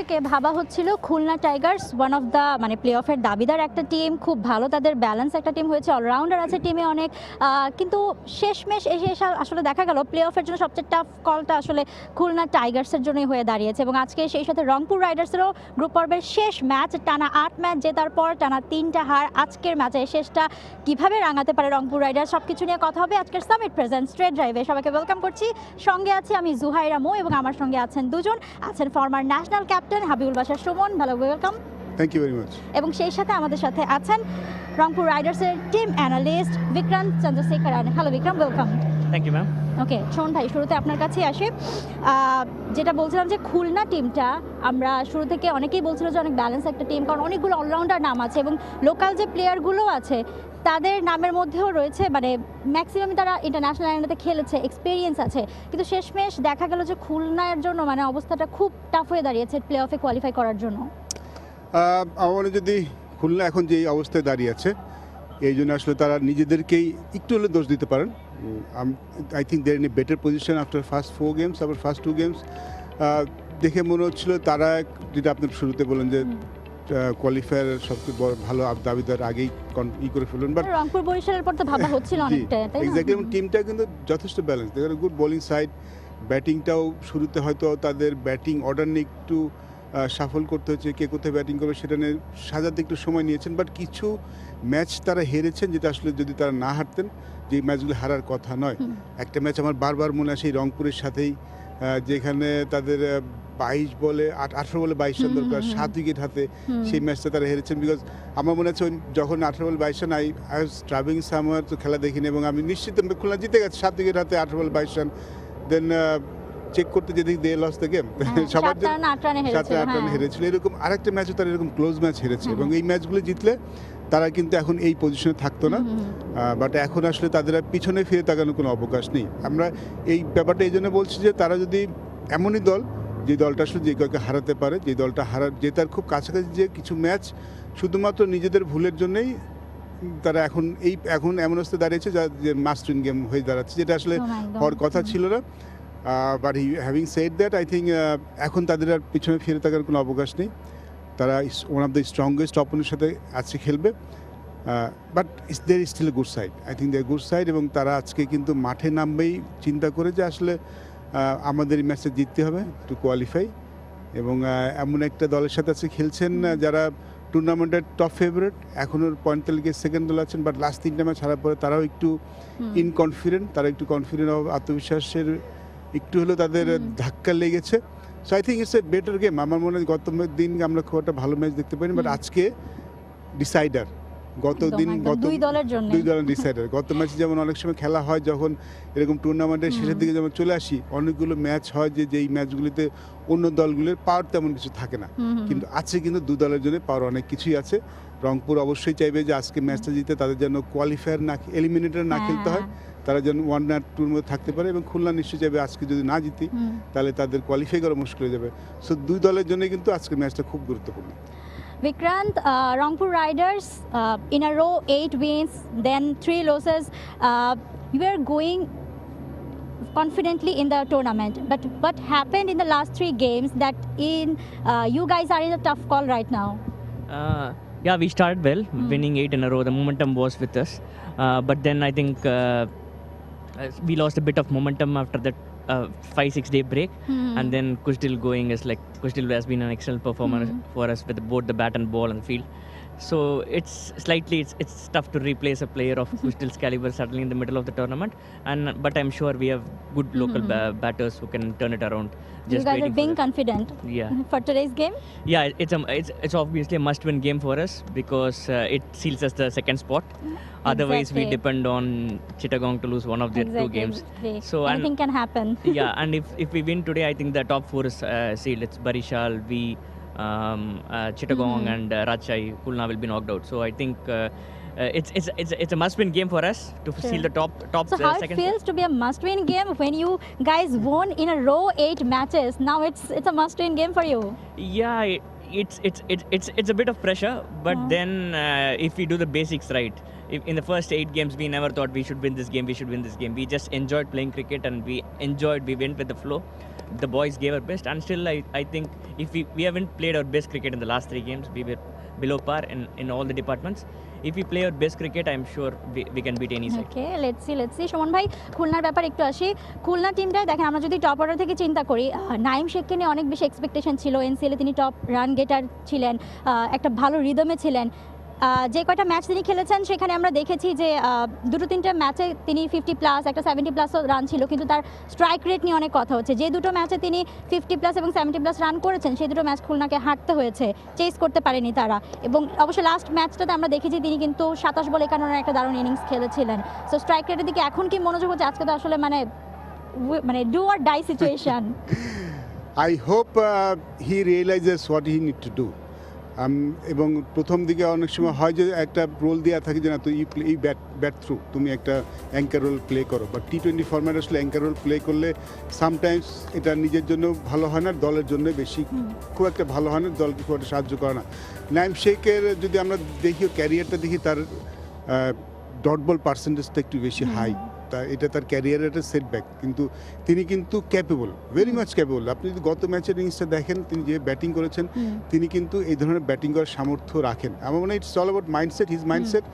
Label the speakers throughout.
Speaker 1: থেকে ভাবা হচ্ছিল Khulna Tigers one of the মানে প্লে অফের দাবিদার একটা টিম, খুব ভালো তাদের ব্যালেন্স একটা টিম হয়েছে, অলরাউন্ডার আছে টিমে অনেক, কিন্তু শেষমেশ এসে আসলে দেখা গেল প্লে অফের জন্য সবচেয়ে টাফ কলটা আসলে খুলনা টাইগার্সের জন্যই হয়ে দাঁড়িয়েছে। এবং আজকে সেই সাথে রংপুর রাইডার্সেরও গ্রুপ পর্বের শেষ ম্যাচ, টানা 8 ম্যাচ জেতার পর টানা 3টা হার, আজকের ম্যাচে শেষটা কিভাবে রাঙাতে পারে রংপুর রাইডার্স, সবকিছু নিয়ে কথা হবে আজকের সামিট প্রেজেন্ট স্ট্রেট ড্রাইভে। সবাইকে ওয়েলকাম করছি। সঙ্গে আছি আমি জুহাইরা মো এবং আমার সঙ্গে আছেন দুজন, আছেন former national captain Habibul Bashar Sumon. ভালো, welcome.
Speaker 2: Thank you very much.
Speaker 1: এবং সেই সাথে আমাদের সাথে আছেন রংপুর রাইডার্সের team analyst Vikrant Chandrasekaran. Hello Vikram, welcome.
Speaker 3: Thank you ma'am.
Speaker 1: Okay শোন ভাই, শুরুতে আপনার কাছে আসি। যেটা বলছিলাম যে খুলনা টিমটা আমরা শুরু থেকে অনেকেই বলছিল যে অনেক ব্যালেন্স একটা টিম, কারণ অনেকগুলো অলরাউন্ডার নাম আছে এবং লোকাল যে প্লেয়ারগুলো আছে তাদের নামের মধ্যেও রয়েছে মানে ম্যাক্সিমাম তারা ইন্টারন্যাশনাল লাইনেতে খেলেছে, এক্সপিরিয়েন্স আছে, কিন্তু শেষমেশ দেখা গেল যে খুলনার জন্য মানে অবস্থাটা খুব টাফ হয়ে দাঁড়িয়েছে প্লে অফে কোয়ালিফাই করার জন্য।
Speaker 2: আমার মনে যদি খুলনা এখন যে অবস্থায় দাঁড়িয়ে আছে এই জন্য আসলে তারা নিজেদেরকেই একটু হলে দোষ দিতে পারেন। I think they are in a better position after first 4 games. আবার ফার্স্ট 2 গেমস দেখে মনে হচ্ছিল তারা, যেটা আপনি শুরুতে বলেন যে কোয়ালিফায়ার সবচেয়ে ভালো দাবিদার আগেই করে ফেলুন, বাট
Speaker 1: রংপুর বরিশালের পর তো ভাবা হচ্ছিল অনেকটা, তাই না?
Speaker 2: এক্স্যাক্টলি। এবং টিমটা কিন্তু যথেষ্ট ব্যালেন্স, দেখেন গুড বোলিং সাইড, ব্যাটিংটাও শুরুতে হয়তো তাদের ব্যাটিং অর্ডার নিয়ে একটু সাফল করতে হচ্ছে, কে কোথায় ব্যাটিং করবে সেটা নিয়ে সাজাতে একটু সময় নিয়েছেন, বাট কিছু ম্যাচ তারা হেরেছেন যেটা আসলে যদি তারা না হারতেন যে ম্যাচগুলো হারার কথা নয়। একটা ম্যাচ আমার বারবার মনে আসে রংপুরের সাথেই, যেখানে তাদের 22 বলে 18 বলে 22 রান দরকার, 7 উইকেট হাতে সেই ম্যাচটা তারা হেরেছেন। বিকজ আমার মনে আছে যখন 18 বলে 22 run, I was travelling somewhere, তো খেলা দেখিনি এবং আমি নিশ্চিত খুলনা জিতে গেছে 7 উইকেট হাতে 18 বলে 22 রান। দেন চেক করতে যেদিক দিয়ে লস থেকে সবার 7 রান হেরেছিল। এরকম আরেকটা ম্যাচও তারা এরকম ক্লোজ ম্যাচ হেরেছে এবং এই ম্যাচগুলো জিতলে তারা কিন্তু এখন এই পজিশনে থাকতো না। বাট এখন আসলে তাদের পিছনে ফিরে তাকানোর কোনো অবকাশ নেই। আমরা এই ব্যাপারটা এই জন্য বলছি যে তারা যদি এমনই দল, যে দলটা আসলে যে কাউকে হারাতে পারে, যে দলটা জেতার খুব কাছাকাছি, যে কিছু ম্যাচ শুধুমাত্র নিজেদের ভুলের জন্যই তারা এখন এমন অবস্থায় দাঁড়িয়েছে যে মাস্ট উইন গেম হয়ে দাঁড়াচ্ছে, যেটা আসলে হওয়ার কথা ছিল না। But having said that, I think এখন তাদের আর পিছনে ফিরে থাকার কোনো অবকাশ নেই। তারা ওয়ান অফ দ্য স্ট্রংগেস্ট অপোনেন্টের সাথে আজকে খেলবে, but there is still a good side. I think there good side এবং তারা আজকে কিন্তু মাঠে নামবেই চিন্তা করে যে আসলে আমাদের এই ম্যাচে জিততে হবে টু কোয়ালিফাই। এবং এমন একটা দলের সাথে আজকে খেলছেন যারা টুর্নামেন্টের টপ ফেভারিট, এখনও পয়েন্ট তালিকায় সেকেন্ড দল আছেন, বাট লাস্ট 3টা ম্যাচ হারার পরে তারাও একটু ইনকনফিডেন্ট, তারা একটু কনফিডেন্ট, আত্মবিশ্বাসের একটু হলেও তাদের ধাক্কা লেগেছে। So I think it's a better game. আমার মনে হয় গত দিন আমরা খুব একটা ভালো ম্যাচ দেখতে পাইনি, বাট আজকে ডিসাইডার। দুই দলের ডিসাইডার। গত ম্যাচে যেমন অনেক সময় খেলা হয় যখন এরকম টুর্নামেন্টের শেষের দিকে যেমন চলে আসি, অনেকগুলো ম্যাচ হয় যেই ম্যাচগুলিতে অন্য দলগুলির পাওয়ার তেমন কিছু থাকে না, কিন্তু আজকে কিন্তু 2 দলের জন্য পাওয়ার অনেক কিছুই আছে। রংপুর অবশ্যই চাইবে যে আজকে ম্যাচটা জিতে তাদের যেন কোয়ালিফায়ার না, এলিমিনেটর না খেলতে হয়, তারা যেন 1 আর 2 মধ্যে থাকতে পারে। এবং খুলনা নিশ্চয়ই চাইবে আজকে যদি না জিতি তাহলে তাদের কোয়ালিফাই করা মুশকিল হয়ে যাবে। সো 2 দলের জন্য কিন্তু আজকে ম্যাচটা খুব গুরুত্বপূর্ণ।
Speaker 1: Vikrant, Rangpur Riders in a row 8 wins, then 3 losses. You were going confidently in the tournament, but what happened in the last 3 games that you guys are in a tough call right now?
Speaker 3: Yeah, we started well, winning 8 in a row. The momentum was with us, but then I think we lost a bit of momentum after that 5-6 day break, and then 𝗂𝗫𝗄𝗃 has been an excellent performer for us with both the bat and ball and field. So it's tough to replace a player of 𝗂𝗫𝗄𝗃's caliber certainly in the middle of the tournament, but I'm sure we have good local batters who can turn it around.
Speaker 1: You guys are being confident for today's game?
Speaker 3: Yeah, it's obviously a must-win game for us because it seals us the second spot. Otherwise, we depend on Chittagong to lose one of their 2 games.
Speaker 1: So anything can happen.
Speaker 3: Yeah, and if we win today, I think the top 4 is sealed. It's 𝗵𝗺𝗃, Chittagong and Rajshahi. Khulna will be knocked out. So I think it's a must-win game for us to seal the top.
Speaker 1: So how it feels to be a must-win game when you guys won in a row 8 matches? Now it's a must-win game for you.
Speaker 3: Yeah, it's a bit of pressure, but then if we do the basics right, in the first 8 games we never thought we should win this game. We just enjoyed playing cricket and we went with the flow. the boys gave our best, and still I think if we haven't played our best cricket in the last 3 games, we were below par in all the departments. If we play our best cricket, I'm sure we can beat any side.
Speaker 1: Okay, let's see. Suman ভাই, খুলনার ব্যাপারে একটু আসি। খুলনা টিমটায় দেখেন, আমরা যদি top order থেকে চিন্তা করি, নাঈম শেখকে নিয়ে অনেক বেশি এক্সপেকটেশন ছিল। এনসিএলে তিনি টপ রান গেটার ছিলেন, একটা ভালো রিদমে ছিলেন। যে কয়টা ম্যাচ তিনি খেলেছেন সেখানে আমরা দেখেছি যে 2-3টা ম্যাচে তিনি 50+ একটা 70+ রান ছিল, কিন্তু তার স্ট্রাইক রেট নিয়ে অনেক কথা হচ্ছে। যে দুটো ম্যাচে তিনি 50+ এবং 70+ রান করেছেন, সেই দুটো ম্যাচ খুলনাকে হারতে হয়েছে, চেস করতে পারেনি তারা। এবং অবশ্য লাস্ট ম্যাচটাতে আমরা দেখেছি তিনি কিন্তু 27 বলে 51 রানের একটা দারুণ ইনিংস খেলেছিলেন। সো স্ট্রাইক রেটের দিকে এখন কি মনোযোগ হচ্ছে? আজকে তো আসলে মানে do or die situation.
Speaker 2: I hope he realizes what he need to do. এবং প্রথম দিকে অনেক সময় হয় যে একটা রোল দেওয়া থাকে যে না, তুই এই ব্যাট থ্রু তুমি একটা অ্যাঙ্কার রোল প্লে করো, বা টি20 ফরম্যাট আসলে অ্যাঙ্কার রোল প্লে করলে সামটাইমস এটা নিজের জন্য ভালো হয় না, দলের জন্য বেশি খুব একটা ভালো হয় না, দলকে খুব একটা সাহায্য করে না। নাঈম শেখের যদি আমরা দেখি ক্যারিয়ারটা দেখি, তার ডট বল পার্সেন্টেজটা একটু বেশি হাই, এটা তার ক্যারিয়ারের একটা সেটব্যাক, কিন্তু তিনি কিন্তু ক্যাপেবল, ভেরি মাচ ক্যাপেবল। আপনি যদি গত ম্যাচের ইনিংসটা দেখেন, তিনি যে ব্যাটিং করেছেন, তিনি কিন্তু এই ধরনের ব্যাটিং করার সামর্থ্য রাখেন। আমার মনে হয় it's all about mindset, his mindset.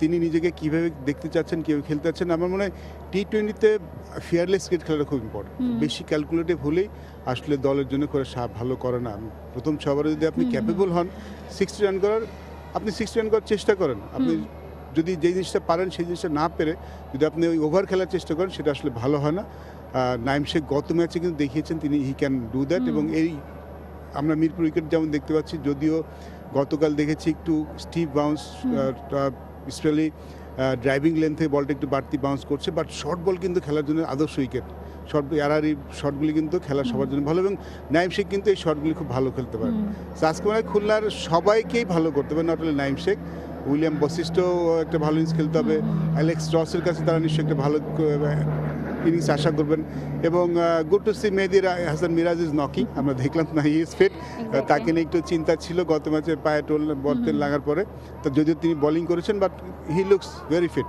Speaker 2: তিনি নিজেকে কীভাবে দেখতে চাচ্ছেন, কীভাবে খেলতে চাচ্ছেন। আমার মনে হয় টি20তে ফিয়ারলেস ক্রিকেট খেলাটা খুব ইম্পর্টেন্ট। বেশি ক্যালকুলেটিভ হলেই আসলে দলের জন্য করে ভালো করে না। প্রথম 6 ওভারে যদি আপনি ক্যাপেবল হন 60 রান করার, আপনি 60 রান করার চেষ্টা করেন। আপনি যদি যে জিনিসটা পারেন সেই জিনিসটা না পেরে যদি আপনি ওই ওভার খেলার চেষ্টা করেন, সেটা আসলে ভালো হয় না। নাঈম শেখ গত ম্যাচে কিন্তু দেখিয়েছেন তিনি হি ক্যান ডু দ্যাট। এবং এই আমরা মিরপুর উইকেট যেমন দেখতে পাচ্ছি, যদিও গতকাল দেখেছি একটু Steve bounce, specially driving lane থেকে বলটা একটু বাড়তি বাউন্স করছে, বাট শর্ট বল কিন্তু খেলার জন্য আদর্শ উইকেট। এই শর্টগুলি কিন্তু খেলা সবার জন্য ভালো, এবং নাঈম শেখ কিন্তু এই শর্টগুলি খুব ভালো খেলতে পারে। আজকে মানে খুলনার সবাইকেই ভালো করতে হবে, not only Naim Sheikh. William বশিষ্ঠও একটা ভালো ইনিংস খেলতে হবে। অ্যালেক্স রসের কাছে তারা নিশ্চয়ই একটা ভালো ইনিংস আশা করবেন। এবং good to see Mehedi Hasan Miraz is knocking, আমরা দেখলাম না, হি ইজ ফিট। তাকে নিয়ে একটু চিন্তা ছিল গত ম্যাচে পায়ে বল লাগার পরে, তো যদিও তিনি বোলিং করেছেন, but he looks very fit.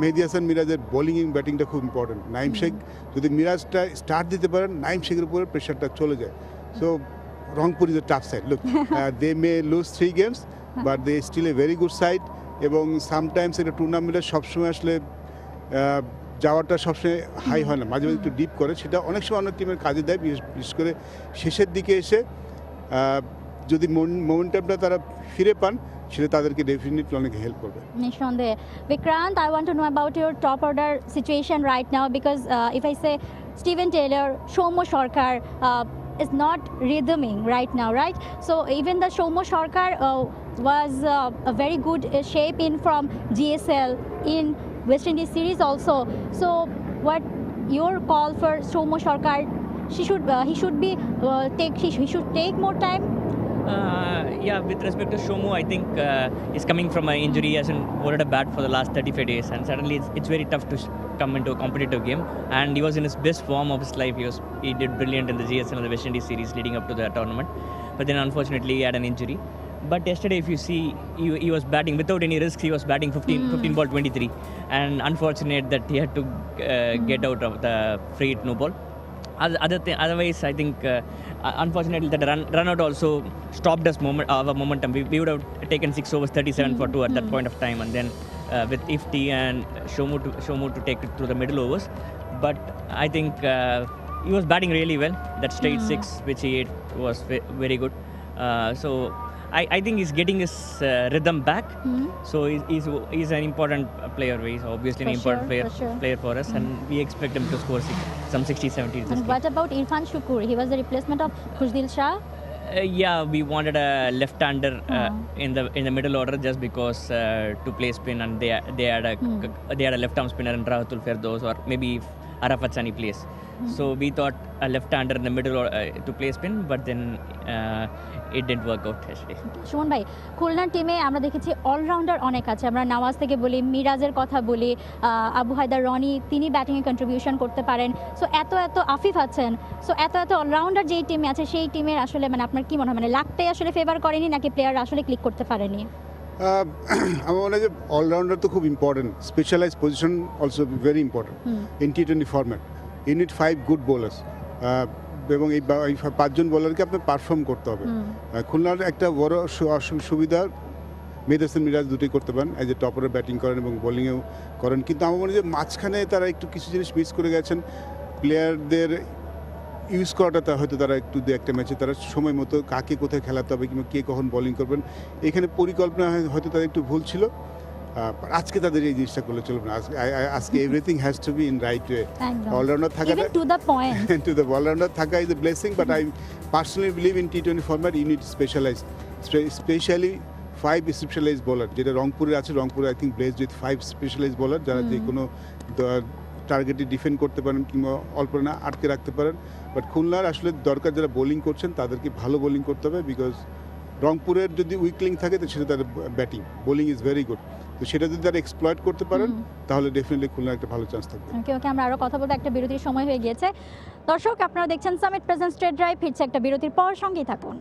Speaker 2: Mehedi Hasan মিরাজের বোলিং এবং ব্যাটিংটা খুব ইম্পর্টেন্ট। নাঈম শেখ যদি মিরাজটা স্টার্ট দিতে পারেন, নাঈম শেখের উপরে প্রেশারটা চলে যায়। So Rangpur is a tough side. Look, they may lose 3 games, but they still a very good side. এবং সামটাইমস একটা টুর্নামেন্টে সবসময় আসলে যাওয়াটা সবসময় হাই হয় না, মাঝে মাঝে একটু ডিপ করে, সেটা অনেক সময় অনেক টিমের কাজে দেয়। বিশেষ করে শেষের দিকে এসে যদি মোমেন্টামটা তারা ফিরে পান, সেটা তাদেরকে ডেফিনেটলি অনেক হেল্প করবে।
Speaker 1: নিঃসন্দেহে। Vikrant, I want to know about your top order situation right now, because if I say Steven Taylor, 𝗂𝗎 Sarkar is not rhythming right now, right? So even the 𝗂𝗎 Sarkar was a very good shape in from GSL in West Indies series also. So what your call for 𝗂𝗎 Sarkar? He should take more time.
Speaker 3: Yeah, with respect to 𝗂𝗎, I think he's coming from an injury, he hasn't bowled a bat for the last 35 days, and suddenly it's very tough to come into a competitive game. And he was in his best form of his life. He did brilliant in the GSL and the West Indies series leading up to the tournament, but then unfortunately he had an injury. But yesterday, if you see, he was batting without any risks. He was batting 15 ball 23, and unfortunate that he had to get out of the free hit no ball. Otherwise, I think unfortunately that run out also stopped us our momentum. We would have taken 6 overs 37 for 2 at that point of time, and then with Ifti and 𝗂𝗎 to take it through the middle overs. But I think he was batting really well. That straight 6 which he hit was very good. So I think he's getting his rhythm back. So he's an important player. He's obviously an important player for us, and we expect him to score some 60-70.
Speaker 1: And what about Irfan Shukur? He was the replacement of Khurshid Shah.
Speaker 3: Yeah, we wanted a left-hander in the middle order just because to play spin, and they had a left-arm spinner in 𝗵𝗲𝗪 or maybe Arafat Sani plays. So we thought a left-hander in the middle to play spin, but then it didn't work out yesterday.
Speaker 1: Suman ভাই, খুলনার টিমে আমরা দেখেছি allrounder অনেক আছে। আমরা নওয়াজ থেকে বলি, মিরাজের কথা বলি, আবু হায়দার রনি, তিনি ব্যাটিংয়ে কন্ট্রিবিউশন করতে পারেন। সো এত আফিফ আছেন, সো এত অলরাউন্ডার যেই টিমে আছে, সেই টিমের আসলে আপনার কি মনে হয়, লাকটাই আসলে ফেভার করেনি, নাকি প্লেয়ার আসলে ক্লিক করতে পারেনি?
Speaker 2: আমার মনে হয় যে অলরাউন্ডার তো খুব important, specialise position also very important in টি20 format. You need 5 good bowlers. এবং এই 5 জন বোলারকে আপনার পারফর্ম করতে হবে। খুলনার একটা বড় সুবিধা মেহেদী হাসান মিরাজ দুটোই করতে পারেন, অ্যাজ এ টপারে ব্যাটিং করেন এবং বোলিংয়েও করেন, কিন্তু আমার মনে হয় যে মাঝখানে তারা একটু কিছু জিনিস মিস করে গেছেন। প্লেয়ারদের ইউজ করাটা হয়তো তারা একটু দু একটা ম্যাচে তারা সময় মতো কাকে কোথায় খেলাতে হবে কিংবা কে কখন বোলিং করবেন, এখানে পরিকল্পনা হয়তো তাদের একটু ভুল ছিল। আজকে তাদের এই জিনিসটা করলে চলবে না। আজকে everything has to be in right way. Allrounder থাকাটা
Speaker 1: to the point,
Speaker 2: to the allrounder থাকা is a blessing, but I personally believe in টি20 format you need specialise, specially 5 specialise bowler, যেটা রংপুরে আছে। রংপুরে I think blessed with 5 specialise bowler, যারা যে কোনো টার্গেটে ডিফেন্ড করতে পারেন কিংবা অল্প না আটকে রাখতে পারেন। বাট খুলনার আসলে দরকার যারা বোলিং করছেন তাদেরকে ভালো বোলিং করতে হবে, বিকজ রংপুরের যদি উইক লিঙ্ক থাকে তো সেটা তাদের batting, bowling is very good. তো সেটা যদি তারা এক্সপ্লয়েট করতে পারেন তাহলে ডেফিনেটলি খুলনার একটা ভালো চান্স থাকবে।
Speaker 1: ওকে, আমরা আরও কথা বলতে একটা বিরতির সময় হয়ে গিয়েছে। দর্শক, আপনারা দেখছেন সামিট প্রেজেন্টস ট্রেড ড্রাইভ, ফিরছে একটা বিরতির পর, সঙ্গেই থাকুন।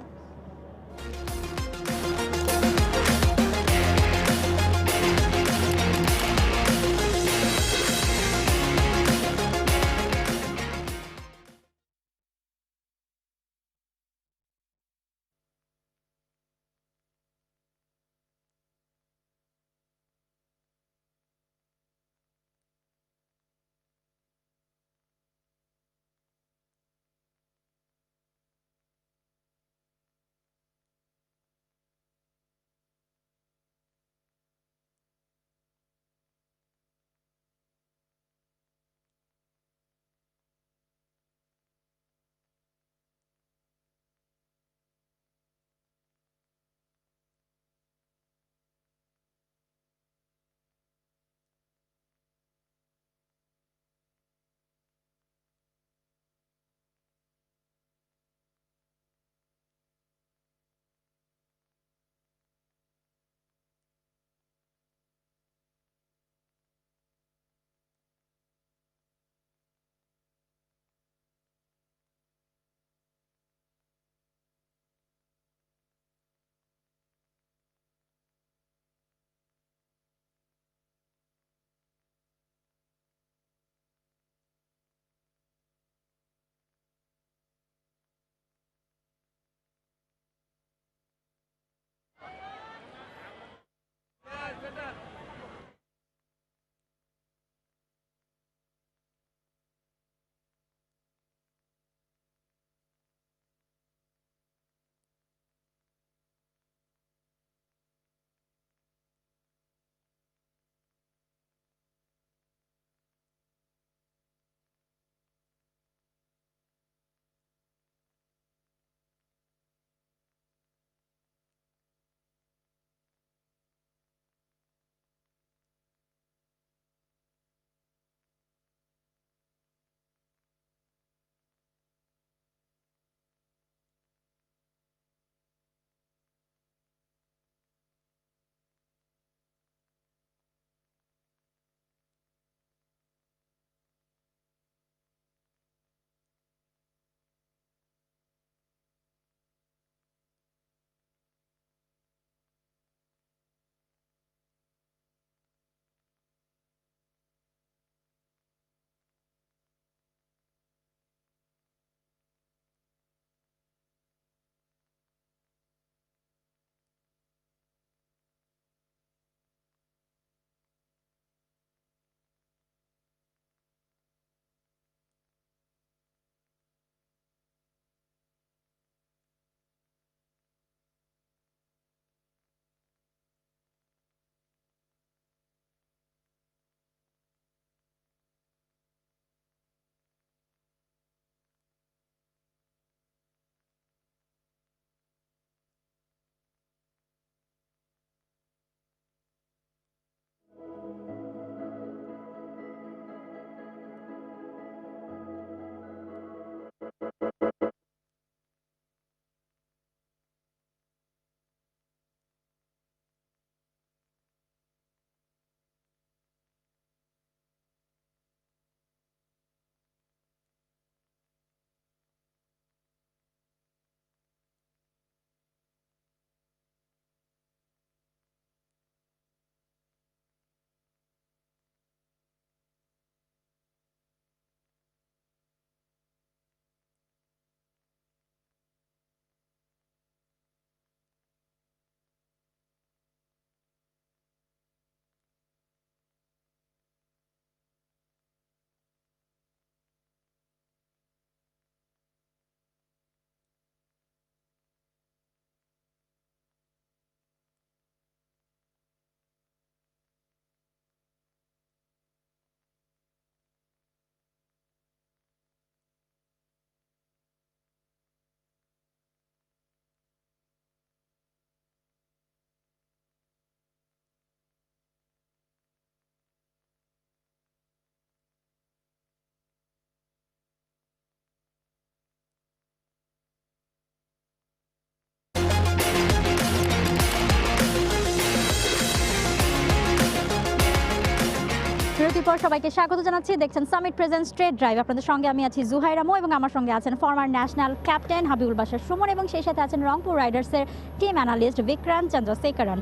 Speaker 1: বিরতির পর সবাইকে স্বাগত জানাচ্ছি। দেখছেন সামিট প্রেজেন্ট স্ট্রেট ড্রাইভ। আপনাদের সঙ্গে আমি আছি জুহাইরা মো এবং আমার সঙ্গে আছেন former national captain Habibul Bashar Sumon এবং সেই সাথে আছেন রংপুর রাইডার্সের team analyst Vikrant Chandrasekaran.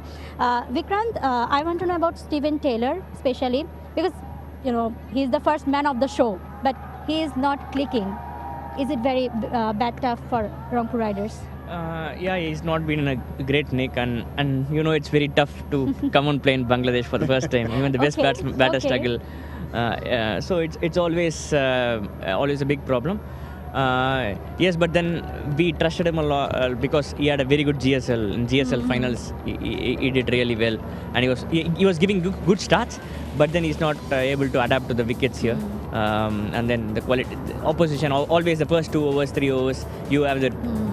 Speaker 1: Vikrant, I want to know about Steven Taylor, especially because he is the first man of the show, but he is not clicking. Is it very tough for Rangpur Riders?
Speaker 3: Yeah, he's not been in a great nick, and it's very tough to come and play in Bangladesh for the first time. Even the best batters struggle. So it's always a big problem. Yes, but then we trusted him a lot because he had a very good GSL. In GSL finals, he did really well, and he was giving good starts, but then he's not able to adapt to the wickets here. And then the quality, opposition, always the first 2 overs, 3 overs, you have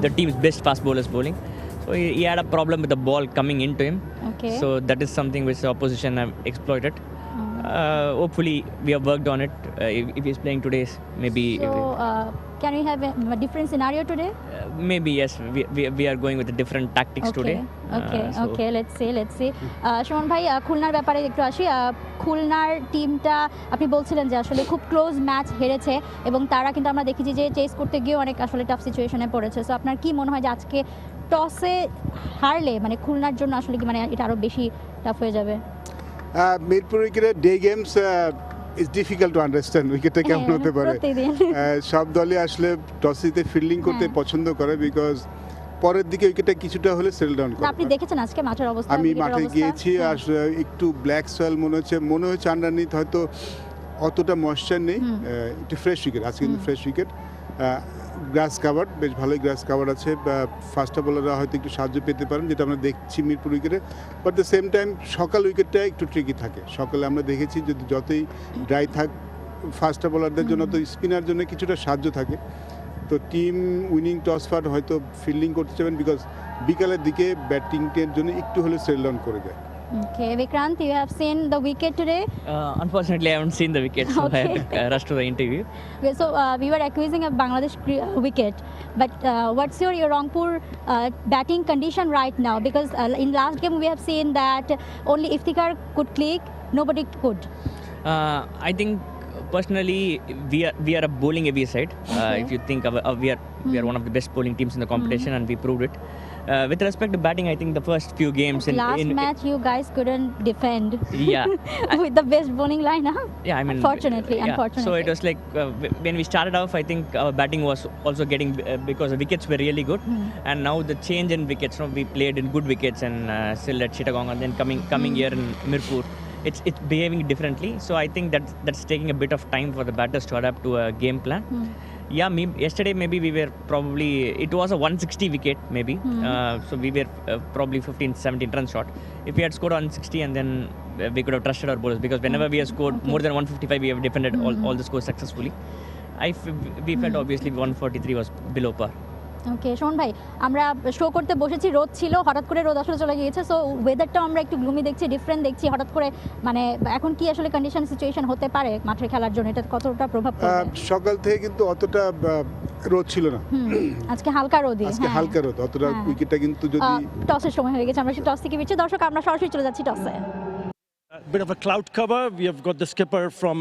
Speaker 3: the team's best fast bowlers bowling. So he had a problem with the ball coming into him.
Speaker 1: Okay.
Speaker 3: So that is something which the opposition have exploited. Hopefully we have worked on it. If he's playing today, maybe.
Speaker 1: So can we have a different scenario today?
Speaker 3: Maybe yes. We are going with the different tactics today.
Speaker 1: Okay. Let's see. Suman ভাই, খুলনার ব্যাপারে একটু আসি। খুলনার টিমটা আপনি বলছিলেন যে আসলে খুব ক্লোজ ম্যাচ হেরেছে এবং তারা কিন্তু আমরা দেখেছি যে চেস করতে গিয়ে অনেক আসলে টাফ সিচুয়েশনে পড়েছে। সো আপনার কি মনে হয় যে আজকে টসে হারলে মানে খুলনার জন্য আসলে কি মানে এটা আরো বেশি টাফ হয়ে যাবে?
Speaker 2: মিরপুর উইকেটের day games is difficult to understand উইকেটটা কেমন হতে পারে। সব দলই আসলে টসিতে ফিল্ডিং করতে পছন্দ করে বিকজ পরের দিকে উইকেটটা কিছুটা হলে সেটেল ডাউন করে।
Speaker 1: আপনি দেখেছেন আজকে মাঠের অবস্থা?
Speaker 2: আমি মাঠে গিয়েছি, আসলে একটু ব্ল্যাক সয়েল মনে হচ্ছে আন্ডারনিথ হয়তো অতটা ময়েশ্চার নেই, একটু ফ্রেশ উইকেট আজকে, কিন্তু ফ্রেশ উইকেট, গ্রাস কাভার্ড, বেশ ভালোই গ্রাস কাভার্ড আছে। ফার্স্ট বলাররা হয়তো একটু সাহায্য পেতে পারেন, যেটা আমরা দেখছি মিরপুর উইকেটে। বাট দ্য সেম টাইম সকাল উইকেটটা একটু ট্রিকি থাকে। সকালে আমরা দেখেছি যদি যতই ড্রাই থাক, ফার্স্ট বলারদের জন্য তো স্পিনার জন্য কিছুটা সাহায্য থাকে। তো টিম উইনিং টস ফাট হয়তো ফিল্ডিং করতে চাবেন বিকজ বিকালের দিকে ব্যাটিংয়ের জন্য একটু হলে সেটেল ডাউন করে যায়।
Speaker 1: Okay, Vikrant, you have seen the wicket today?
Speaker 3: Unfortunately, I haven't seen the wicket, so I had to rush to the interview.
Speaker 1: Okay, so we were accusing a Bangladesh wicket, but what's your Rangpur batting condition right now? Because in last game we have seen that only Iftikhar could click, nobody could.
Speaker 3: I think personally we are a bowling heavy side. If you think we are one of the best bowling teams in the competition, and we proved it. With respect to batting, I think the first few games
Speaker 1: last match you guys couldn't defend.
Speaker 3: Yeah.
Speaker 1: With the best bowling line, huh?
Speaker 3: Yeah, I mean,
Speaker 1: unfortunately.
Speaker 3: So it was like when we started off, I think our batting was also getting because the wickets were really good, and now the change in wickets. We played in good wickets and still at Chittagong, and then coming here in Mirpur, it's behaving differently. So I think that's taking a bit of time for the batters to adapt to a game plan. Yeah, yesterday maybe we were probably, it was a 160 wicket maybe, so we were probably 15-17 runs short. If we had scored 160, and then we could have trusted our bowlers, because whenever we have scored more than 155, we have defended all the scores successfully. We felt obviously 143 was below par.
Speaker 1: ওকে, শোন ভাই, আমরা show করতে বসেছি, রোদ ছিল, হঠাৎ করে রোদ আসলে চলে গিয়েছে। সো ওয়েদারটাও আমরা একটু গ্লুমি দেখছি, ডিফারেন্ট দেখছি হঠাৎ করে। মানে এখন কি আসলে কন্ডিশন সিচুয়েশন হতে পারে মাঠের খেলার জন্য, এটা কতটা প্রভাব পড়বে?
Speaker 2: সকাল থেকে কিন্তু অতটা রোদ ছিল না,
Speaker 1: আজকে হালকা রোদই,
Speaker 2: আজকে হালকা রোদ, অতটা উইকেটটা কিন্তু যদি
Speaker 1: টসের সময় হয়ে গেছে, আমরা সেই টস থেকে ফিরছি। দর্শক, আমরা সরাসরি চলে যাচ্ছি টসে।
Speaker 4: Bit of a cloud cover. We have got the skipper from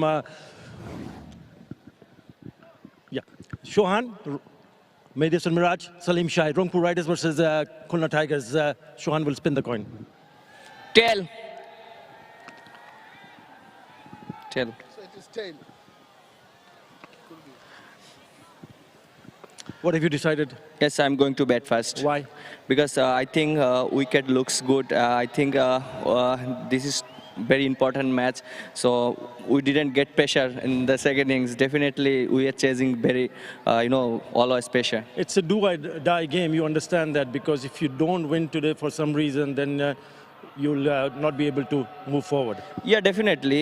Speaker 4: Shohan, Mehdi Hasan Miraj, Salim Shah, Rangpur Riders versus Khulna Tigers. Shohan will spin the coin.
Speaker 5: Tail.
Speaker 2: So it is tail.
Speaker 4: What have you decided?
Speaker 5: Yes, I'm going to bat first.
Speaker 4: Why?
Speaker 5: Because I think wicket looks good. I think this is very important match. So we didn't get pressure in the second innings. Definitely we are chasing very, always pressure.
Speaker 4: It's a do or die game. You understand that, because if you don't win today for some reason, then you'll not be able to move forward.
Speaker 5: Yeah, definitely.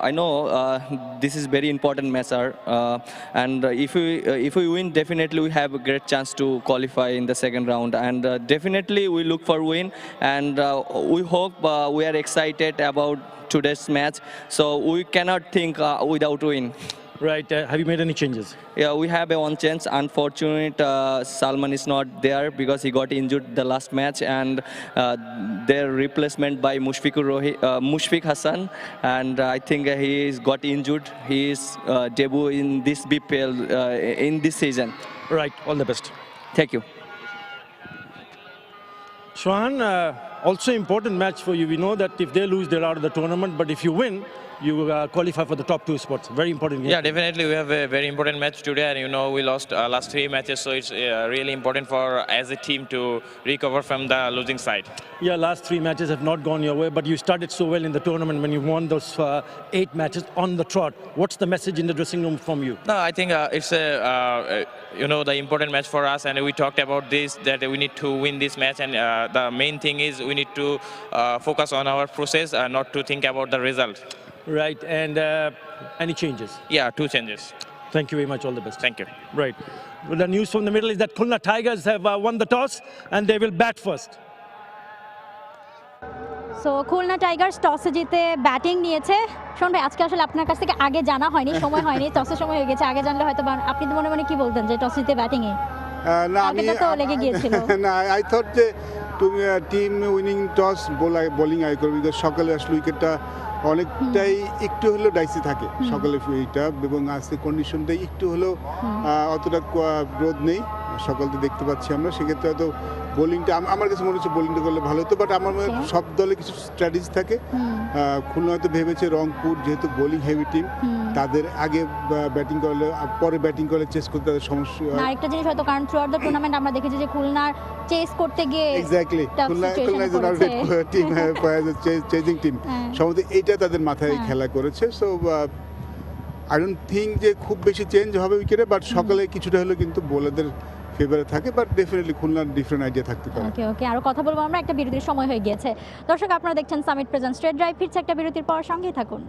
Speaker 5: I know this is very important match, and if we win, definitely we have a great chance to qualify in the second round. And definitely we look for win, and we hope we are excited about today's match. So we cannot think without win.
Speaker 4: Right. Have you made any changes?
Speaker 5: Yeah, we have a one chance. Unfortunate, Salman is not there because he got injured the last match, and their replacement by Mushfiq Hassan, and I think he got injured. He is debut in this BPL in this season.
Speaker 4: Right. All the best.
Speaker 5: Thank you.
Speaker 4: Shwahan, also important match for you. We know that if they lose, they're out of the tournament, but if you win, you qualify for the top 2 spots. Very important game.
Speaker 6: Yeah, definitely. We have a very important match today, and you know we lost last 3 matches, so it's really important for as a team to recover from the losing side.
Speaker 4: Yeah, last 3 matches have not gone your way, but you started so well in the tournament when you won those 8 matches on the trot. What's the message in the dressing room from you?
Speaker 6: No, I think it's a you know the important match for us, and we talked about this that we need to win this match, and the main thing is we need to focus on our process, not to think about the result.
Speaker 4: Right, and any changes?
Speaker 6: Yeah, 2 changes.
Speaker 4: Thank you very much. All the best.
Speaker 6: Thank you.
Speaker 4: Right. Well, the news from the middle is that Khulna Tigers have won the toss and they will bat first.
Speaker 1: So Khulna Tigers টসে জিতে batting নিয়েছে। শোন ভাই, আজকে আসলে আপনার কাছ থেকে আগে জানা হয়নি, সময় হয়নি, টসের সময় হয়ে গেছে। আগে জানলে হয়তো আপনি তো মনে মনে কি বলতেন যে টস জিতে ব্যাটিংয়ে?
Speaker 2: না, আমি
Speaker 1: লেগে গিয়েছিল।
Speaker 2: না, আই থট যে তুমি team winning toss bowling I করবে, বিকজ সকালে আসলে উইকেটটা অনেকটাই একটু হলেও ডাইসি থাকে সকালে এইটা, এবং আজকে কন্ডিশনটাই একটু হলেও অতটা রোদ নেই সকালতে দেখতে পাচ্ছি আমরা। সেক্ষেত্রে হয়তো বোলিংটা আমার কাছে মনে হচ্ছে বোলিংটা করলে ভালো হতো, বাট আমার মনে সব দলে কিছু স্ট্র্যাটেজি থাকে। খুলনা হয়তো ভেবেছে রংপুর যেহেতু বোলিং হেভি টিম, তাদের আগে ব্যাটিং করলে পরে ব্যাটিং করলে চেস করতে তাদের সমস্যা।
Speaker 1: আরেকটা জিনিস হয়তো, কারণ থ্রু আউট দ্য টুর্নামেন্ট আমরা দেখেছি যে খুলনার চেস করতে গিয়ে
Speaker 2: exactly Khulna is a team, chasing team, সম্ভবত এইটা তাদের মাথায় খেলা করেছে। সো আই ডোন্ট থিঙ্ক যে খুব বেশি চেঞ্জ হবে উইকেটে, বাট সকালে কিছুটা হলেও কিন্তু বোলারদের ফেভারে থাকে, বাট ডেফিনেটলি খুলনার ডিফারেন্ট আইডিয়া থাকতে পারে।
Speaker 1: ওকে ওকে, আরও কথা বলবো আমরা, একটা বিরতির সময় হয়ে গিয়েছে। দর্শক, আপনারা দেখছেন সামিট প্রেজেন্ট স্ট্রেট ড্রাইভ, ফিরছে একটা বিরতির পর, সঙ্গেই থাকুন।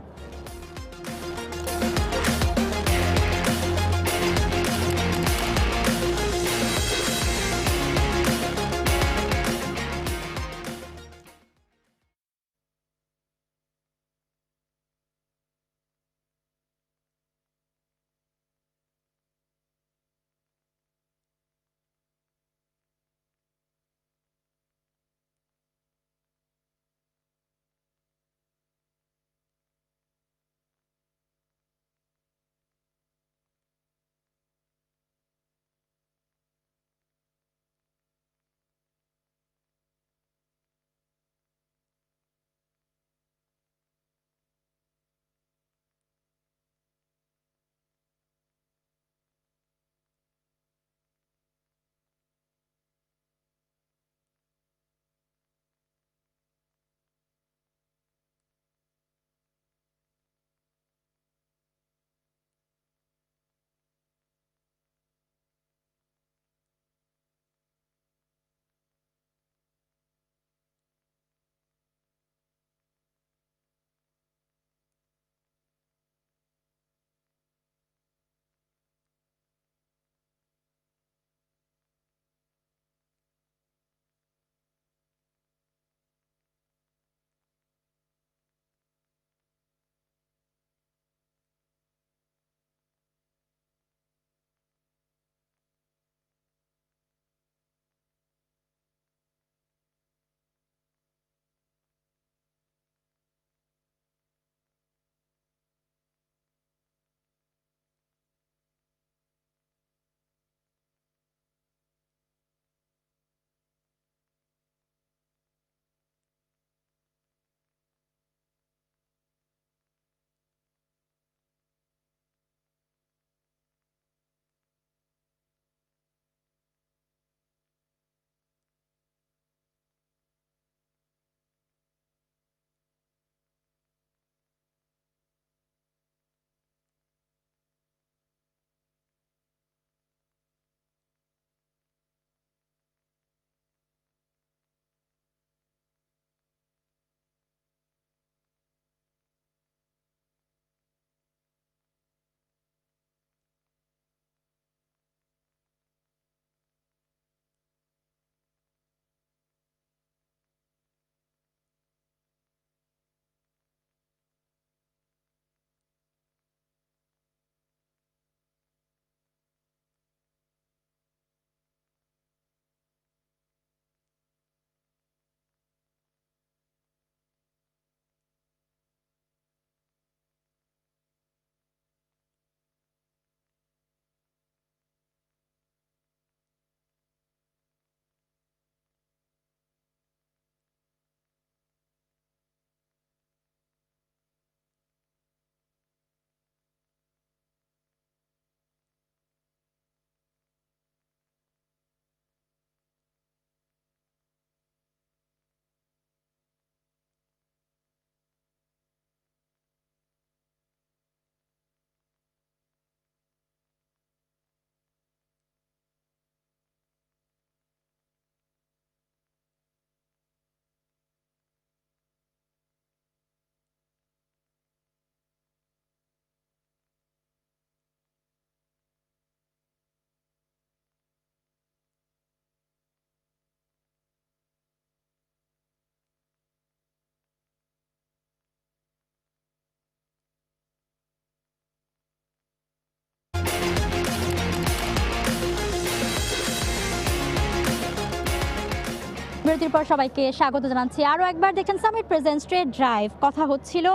Speaker 1: বিরতির পর সবাইকে স্বাগত জানাচ্ছি আরও একবার। দেখেন সামিট প্রেজেন্ট স্ট্রেট ড্রাইভ, কথা হচ্ছিল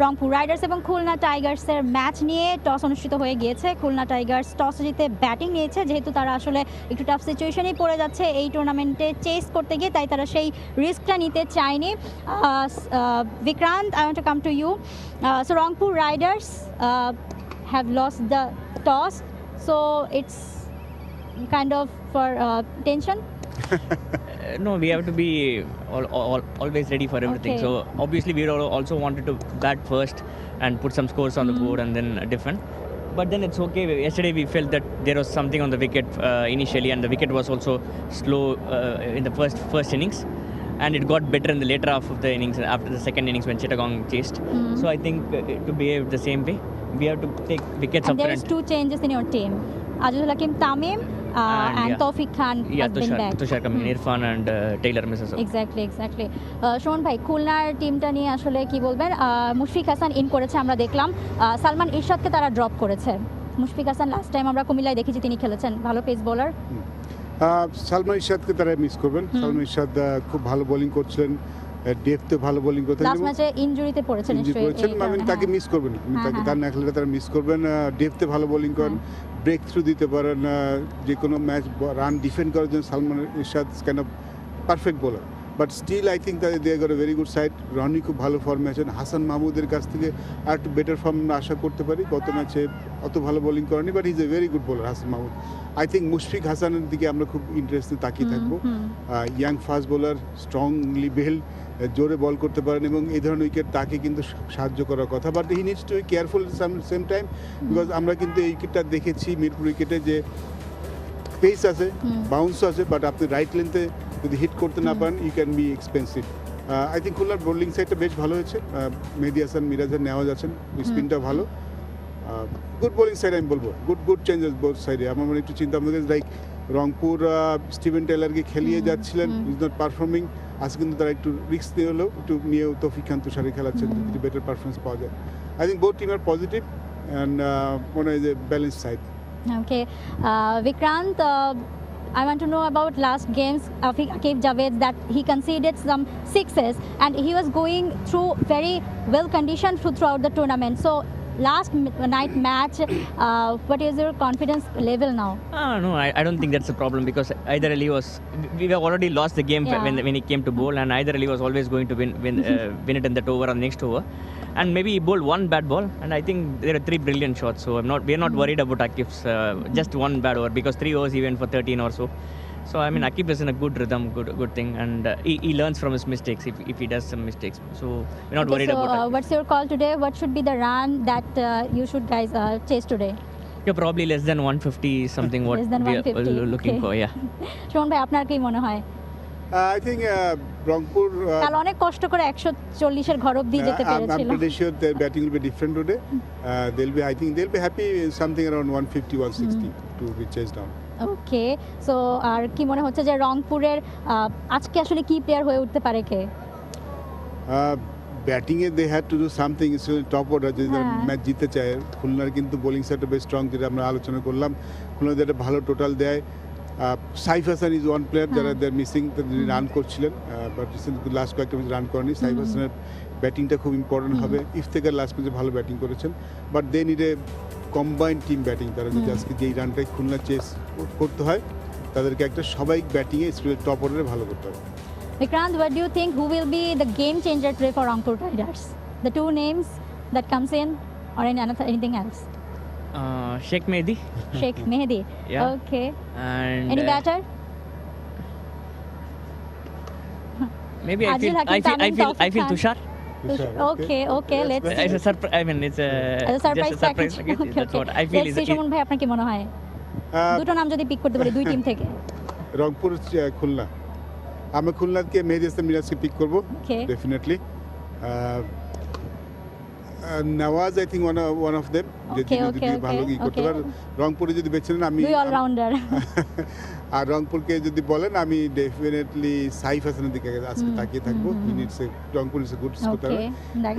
Speaker 1: রংপুর রাইডার্স এবং খুলনা টাইগার্সের ম্যাচ নিয়ে। টস অনুষ্ঠিত হয়ে গিয়েছে, খুলনা টাইগার্স টস জিতে ব্যাটিং নিয়েছে, যেহেতু তারা আসলে একটু টাফ সিচুয়েশনেই পড়ে যাচ্ছে এই টুর্নামেন্টে চেস করতে গিয়ে, তাই তারা সেই রিস্কটা নিতে চায়নি। Vikrant, I want to come to you. So Rangpur Riders have lost the toss, so it's kind of for tension.
Speaker 3: No, we have to be always ready for everything.
Speaker 1: Okay.
Speaker 3: So obviously we also wanted to bat first and put some scores on the board and then defend. But then it's okay. Yesterday we felt that there was something on the wicket initially, and the wicket was also slow in the first innings. And it got better in the later half of the innings, after the second innings when Chittagong chased. So I think to behave the same way, we have to take wickets
Speaker 1: And
Speaker 3: up
Speaker 1: there's
Speaker 3: front.
Speaker 1: 2 changes in your team. Azizul Hakim Tamim and Tawfiq Khan has been back.
Speaker 3: Tushar coming in, Irfan and Taylor misses out.
Speaker 1: Exactly. শোন ভাই, খুলনার টিমটা নিয়ে আসলে কি বলবেন? Mushfiq Hasan in করেছে, আমরা দেখলাম। সালমান ইরশাদকে তারা ড্রপ করেছে। মুশফিক হাসান লাস্ট টাইম আমরা কুমিল্লায় দেখেছি, তিনি খেলেছেন, ভালো পেস বোলার।
Speaker 2: সালমান ইরশাদকে তারা মিস করবেন। সালমান ইরশাদ খুব ভালো বোলিং করছিলেন, ডেপথে ভালো বোলিং করতেন,
Speaker 1: লাস্ট ম্যাচে ইনজুরিতে পড়েছেন নিশ্চয়ই,
Speaker 2: আমি তাকে মিস করবেন, তাকে তার না খেলে তারা মিস করবেন। ডেপথে ভালো বোলিং করেন, ব্রেক থ্রু দিতে পারেন, যে কোনো ম্যাচ রান ডিফেন্ড করার জন্য Salman Irshad kind of perfect bowler. But still I think they got a very good side. Rony খুব ভালো ফর্মে আছেন। হাসান মাহমুদের কাছ থেকে আর একটু বেটার ফর্ম আশা করতে পারি। গত ম্যাচে অত ভালো বোলিং করেনি, but is a very good bowler Hasan Mahmud. I think Mushfiq হাসানের দিকে আমরা খুব ইন্টারেস্টে তাকিয়ে থাকবো। Young fast bowler, strongly bailed, জোরে বল করতে পারেন এবং এই ধরনের উইকেট তাকে কিন্তু সাহায্য করার কথা। But he needs to be careful same time, because আমরা কিন্তু এই উইকেটটা দেখেছি মিরপুর উইকেটে যে পেস আছে, বাউন্স আছে, বাট আপনি রাইট লেন্থে যদি হিট করতে না পারেন you can be expensive. I think খুলনার বোলিং সাইডটা বেশ ভালো হয়েছে। মেহেদী হাসান, মিরাজের নেওয়াজ আছেন, স্পিনটা ভালো, গুড বোলিং সাইড আমি বলবো, গুড চেঞ্জেস বোথ সাইডে। আমার মনে একটু চিন্তা আমাদের লাইক রংপুর স্টিভেন টেইলারকে খেলিয়ে যাচ্ছিলেন, ইজ নট পারফর্মিং। আজকে কিন্তু তারা একটু রিস্ক নিয়ে হলেও একটু নিয়েও তৌফিক খান তুষারে খেলাচ্ছেন, একটু বেটার পারফরমেন্স পাওয়া যায়। I think both team are positive and মনে হয় যে balance side.
Speaker 1: Okay, Vikrant, I want to know about last games of 𝗂𝐽𝐸𝐺 that he conceded some sixes and he was going through very well conditioned throughout the tournament. So last night match, what is your confidence level now?
Speaker 3: No, I don't think that's a problem, because either Ali was, we have already lost the game when he came to bowl, and either Ali was always going to win it in that over or next over. And maybe he bowled one bad ball, and I think there are 3 brilliant shots. So we're not worried about Aqib's just one bad over, because 3 overs he went for 13 or so. So I mean, Aqib is in a good rhythm, good thing, and he learns from his mistakes if he does some mistakes. So we're not worried about Aqib.
Speaker 1: What's your call today? What should be the run that you should guys chase today?
Speaker 3: Yeah, probably less than 150 is something what
Speaker 1: Less than
Speaker 3: we
Speaker 1: 150,
Speaker 3: are looking
Speaker 1: okay.
Speaker 3: for. Yeah.
Speaker 1: শোন ভাই, আপনার কি মনে হয়?
Speaker 2: I think Rangpur
Speaker 1: কাল অনেক কষ্ট করে 140-এর ঘর অবধি যেতে পেরেছিল।
Speaker 2: I'm pretty sure their batting will be different today. I think they'll be happy with something around 150-160 to be chased down.
Speaker 1: Okay, so আর কি মনে হচ্ছে যে রংপুরের আজকে আসলে কি প্লেয়ার হয়ে উঠতে পারে কে?
Speaker 2: ব্যাটিংয়ে they had to do something, top order যদি ম্যাচ জিততে চায়। খুলনার কিন্তু বোলিং সাইডটা বেশ স্ট্রং, যেটা আমরা আলোচনা করলাম। খুলনাদের একটা ভালো টোটাল দেয়। Saif Hasan is one player যারা দেয়ার মিসিং, তিনি রান করছিলেন, বাট লাস্ট কয়েকটা ম্যাচ রান করেনি। সাইফ হাসানের ব্যাটিংটা খুব ইম্পর্টেন্ট হবে। ইফতেখার লাস্ট ম্যাচে ভালো ব্যাটিং করেছেন, but they need a combined team batting. তারা যদি আজকে যেই রানটাই খুলনা চেস করতে হয়, তাদেরকে একটা সবাই ব্যাটিংয়ে টপ অর্ডারে ভালো করতে হবে।
Speaker 1: Vikrant, what do you think, who will be the game changer today for Rangpur Riders? The 2 names that comes in, or anything else?
Speaker 3: Sheikh Mehdi.
Speaker 1: Sheikh Mehdi.
Speaker 3: Yeah.
Speaker 1: Okay.
Speaker 3: And
Speaker 1: Any batter?
Speaker 3: Maybe
Speaker 1: Adil Hakim,
Speaker 3: I feel
Speaker 1: Tawfiq Khan.
Speaker 3: Tushar.
Speaker 1: Okay, let's see.
Speaker 3: It's a surprise. I mean, it's
Speaker 1: As a surprise
Speaker 3: just a surprise
Speaker 1: package.
Speaker 3: package. That's what I feel.
Speaker 1: Let's see, Suman ভাই, আপনার কি মনে হয়? দুটো নাম যদি pick করতে পারি 2 টিম থেকে।
Speaker 2: রংপুর, খুলনা। আমি খুলনাকে মেহেদী হাসান মিরাজকে পিক করবো definitely. Nawaz I think one of them, যদি ভালো কি করতে পারে। রংপুরে যদি বেছে নেন, আমি
Speaker 1: অলরাউন্ডার।
Speaker 2: আর রংপুরকে যদি বলেন, আমি ডেফিনেটলি সাইফ হাসানের দিকে আজকে তাকিয়ে থাকবো। হি needs a Rangpur is a good scorer.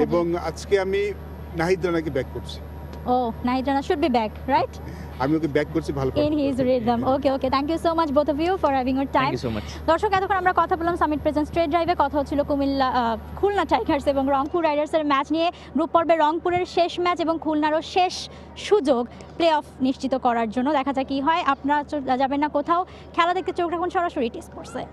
Speaker 2: এবং আজকে আমি নাহিদ রানাকে ব্যাক করছি।
Speaker 1: Oh, Nahid Rana should be back, right?
Speaker 2: আমি ওকে ব্যাক করছি ভালো
Speaker 1: In his rhythm. Okay. Thank you so much both of you for having your time.
Speaker 3: Thank you so much.
Speaker 1: দর্শক, এতক্ষণ আমরা কথা বললাম সামিট প্রেজেন্ট স্ট্রেট ড্রাইভে, কথা হচ্ছিল খুলনা টাইগার্স এবং রংপুর রাইডার্সের ম্যাচ নিয়ে। গ্রুপ পর্বে রংপুরের শেষ ম্যাচ এবং খুলনারও শেষ সুযোগ প্লে অফ নিশ্চিত করার জন্য। দেখা যাক কি হয়। আপনারা যাবেন না কোথাও, খেলা দেখতে চোখ রাখুন সরাসরি টি স্পোর্টসে।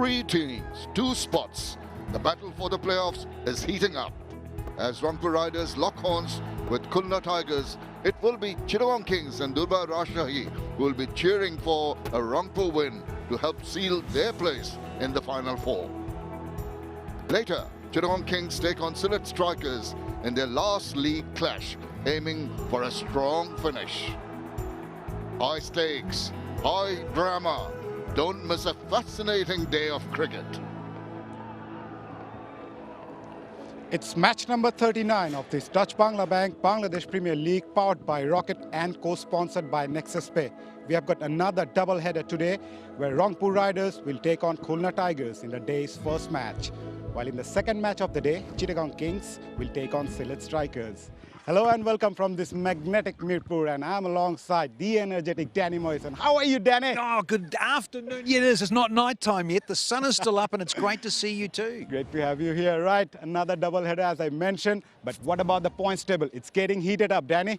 Speaker 7: Three teams, two spots. The battle for the playoffs is heating up. As Rangpur Riders lock horns with Khulna Tigers, it will be Chittagong Kings and 𝗃𝗃𝗃 who will be cheering for a Rangpur win to help seal their place in the Final Four. Later, Chittagong Kings take on Sylhet Strikers in their last league clash, aiming for a strong finish. High stakes, high drama. Don't miss a fascinating day of cricket.
Speaker 8: It's match number 39 of this Dutch Bangla Bank Bangladesh Premier League, powered by Rocket and co-sponsored by Nexus Pay. We have got another double-header today where Rangpur Riders will take on Khulna Tigers in the day's first match, while in the second match of the day, Chittagong Kings will take on Sylhet Strikers. Hello and welcome from this magnetic Mirpur, and I'm alongside the energetic Danny Morrison. How are you, Danny?
Speaker 9: Oh, good afternoon. Yeah, it is. It's not night time yet. The sun is still up and it's great to see you too.
Speaker 8: Great to have you here, right? Another double-header as I mentioned, but what about the points table? It's getting heated up, Danny.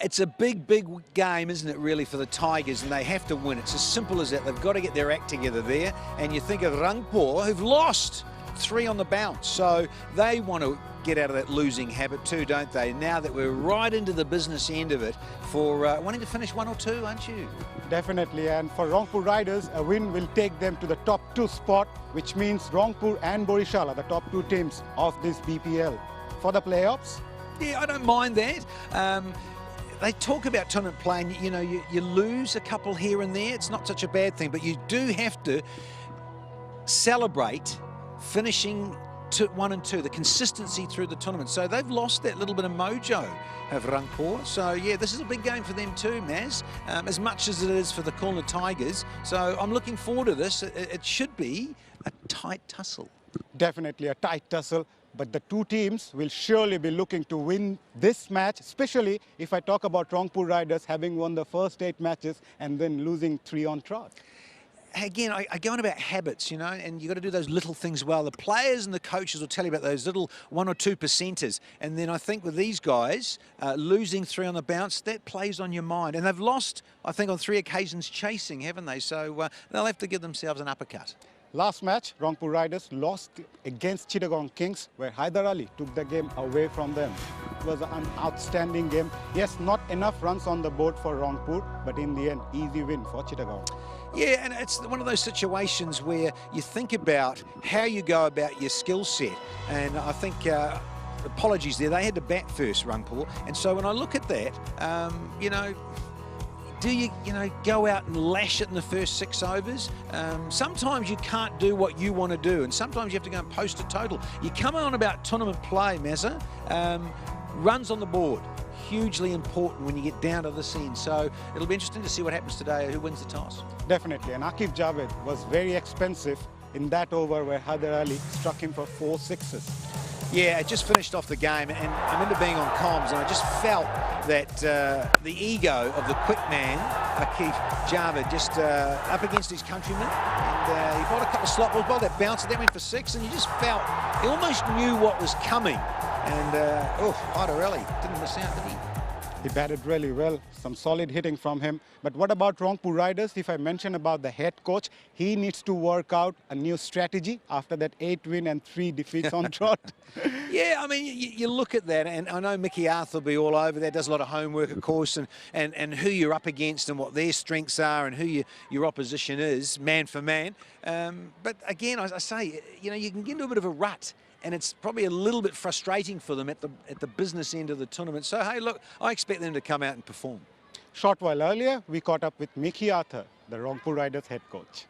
Speaker 9: It's a big game, isn't it, really, for the Tigers, and they have to win. It's as simple as that. They've got to get their act together there. And you think of Rangpur, who've lost 3 on the bounce. So they want to get out of that losing habit too, don't they? Now that we're right into the business end of it for wanting to finish 1 or 2, aren't you?
Speaker 8: Definitely, and for Rangpur Riders, a win will take them to the top 2 spot, which means Rangpur and Barisal are the top 2 teams of this BPL. For the playoffs?
Speaker 9: Yeah, I don't mind that. They talk about tournament play, and you know, you lose a couple here and there. It's not such a bad thing, but you do have to celebrate finishing 1 and 2, the consistency through the tournament. So they've lost that little bit of mojo of Rangpur. So yeah, this is a big game for them too, Maz, as much as it is for the Khulna Tigers. So I'm looking forward to this. It should be a tight tussle.
Speaker 8: Definitely a tight tussle. But the 2 teams will surely be looking to win this match, especially if I talk about Rangpur Riders having won the first 8 matches and then losing 3 on trot.
Speaker 9: Again, I go on about habits, you know, and you've got to do those little things well. The players and the coaches will tell you about those little 1 or 2 percenters. And then I think with these guys, losing 3 on the bounce, that plays on your mind. And they've lost, I think, on 3 occasions chasing, haven't they? So they'll have to give themselves an uppercut.
Speaker 8: Last match, Rangpur Riders lost against Chittagong Kings, where 𝗿𝗏𝗧 took the game away from them. It was an outstanding game. Yes, not enough runs on the board for Rangpur, but in the end, easy win for Chittagong.
Speaker 9: Yeah, and it's one of those situations where you think about how you go about your skill set. And I think, apologies there, they had to bat first, Rangpur. And so when I look at that, you know, do you go out and lash it in the first 6 overs? Sometimes you can't do what you want to do, and sometimes you have to go and post a total. You come on about tournament play, Mazza. Runs on the board, hugely important when you get down to this end. So it'll be interesting to see what happens today, who wins the toss.
Speaker 8: Definitely, and 𝗂𝗏𝗧 was very expensive in that over where 𝗿𝗏𝗧 struck him for 4 sixes.
Speaker 9: Yeah, it just finished off the game, and I remember being on comms, and I just felt that the ego of the quick man, 𝗂𝗍𝗏𝗧, just up against his countrymen, and he bowled a couple of slot balls, bowled that bouncer, that went for 6, and you just felt he almost knew what was coming, and 𝗿𝗏𝗧 didn't miss out, did he?
Speaker 8: He batted really well, some solid hitting from him. But what about Rangpur Riders? If I mention about the head coach, he needs to work out a new strategy after that 8 win and 3 defeats on trot.
Speaker 9: Yeah, I mean, you look at that, and I know Mickey Arthur will be all over that, does a lot of homework, of course, and who you're up against and what their strengths are and who your opposition is, man for man. But again, as I say, you know, you can get into a bit of a rut, and it's probably a little bit frustrating for them at the business end of the tournament. So, hey, look, I expect them to come out and perform.
Speaker 8: Short while earlier, we caught up with Mickey Arthur, the Rangpur Riders head coach.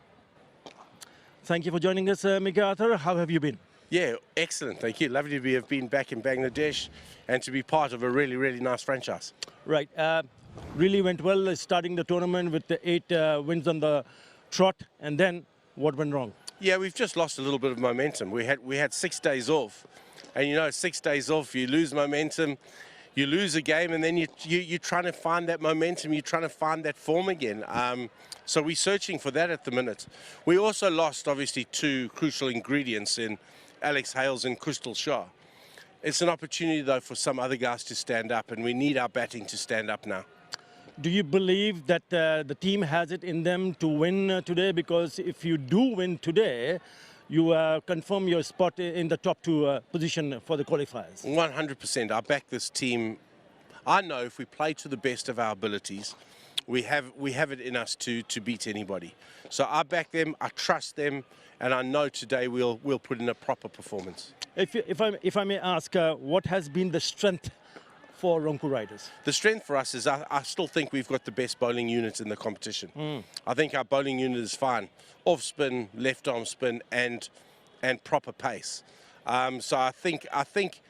Speaker 4: Thank you for joining us, Mickey Arthur. How have you been?
Speaker 10: Yeah, excellent. Thank you. Lovely to have been back in Bangladesh and to be part of a really, really nice franchise.
Speaker 4: Right. Really went well starting the tournament with the 8 wins on the trot. And then what went wrong?
Speaker 10: Yeah, we've just lost a little bit of momentum. We had 6 days off, and you know, 6 days off, you lose momentum, you lose a game, and then you're trying to find that momentum, you're trying to find that form again. So we're searching for that at the minute. We also lost, obviously, 2 crucial ingredients in Alex Hales and 𝗂𝗃𝗄𝗃 Shaw. It's an opportunity, though, for some other guys to stand up, and we need our batting to stand up now.
Speaker 4: Do you believe that the team has it in them to win today? Because if you do win today, you confirm your spot in the top 2 position for the qualifiers.
Speaker 10: 100%. I back this team. I know if we play to the best of our abilities, we have it in us to beat anybody. So I back them, I trust them, and I know today we'll put in a proper performance.
Speaker 4: If I may ask, what has been the strength for Rangpur Riders?
Speaker 10: The strength for us is I still think we've got the best bowling unit in the competition. I think our bowling unit is fine. Off spin, left arm spin, and proper pace. So I think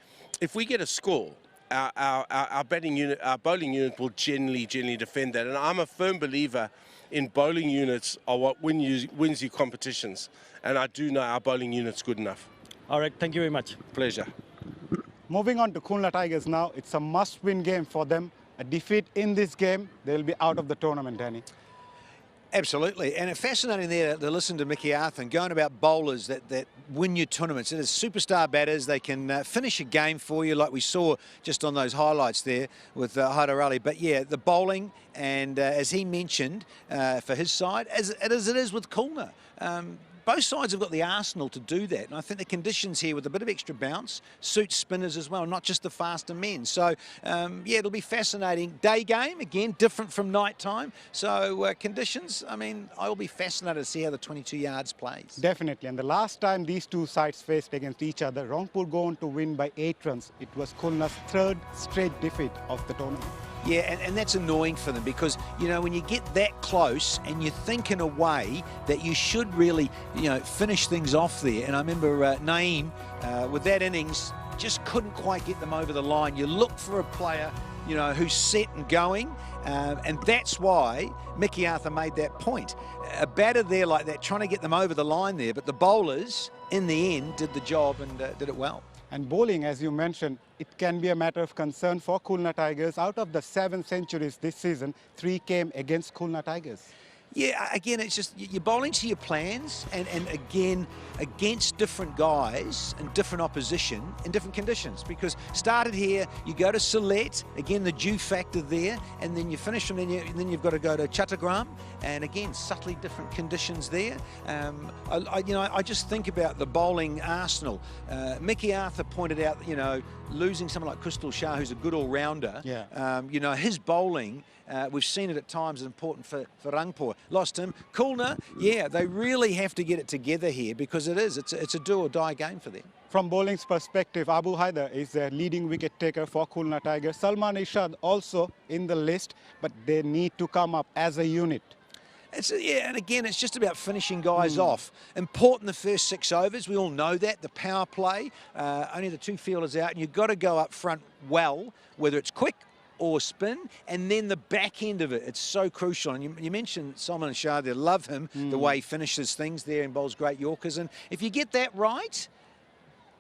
Speaker 10: if we get a score, our bowling unit will generally defend that. And I'm a firm believer in bowling units are what wins you competitions. And I do know our bowling unit's good enough.
Speaker 4: All right, thank you very much.
Speaker 10: Pleasure.
Speaker 8: Moving on to Khulna Tigers now, it's a must-win game for them. A defeat in this game, they'll be out of the tournament, Danny.
Speaker 9: Absolutely, and it's fascinating there to listen to Mickey Arthur and going about bowlers that win your tournaments. It is superstar batters. They can finish a game for you like we saw just on those highlights there with 𝗿𝗏𝗧. But yeah, the bowling, and as he mentioned, for his side, as it is with Khulna. both sides have got the arsenal to do that. And I think the conditions here with a bit of extra bounce suits spinners as well, not just the faster men. So, yeah, it'll be fascinating. Day game, again, different from night time. So, conditions, I mean, I will be fascinated to see how the 22 yards plays.
Speaker 8: Definitely. And the last time these two sides faced against each other, Rangpur go on to win by 8 runs. It was Khulna's 3rd straight defeat of the tournament.
Speaker 9: Yeah, and that's annoying for them because, you know, when you get that close and you think in a way that you should really, you know, finish things off there. And I remember Naeem, with that innings, just couldn't quite get them over the line. You look for a player, you know, who's set and going, and that's why Mickey Arthur made that point. A batter there like that, trying to get them over the line there, but the bowlers, in the end, did the job and did it well.
Speaker 8: And bowling, as you mentioned, it can be a matter of concern for Khulna Tigers. Out of the 7 centuries this season, 3 came against Khulna Tigers.
Speaker 9: Yeah, again, it's just you're bowling to your plans and again, against different guys and different opposition in different conditions. Because started here, you go to Sylhet, again, the dew factor there, and then you finish and then you've got to go to Chattogram, and again, subtly different conditions there. I just think about the bowling arsenal. Mickey Arthur pointed out, you know, losing someone like Crystal Shah, who's a good all-rounder, you know, his bowling, we've seen it at times, is important for Rangpur. Lost him. Khulna, yeah, they really have to get it together here because it's a do-or-die game for them.
Speaker 8: From bowling's perspective, Abu Haider is the leading wicket taker for Khulna Tigers. Salman Irshad also in the list, but they need to come up as a unit.
Speaker 9: Yeah, and again, it's just about finishing guys off. Important the first 6 overs, we all know that. The power play, only the 2 fielders out, and you've got to go up front well, whether it's quick or spin, and then the back end of it, it's so crucial. And you mentioned Salman Irshad there, love him, the way he finishes things there and bowls great Yorkers. And if you get that right,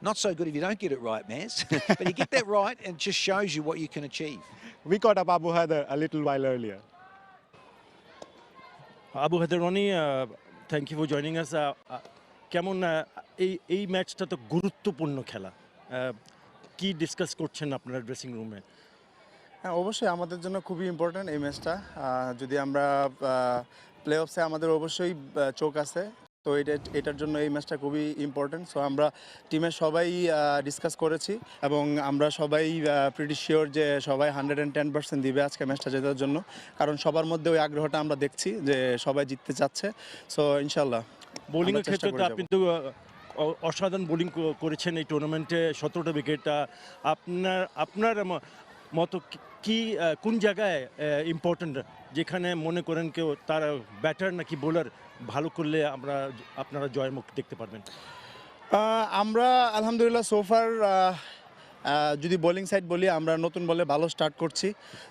Speaker 9: not so good if you don't get it right, Maz, but you get that right and it just shows you what you can achieve.
Speaker 8: We caught up Abu Haider a little while earlier.
Speaker 4: Abu Haider Roni, thank you for joining us. কেমন এই ম্যাচটা তো গুরুত্বপূর্ণ খেলা, কি discuss করছেন আপনারা dressing রুমে?
Speaker 11: হ্যাঁ, অবশ্যই আমাদের জন্য খুবই ইম্পর্ট্যান্ট এই ম্যাচটা। যদি আমরা প্লে অফসে আমাদের অবশ্যই চোখ আছে, তো এটার জন্য এই ম্যাচটা খুবই ইম্পর্ট্যান্ট। সো আমরা টিমের সবাই ডিসকাস করেছি এবং আমরা সবাই প্রিটি শিওর যে সবাই 110% দিবে আজকে ম্যাচটা জেতার জন্য, কারণ সবার মধ্যে ওই আগ্রহটা আমরা দেখছি যে সবাই জিততে চাচ্ছে। সো ইনশাল্লাহ
Speaker 4: বোলিংয়ের ক্ষেত্রে তো আপনি তো অসাধারণ বোলিং করেছেন এই টুর্নামেন্টে, 17টা উইকেট। আপনার মতো কি কোন জায়গায় ইম্পর্টেন্ট, যেখানে মনে করেন কেউ তার ব্যাটার নাকি বোলার ভালো করলে আপনারা জয়মুখ দেখতে পারবেন?
Speaker 11: আমরা আলহামদুলিল্লাহ সোফার যদি বোলিং সাইড বলি, আমরা নতুন বলে ভালো স্টার্ট করছি।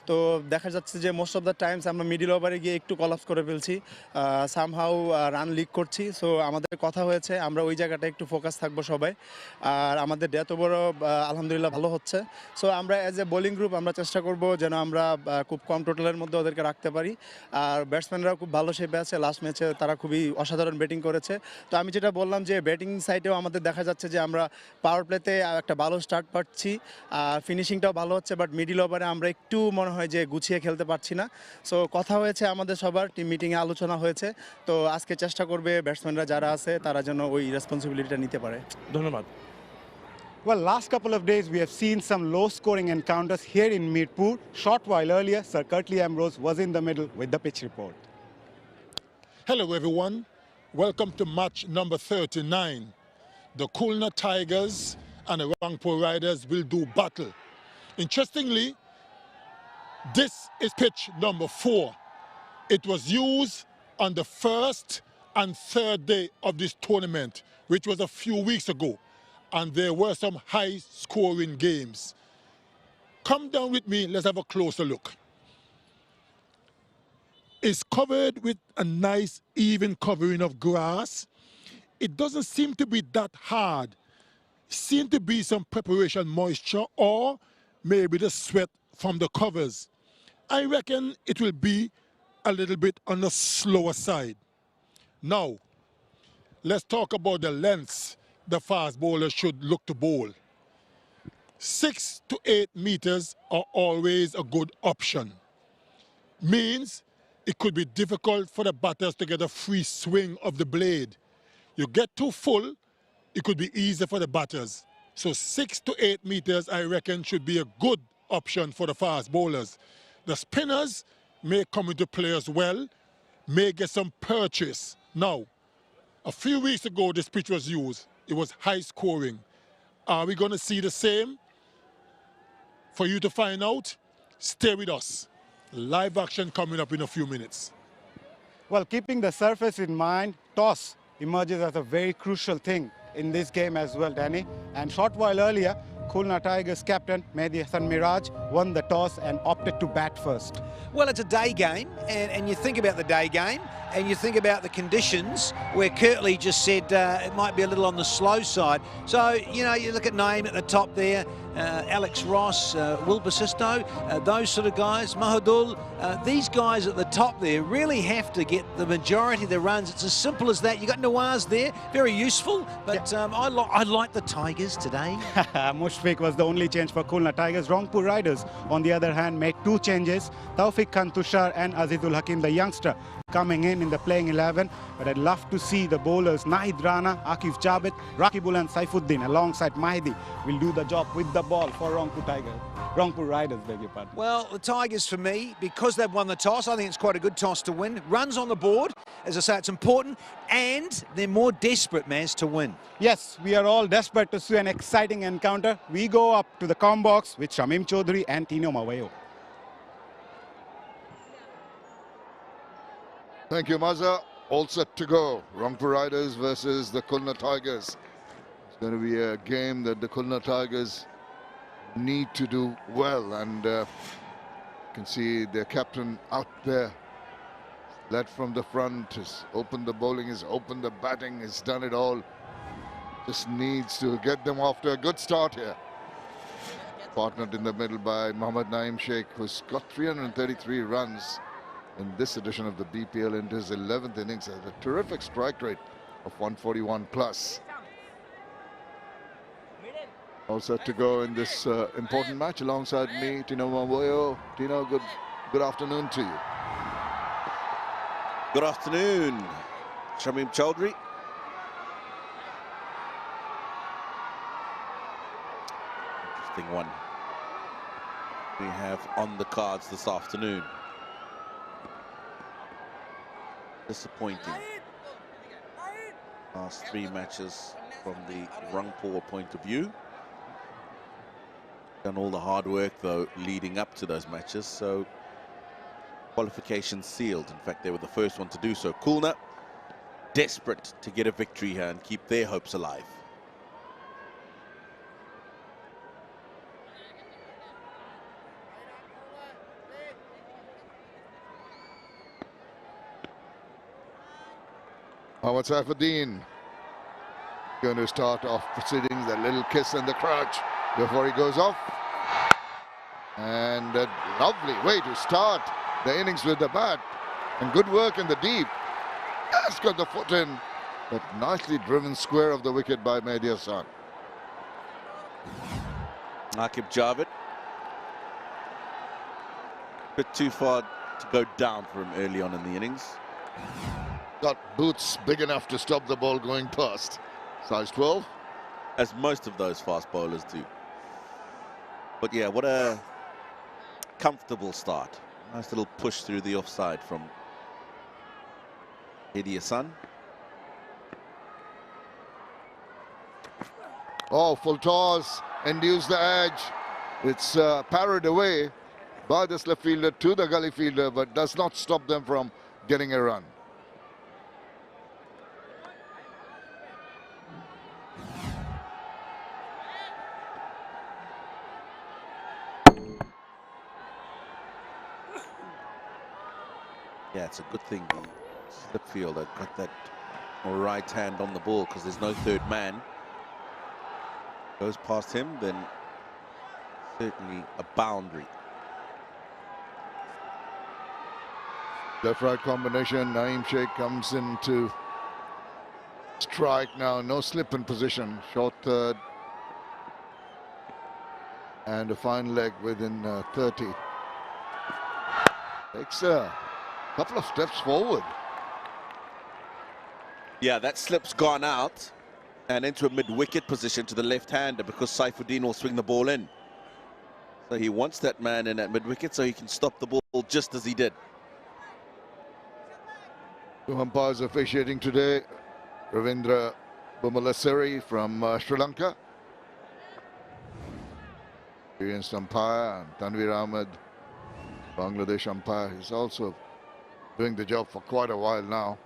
Speaker 11: তো দেখা যাচ্ছে যে মোস্ট অফ দ্য টাইমস আমরা মিডিল ওভারে গিয়ে একটু কলাপস করে ফেলছি, সামহাউ রান লিক করছি। সো আমাদের কথা হয়েছে আমরা ওই জায়গাটা একটু ফোকাস থাকবো সবাই, আর আমাদের ডেথ ওভারও আলহামদুলিল্লাহ ভালো হচ্ছে। সো আমরা অ্যাজ এ বোলিং গ্রুপ আমরা চেষ্টা করব যেন আমরা খুব কম টোটালের মধ্যে ওদেরকে রাখতে পারি। আর ব্যাটসম্যানরাও খুব ভালো শেপে আছে, লাস্ট ম্যাচে তারা খুবই অসাধারণ ব্যাটিং করেছে। তো আমি যেটা বললাম যে ব্যাটিং সাইডেও আমাদের দেখা যাচ্ছে যে আমরা পাওয়ার প্লেতে একটা ভালো স্টার্ট পাচ্ছি, ফিনিশিংটাও ভালো হচ্ছে, বাট মিডিল ওভারে আমরা একটু মনে হয় যে গুছিয়ে খেলতে পারছি না। সো কথা হয়েছে আমাদের সবার, টিম মিটিংয়ে আলোচনা হয়েছে, তো আজকে চেষ্টা করবে ব্যাটসম্যানরা যারা আছে তারা যেন ওই রেসপন্সিবিলিটিটা নিতে পারে।
Speaker 4: ধন্যবাদ।
Speaker 8: Well, last couple of days we have seen some low-scoring encounters here in Midpur. Short while earlier, Sir कर्टली-Ambrose was in the middle with the pitch report.
Speaker 12: Hello everyone, welcome to match number 39. The Khulna Tigers and the Rangpur Riders will do battle. Interestingly, this is pitch number 4. It was used on the first and third day of this tournament, which was a few weeks ago, and there were some high-scoring games. Come down with me, let's have a closer look. It's covered with a nice even covering of grass. It doesn't seem to be that hard. Seem to be some preparation moisture or maybe the sweat from the covers. I reckon it will be a little bit on the slower side. Now, let's talk about the lengths the fast bowler should look to bowl. 6 to 8 meters are always a good option. Means it could be difficult for the batters to get a free swing of the blade. You get too full, it could be easier for the batters. So 6 to 8 meters, I reckon, should be a good option for the fast bowlers. The spinners may come into play as well, may get some purchase. Now, a few weeks ago, this pitch was used. It was high scoring. Are we going to see the same? For you to find out, stay with us. Live action coming up in a few minutes.
Speaker 8: Well, keeping the surface in mind, toss emerges as a very crucial thing in this game as well, Danny. And short while earlier, Khulna Tigers captain Mehdi Hassan Miraj won the toss and opted to bat first.
Speaker 9: Well, it's a day game, and you think about the day game, and you think about the conditions where 𝗂𝗍𝗄𝗧 just said it might be a little on the slow side. So, you know, you look at Naeem at the top there, Alex Ross, 𝗵𝗵𝗡𝗂, those sort of guys, Mahadul, these guys at the top there really have to get the majority of the runs. It's as simple as that. You got 𝗃𝗏 there, very useful, but I like the Tigers today.
Speaker 8: Mushfiq was the only change for Khulna Tigers. Rangpur Riders, on the other hand, made 2 changes. Tawfiq Khan Tushar and Azizul Hakim, the youngster, coming in the playing 11. But I'd love to see the bowlers Nahid Rana, Akif Javed, Rakibul and Saifuddin alongside Mahdi will do the job with the ball for Rangpur Riders, beg your pardon.
Speaker 9: Well, the Tigers for me, because they've won the toss, I think it's quite a good toss to win. Runs on the board, as I say, it's important, and they're more desperate, Maz, to win.
Speaker 8: Yes, we are all desperate to see an exciting encounter. We go up to the comm box with Shamim Chaudhary and Tino Maweo.
Speaker 7: Thank you, Maza. All set to go. Rangpur Riders versus the Khulna Tigers. It's going to be a game that the Khulna Tigers need to do well, and you can see their captain out there, led from the front, has opened the bowling, has opened the batting, has done it all. Just needs to get them off to a good start here. Partnered in the middle by Mohammad Naeem Sheikh, who's got 333 runs in this edition of the BPL into his 11th innings, at a terrific strike rate of 141 plus. All set to go in this important match. Alongside me, Tino Maweo. Tino, good afternoon to you.
Speaker 13: Good afternoon, Shamim Chaudhary. Interesting one we have on the cards this afternoon. Disappointing last 3 matches from the Rangpur point of view. Done all the hard work though leading up to those matches, so qualification sealed. In fact, they were the first one to do so. Khulna desperate to get a victory here and keep their hopes alive.
Speaker 7: Mohammad Saifuddin going to start off proceedings, a little kiss in the crotch before he goes off. And a lovely way to start the innings with the bat. And good work in the deep. Has got the foot in, but nicely driven square of the wicket by Mehdi Hassan.
Speaker 13: Akif Javed. Bit too far to go down for him early on in the innings.
Speaker 7: Got boots big enough to stop the ball going past. Size 12.
Speaker 13: As most of those fast bowlers do. But yeah, what a comfortable start. Nice little push through the offside from Mehdi Hassan.
Speaker 7: Oh, full toss, induced the edge. It's parried away by this left fielder to the gully fielder, but does not stop them from getting a run.
Speaker 13: Yeah, it's a good thing the slip fielder got that right hand on the ball, because there's no third man. Goes past him, then certainly a boundary.
Speaker 7: Left-right combination. Naeem Sheikh comes in to strike now. No slip in position. Short third. And a fine leg within 30. Takes a couple of steps forward.
Speaker 13: Yeah, that slip's gone out and into a mid-wicket position to the left-hander because Saifuddin will swing the ball in. So he wants that man in at mid-wicket so he can stop the ball just as he did.
Speaker 7: Two umpires officiating today. Ravindra Bhumalasiri from Sri Lanka. Experienced umpire, and Tanvir Ahmed, Bangladesh umpire. He's also doing the job for quite a while now.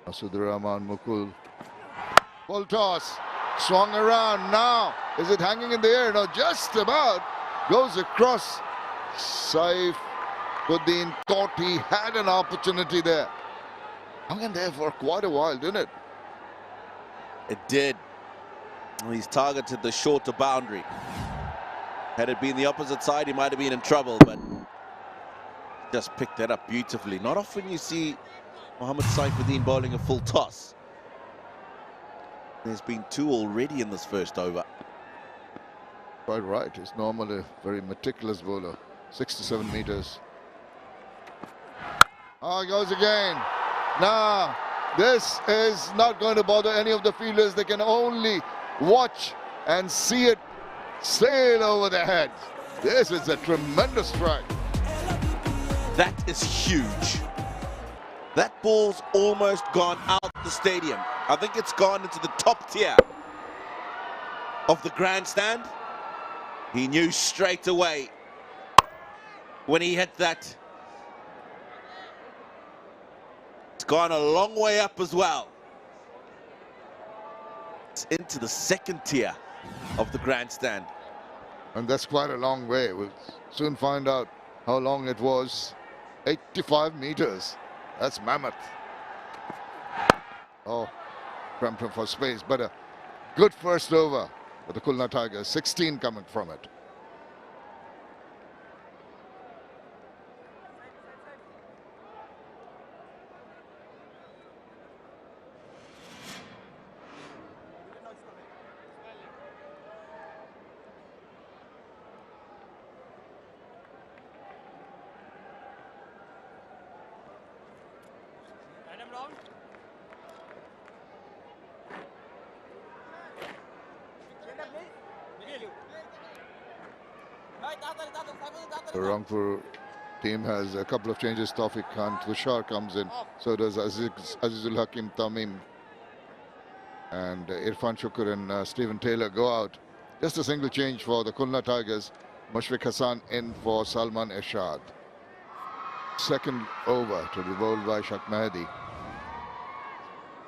Speaker 7: Masudur Rahman Mukul. Full toss. Swung around now. Is it hanging in the air? No, just about. Goes across. Saifuddin thought he had an opportunity there. Hung in there for quite a while, didn't it?
Speaker 13: It did. He's targeted the shorter boundary. Had it been the opposite side, he might have been in trouble, but just picked that up beautifully. Not often you see Mohammad Saifuddin bowling a full toss. There's been two already in this first over.
Speaker 7: Quite right. He's normally a very meticulous bowler. 6 to 7 meters. Oh, he goes again. Now, this is not going to bother any of the fielders. They can only watch and see it sail over their heads. This is a tremendous strike.
Speaker 13: That is huge. That ball's almost gone out the stadium. I think it's gone into the top tier of the grandstand. He knew straight away when he hit that. It's gone a long way up as well. It's into the second tier of the grandstand.
Speaker 7: And that's quite a long way. We'll soon find out how long it was. 85 meters. That's mammoth. Oh, cramped for space, but a good first over for the Khulna Tigers. 16 coming from it. The Rangpur team has a couple of changes. Tawfiq Khan Tushar comes in. So does Azizul Hakim Tamim. And Irfan Shukr and Stephen Taylor go out. Just a single change for the Khulna Tigers. Mushfiq Hassan in for Salman Ershad. Second over to be bowled by Shak Mahdi.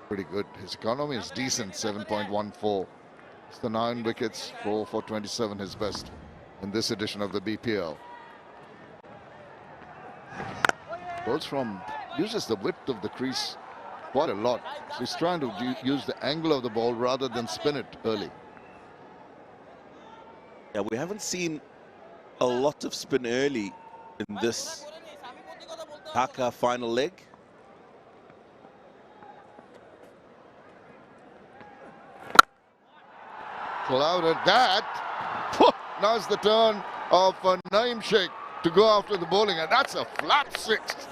Speaker 7: Pretty good. His economy is decent, 7.14. It's the 9 wickets, 4 for 27, his best in this edition of the BPL. Bowls from, uses the width of the crease quite a lot. So he's trying to use the angle of the ball rather than spin it early.
Speaker 13: Yeah, we haven't seen a lot of spin early in this Dhaka final leg.
Speaker 7: Clouded that. Now's the turn of Naeem Sheikh to go after the bowling, and that's a flat 6.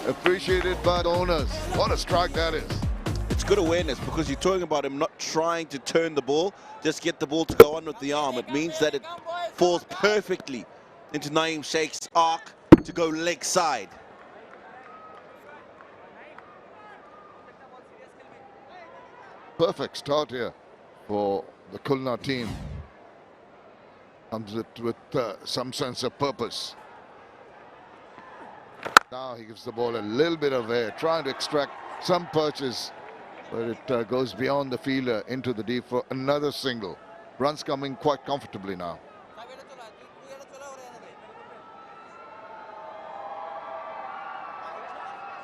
Speaker 7: Appreciated by the owners. What a strike that is.
Speaker 13: It's good awareness because you're talking about him not trying to turn the ball, just get the ball to go on with the arm. It means that it falls perfectly into Naeem Sheikh's arc to go leg side.
Speaker 7: Perfect start here for the Khulna team. Comes it with some sense of purpose. Now he gives the ball a little bit of air, trying to extract some purchase, but it goes beyond the fielder into the deep for another single. Runs coming quite comfortably now.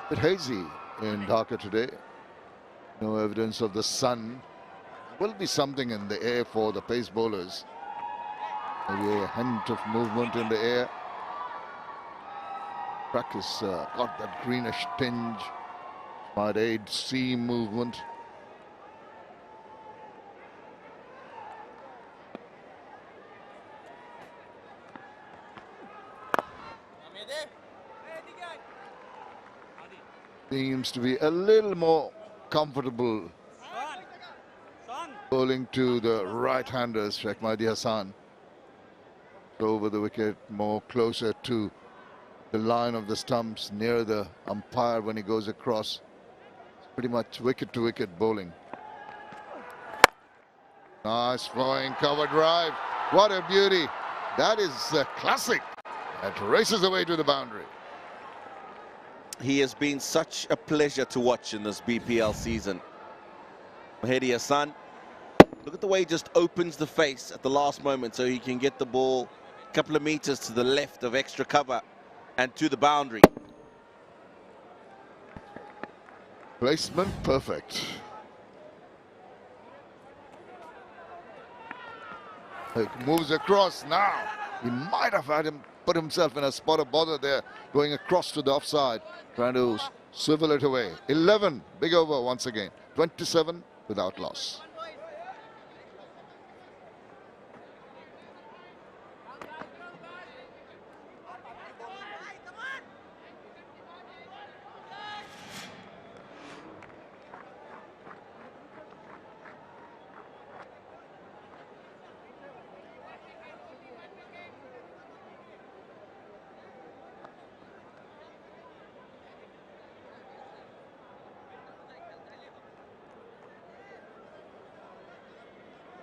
Speaker 7: Bit hazy in Dhaka today. No evidence of the sun. Will be something in the air for the pace bowlers. Maybe a hint of movement in the air. Track has got that greenish tinge. Might aid seam movement. seems to be a little more comfortable bowling to the right-handers. Sheikh Mahdi Hassan over the wicket, more closer to the line of the stumps, near the umpire when he goes across. It's pretty much wicket-to-wicket bowling. Nice flowing cover drive. What a beauty. That is a classic. It races away to the boundary.
Speaker 13: He has been such a pleasure to watch in this BPL season. Mahdi Hassan, look at the way he just opens the face at the last moment so he can get the ball a couple of meters to the left of extra cover and to the boundary.
Speaker 7: Placement perfect. It moves across now. He might have had him put himself in a spot of bother there, going across to the offside, trying to swivel it away. 11, big over once again. 27 without loss.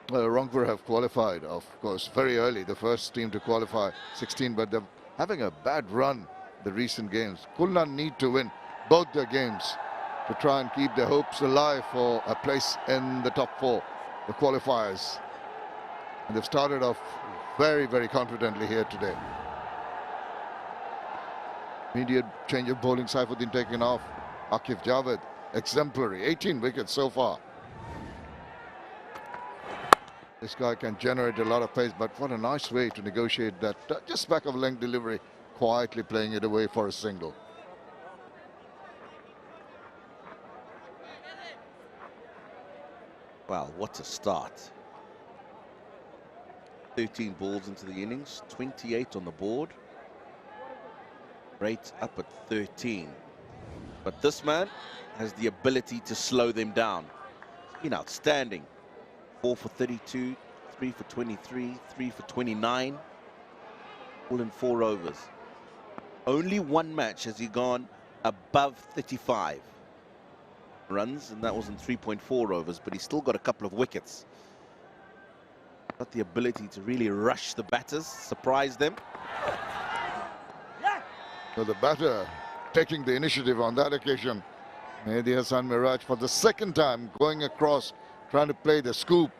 Speaker 7: Rangpur have qualified, of course, very early, the first team to qualify, 16, but they're having a bad run the recent games. Khulna need to win both their games to try and keep their hopes alive for a place in the top 4, the qualifiers. And they've started off very, very confidently here today. Immediate change of bowling, Saifuddin taken off. Aqif Javed, exemplary, 18 wickets so far. This guy can generate a lot of pace, but what a nice way to negotiate that just back of length delivery, quietly playing it away for a single.
Speaker 13: Wow, what a start. 13 balls into the innings, 28 on the board. Rate up at 13. But this man has the ability to slow them down. He's been outstanding. 4 for 32, 3 for 23, 3 for 29, all in 4 overs. Only one match has he gone above 35 runs, and that was in 3.4 overs, but he's still got a couple of wickets. Got the ability to really rush the batters, surprise them.
Speaker 7: So the batter taking the initiative on that occasion. Mahdi Hassan Miraj for the second time going across, trying to play the scoop,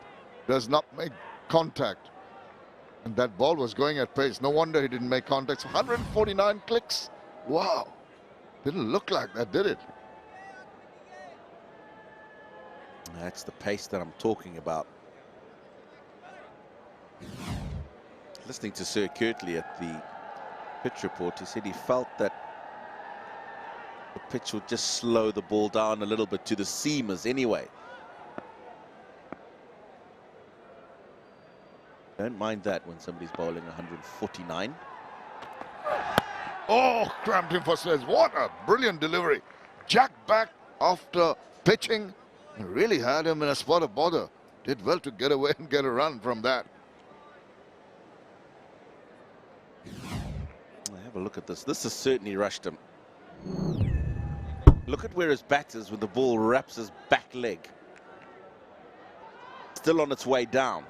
Speaker 7: does not make contact. And that ball was going at pace. No wonder he didn't make contact. 149 clicks. Wow. Didn't look like that, did it?
Speaker 13: That's the pace that I'm talking about. Listening to Sir Kirtley at the pitch report, he said he felt that the pitch would just slow the ball down a little bit to the seamers anyway. Don't mind that when somebody's bowling 149.
Speaker 7: Oh, cramped him for space. What a brilliant delivery. Jack back after pitching. He really had him in a spot of bother. Did well to get away and get a run from that.
Speaker 13: Have a look at this. This has certainly rushed him. Look at where his bat is when the ball wraps his back leg. Still on its way down.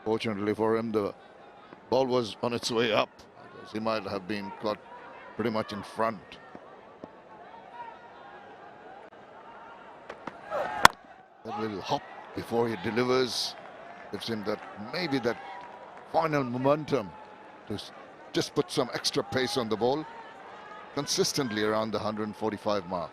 Speaker 7: Fortunately for him, the ball was on its way up. He might have been caught pretty much in front. That little hop before he delivers gives him that, maybe that final momentum to just put some extra pace on the ball, consistently around the 145 mark.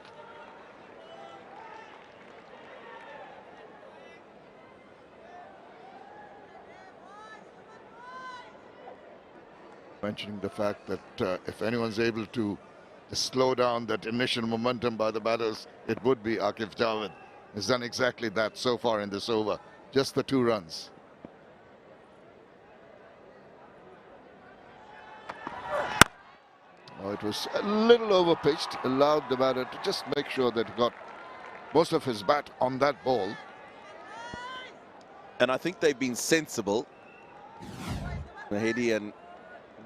Speaker 7: Mentioning the fact that if anyone's able to slow down that initial momentum by the batters, it would be Aqif Javed. He's done exactly that so far in this over. Just the 2 runs. Oh, it was a little over-pitched, allowed the batter to just make sure that he got most of his bat on that ball.
Speaker 13: And I think they've been sensible, Mahedi and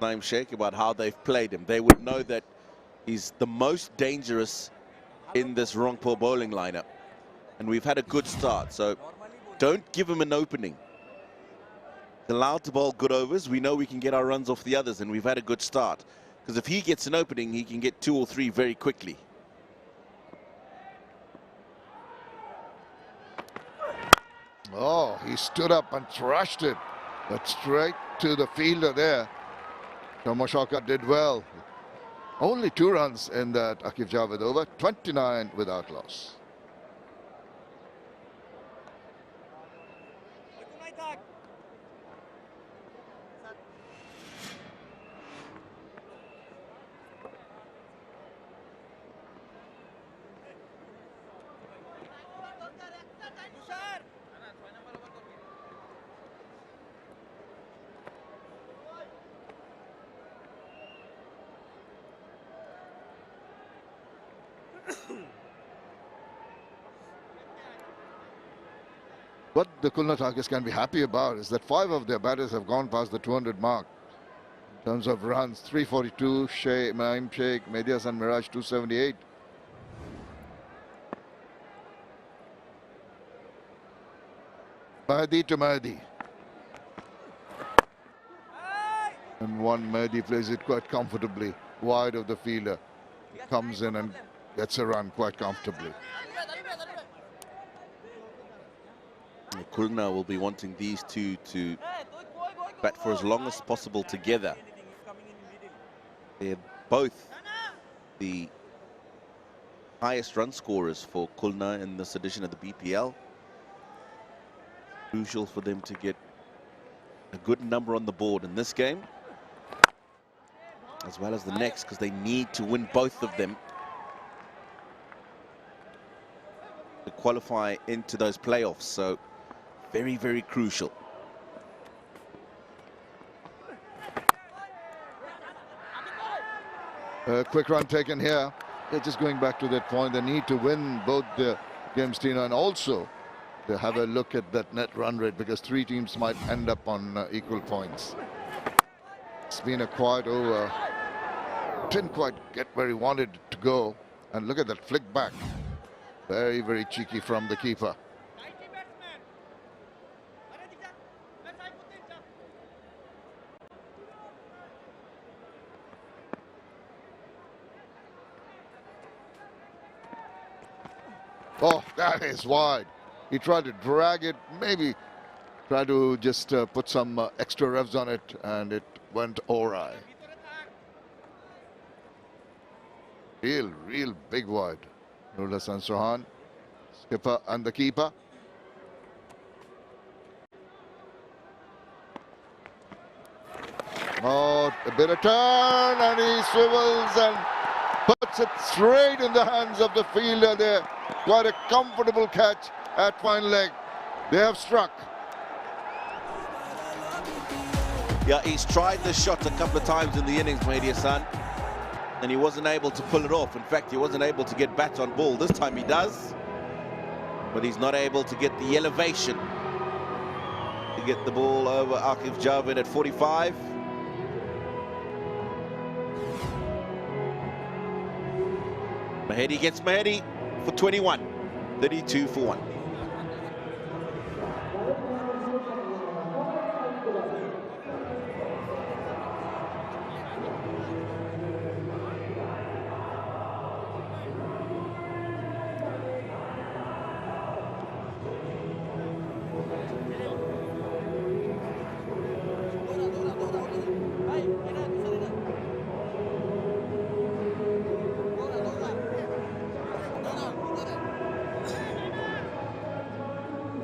Speaker 13: 𝗍𝗪𝗍𝗃, about how they've played him. They would know that he's the most dangerous in this Rangpur bowling lineup. And we've had a good start, so don't give him an opening. He's allowed to bowl good overs. We know we can get our runs off the others, and we've had a good start. Because if he gets an opening, he can get 2 or 3 very quickly.
Speaker 7: Oh, he stood up and thrashed it, but straight to the fielder there. 𝗃𝗄𝗃 did well. Only 2 runs in that 𝗂𝐻𝐸𝐺 over, 29 without loss. What the Khulna Tigers can be happy about is that 5 of their batters have gone past the 200 mark. In terms of runs, 342, 𝗂𝗪𝗍𝗃, Mehdi Hasan Miraj 278. Mehdi to Mehdi. And one Mehdi plays it quite comfortably, wide of the fielder. Comes in and gets a run quite comfortably.
Speaker 13: Khulna will be wanting these two to bat for as long as possible together. They're both the highest run scorers for Khulna in this edition of the BPL. Crucial for them to get a good number on the board in this game, as well as the next, because they need to win both of them to qualify into those playoffs. So very, very crucial.
Speaker 7: A quick run taken here. They're just going back to that point. They need to win both the games, Tina, and also to have a look at that net run rate, because 3 teams might end up on equal points. It's been a quiet over. Didn't quite get where he wanted it to go. And look at that flick back. Very, very cheeky from the keeper. Oh, that is wide. He tried to drag it, maybe try to just put some extra revs on it, and it went awry. Real big wide. Nurul Hasan Sohan, skipper and the keeper. Oh, a bit of turn, and he swivels and puts it straight in the hands of the fielder there. Quite a comfortable catch at fine leg. They have struck.
Speaker 13: Yeah, he's tried this shot a couple of times in the innings, Mehdi Hasan, and he wasn't able to pull it off. In fact, he wasn't able to get bat on ball. This time he does, but he's not able to get the elevation to get the ball over Aqif Javed at 45. Mahedi gets Mahedi for 21, 32 for 1.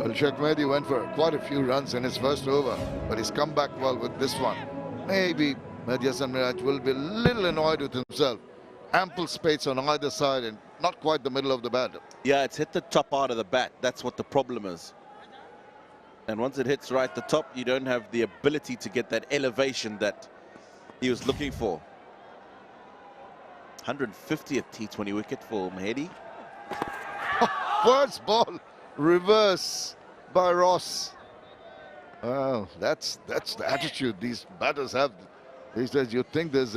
Speaker 7: Well, Sheikh Mehdi went for quite a few runs in his first over, but he's come back well with this one. Maybe Mehdi Hasan Miraj will be a little annoyed with himself. Ample space on either side and not quite the middle of the bat.
Speaker 13: Yeah, it's hit the top part of the bat. That's what the problem is. And once it hits right at the top, you don't have the ability to get that elevation that he was looking for. 150th T20 wicket for 𝗿𝗫𝗄.
Speaker 7: First ball, reverse by Ross. Well, that's the attitude these batters have these days. You think there's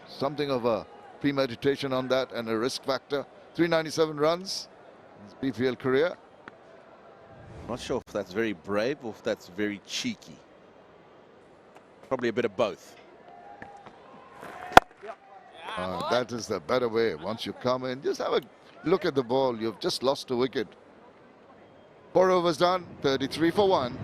Speaker 7: something of a premeditation on that and a risk factor. 397 runs, his BPL career.
Speaker 13: Not sure if that's very brave or if that's very cheeky. Probably a bit of both.
Speaker 7: That is the better way. Once you come in, just have a look at the ball. You've just lost a wicket. 4 overs done, 33 for 1.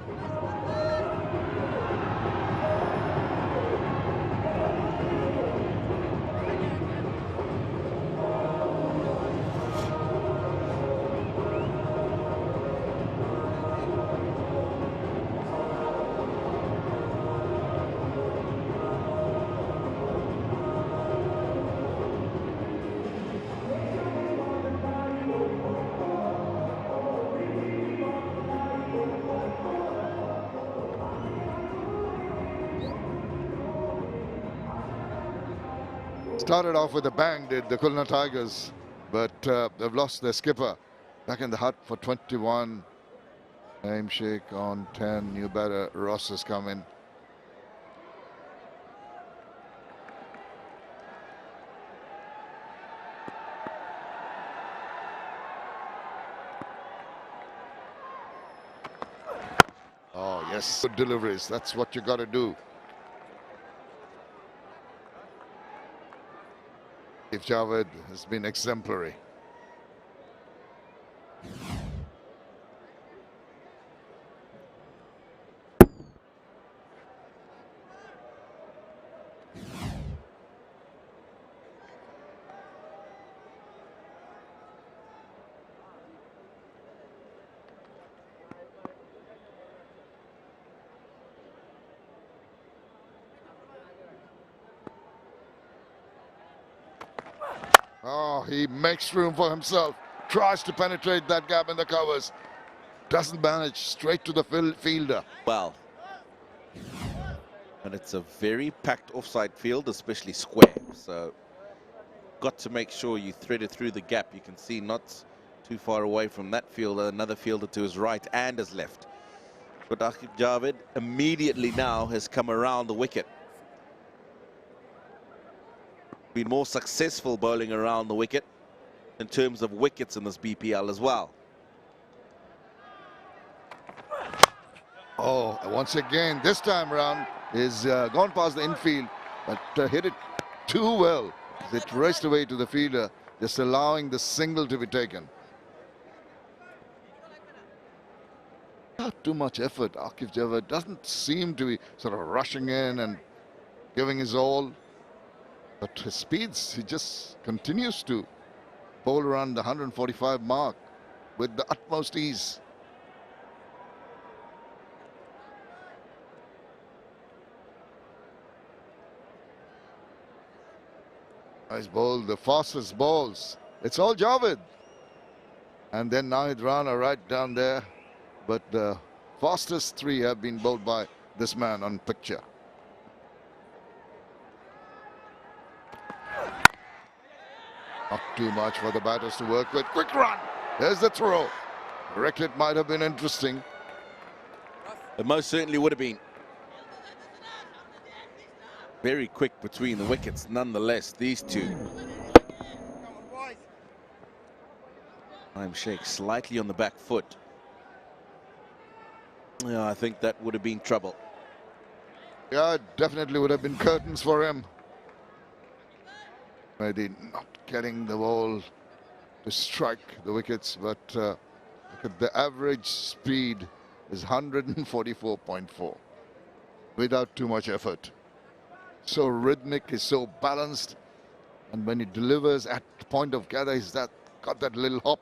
Speaker 7: Started off with a bang, did the Khulna Tigers, but they've lost their skipper. Back in the hut for 21. ehimZ on 10. New batter Ross has come in. Oh yes, good deliveries. That's what you got to do. If Javed has been exemplary. Oh, he makes room for himself. Tries to penetrate that gap in the covers. Doesn't manage. Straight to the fielder.
Speaker 13: Well, and it's a very packed offside field, especially square. So, got to make sure you thread it through the gap. You can see not too far away from that fielder, another fielder to his right and his left. But Aqib Javed immediately now has come around the wicket. Been more successful bowling around the wicket in terms of wickets in this BPL as well.
Speaker 7: Oh, once again, this time around is gone past the infield, but hit it too well. It raced away to the fielder, just allowing the single to be taken. Not too much effort. Aqib Javed doesn't seem to be sort of rushing in and giving his all. But his speeds, he just continues to bowl around the 145 mark with the utmost ease. Nice ball, the fastest balls. It's all Javed. And then Nahid Rana right down there. But the fastest 3 have been bowled by this man on picture. Not too much for the batters to work with. Quick run. There's the throw. Recklet might have been interesting.
Speaker 13: It most certainly would have been. Very quick between the wickets, nonetheless, these two. ehimZ slightly on the back foot. Yeah, I think that would have been trouble.
Speaker 7: Yeah, it definitely would have been curtains for him. Maybe not getting the ball to strike the wickets, but look at the average speed is 144.4 without too much effort. So rhythmic, is so balanced, and when he delivers at the point of gather, he's got that little hop.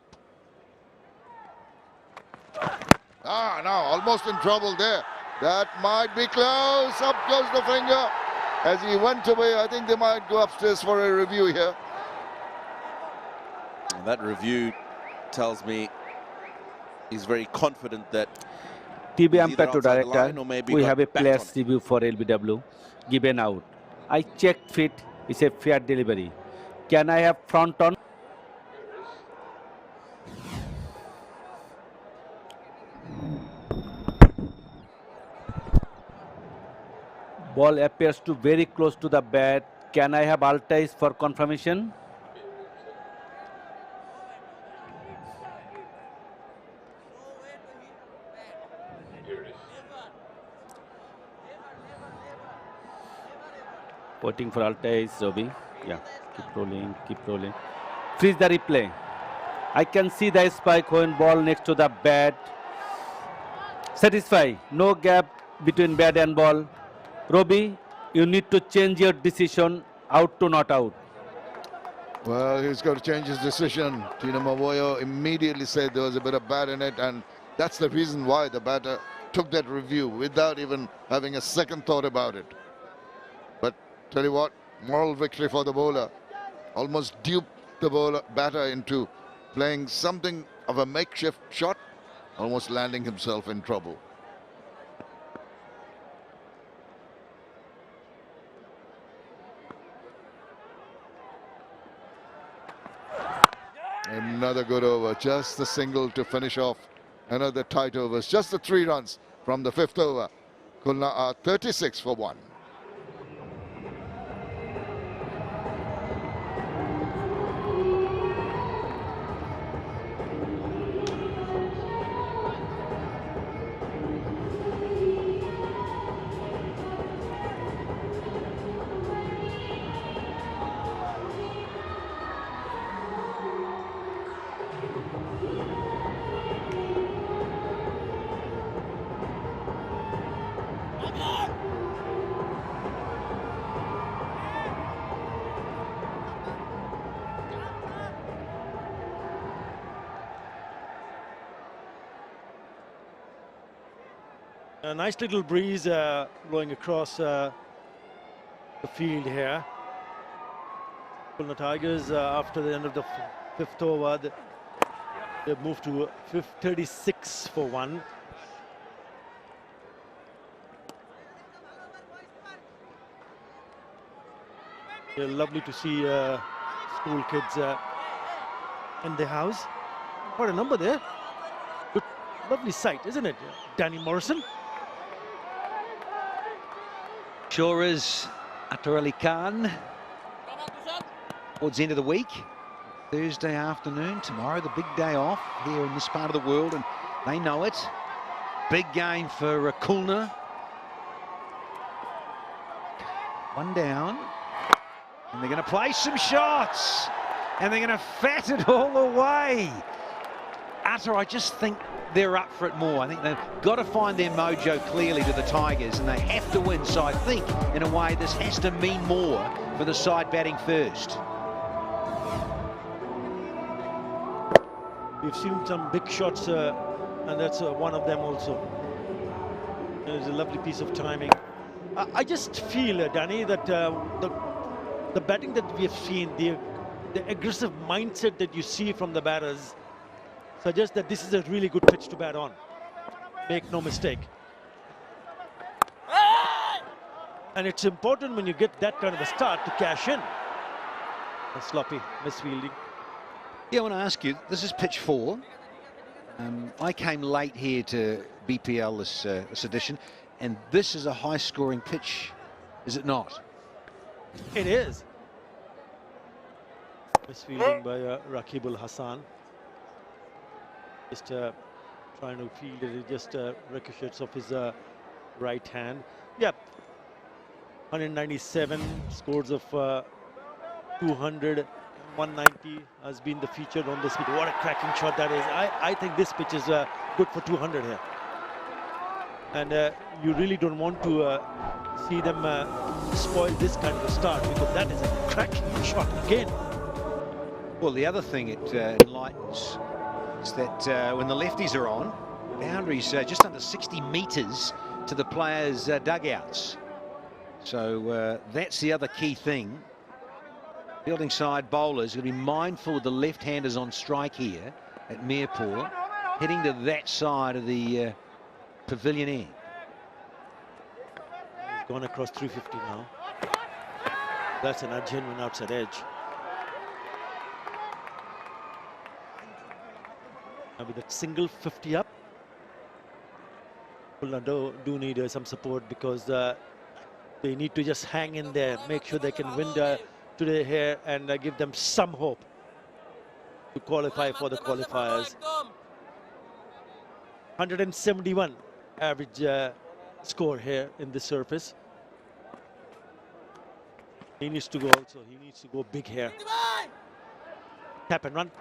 Speaker 7: Now almost in trouble there. That might be close. Up goes the finger. As he went away, I think they might go upstairs for a review here.
Speaker 13: And that review tells me he's very confident that
Speaker 14: TV umpire to director, we have a player's review for LBW given out. I checked fit, it's a fair delivery. Can I have front on? Ball appears to very close to the bat. Can I have 𝗲𝗚𝗃𝐼𝐶 for confirmation? Waiting for 𝗲𝗚𝗃𝐼𝐶, Robbie. Yeah, keep rolling, keep rolling. Freeze the replay. I can see the spike when ball next to the bat. Satisfy. No gap between bat and ball. Robbie, you need to change your decision, out to not out.
Speaker 7: Well, he's got to change his decision. Tina Mavoyo immediately said there was a bit of bat in it, and that's the reason why the batter took that review without even having a second thought about it. But tell you what, moral victory for the bowler. Almost duped the batter into playing something of a makeshift shot, almost landing himself in trouble. Another good over, just the single to finish off another tight overs. Just the 3 runs from the 5th over. Khulna are 36 for 1.
Speaker 4: A nice little breeze blowing across the field here. Khulna Tigers, after the end of the 5th over, they've moved to 36 for 1. Yeah, lovely to see school kids in the house. Quite a number there. Good, lovely sight, isn't it? Danny Morrison.
Speaker 9: Shorers Atar Ali Khan towards the end of the week. Thursday afternoon, tomorrow, the big day off here in this part of the world, and they know it. Big game for Khulna. 1 down. And they're going to play some shots. And they're going to fat it all the way. Atar, I just think they're up for it more. I think they've got to find their mojo clearly to the Tigers, and they have to win. So I think, in a way, this has to mean more for the side batting first.
Speaker 4: We've seen some big shots, and that's one of them also. There's a lovely piece of timing. I just feel, Danny, that the batting that we have seen, the aggressive mindset that you see from the batters, suggests that this is a really good pitch to bat on. Make no mistake. And it's important when you get that kind of a start to cash in. A sloppy misfielding.
Speaker 9: Yeah, I want to ask you, this is pitch 4. I came late here to BPL this edition, and this is a high-scoring pitch, is it not?
Speaker 4: It is. Misfielding by Raqib Hassan. Just trying to field it, it just ricochets off his right hand. Yep. 197 scores of 200, 190 has been the feature on this pitch. What a cracking shot that is. I think this pitch is good for 200 here. And you really don't want to see them spoil this kind of a start, because that is a cracking shot again.
Speaker 9: Well, the other thing it enlightens is that when the lefties are on, boundaries just under 60 metres to the players' dugouts. So that's the other key thing. Fielding side bowlers are going to be mindful of the left-handers on strike here at Mirpur, heading to that side of the pavilion end.
Speaker 4: He's gone across 350 now. That's an genuine outside edge.
Speaker 15: with that single 50 up. Khulna do need some support because they need to just hang in there, make sure they can win today here and give them some hope to qualify for the qualifiers. 171 average score here in this surface. He needs to go also. He needs to go big here. Tap and run.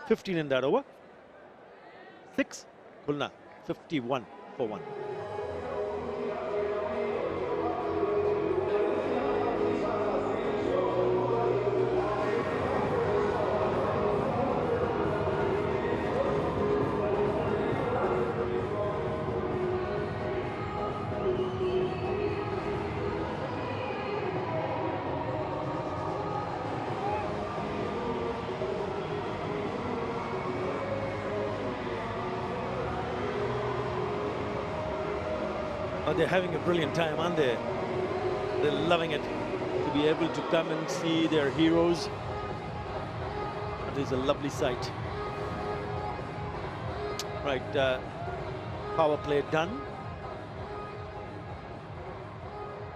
Speaker 15: 15 in that over. 6. Khulna 51 for 1. They're having a brilliant time, aren't they? They're loving it to be able to come and see their heroes. It is a lovely sight. Right, power play done.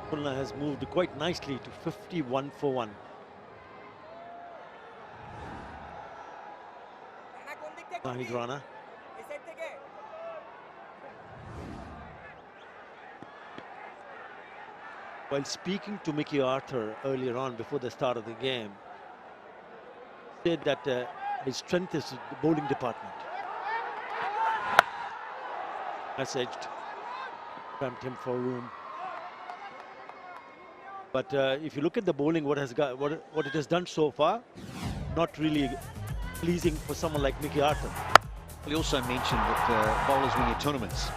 Speaker 15: Khulna has moved quite nicely to 51 for 1. Nahid Rana. While speaking to Mickey Arthur earlier on before the start of the game, said that his strength is the bowling department. Messaged, cramped him for room. But if you look at the bowling, what it has done so far, not really pleasing for someone like Mickey Arthur.
Speaker 9: We also mentioned that bowlers win your tournaments.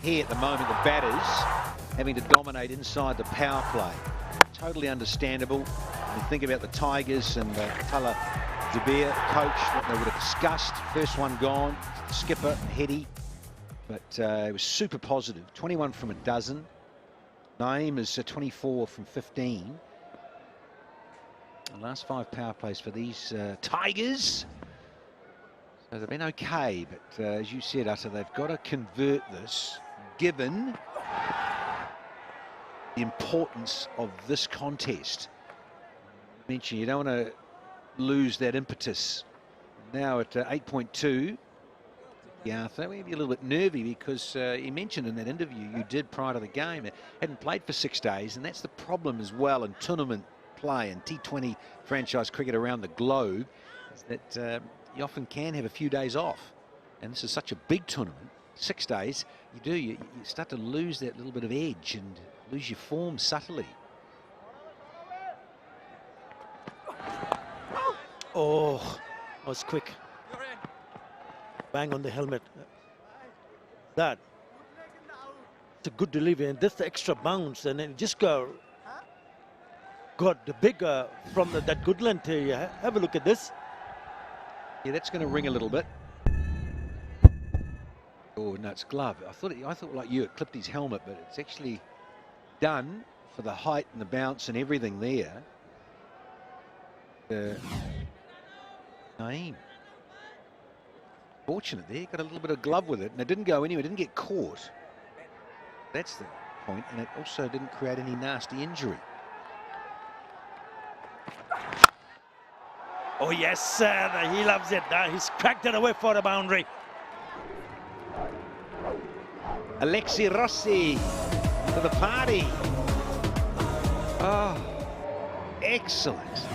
Speaker 9: Here at the moment, the batters having to dominate inside the power play. Totally understandable. When you think about the Tigers and 𝗃𝗃𝗃𝗃 coach, what they would have discussed. First one gone, the skipper, Heady. But it was super positive. 21 from a dozen. Naeem is 24 from 15. The last 5 power plays for these Tigers. So they've been okay, but as you said, Utter, they've got to convert this, given the importance of this contest. I mentioned you don't want to lose that impetus. Now at 8.2, Arthur, maybe a little bit nervy because he mentioned in that interview you did prior to the game, hadn't played for 6 days, and that's the problem as well in tournament play and T20 franchise cricket around the globe, is that you often can have a few days off. And this is such a big tournament, 6 days, you start to lose that little bit of edge and lose your form subtly.
Speaker 15: Oh, that was quick. Bang on the helmet. It's a good delivery, and that's the extra bounce, and then just got the big from that good length here. Have a look at this.
Speaker 9: Yeah, that's going to ring a little bit. Oh no, it's glove. I thought like you, it clipped his helmet, but it's actually done for the height and the bounce and everything there. Naeem. Fortunate there, got a little bit of glove with it, and it didn't go anywhere, didn't get caught. That's the point, and it also didn't create any nasty injury.
Speaker 15: Oh yes, he loves it. He's cracked it away for the boundary.
Speaker 9: Alexi Rossi to the party. Oh, excellent.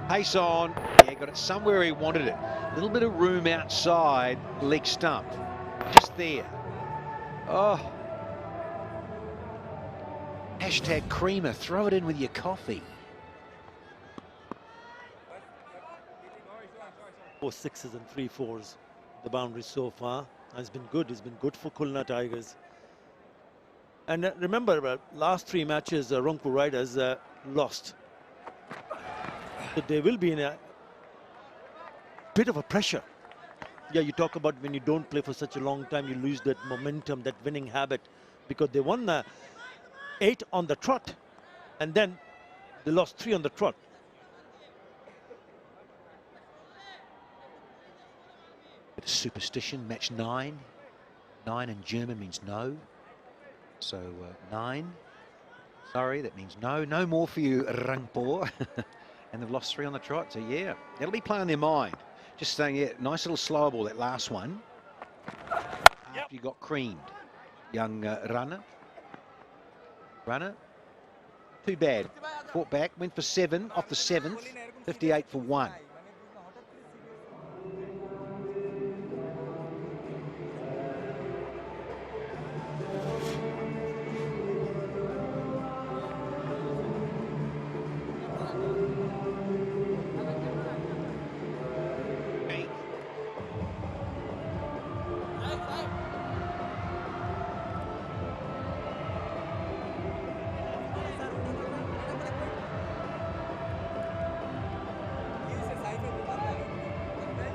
Speaker 9: Pace on. Yeah, got it somewhere he wanted it. A little bit of room outside, leg stump. Just there. Oh. Hashtag creamer, throw it in with your coffee.
Speaker 15: 4 6s and 3 4s. The boundary so far has been good. It's been good for Khulna Tigers. And remember, last 3 matches, Rangpur Riders lost. So they will be in a bit of a pressure. Yeah, you talk about when you don't play for such a long time, you lose that momentum, that winning habit, because they won 8 on the trot, and then they lost 3 on the trot.
Speaker 9: superstition. Match 9. 9 in German means no. So 9. Sorry, that means no. No more for you, Rangpur. And they've lost 3 on the trot. So yeah, that'll be playing their mind. Just saying, yeah, nice little slow ball, that last one. After you got creamed, young runner. Too bad. Fought back, went for 7 off the 7th. 58 for 1.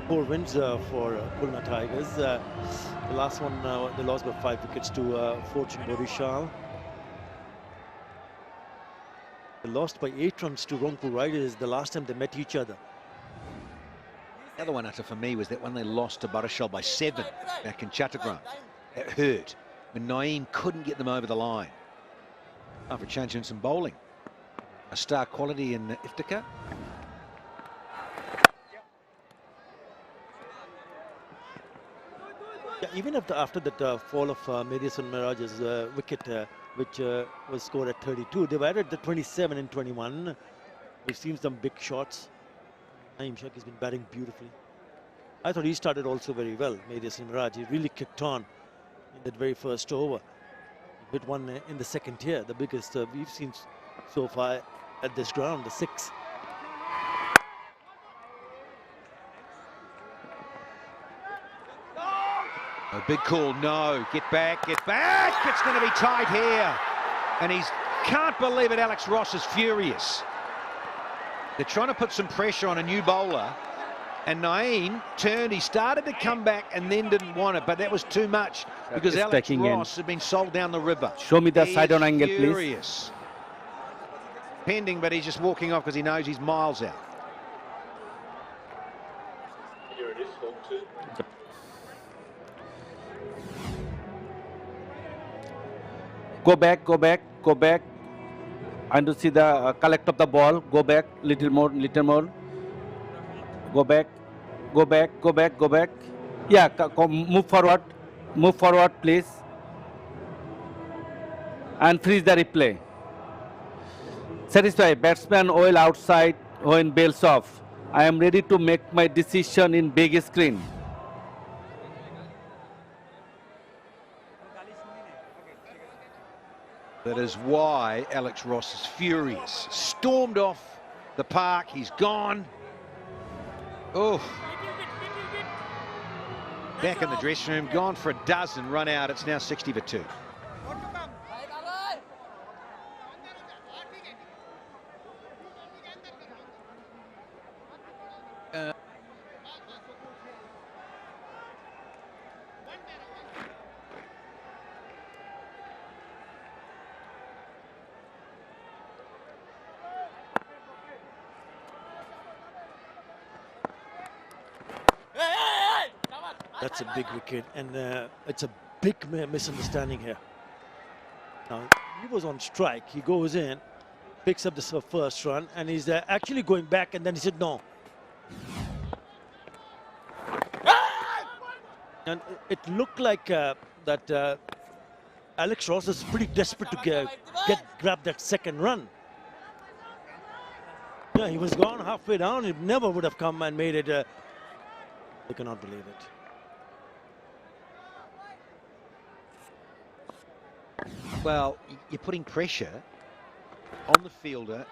Speaker 15: Four wins for Khulna Tigers. The last one, they lost by 5 wickets to Fortune Borishal. They lost by 8 runs to Rangpur Riders the last time they met each other.
Speaker 9: The other one, Utter, for me, was that when they lost to Borishal by 7 back in Chattogram. It hurt when Naeem couldn't get them over the line. After changing some bowling. A star quality in 𝗃𝗃𝗃𝗃.
Speaker 15: Yeah, even after that fall of 𝗵𝗵𝗃𝗃 wicket, which was scored at 32, they've added the 27 and 21. We've seen some big shots. Naeem Sheikh has been batting beautifully. I thought he started also very well, 𝗵𝗵𝗃𝗃. He really kicked on in that very first over. Hit one in the second tier, the biggest we've seen so far at this ground, the 6.
Speaker 9: A big call, no. Get back, get back. It's going to be tight here. And he can't believe it. Alex Ross is furious. They're trying to put some pressure on a new bowler. And Naeem turned, he started to come back and then didn't want it. But that was too much because Alex Ross had been sold down the river.
Speaker 14: Show me the side on angle, please.
Speaker 9: Furious. Pending, but he's just walking off because he knows he's miles out.
Speaker 14: Go back, go back, go back. And to see the collect of the ball. Go back, little more, little more. Go back, go back, go back, go back. Yeah, move forward, please. And freeze the replay. Satisfied, batsman oil outside when bells off. I am ready to make my decision in big screen.
Speaker 9: That is why Alex Ross is furious. Stormed off the park, he's gone. Oh. Back in the dressing room, gone for a dozen, run out. It's now 60 for 2.
Speaker 15: That's a big wicket, and it's a big misunderstanding here. Now, he was on strike. He goes in, picks up the first run, and he's actually going back, and then he said no. And it looked like that Alex Ross is pretty desperate to grab that second run. Yeah, he was gone halfway down. He never would have come and made it. They cannot believe it.
Speaker 9: Well, you're putting pressure on the fielder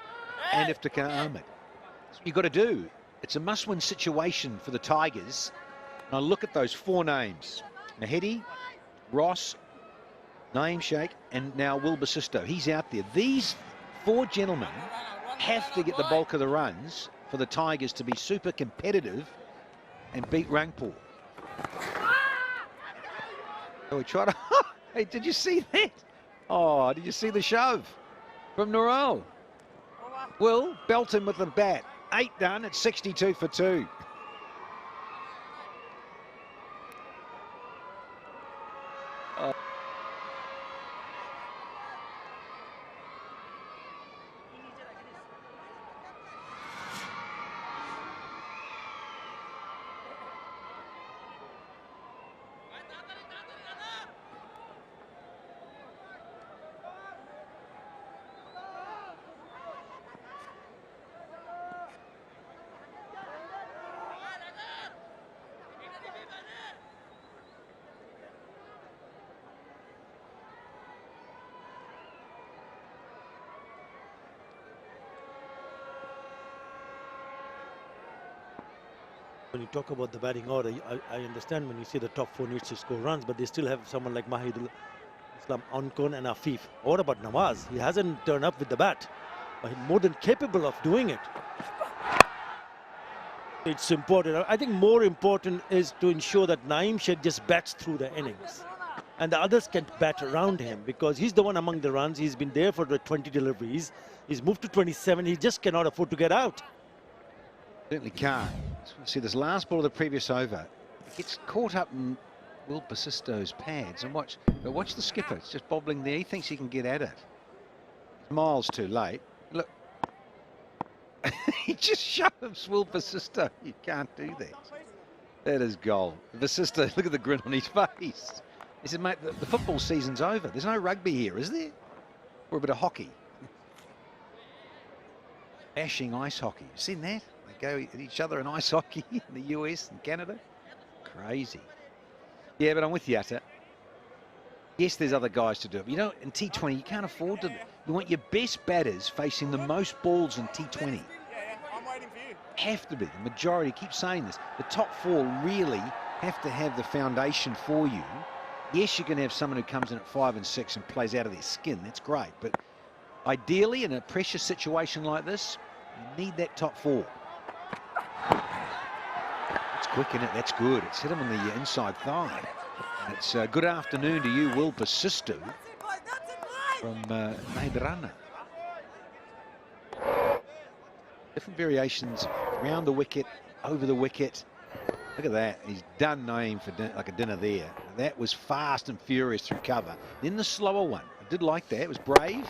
Speaker 9: and 𝗃𝗃𝗃𝗃. That's what you've got to do. It's a must-win situation for the Tigers. Now look at those 4 names. Mahedi, Ross, Naeem Sheikh, and now 𝗵𝗵𝗃𝗃𝗃. He's out there. These 4 gentlemen have to get the bulk of the runs for the Tigers to be super competitive and beat Rangpur. So we try to... Hey, did you see that? Oh, did you see the shove from Norrell? Will belt him with the bat. 8 done at 62 for 2.
Speaker 15: When you talk about the batting order, I understand when you say the top 4 needs to score runs, but they still have someone like Mahidul Islam, Onkon and Afif. What about Nawaz? He hasn't turned up with the bat, but he's more than capable of doing it. It's important. I think more important is to ensure that Naeem Sheikh just bats through the innings. And the others can bat around him because he's the one among the runs. He's been there for the 20 deliveries. He's moved to 27. He just cannot afford to get out.
Speaker 9: Certainly can't. See, this last ball of the previous over, it gets caught up in 𝗿𝗵𝗂𝗪𝗀 pads. And watch the skipper. It's just bobbling there. He thinks he can get at it. Miles too late. Look. He just shoves 𝗿𝗵𝗂𝗪𝗀. You can't do that. That is goal. 𝗵𝗂𝗪𝗀, look at the grin on his face. He said, mate, the football season's over. There's no rugby here, is there? Or a bit of hockey. Bashing ice hockey. You seen that? They go at each other in ice hockey in the US and Canada. Crazy. Yeah, but I'm with you, Atta. Yes, there's other guys to do it. But you know, in T20, you can't afford to. You want your best batters facing the most balls in T20. Have to be. The majority, keep saying this. The top 4 really have to have the foundation for you. Yes, you can have someone who comes in at 5 and 6 and plays out of their skin. That's great. But ideally, in a pressure situation like this, you need that top 4. It's quick, isn't it? That's good. It's hit him on the inside thigh. And it's good afternoon to you, 𝗿𝗵𝗂𝗪𝗀 from Medrana. Different variations around the wicket, over the wicket. Look at that. He's done Naeem for like a dinner there. That was fast and furious through cover. Then the slower one. I did like that. It was brave.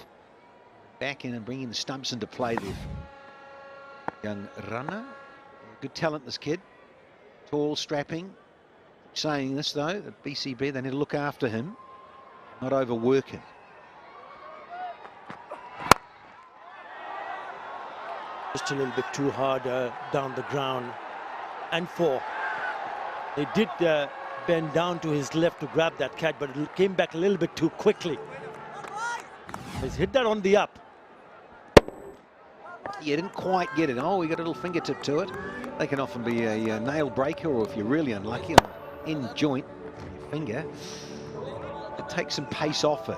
Speaker 9: Back in and bringing the stumps into play there. Young runner. Good talent, this kid. Tall, strapping. Saying this, though, that BCB, they need to look after him. Not overwork him.
Speaker 15: Just a little bit too hard down the ground. And 4. They did bend down to his left to grab that catch, but it came back a little bit too quickly. He's hit that on the up.
Speaker 9: You didn't quite get it. Oh, he got a little fingertip to it. They can often be a nail breaker, or if you're really unlucky, on end joint, your finger. It takes some pace off it.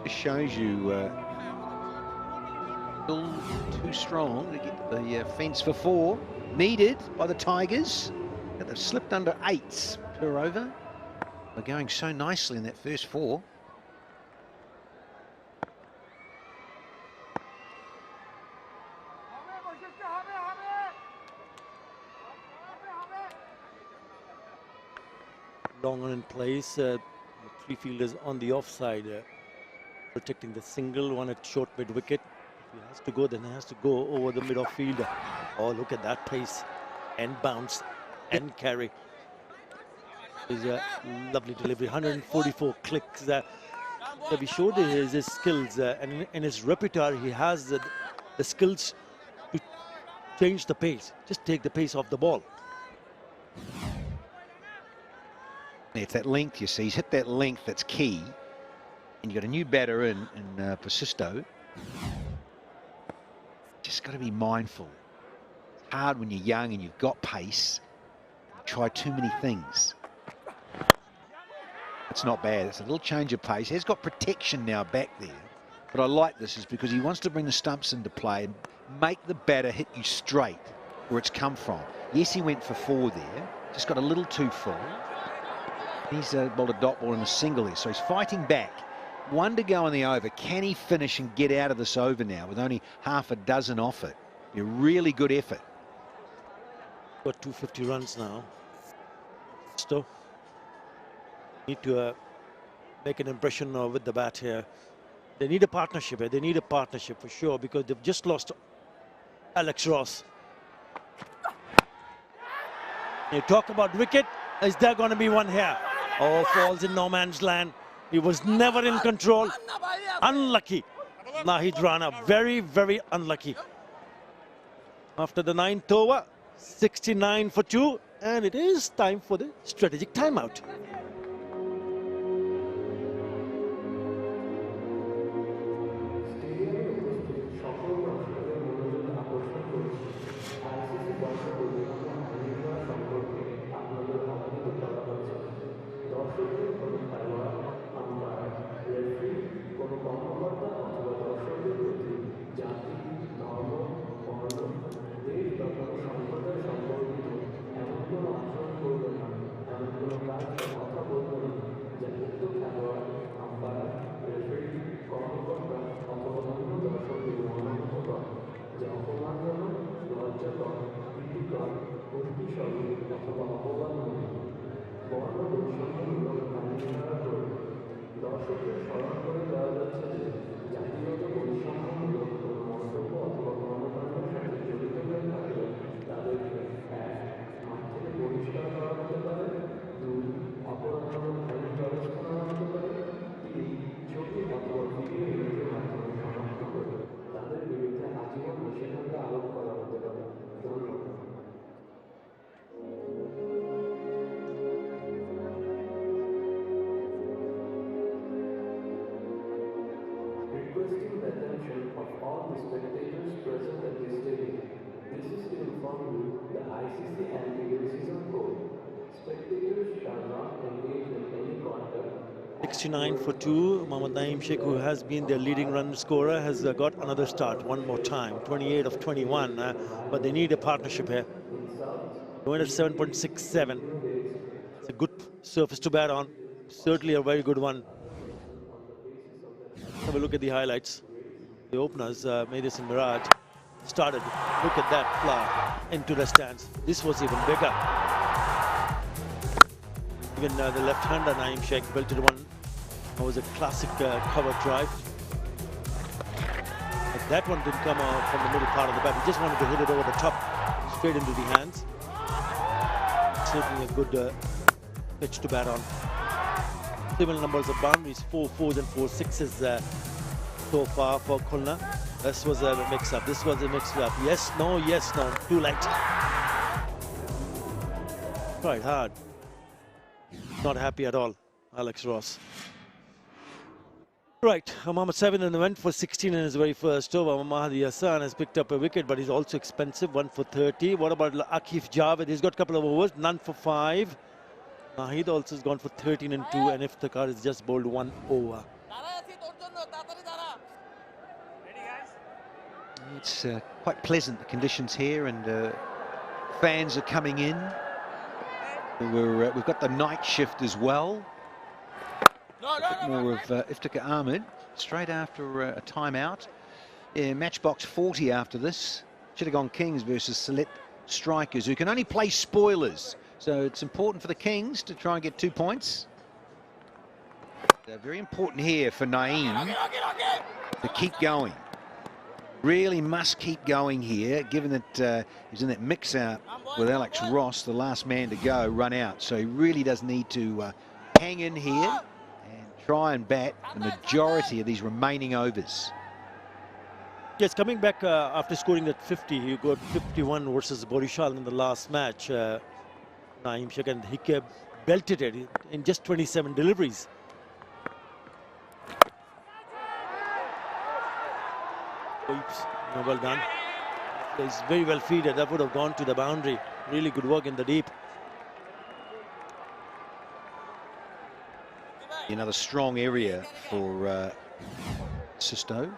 Speaker 9: It shows you still too strong to get the fence for 4. Needed by the Tigers. But they've slipped under 8s per over. They're going so nicely in that first 4.
Speaker 15: Long on in place. 3 fielders on the offside, protecting the single, one at short mid wicket. If he has to go, then he has to go over the mid off fielder. Oh, look at that pace and bounce and carry. Is a lovely delivery. 144 clicks. We showed his skills, and in his repertoire, he has the skills to change the pace. Just take the pace off the ball.
Speaker 9: It's that length, you see. He's hit that length that's key. And you've got a new batter in 𝗵𝗂𝗪𝗀. Just got to be mindful. It's hard when you're young and you've got pace. You try too many things. It's not bad. It's a little change of pace. He's got protection now back there. But I like this is because he wants to bring the stumps into play and make the batter hit you straight where it's come from. Yes, he went for 4 there. Just got a little too full. He's bowled a dot ball and a single here, so he's fighting back. 1 to go in the over. Can he finish and get out of this over now with only half a dozen off it? Be a really good effort.
Speaker 15: Got 250 runs now. Still need to make an impression with the bat here. They need a partnership here. They need a partnership for sure because they've just lost Alex Ross. You talk about wicket. Is there going to be one here? Oh, falls in no man's land. He was never in control. Unlucky. Nahid Rana, very, very unlucky. After the 9th over, 69 for 2, and it is time for the strategic timeout.
Speaker 16: Requesting the attention of all the spectators present at this stadium. This is to inform you the 𝗍𝗂𝐶 anti-racism code. Spectators shall not engage in any conduct.
Speaker 15: 69 for 2. 𝗂𝗎𝗄𝐻, who has been their leading run scorer, has got another start one more time. 28 of 21, but they need a partnership here. Going at 7.67. It's a good surface to bat on. Certainly a very good one. Have a look at the highlights. The openers, Madison Mirage, started. Look at that flower into the stands. This was even bigger. Even the left-hander 𝗂𝗎𝗄𝐻 belted one. That was a classic cover drive. But that one didn't come out from the middle part of the bat. He just wanted to hit it over the top, straight into the hands. Certainly a good pitch to bat on. Similar numbers of boundaries, 4 4s and 4 6s so far for Khulna. This was a mix-up. This was a mix-up. Yes, no, too late. Quite hard. Not happy at all, Alex Ross. Right, Mohammad Saeed went for 16 in his very first over. Mahdi Hassan has picked up a wicket, but he's also expensive, 1 for 30. What about Akif Javed? He's got a couple of overs, none for 5. Nahid also has gone for 13 and 2, and Iftikhar has just bowled 1 over.
Speaker 9: It's quite pleasant, the conditions here, and fans are coming in. We've got the night shift as well. A bit more of Iftikhar Ahmed straight after a timeout. Yeah, match box 40 after this. Chittagong Kings versus Select Strikers, who can only play spoilers. So it's important for the Kings to try and get 2 points. Very important here for Naeem to keep going. Really must keep going here, given that he's in that mix-out with Alex Ross, the last man to go, run out. So he really does need to hang in here and try and bat the majority of these remaining overs.
Speaker 15: Yes, coming back after scoring that 50, he got 51 versus Borishal in the last match. 𝗂𝗎𝗄𝐻, and he belted it in just 27 deliveries. Oops, well done. He's very well feeded. That would have gone to the boundary. Really good work in the deep.
Speaker 9: Another strong area for Sisto.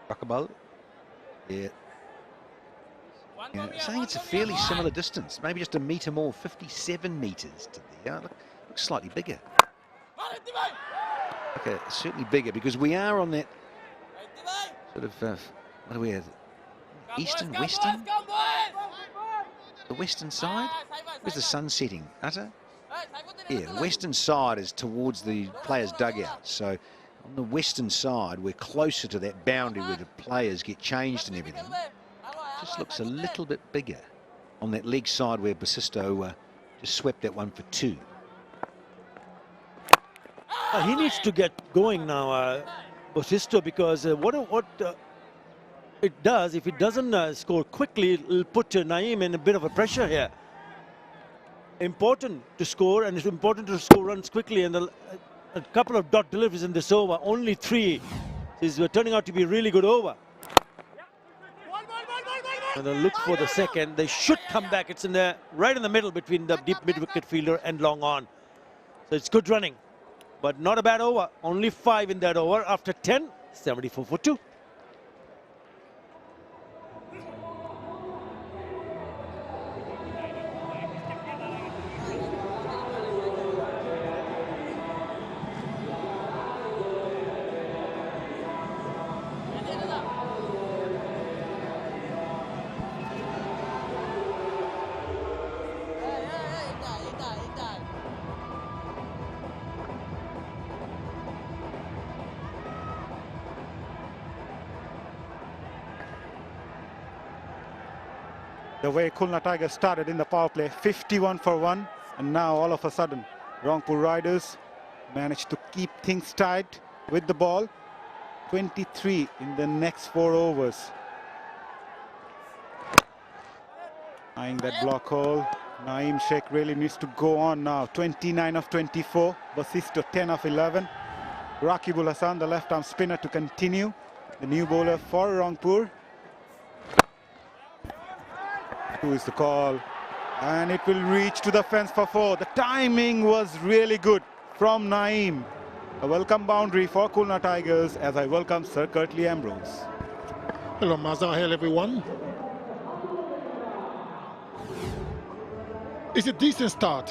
Speaker 9: Rockaball. Yeah. Saying it's a fairly similar distance, maybe just a metre more, 57 metres to there. Looks slightly bigger. Okay, certainly bigger, because we are on that sort of, what are we at? Eastern, western? The western side? Where's the sun setting? Utter? Yeah, the western side is towards the players' dugout. So on the western side, we're closer to that boundary where the players get changed and everything. Just looks a little bit bigger on that leg side where Bassisto just swept that one for 2.
Speaker 15: He needs to get going now, Bassisto, because what it does, if it doesn't score quickly, it'll put Naeem in a bit of a pressure here. Important to score, and it's important to score runs quickly, and a couple of dot deliveries in this over, only 3, is turning out to be a really good over. And they'll look for the second. They should come back. It's in the right in the middle between the deep mid-wicket fielder and long on. So it's good running, but not a bad over. Only 5 in that over. After 10, 74 for 2.
Speaker 8: the way Khulna Tigers started in the power play, 51 for 1, and now all of a sudden Rangpur Riders managed to keep things tight with the ball. 23 in the next 4 overs. Eyeing that block hole, 𝗂𝗍𝐶𝗿𝗄 really needs to go on now. 29 of 24, 𝗵𝗡𝗄 10 of 11. Raqibul Hassan, the left-arm spinner, to continue. The new bowler for Rangpur. 2 is the call, and it will reach to the fence for 4. The timing was really good from 𝗂𝗍𝗀. A welcome boundary for Khulna Tigers as I welcome Sir Curtly Ambrose.
Speaker 12: Hello, Mazahar, hello everyone. It's a decent start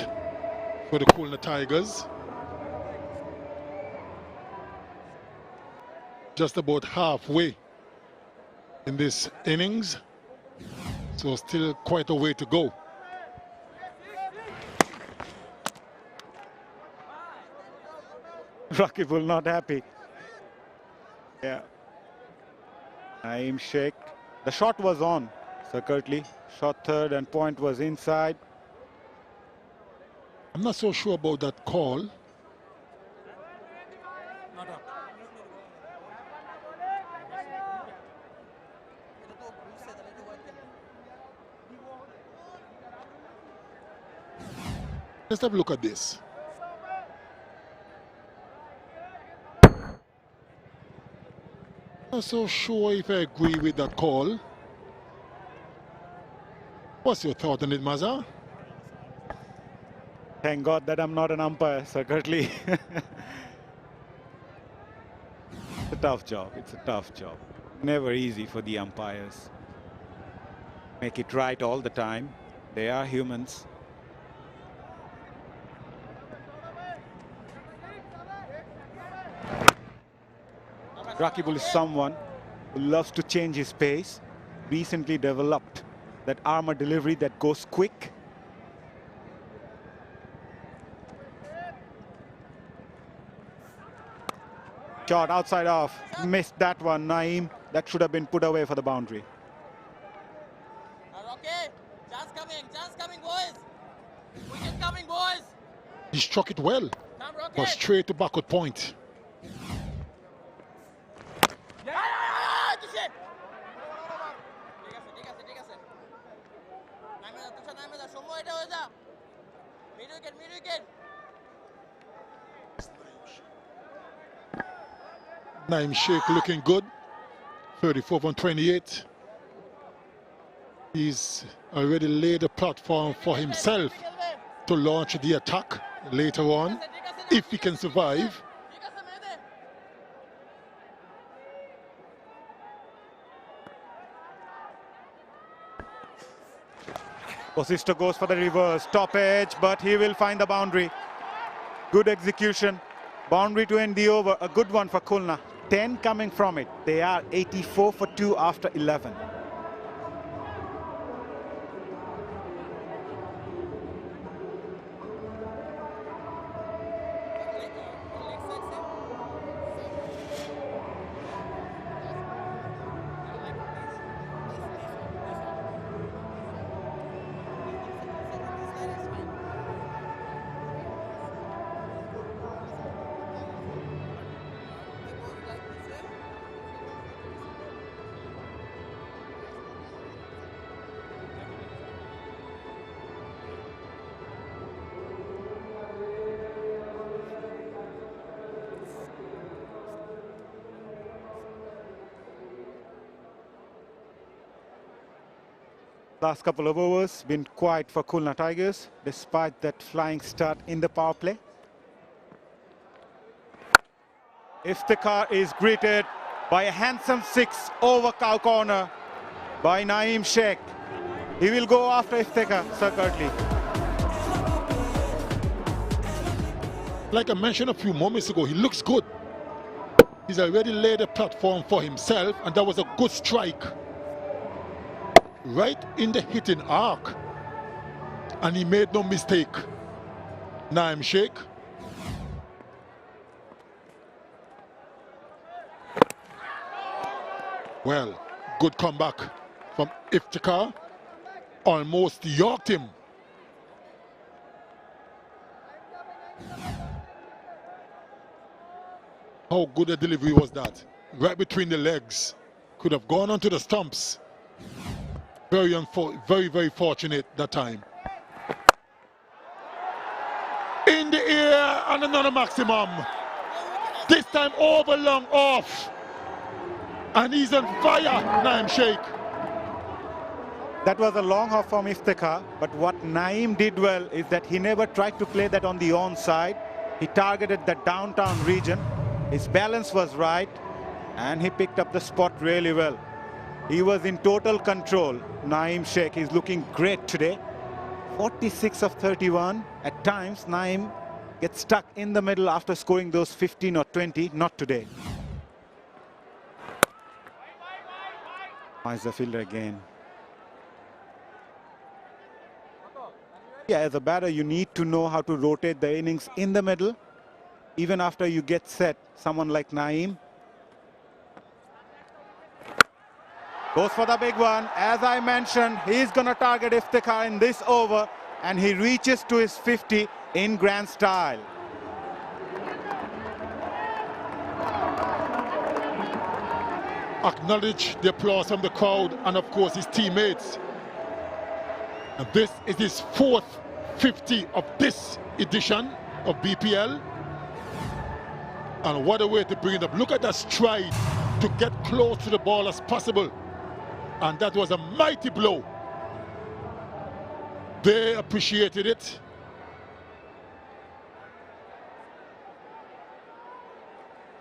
Speaker 12: for the Khulna Tigers. Just about halfway in this innings, so still quite a way to go.
Speaker 8: Raqibul not happy. Yeah. 𝗂𝗍𝗀. The shot was on, Sir Curtly. Shot third and point was inside.
Speaker 12: I'm not so sure about that call. Let's have a look at this. Not so sure if I agree with that call. What's your thought on it, Mazahar?
Speaker 8: Thank God that I'm not an umpire, Sir Curtly. It's a tough job. It's a tough job. Never easy for the umpires. Make it right all the time. They are humans. Raqibul is someone who loves to change his pace. Recently developed that armor delivery that goes quick. Shot outside off. Missed that one, 𝗂𝗍𝗀. That should have been put away for the boundary.
Speaker 17: Okay, chance coming, boys. Wicket coming, boys.
Speaker 12: He struck it well, but straight to backward point. 𝗂𝗍𝗀 looking good, 34 from 28. He's already laid a platform for himself to launch the attack later on, if he can survive.
Speaker 8: 𝗵𝗡𝗄 goes for the reverse, top edge, but he will find the boundary. Good execution. Boundary to end the over. A good one for Khulna. 10 coming from it. They are 84 for 2 after 11. Last couple of overs been quiet for Khulna Tigers, despite that flying start in the power play. Iftikhar is greeted by a handsome 6 over cow corner by 𝗂𝗍𝗀. He will go after Iftikhar, Sir Curtly.
Speaker 12: Like I mentioned a few moments ago, he looks good. He's already laid a platform for himself, and that was a good strike. Right in the hitting arc, and he made no mistake. 𝗂𝗍𝗀. Well, good comeback from Iftikhar. almost yorked him. How good a delivery was that? Right between the legs. Could have gone onto the stumps. Very fortunate that time. In the air and another maximum. This time over long off. And he's on fire, Ňaim Sheikh.
Speaker 18: That was a long off from Iftikhar, but what Naeem did well is that he never tried to play that on the onside. He targeted the downtown region. His balance was right, and he picked up the spot really well. He was in total control. Ňaim Sheikh is looking great today. 46 of 31. At times, Naeem gets stuck in the middle after scoring those 15 or 20. Not today. Nice the fielder again. Yeah, as a batter, you need to know how to rotate the innings in the middle. Even after you get set, someone like Naeem. Goes for the big one. As I mentioned, he's going to target Iftikhar in this over, and he reaches to his 50 in grand style.
Speaker 12: Acknowledge the applause from the crowd and, of course, his teammates. And this is his fourth 50 of this edition of BPL. And what a way to bring it up. Look at that stride to get close to the ball as possible. And that was a mighty blow. They appreciated it.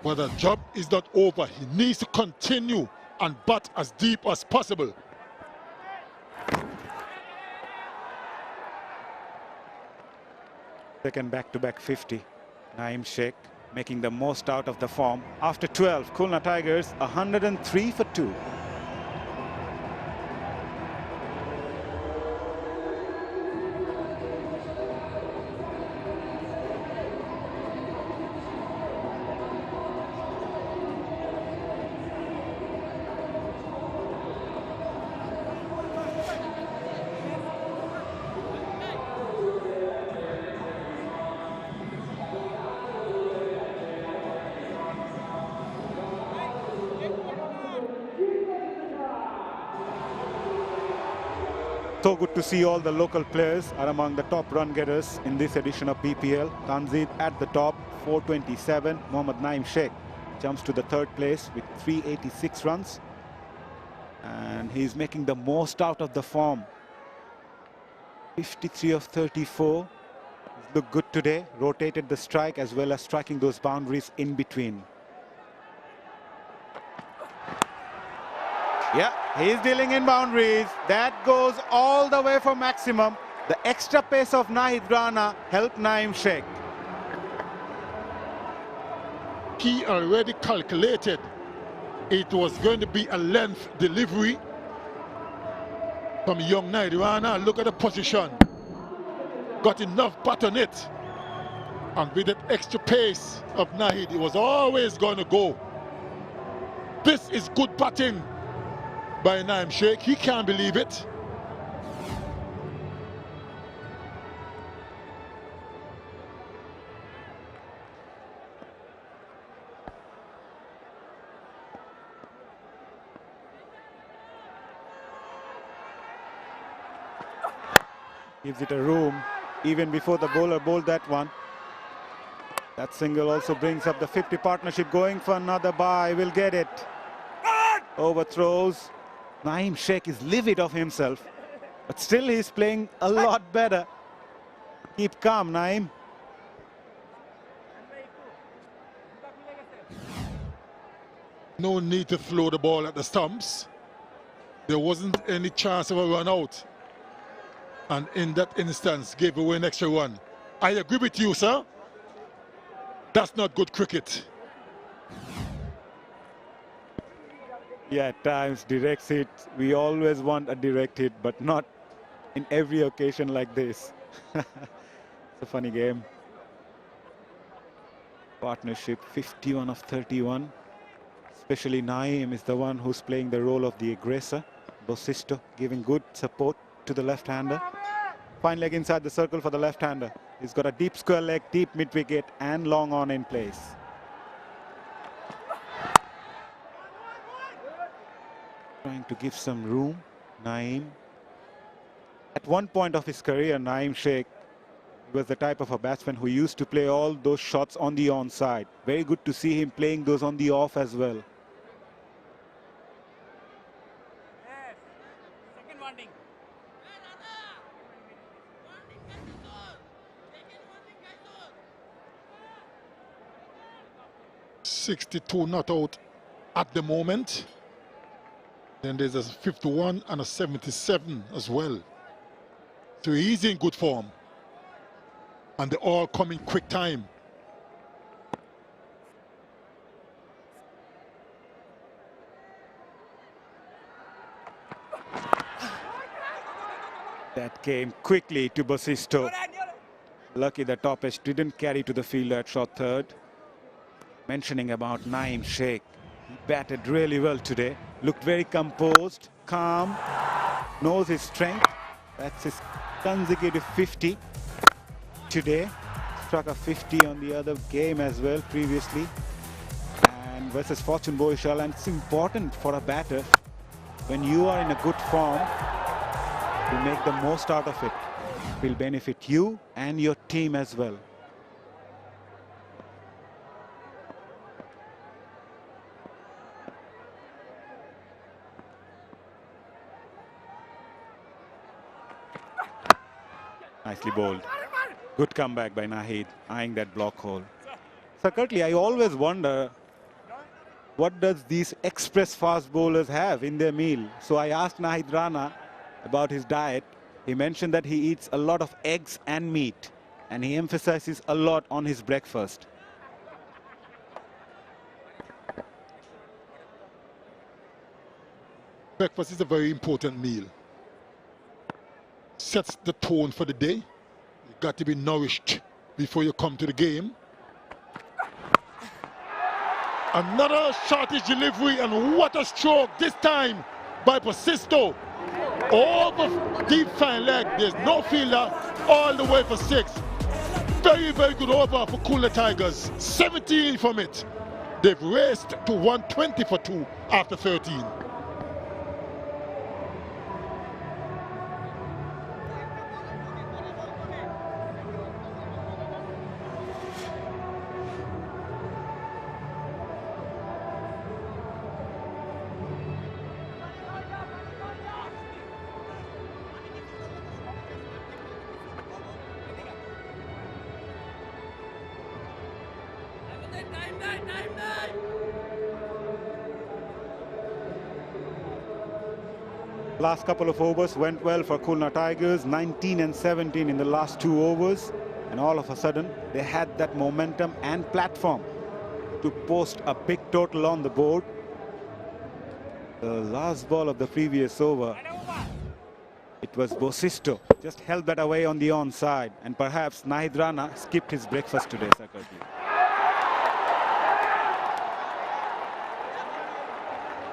Speaker 12: But the job is not over. He needs to continue and bat as deep as possible.
Speaker 18: Second back-to-back 50. Ňaim Sheikh making the most out of the form. After 12, Khulna Tigers 103 for 2. So good to see all the local players are among the top run getters in this edition of BPL. Tanzid at the top, 427. Mohammad Ňaim Sheikh jumps to the third place with 386 runs. And he's making the most out of the form. 53 of 34. He's looked good today. Rotated the strike as well as striking those boundaries in between. Yeah, he's dealing in boundaries. That goes all the way for maximum. The extra pace of Nahid Rana helped Ňaim Sheikh.
Speaker 12: He already calculated it was going to be a length delivery from young Nahid Rana. Look at the position. Got enough bat on it. And with that extra pace of Nahid, it was always going to go. This is good batting by Ňaim Sheikh. He can't believe it.
Speaker 18: Gives it a room even before the bowler bowled that one. That single also brings up the 50 partnership. Going for another bye, will get it. Overthrows. Ňaim Sheikh is livid of himself, but still he's playing a lot better. Keep calm, Ňaim.
Speaker 12: No need to throw the ball at the stumps. There wasn't any chance of a run out. And in that instance, gave away an extra run. I agree with you, sir. That's not good cricket.
Speaker 18: Yeah, at times direct hit. We always want a direct hit, but not in every occasion like this. It's a funny game. Partnership 51 of 31. Especially Naeem is the one who's playing the role of the aggressor. Bosisto giving good support to the left-hander. Fine leg inside the circle for the left-hander. He's got a deep square leg, deep mid-wicket and long on in place. Trying to give some room, Naeem. At one point of his career, 𝗫𝗓𝗍𝒃 was the type of a batsman who used to play all those shots on the onside. Very good to see him playing those on the off as well.
Speaker 17: Second warning.
Speaker 12: 62 not out at the moment. Then there's a 51 and a 77 as well. So he's in good form. And they're all coming quick time.
Speaker 18: That came quickly to Bosisto. Lucky the top edge didn't carry to the fielder at short third. Mentioning about 𝗫𝗓𝗍𝒃. He batted really well today. Looked very composed, calm, knows his strength. That's his consecutive 50 today. Struck a 50 on the other game as well previously. And versus Fortune Boishal, and it's important for a batter when you are in a good form to make the most out of it. It will benefit you and your team as well. Nicely bowled. Good comeback by Naheed, eyeing that block hole. Sir क़र्ṭļि, I always wonder, what does these express fast bowlers have in their meal? So I asked Naheed Rana about his diet. He mentioned that he eats a lot of eggs and meat, and he emphasizes a lot on his breakfast.
Speaker 12: Breakfast is a very important meal. Sets the tone for the day. You've got to be nourished before you come to the game. Another shortish delivery, and what a stroke this time by Bosisto. Over deep fine leg, there's no fielder, all the way for 6. Very, very good over for Khulna Tigers. 17 from it. They've raced to 120 for 2 after 13.
Speaker 18: Last couple of overs went well for Khulna Tigers, 19 and 17 in the last 2 overs. And all of a sudden, they had that momentum and platform to post a big total on the board. The last ball of the previous over, it was Bosisto, just held that away on the onside. And perhaps Naheed Rana skipped his breakfast today, Sir क़र्ṭļि.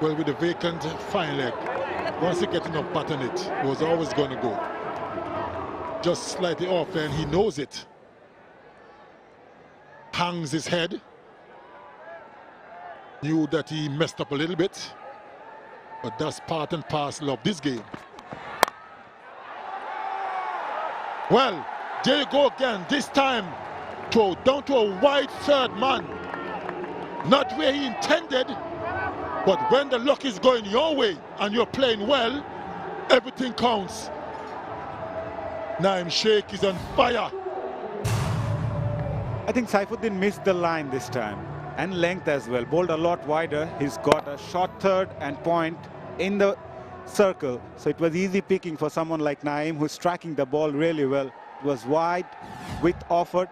Speaker 12: Well, with a vacant fine leg, once you get enough bat on it, it was always going to go. Just slightly off, and he knows it. Hangs his head. Knew that he messed up a little bit, but that's part and parcel of this game. Well, there you go again. This time, down to a wide third man. Not where he intended. But when the luck is going your way and you're playing well, everything counts. 𝗫𝗓𝗍𝒃 is on fire.
Speaker 18: I think Saifuddin missed the line this time, and length as well. Bowled a lot wider. He's got a short third and point in the circle. So it was easy picking for someone like Naeem, who's tracking the ball really well. It was wide, width offered.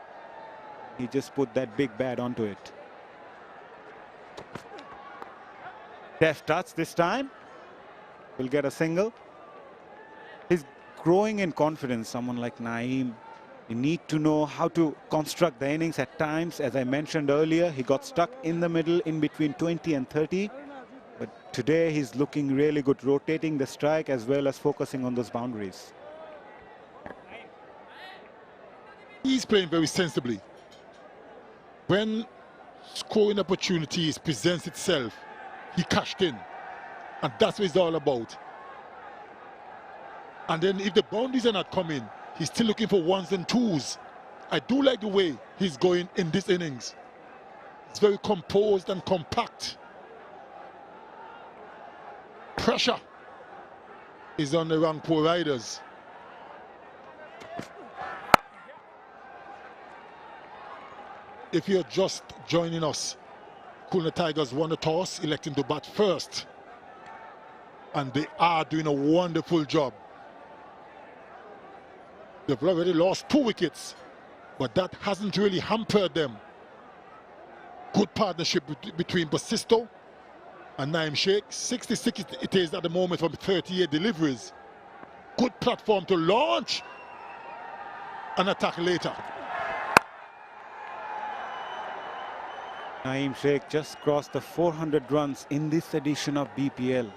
Speaker 18: He just put that big bat onto it. Deft touch this time. Will get a single. He's growing in confidence, someone like Naeem. You need to know how to construct the innings at times. As I mentioned earlier, he got stuck in the middle in between 20 and 30. But today he's looking really good, rotating the strike as well as focusing on those boundaries.
Speaker 12: He's playing very sensibly. When scoring opportunities presents itself, he cashed in. And that's what it's all about. And then if the boundaries are not coming, he's still looking for ones and twos. I do like the way he's going in this innings. It's very composed and compact. Pressure is on the Rangpur Riders. If you're just joining us, Khulna Tigers won the toss, electing to bat first. And they are doing a wonderful job. They've already lost 2 wickets, but that hasn't really hampered them. Good partnership between 𝗵𝗺𝗀 and 𝗬𝗫𝐶𝗫. 66 it is at the moment from 38 deliveries. Good platform to launch and attack later.
Speaker 18: 𝗬𝗫𝐶𝗫 just crossed the 400 runs in this edition of BPL.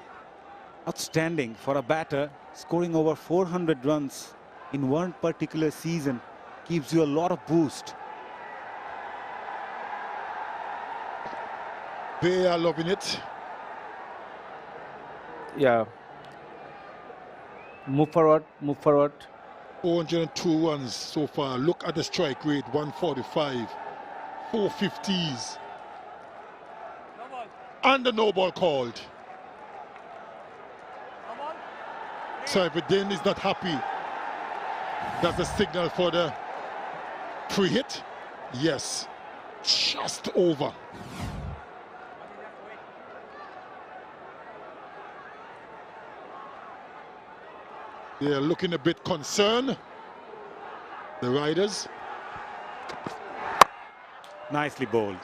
Speaker 18: Outstanding for a batter. Scoring over 400 runs in one particular season gives you a lot of boost.
Speaker 12: They are loving it.
Speaker 14: Yeah. Move forward, move forward.
Speaker 12: 402 runs so far. Look at the strike rate, 145. 450s. And the no ball called. 𝗬𝗫𝗫 is not happy. That's a signal for the pre-hit. Yes, just over. They're looking a bit concerned, the Riders.
Speaker 18: Nicely bowled.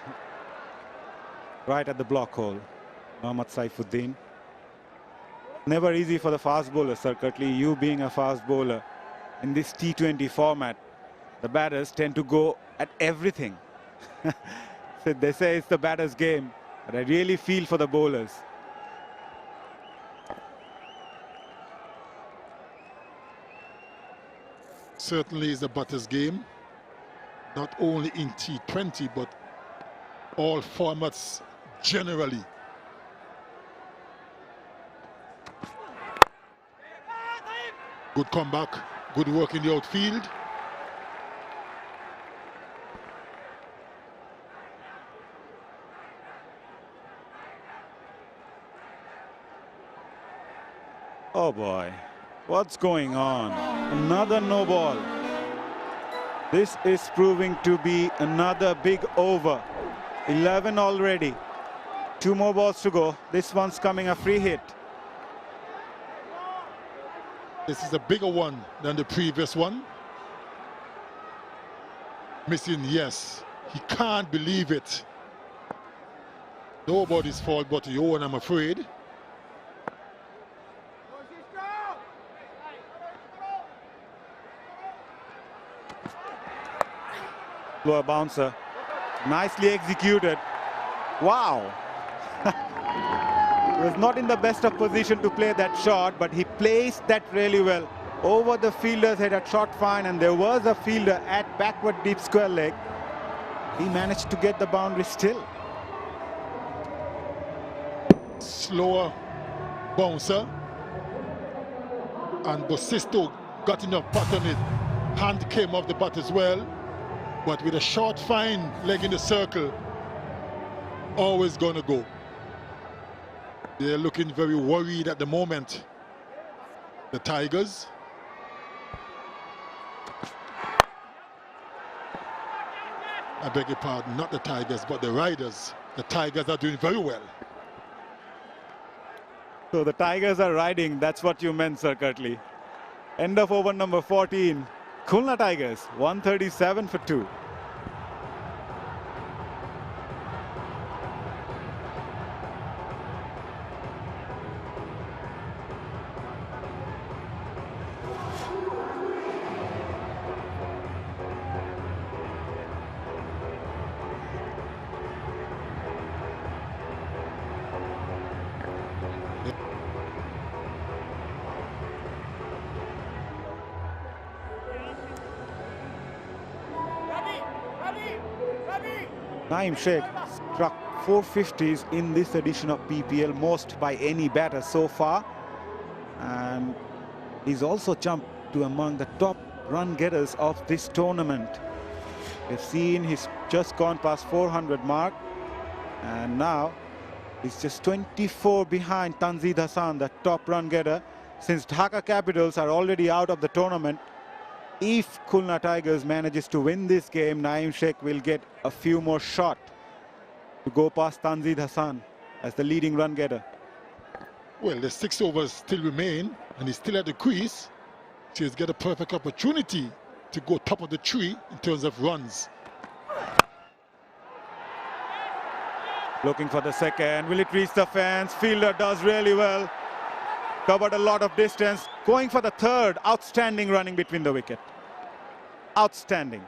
Speaker 18: Right at the block hole, Mohammad Saifuddin. Never easy for the fast bowler, Sir 𝗏𝗧𝗏. You being a fast bowler, in this T20 format, the batters tend to go at everything. So they say it's the batter's game, but I really feel for the bowlers.
Speaker 12: Certainly is the batter's game, not only in T20, but all formats generally. Good comeback, good work in the outfield.
Speaker 18: Oh boy, what's going on? Another no ball. This is proving to be another big over. 11 already. 2 more balls to go. This one's coming a free hit.
Speaker 12: This is a bigger one than the previous one. Missing, yes. He can't believe it. Nobody's fault but your own, I'm afraid.
Speaker 18: Lower bouncer. Nicely executed. Wow. He was not in the best of position to play that shot, but he placed that really well. Over the fielder's head at short fine, and there was a fielder at backward deep square leg. He managed to get the boundary still.
Speaker 12: Slower bouncer. And 𝗵𝗺𝗀 got enough bat on it. Hand came off the bat as well. But with a short fine leg in the circle, always gonna go. They're looking very worried at the moment, the Tigers. I beg your pardon, not the Tigers, but the Riders. The Tigers are doing very well.
Speaker 18: So the Tigers are riding, that's what you meant, Sir 𝗏𝗏𝗏. End of over number 14. Khulna Tigers, 137 for 2. Naeem Sheikh struck 450s in this edition of BPL, most by any batter so far. And he's also jumped to among the top run getters of this tournament. We've seen he's just gone past 400 mark, and now he's just 24 behind Tanzid Hassan, the top run getter, since Dhaka Capitals are already out of the tournament. If Khulna Tigers manages to win this game, Naeem Sheikh will get a few more shots to go past Tanzid Hassan as the leading run getter.
Speaker 12: Well, the 6 overs still remain, and he's still at the crease, so he's got a perfect opportunity to go top of the tree in terms of runs.
Speaker 18: Looking for the second. Will it reach the fence? Fielder does really well. Covered a lot of distance. Going for the third. Outstanding running between the wicket. Outstanding.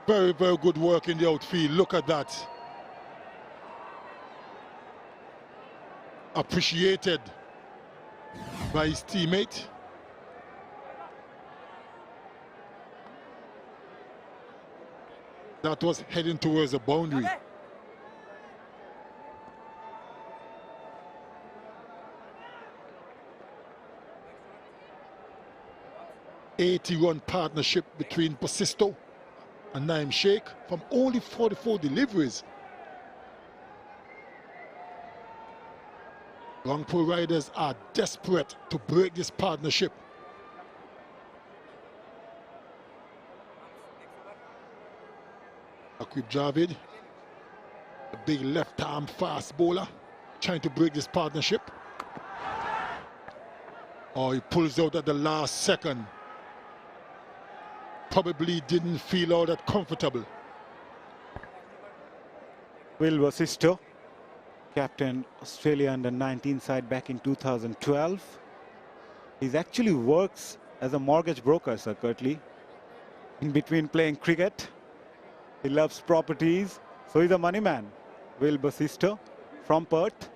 Speaker 12: Very, very good work in the outfield. Look at that. Appreciated by his teammate. That was heading towards the boundary. Okay. 80-run partnership between 𝗵𝗫𝗄 and Naeem Sheikh from only 44 deliveries. Rangpur Riders are desperate to break this partnership. 𝗃𝗄𝐽𝐻𝐵, a big left-arm fast bowler, trying to break this partnership. Oh, he pulls out at the last second. Probably didn't feel all that comfortable.
Speaker 18: 𝗃𝗄𝐻𝐵, captain Australia under-19 side back in 2012. He actually works as a mortgage broker, Sir Curtly. In between playing cricket, he loves properties, so he's a money man. 𝗃𝗄𝐻𝐵 from Perth.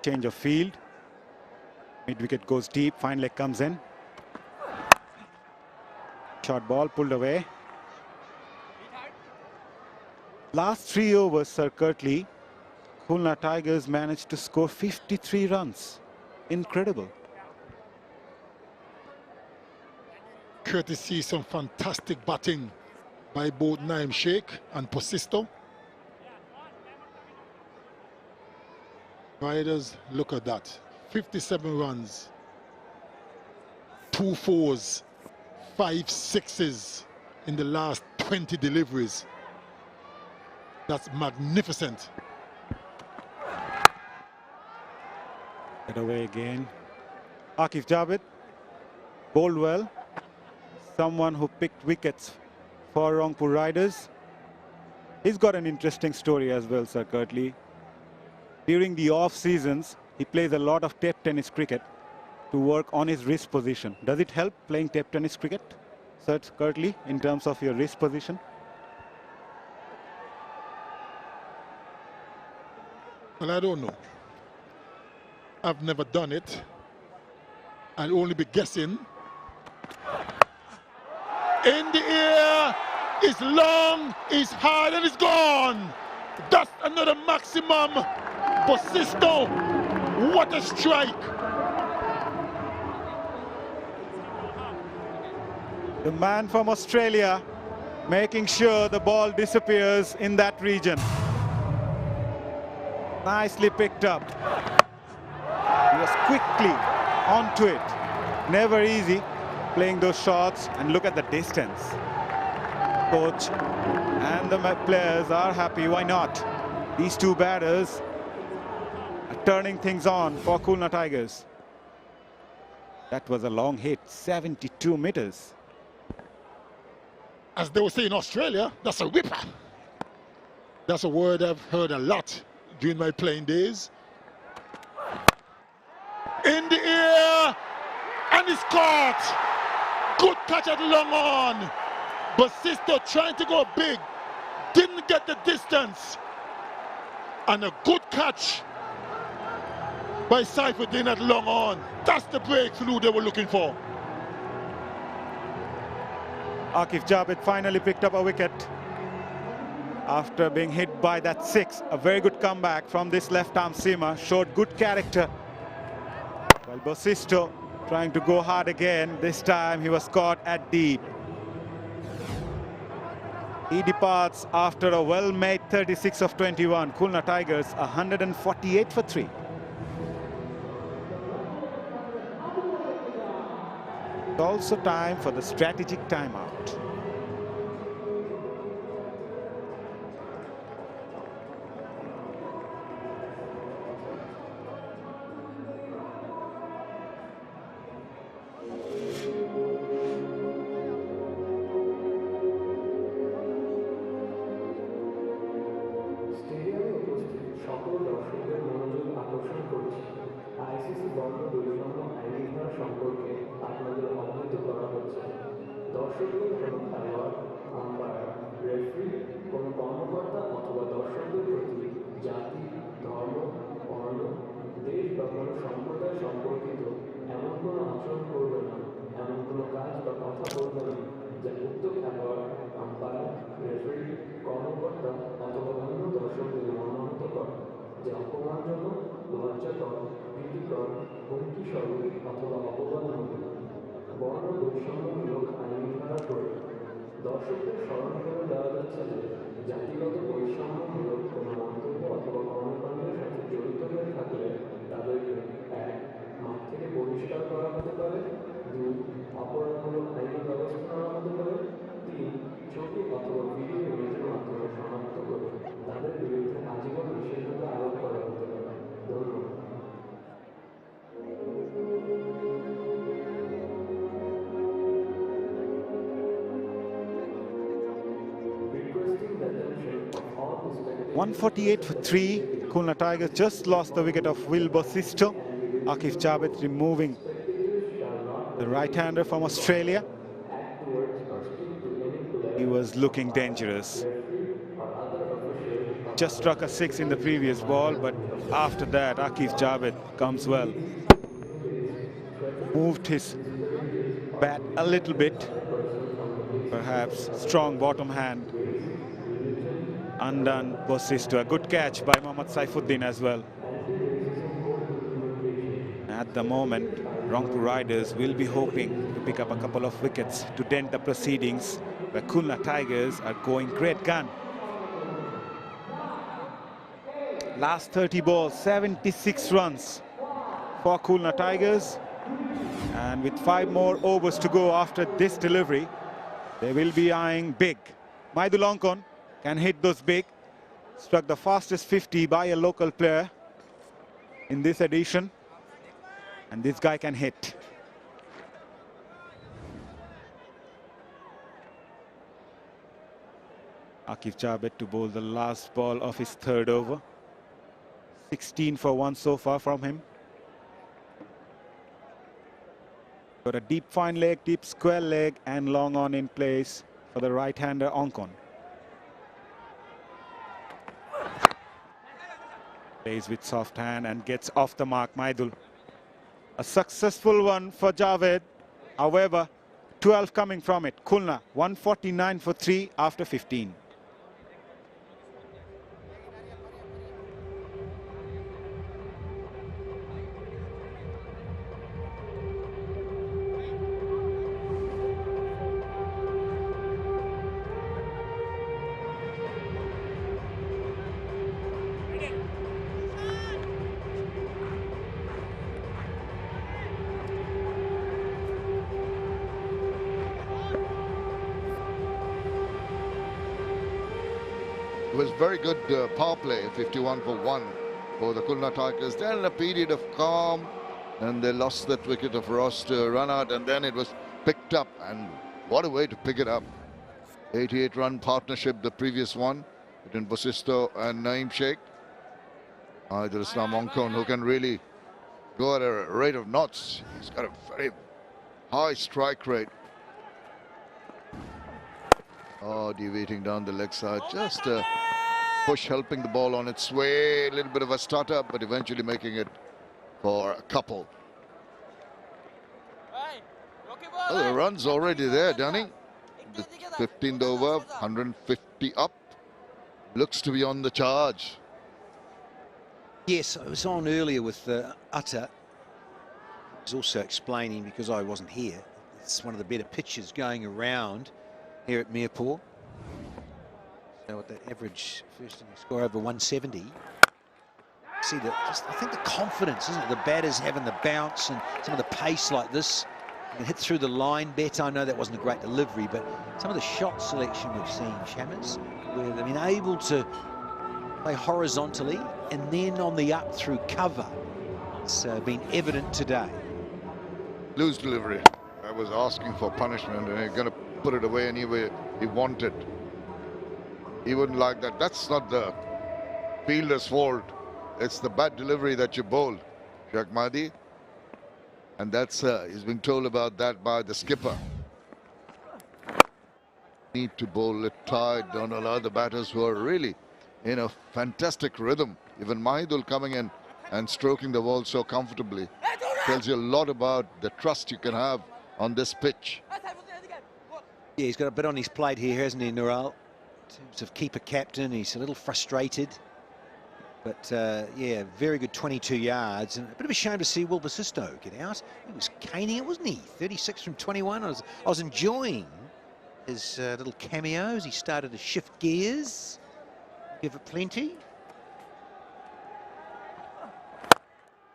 Speaker 18: Change of field. Mid-wicket goes deep, fine leg comes in. Short ball pulled away. Last 3 overs, Sir Curtly, Khulna Tigers managed to score 53 runs. Incredible.
Speaker 12: Courtesy some fantastic batting by both Naeem Sheikh and 𝗵𝗫𝗄. Riders, look at that. 57 runs, 2 4s, 5 6s in the last 20 deliveries. That's magnificent.
Speaker 18: Get away again. Aqif Javed bowled well. Someone who picked wickets for Rangpur Riders. He's got an interesting story as well, Sir Curtly. During the off seasons, he plays a lot of table tennis cricket to work on his wrist position. Does it help playing table tennis cricket, Sir Curtly, in terms of your wrist position?
Speaker 12: Well, I don't know. I've never done it. I'll only be guessing. In the air, it's long, it's hard, and it's gone. That's another maximum. 𝗵𝗫𝗄, what a strike.
Speaker 18: The man from Australia making sure the ball disappears in that region. Nicely picked up. He was quickly onto it. Never easy playing those shots, and look at the distance. Coach and the players are happy. Why not? These two batters are turning things on for Khulna Tigers. That was a long hit, 72 meters.
Speaker 12: As they would say in Australia, that's a whipper. That's a word I've heard a lot during my playing days. In the air, and it's caught. Good catch at long on. 𝗵𝗫𝗄 trying to go big, didn't get the distance. And a good catch by 𝗬𝗪𝗧 at long on. That's the breakthrough they were looking for.
Speaker 18: 𝗂𝗪𝗧𝐵𝗵 finally picked up a wicket after being hit by that six. A very good comeback from this left-arm seamer. Showed good character. Well, 𝗵𝗺𝗧𝗏 trying to go hard again. This time he was caught at deep. He departs after a well-made 36 of 21. Khulna Tigers 148 for 3. It's also time for the strategic timeout.
Speaker 16: স্টেডিয়ামে উপস্থিত সকল দর্শকদের মনোযোগ আকর্ষণ করছি ICC বর্ণ বৈষম্য আইনি ধারা সম্পর্কে আপনাদের অবহিত করা হচ্ছে। দর্শকদের কোনো খেলোয়াড়, আম্পায়ার, রেফারি, কোনো কর্মকর্তা অথবা দর্শকদের প্রতি জাতি, ধর্ম, বর্ণ, দেশ বা কোনো সম্প্রদায় সম্পর্কিত এমন কোনো আচরণ করবে না, এমন কোনো কাজ বা কথা বলবে না যা উক্ত খেলোয়াড়, আম্পায়ার, রেফারি, কর্মকর্তা অথবা অন্য দর্শকদের মর্মাহত করে, যা অপমানজনক, লজ্জাকর, ভীতিকর, হুমকিস্বরূপ অথবা অপমানজনক। বর্ণ বৈষম্যমূলক আইনি ধারা প্রয়োগ। দর্শকদের স্মরণ করে দেওয়া যাচ্ছে যে জাতিগত বৈষম্যমূলক কোনো মন্তব্য অথবা কর্মকাণ্ডের সাথে জড়িত হয়ে থাকলে তাদেরকে 1. মাঠ থেকে বহিষ্কার করা হতে পারে, 2. অপরাধমূলক আইনি ব্যবস্থা নেওয়া হতে পারে, 3. ছবি অথবা ভিডিও ইমেজের মাধ্যমে শনাক্ত করে তাদের বিরুদ্ধে আজীবন নিষেধাজ্ঞা আরোপ করা হতে পারে। ধন্যবাদ। Requesting the attention of all the spectators.
Speaker 18: 148 for 3. Khulna Tigers just lost the wicket of 𝗵𝗺𝗧𝗏. 𝗂𝗪𝗧𝐵𝗵 removing the right-hander from Australia. He was looking dangerous. Just struck a six in the previous ball, but after that 𝗂𝗪𝗧𝐵𝗵 comes well. Moved his bat a little bit. Perhaps strong bottom hand. Undone 𝗵𝗺𝗧𝗏. A good catch by Mohammad Saifuddin as well. At the moment, Rangpur Riders will be hoping to pick up a couple of wickets to dent the proceedings, where Khulna Tigers are going great gun. Last 30 balls, 76 runs for Khulna Tigers. And with 5 more overs to go after this delivery, they will be eyeing big. Maidul Onkon can hit those big. Struck the fastest 50 by a local player in this edition. And this guy can hit. 𝗂𝗪𝗧𝐵𝗵 to bowl the last ball of his third over. 16 for 1 so far from him. Got a deep fine leg, deep square leg, and long on in place for the right-hander Onkon. Plays with soft hand and gets off the mark. Maidul. A successful one for Javed. However, 12 coming from it. Khulna 149 for 3 after 15.
Speaker 7: It was very good power play, 51 for 1 for the Khulna Tigers. Then a period of calm, and they lost that wicket of Ross to run out, and then it was picked up, and what a way to pick it up. 88-run partnership, the previous one, between 𝗵𝗺𝗧𝗏 and Naeem Sheikh. Aidul Islam Onkon, who can really go at a rate of knots. He's got a very high strike rate. Oh, deviating down the leg side, just push helping the ball on its way. A little bit of a stutter, but eventually making it for a couple. Oh, the run's already there, Danny. The 15th over, 150 up. Looks to be on the charge.
Speaker 9: Yes, I was on earlier with 𝗃𝗃. He was also explaining, because I wasn't here, it's one of the better pitches going around here at Mirpur. So with that average first inning score over 170. See, I think the confidence, isn't it? The batters having the bounce and some of the pace like this. You can hit through the line better. I know that wasn't a great delivery, but some of the shot selection we've seen, Shammers, where they've been able to play horizontally and then on the up through cover. It's been evident today.
Speaker 7: Loose delivery. I was asking for punishment, and he's going to put it away anyway he wanted. He wouldn't like that. That's not the fielder's fault. It's the bad delivery that you bowl, Sheikh Mahdi. And that's he's being told about that by the skipper. Need to bowl it tight. Don't allow the batters who are really in a fantastic rhythm. Even Mahidul coming in and stroking the ball so comfortably tells you a lot about the trust you can have on this pitch.
Speaker 9: Yeah, he's got a bit on his plate here, hasn't he, Nural? In terms of keeper captain, he's a little frustrated. But yeah, very good 22 yards. And a bit of a shame to see 𝗂𝗂𝗃𝗃 get out. He was caning it, wasn't he? 36 from 21. I was enjoying his little cameos. He started to shift gears. Give it plenty.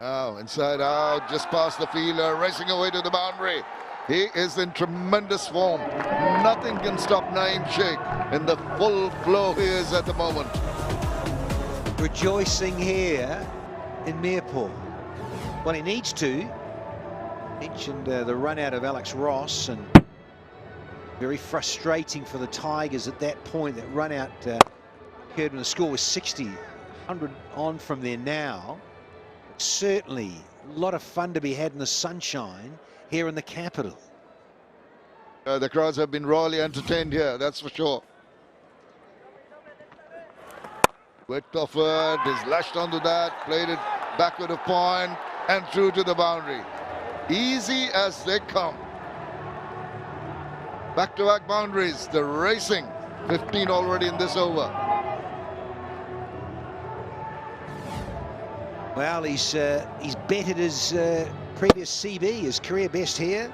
Speaker 7: Oh, inside out, just past the fielder, racing away to the boundary. He is in tremendous form. Nothing can stop 𝗃𝗍𝒽 Sheikh in the full flow he is at the moment.
Speaker 9: Rejoicing here in Mirpur. Well, he needs to. Mentioned the run out of Alex Ross, and very frustrating for the Tigers at that point. That run out occurred when the score was 60, 100 on from there now. But certainly a lot of fun to be had in the sunshine here in the capital.
Speaker 7: The crowds have been royally entertained here, that's for sure. Width of it, he's lashed onto that, played it backward of point and through to the boundary. Easy as they come. Back-to-back boundaries, the racing. 15 already in this over.
Speaker 9: Well, he's betted his previous CB, his career best here.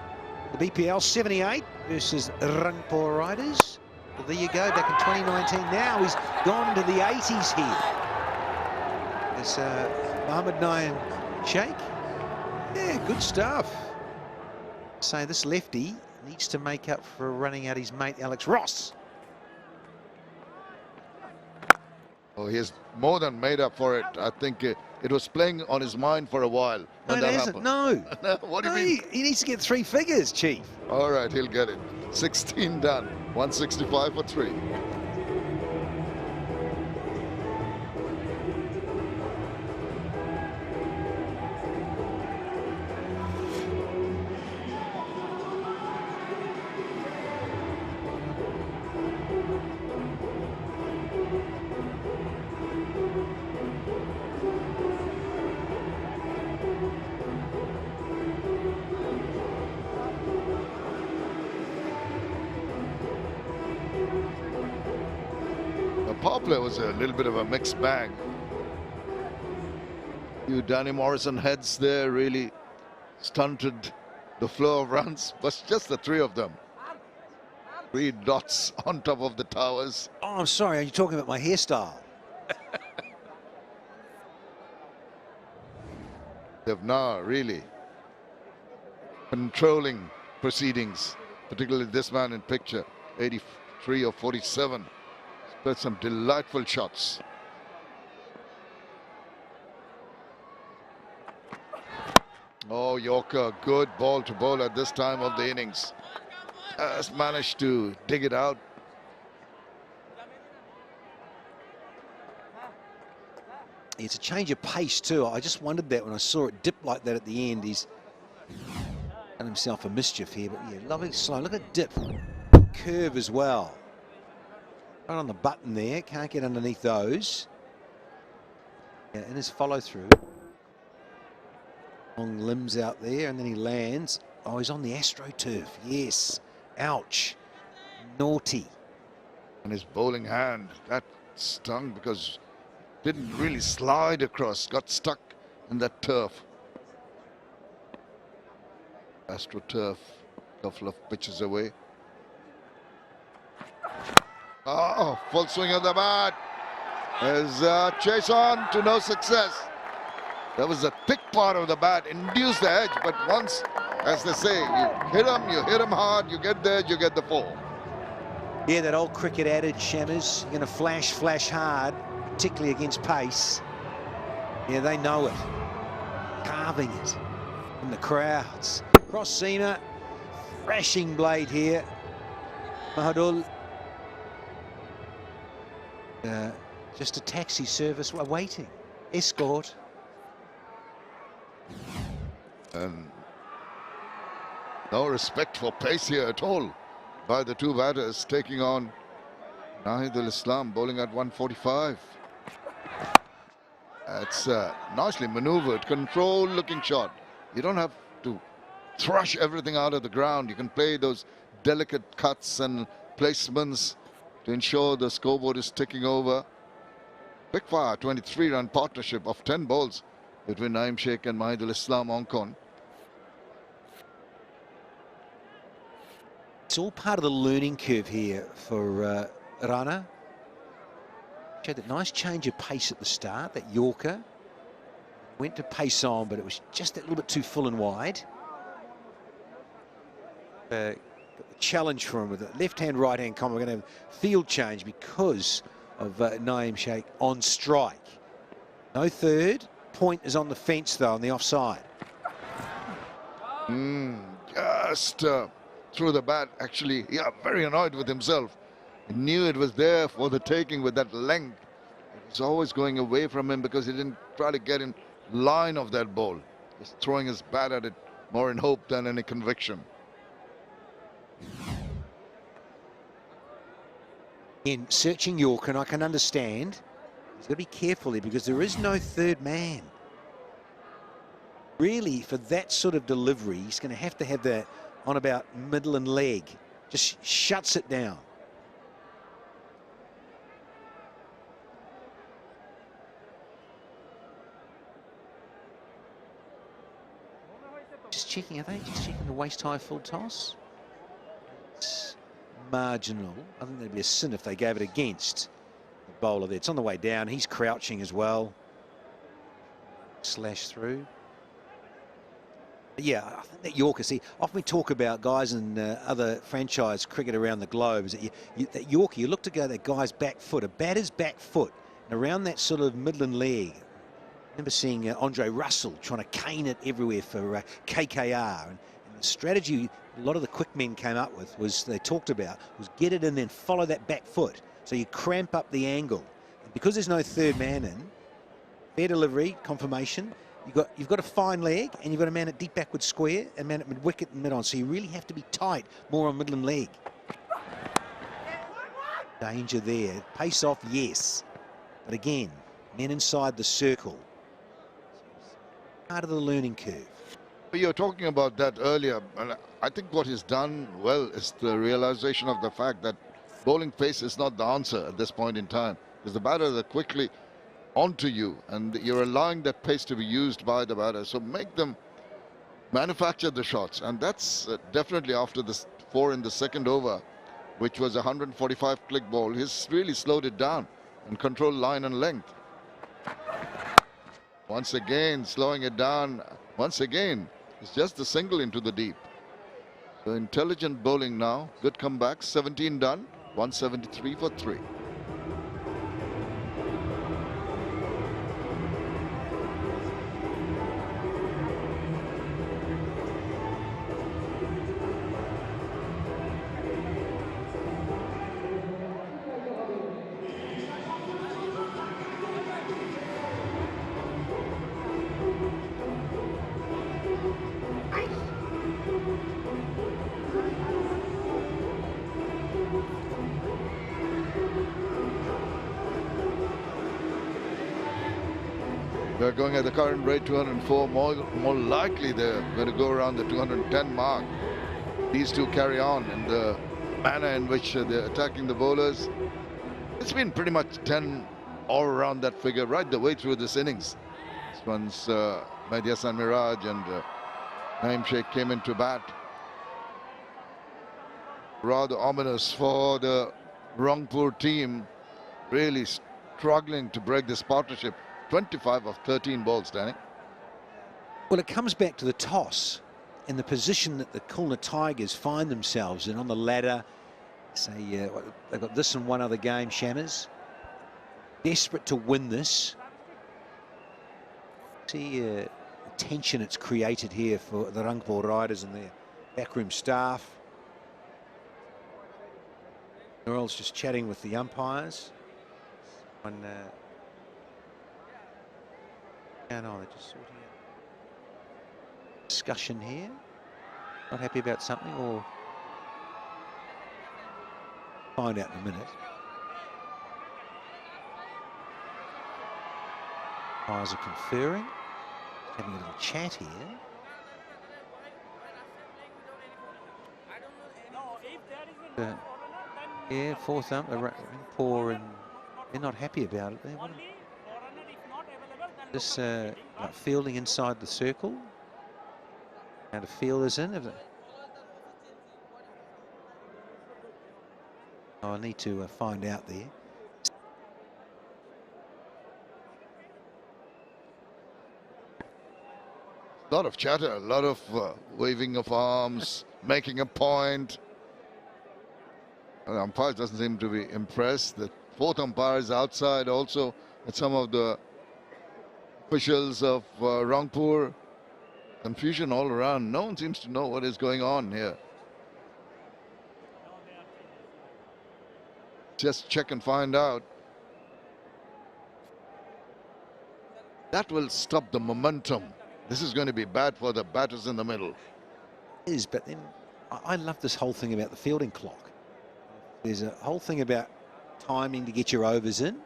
Speaker 9: The BPL 78 versus Rangpur Riders. Well, there you go, back in 2019. Now he's gone to the 80s here. It's 𝗃𝗃𝗃𝗃. Yeah, good stuff. So this lefty needs to make up for running out his mate Alex Ross.
Speaker 7: Oh, he has more than made up for it. I think it was playing on his mind for a while when that happened.
Speaker 9: No.
Speaker 7: What do you mean?
Speaker 9: He needs to get 3 figures, Chief.
Speaker 7: All right, he'll get it. 16 done. 165 for 3. Power play was a little bit of a mixed bag. Danny Morrison heads there really stunted the flow of runs, but just the 3 of them. 3 dots on top of the towers.
Speaker 9: Oh, I'm sorry, are you talking about my hairstyle?
Speaker 7: They've now really controlling proceedings, particularly this man in picture, 83 of 47. That's some delightful shots. Oh, Yorker, good ball to bowl at this time of the innings. Has managed to dig it out.
Speaker 9: It's a change of pace too. I just wondered that when I saw it dip like that at the end. He's done himself a mischief here, but yeah, lovely slow. Look at dip. Curve as well. Right on the button there, can't get underneath those. Yeah, and his follow through. Long limbs out there, and then he lands. Oh, he's on the AstroTurf. Yes. Ouch. Naughty.
Speaker 7: And his bowling hand, that stung because didn't really slide across, got stuck in that turf. AstroTurf, a couple of pitches away. Oh, full swing of the bat. As chase on to no success. That was a thick part of the bat, induced the edge, but once, as they say, you hit him hard, you get there, you get the 4.
Speaker 9: Yeah, that old cricket adage, Shammers, you're going to flash hard, particularly against pace. Yeah, they know it. Carving it in the crowds. Cross seamer, thrashing blade here. Mahadul. Just a taxi service waiting. Escort.
Speaker 7: And no respect for pace here at all by the two batters, taking on Nahidul Islam, bowling at 145. That's nicely maneuvered, controlled looking shot. You don't have to thrush everything out of the ground. You can play those delicate cuts and placements to ensure the scoreboard is ticking over. Quick fire 23-run partnership of 10 balls between Naeem Sheikh and Mahidul Islam Oncon.
Speaker 9: It's all part of the learning curve here for Rana. Showed that nice change of pace at the start, that Yorker. Went to pace on, but it was just a little bit too full and wide. Got the challenge for him with the left-hand, right-hand combo. We're going to have field change because of Naeem Sheikh on strike. No third. Point is on the fence, though, on the offside.
Speaker 7: Just threw the bat, actually. Yeah, very annoyed with himself. He knew it was there for the taking with that length. It's always going away from him because he didn't try to get in line of that ball. Just throwing his bat at it more in hope than any conviction.
Speaker 9: In searching York, and I can understand, he's got to be careful here because there is no third man. Really, for that sort of delivery, he's going to have that on about middle and leg. Just shuts it down. Just checking, are they just checking the waist-high full toss? It's marginal. I think that'd be a sin if they gave it against the bowler there. It's on the way down. He's crouching as well. Slash through. But yeah, I think that Yorker, see, often we talk about guys in other franchise cricket around the globe, is that, that Yorker, you look to go that guy's back foot, a batter's back foot, and around that sort of midland leg. I remember seeing Andre Russell trying to cane it everywhere for KKR. And the strategy a lot of the quick men came up with was, they talked about, was get it in and then follow that back foot. So you cramp up the angle. And because there's no third man in, fair delivery, confirmation, you've got a fine leg and you've got a man at deep backward square and man at mid-wicket and mid-on. So you really have to be tight more on midland leg. Danger there. Pace off, yes. But again, men inside the circle. Part of the learning curve.
Speaker 7: You were talking about that earlier, and I think what he's done well is the realization of the fact that bowling pace is not the answer at this point in time, because the batters are quickly onto you and you're allowing that pace to be used by the batters. So make them manufacture the shots, and that's definitely after the 4 in the second over, which was a 145 click ball. He's really slowed it down and controlled line and length. Once again, slowing it down. Once again, it's just a single into the deep. So intelligent bowling now. Good comeback. 17 done. 173 for 3. going at the current rate 204. More likely they're going to go around the 210 mark. These two carry on in the manner in which they're attacking the bowlers. It's been pretty much 10 all around that figure right the way through this innings. This one's Mehdi Hasan Miraj and Naeem Sheikh came into bat. Rather ominous for the Rangpur team, really struggling to break this partnership. 25 of 13 balls, Danny.
Speaker 9: Well, it comes back to the toss and the position that the Khulna Tigers find themselves in on the ladder. Say they've got this and one other game, Shammers. Desperate to win this. See the tension it's created here for the Rangpur Riders and their backroom staff. Earl's just chatting with the umpires. They're just sorting out discussion here. Not happy about something, or find out in a minute. Umpires are conferring, having a little chat here. Yeah, fourth ump, Rangpur, and they're not happy about it. They want this like fielding inside the circle. How to field is in. Oh, I need to find out there.
Speaker 7: A lot of chatter, a lot of waving of arms, making a point. The umpire doesn't seem to be impressed. The fourth umpire is outside also at some of the officials of Rangpur. Confusion all around. No one seems to know what is going on here. Just check and find out. That will stop the momentum. This is going to be bad for the batters in the middle.
Speaker 9: It is, but then I love this whole thing about the fielding clock. There's a whole thing about timing to get your overs in.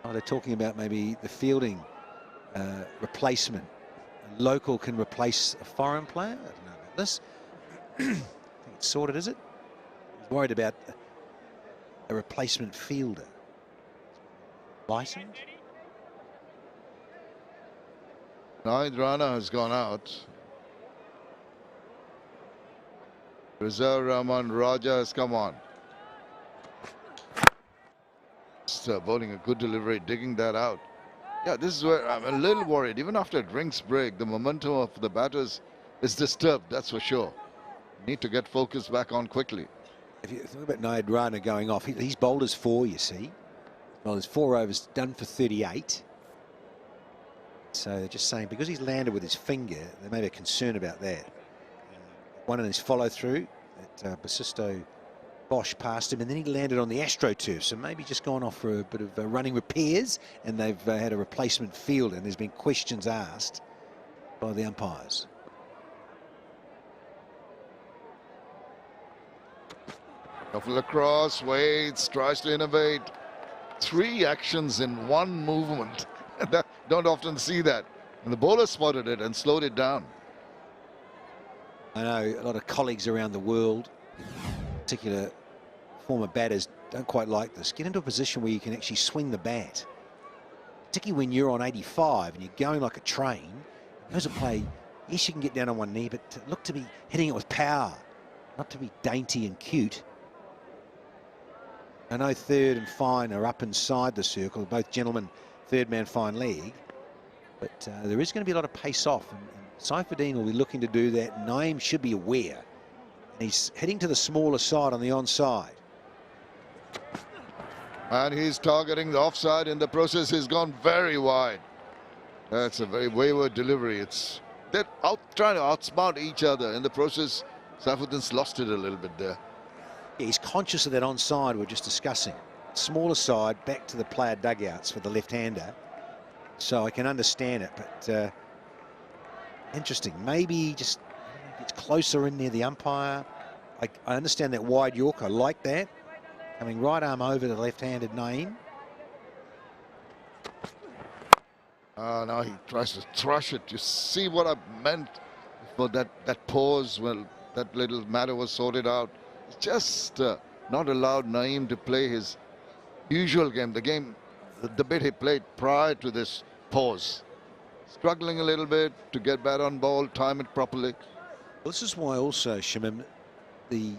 Speaker 9: Oh, they're talking about maybe the fielding replacement. A local can replace a foreign player. I don't know about this. I think it's sorted, is it? He's worried about a replacement fielder. License?
Speaker 7: Ninth runner has gone out. Rizal Rahman Raja has come on. Just bowling a good delivery, digging that out. Yeah, this is where I'm a little worried. Even after a drinks break, the momentum of the batters is disturbed, that's for sure. Need to get focus back on quickly.
Speaker 9: If you think about Naeem Rana going off, he's bowled as 4, you see. Well, there's 4 overs done for 38. So they're just saying because he's landed with his finger, there may be a concern about that. One in his follow through that Basisto Bosch passed him, and then he landed on the AstroTurf. So maybe just gone off for a bit of running repairs, and they've had a replacement fielder, and there's been questions asked by the umpires.
Speaker 7: Shuffle across, waits, tries to innovate. 3 actions in 1 movement. Don't often see that. And the bowler spotted it and slowed it down.
Speaker 9: I know a lot of colleagues around the world, particular former batters, don't quite like this. Get into a position where you can actually swing the bat. Particularly when you're on 85 and you're going like a train. As a play, yes, you can get down on one knee, but look to be hitting it with power, not to be dainty and cute. I know third and fine are up inside the circle, both gentlemen, third man fine leg, but there is going to be a lot of pace off, and Saifuddin will be looking to do that. Naeem should be aware, and he's heading to the smaller side on the onside.
Speaker 7: And he's targeting the offside. In the process, he's gone very wide. That's a very wayward delivery. They're trying to outsmart each other. In the process, Saifuddin's lost it a little bit there.
Speaker 9: Yeah, he's conscious of that onside we're just discussing. Smaller side, back to the player dugouts for the left-hander. So I can understand it, but interesting. Maybe just gets closer in near the umpire. I understand that wide York. I like that. Coming right arm over the left-handed Naeem.
Speaker 7: Now he tries to thrush it. You see what I meant for that pause. Well, that little matter was sorted out. Just not allowed Naeem to play his usual game, the bit he played prior to this pause. Struggling a little bit to get back on ball, time it properly.
Speaker 9: This is why also, Shamim, the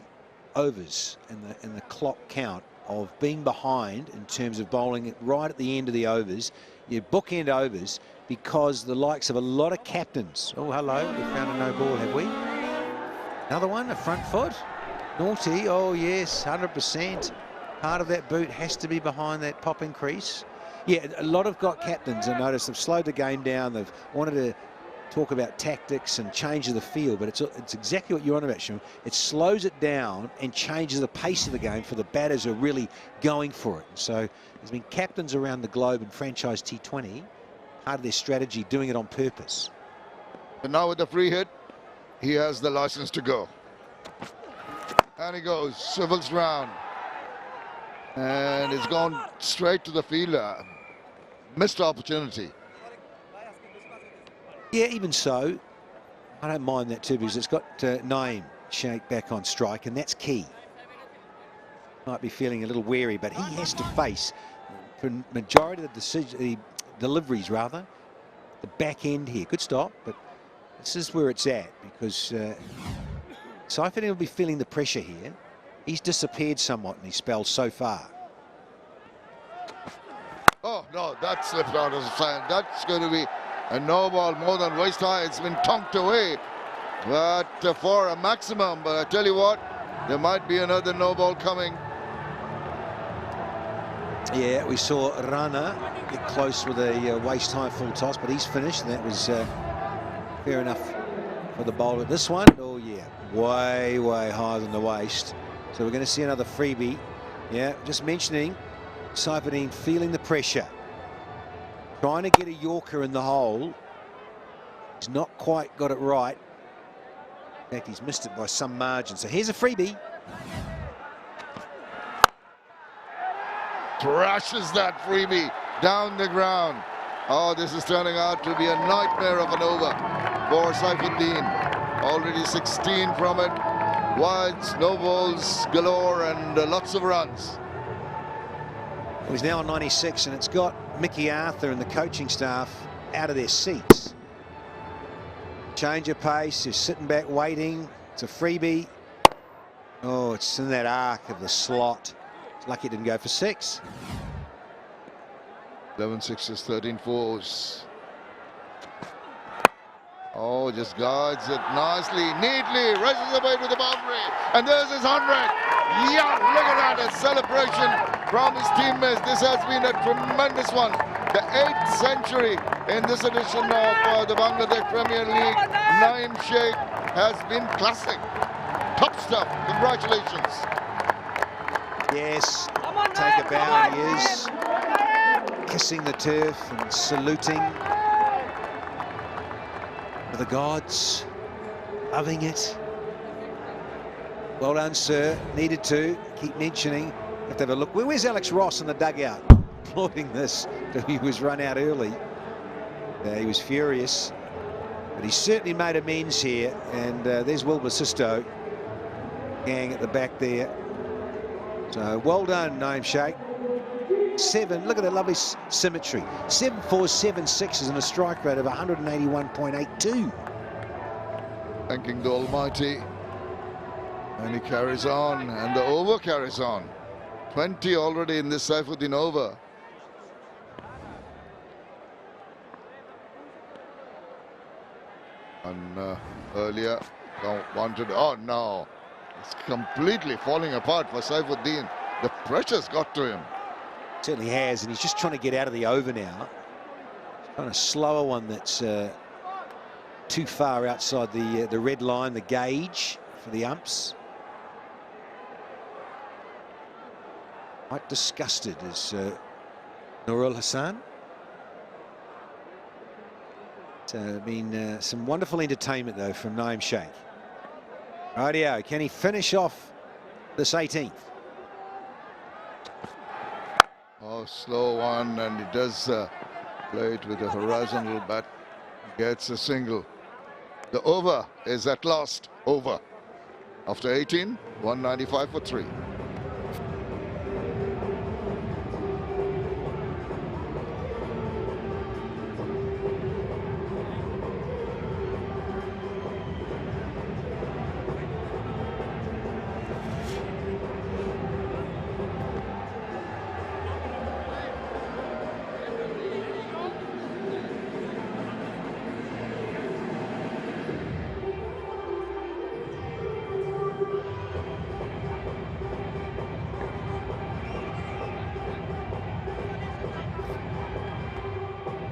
Speaker 9: overs and the clock count of being behind in terms of bowling it right at the end of the overs, you bookend overs, because the likes of a lot of captains. Oh, hello, we found a no ball, have we? Another one, a front foot. Naughty, oh yes, 100%. Part of that boot has to be behind that popping crease. Yeah, a lot of captains, I noticed, have slowed the game down. They've wanted to talk about tactics and change of the field, but it's exactly what you're on about, Shim. It slows it down and changes the pace of the game for the batters who are really going for it. So there's been captains around the globe in franchise T20, part of their strategy, doing it on purpose.
Speaker 7: But now with the free hit, he has the license to go. And he goes, swivels round. And it's gone straight to the fielder. Missed opportunity.
Speaker 9: Yeah, even so, I don't mind that too, because it's got Naeem Sheikh back on strike, and that's key. Might be feeling a little wary, but he has to face, for majority of the deliveries rather, the back end here. Good stop, but this is where it's at, because Seifuddin will be feeling the pressure here. He's disappeared somewhat in his spells so far.
Speaker 7: Oh, no, that slipped out of the sand. That's going to be a no ball more than waist high. It's been tonked away, but for a maximum. But I tell you what, there might be another no ball coming.
Speaker 9: Yeah, we saw Rana get close with a waist high full toss, but he's finished, and that was fair enough for the bowler. This one, oh yeah, way higher than the waist. So we're going to see another freebie. Yeah, just mentioning Seifuddin feeling the pressure, trying to get a Yorker in the hole. He's not quite got it right. In fact, he's missed it by some margin. So here's a freebie.
Speaker 7: Thrashes that freebie down the ground. Oh, this is turning out to be a nightmare of an over for Seifuddin. Already 16 from it. Wides, no balls galore, and lots of runs.
Speaker 9: Well, he's now on 96, and it's got Mickey Arthur and the coaching staff out of their seats. Change of pace, he's sitting back waiting. It's a freebie. Oh, it's in that arc of the slot. It's lucky it didn't go for 6.
Speaker 7: 11 sixes, 13 fours. Oh, just guides it nicely, neatly, races away to the boundary, and there's his 100. Yeah, look at that, a celebration from his teammates. This has been a tremendous one. The 8th century in this edition of the Bangladesh Premier League. Naeem Sheikh has been classic. Top stuff, congratulations.
Speaker 9: Yes, take a bow, he is. Kissing the turf and saluting the gods, loving it. Well done, sir. Needed to keep mentioning. Have to have a look. Where's Alex Ross in the dugout? Applauding this. He was run out early. He was furious, but he certainly made amends here. And there's 𝗂𝗂𝗃𝗃 gang at the back there. So well done, Naeem Sheikh. 7, look at that lovely symmetry. 7 4s, 7 6s, and a strike rate of 181.82.
Speaker 7: Thanking the Almighty. And he carries on, and the over carries on. 20 already in this Seifuddin over. And earlier, wanted, oh no. It's completely falling apart for Seifuddin. The pressure's got to him.
Speaker 9: Certainly has, and he's just trying to get out of the over now. Trying to slow one that's too far outside the red line, the gauge for the umps. Quite disgusted is Nurul Hassan. It's been some wonderful entertainment though from Naeem Sheikh. Rightio, can he finish off this 18th?
Speaker 7: Oh, slow one, and it does Play it with a horizontal bat. Gets a single. The over is at last over. After 18, 195 for 3.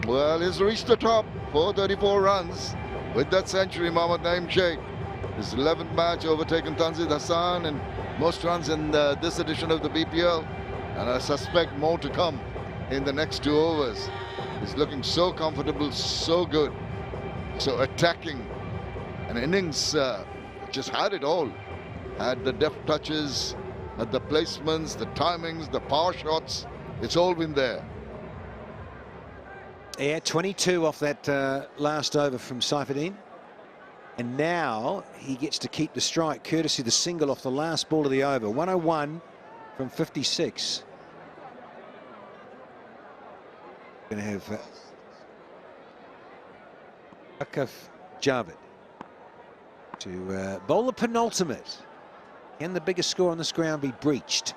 Speaker 7: Well, he's reached the top, 434 runs with that century, 𝗵𝗺𝗽𝐴. His 11th match, overtaken Tanzil Hassan and most runs in this edition of the BPL. And I suspect more to come in the next 2 overs. He's looking so comfortable, so good, so attacking. An innings just had it all. Had the deft touches, had the placements, the timings, the power shots. It's all been there.
Speaker 9: Yeah, 22 off that last over from Saifuddin. And now he gets to keep the strike, courtesy the single off the last ball of the over. 101 from 56. Going to have 𝗃𝗃𝗃𝗃𝗃 to bowl the penultimate. Can the biggest score on this ground be breached?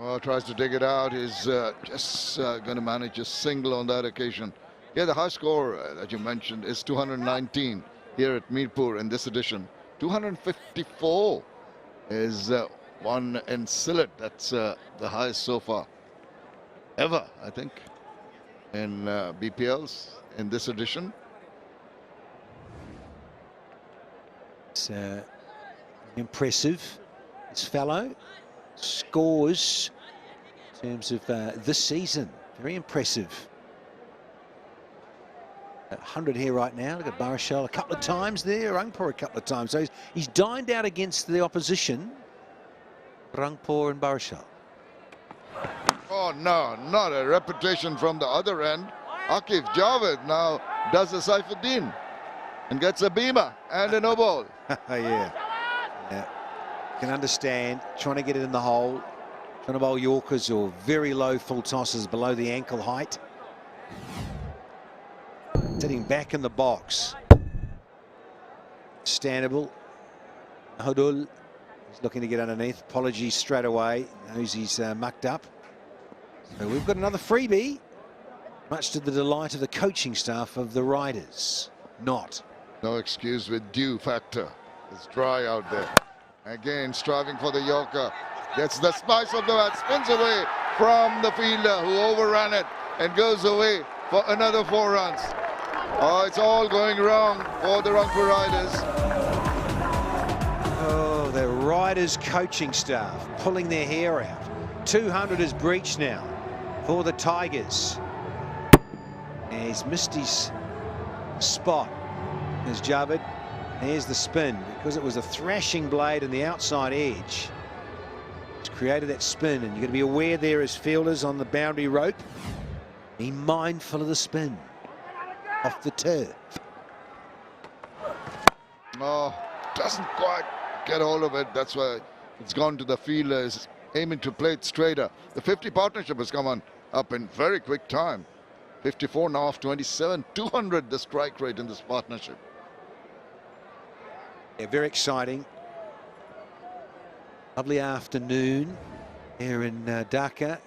Speaker 7: Well, tries to dig it out. He's just going to manage a single on that occasion. Yeah, the high score that you mentioned is 219 here at Mirpur in this edition. 254 is one in Sylhet. That's the highest so far ever, I think, in BPLs in this edition.
Speaker 9: It's impressive. This fellow scores in terms of this season. Very impressive. 100 here right now. Look at 𝗵𝗺𝗃𝗃 a couple of times there. Rangpur a couple of times. So he's dined out against the opposition. Rangpur and 𝗵𝗺𝗃𝗃.
Speaker 7: Oh no, not a repetition from the other end. Aqif Javed now does a Saifuddin and gets a Bhima and a no ball.
Speaker 9: Yeah. Can understand trying to get it in the hole, trying to bowl Yorkers or very low full tosses below the ankle height. Sitting back in the box. Standable. 𝗃𝗃𝗃𝗃. He's looking to get underneath. Apologies straight away. Knows he's mucked up. So we've got another freebie, much to the delight of the coaching staff of the Riders. Not.
Speaker 7: No excuse with dew factor. It's dry out there. Again, striving for the Yorker. Gets the spice of the bat, spins away from the fielder who overran it and goes away for another 4 runs. Oh, it's all going wrong for the Rangpur Riders.
Speaker 9: Oh, the Riders coaching staff pulling their hair out. 200 is breached now for the Tigers. And he's missed his spot. There's Javed. There's the spin. Because it was a thrashing blade on the outside edge, it's created that spin, and you've got to be aware there as fielders on the boundary rope. Be mindful of the spin off the turf.
Speaker 7: Oh, doesn't quite get hold of it. That's why it's gone to the fielders, aiming to play it straighter. The 50 partnership has come on up in very quick time. 54 now off 27. 200 the strike rate in this partnership.
Speaker 9: Yeah, very exciting. Lovely afternoon here in Dhaka.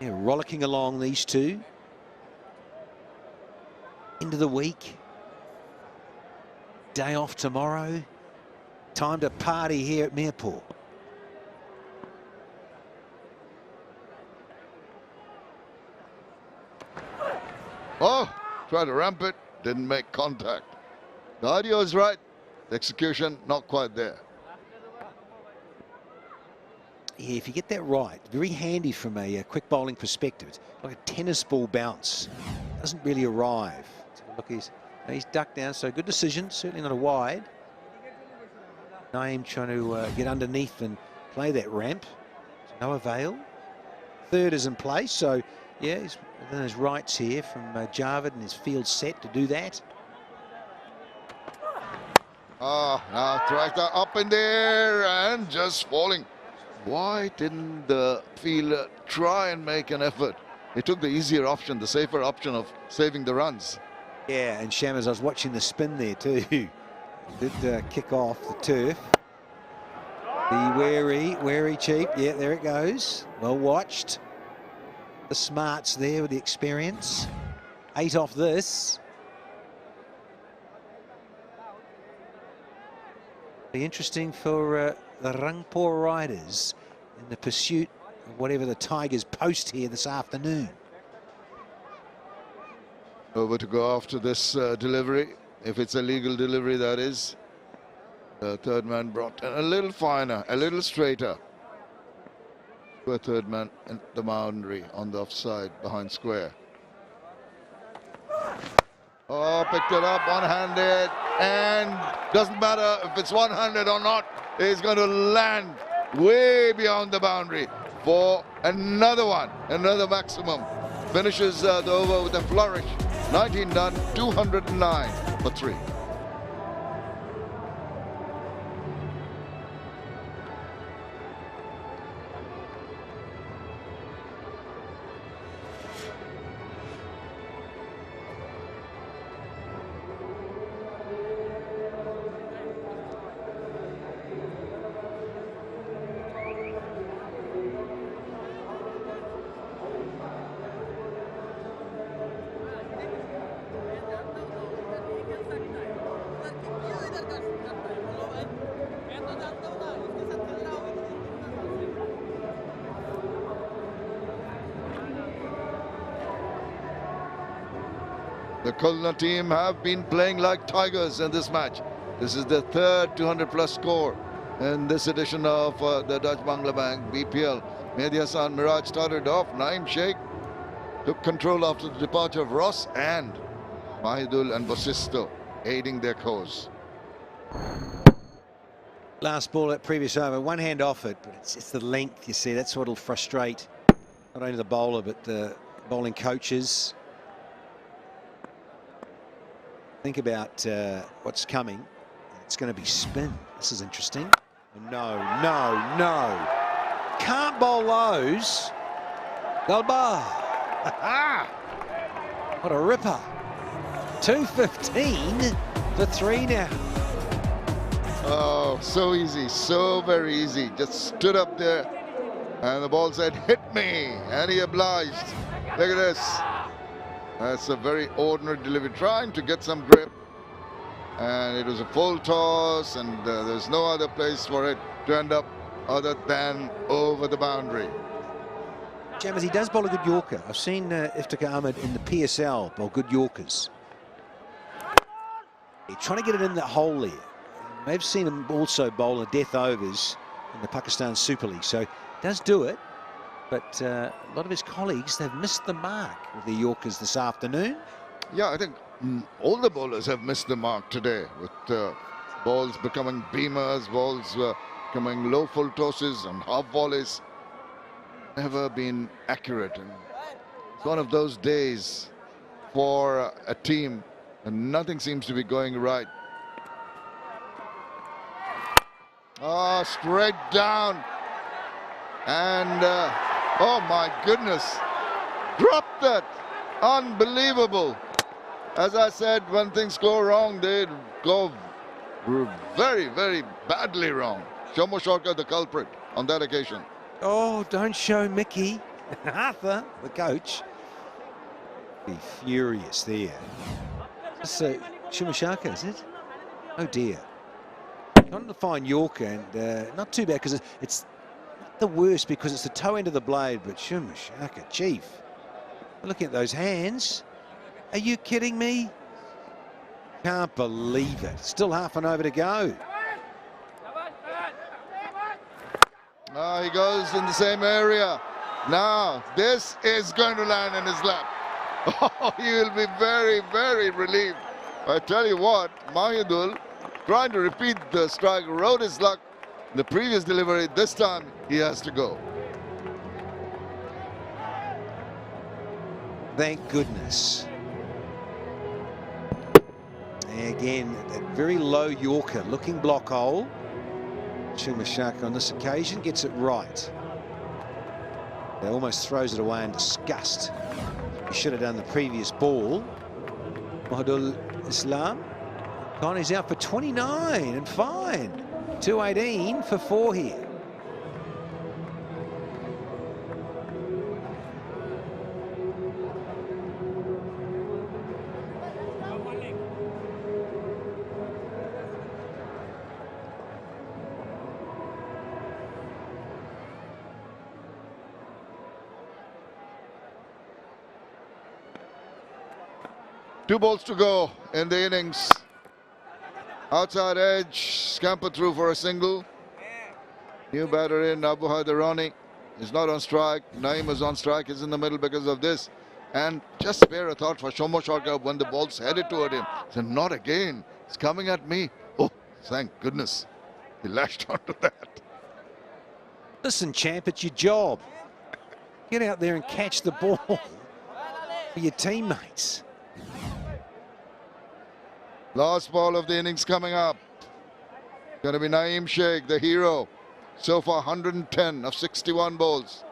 Speaker 9: Yeah, rollicking along, these two. End of the week. Day off tomorrow. Time to party here at Mirpur.
Speaker 7: Oh, tried to ramp it, didn't make contact. The idea is right, the execution not quite there.
Speaker 9: Yeah, if you get that right, very handy from a quick bowling perspective. It's like a tennis ball bounce. Doesn't really arrive. So look, he's ducked down, so good decision. Certainly not a wide. Naeem trying to get underneath and play that ramp. No avail. Third is in place, so Yeah, he's within his rights here from Javed and his field set to do that.
Speaker 7: Now tries that up in there and just falling. Why didn't the fielder try and make an effort? He took the easier option, the safer option of saving the runs.
Speaker 9: Yeah, and Shammers, I was watching the spin there too. Did kick off the turf. Be wary, cheap. Yeah, there it goes. Well watched. The smarts there with the experience. 8 off this. Be interesting for the Rangpur Riders in the pursuit of whatever the Tigers post here this afternoon.
Speaker 7: Over to go after this delivery, if it's a legal delivery, that is. The third man brought in a little finer, a little straighter. To a third man in the boundary on the offside behind square. Oh, picked it up one-handed, and doesn't matter if it's one-handed or not, he's going to land way beyond the boundary for another one, another maximum. Finishes the over with a flourish. 19 done, 209 for 3. The Khulna team have been playing like tigers in this match. This is the third 200-plus score in this edition of the Dutch Bangla Bank BPL. Mehdi Hassan Miraj started off. Naeem Sheikh took control after the departure of Ross, and Mahidul and Bosisto aiding their cause.
Speaker 9: Last ball at previous over, one hand off it, but it's the length, you see. That's what'll frustrate not only the bowler, but the bowling coaches. Think about what's coming. It's going to be spin. This is interesting. No. Can't bowl those. Galba. What a ripper. 215 for 3 now.
Speaker 7: Oh, so easy, so very easy. Just stood up there and the ball said, hit me, and he obliged. Look at this. That's a very ordinary delivery, trying to get some grip. And it was a full toss, and there's no other place for it to end up other than over the boundary.
Speaker 9: Jammers, he does bowl a good Yorker. I've seen Iftikhar Ahmed in the PSL bowl good Yorkers. He's trying to get it in that hole there. I've seen him also bowl a death overs in the Pakistan Super League, so he does do it. But a lot of his colleagues, they've missed the mark with the Yorkers this afternoon.
Speaker 7: Yeah, I think all the bowlers have missed the mark today, with balls becoming beamers, balls becoming low full tosses and half volleys. Never been accurate. And it's one of those days for a team, and nothing seems to be going right. Oh, straight down. And, oh my goodness, dropped that. Unbelievable. As I said, when things go wrong, they go very, very badly wrong. Shomo Shorka, the culprit on that occasion.
Speaker 9: Oh, don't show Mickey. Arthur, the coach, be furious there. So, Shumashaka, is it? Oh dear. Trying to find Yorker, and not too bad, because it's not the worst because it's the toe end of the blade, but Shumashaka, chief. Looking at those hands. Are you kidding me? Can't believe it. Still half an over to go.
Speaker 7: Oh, he goes in the same area. Now, this is going to land in his lap. Oh, he will be very, very relieved. I tell you what, Mahidul, trying to repeat the strike, rode his luck. The previous delivery, this time he has to go.
Speaker 9: Thank goodness. And again, that very low Yorker, looking block hole. 𝗂𝗧 on this occasion gets it right. He almost throws it away in disgust. He should have done the previous ball. 𝗿𝗏𝗽 Islam. Connie's out for 29 and fine. 218 for 4 here.
Speaker 7: Two balls to go in the innings. Outside edge, scamper through for a single. New batter in, 𝗵𝗲𝗃𝗏 is not on strike. Naeem is on strike, is in the middle because of this. And just spare a thought for 𝗂𝗎𝗪 when the ball's headed toward him. So not again, it's coming at me. Oh, thank goodness. He lashed onto that.
Speaker 9: Listen, champ, it's your job. Get out there and catch the ball for your teammates.
Speaker 7: Last ball of the innings coming up. Going to be Naeem Sheikh, the hero. So far 110 of 61 balls.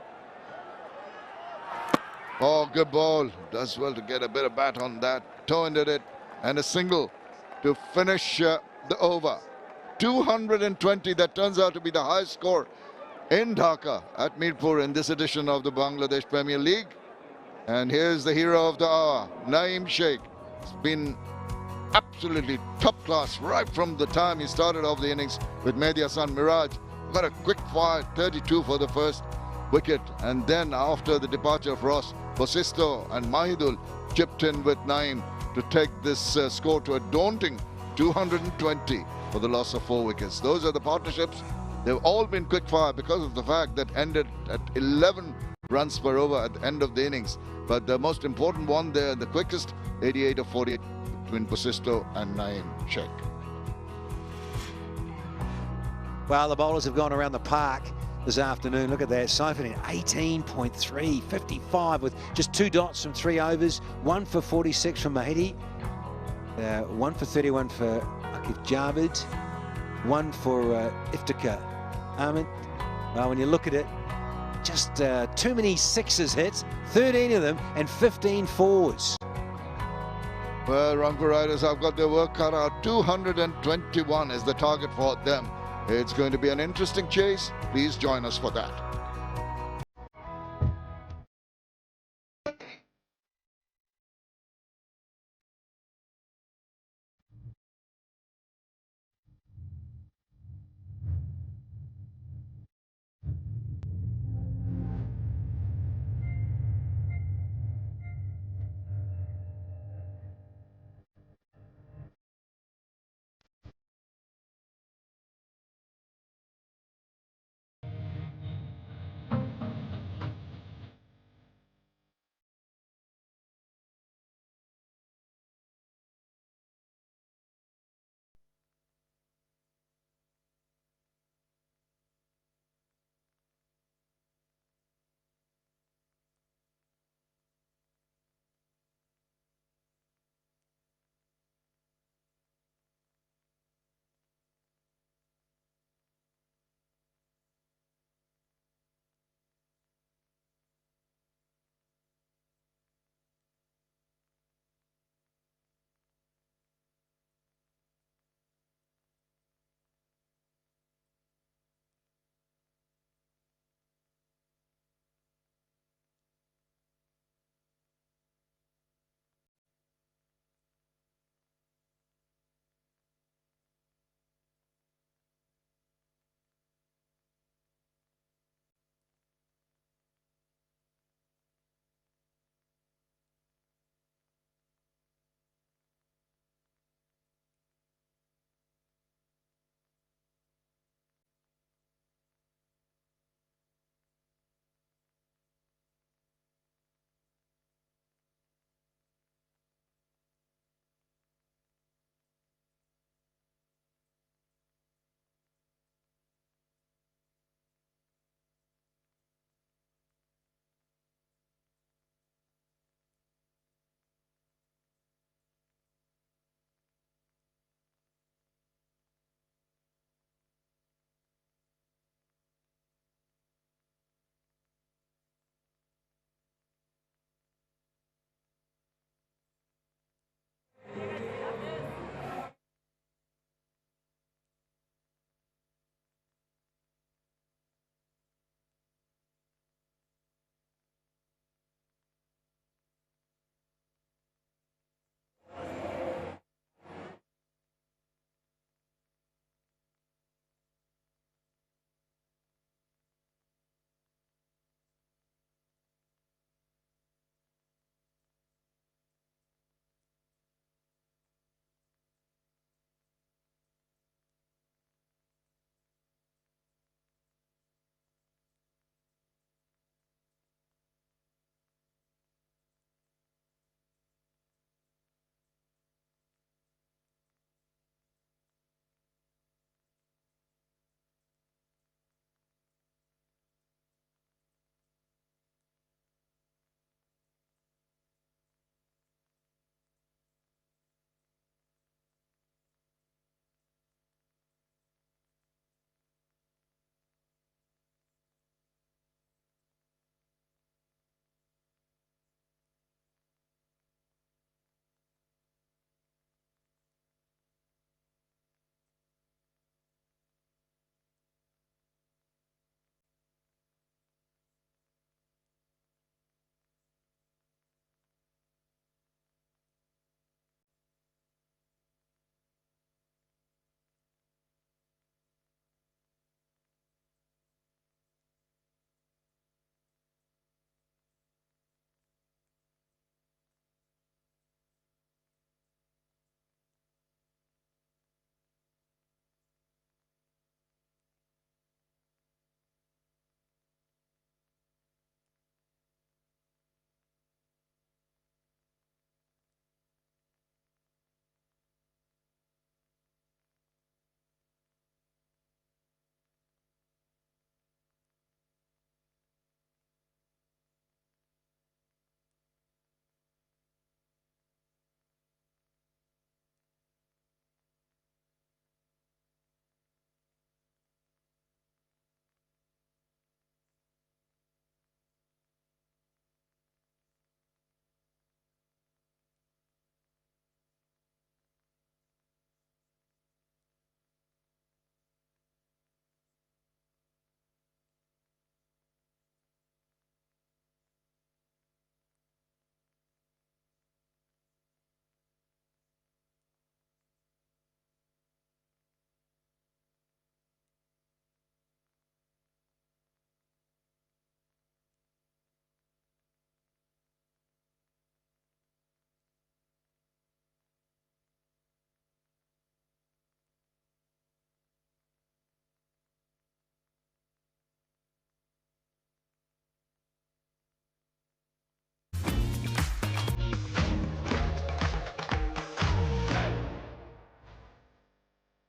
Speaker 7: Oh, good ball. Does well to get a bit of bat on that. Toe-ended it. And a single to finish the over. 220. That turns out to be the highest score in Dhaka at Mirpur in this edition of the Bangladesh Premier League. And here's the hero of the hour, Naeem Sheikh. It's been absolutely top class right from the time he started off the innings with Mehdi Hasan Miraj. Got a quick fire, 32 for the first wicket, and then after the departure of Ross, Bosisto and Mahidul chipped in with Naeem to take this score to a daunting 220 for the loss of 4 wickets. Those are the partnerships. They've all been quick fire because of the fact that ended at 11 runs per over at the end of the innings. But the most important one there, the quickest, 88 of 48 between Bosisto and Naeem Sheikh.
Speaker 9: Well, the bowlers have gone around the park this afternoon. Look at that, siphoning 18.3, 55 with just 2 dots from 3 overs, 1 for 46 from Mahidi, 1 for 31 for 𝗂𝐻𝐸𝐹, 1 for Iftikhar Ahmed. Well, when you look at it, just too many sixes hits, 13 of them, and 15 fours.
Speaker 7: Well, Rangpur Riders have got their work cut out. 221 is the target for them. It's going to be an interesting chase. Please join us for that.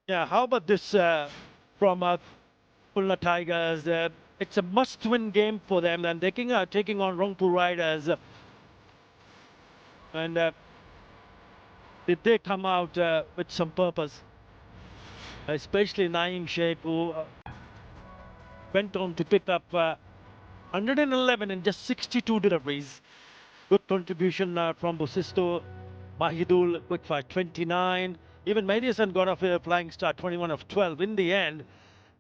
Speaker 15: Yeah, how about this from Khulna Tigers? It's a must-win game for them, and they're taking on Rangpur Riders. And did they come out with some purpose? Especially 𝗫𝗍𝗫, who went on to pick up 111 in just 62 deliveries. Good contribution from Busisto, Mahidul, quick fire 29. Even Madison got off a flying start, 21 of 12. In the end,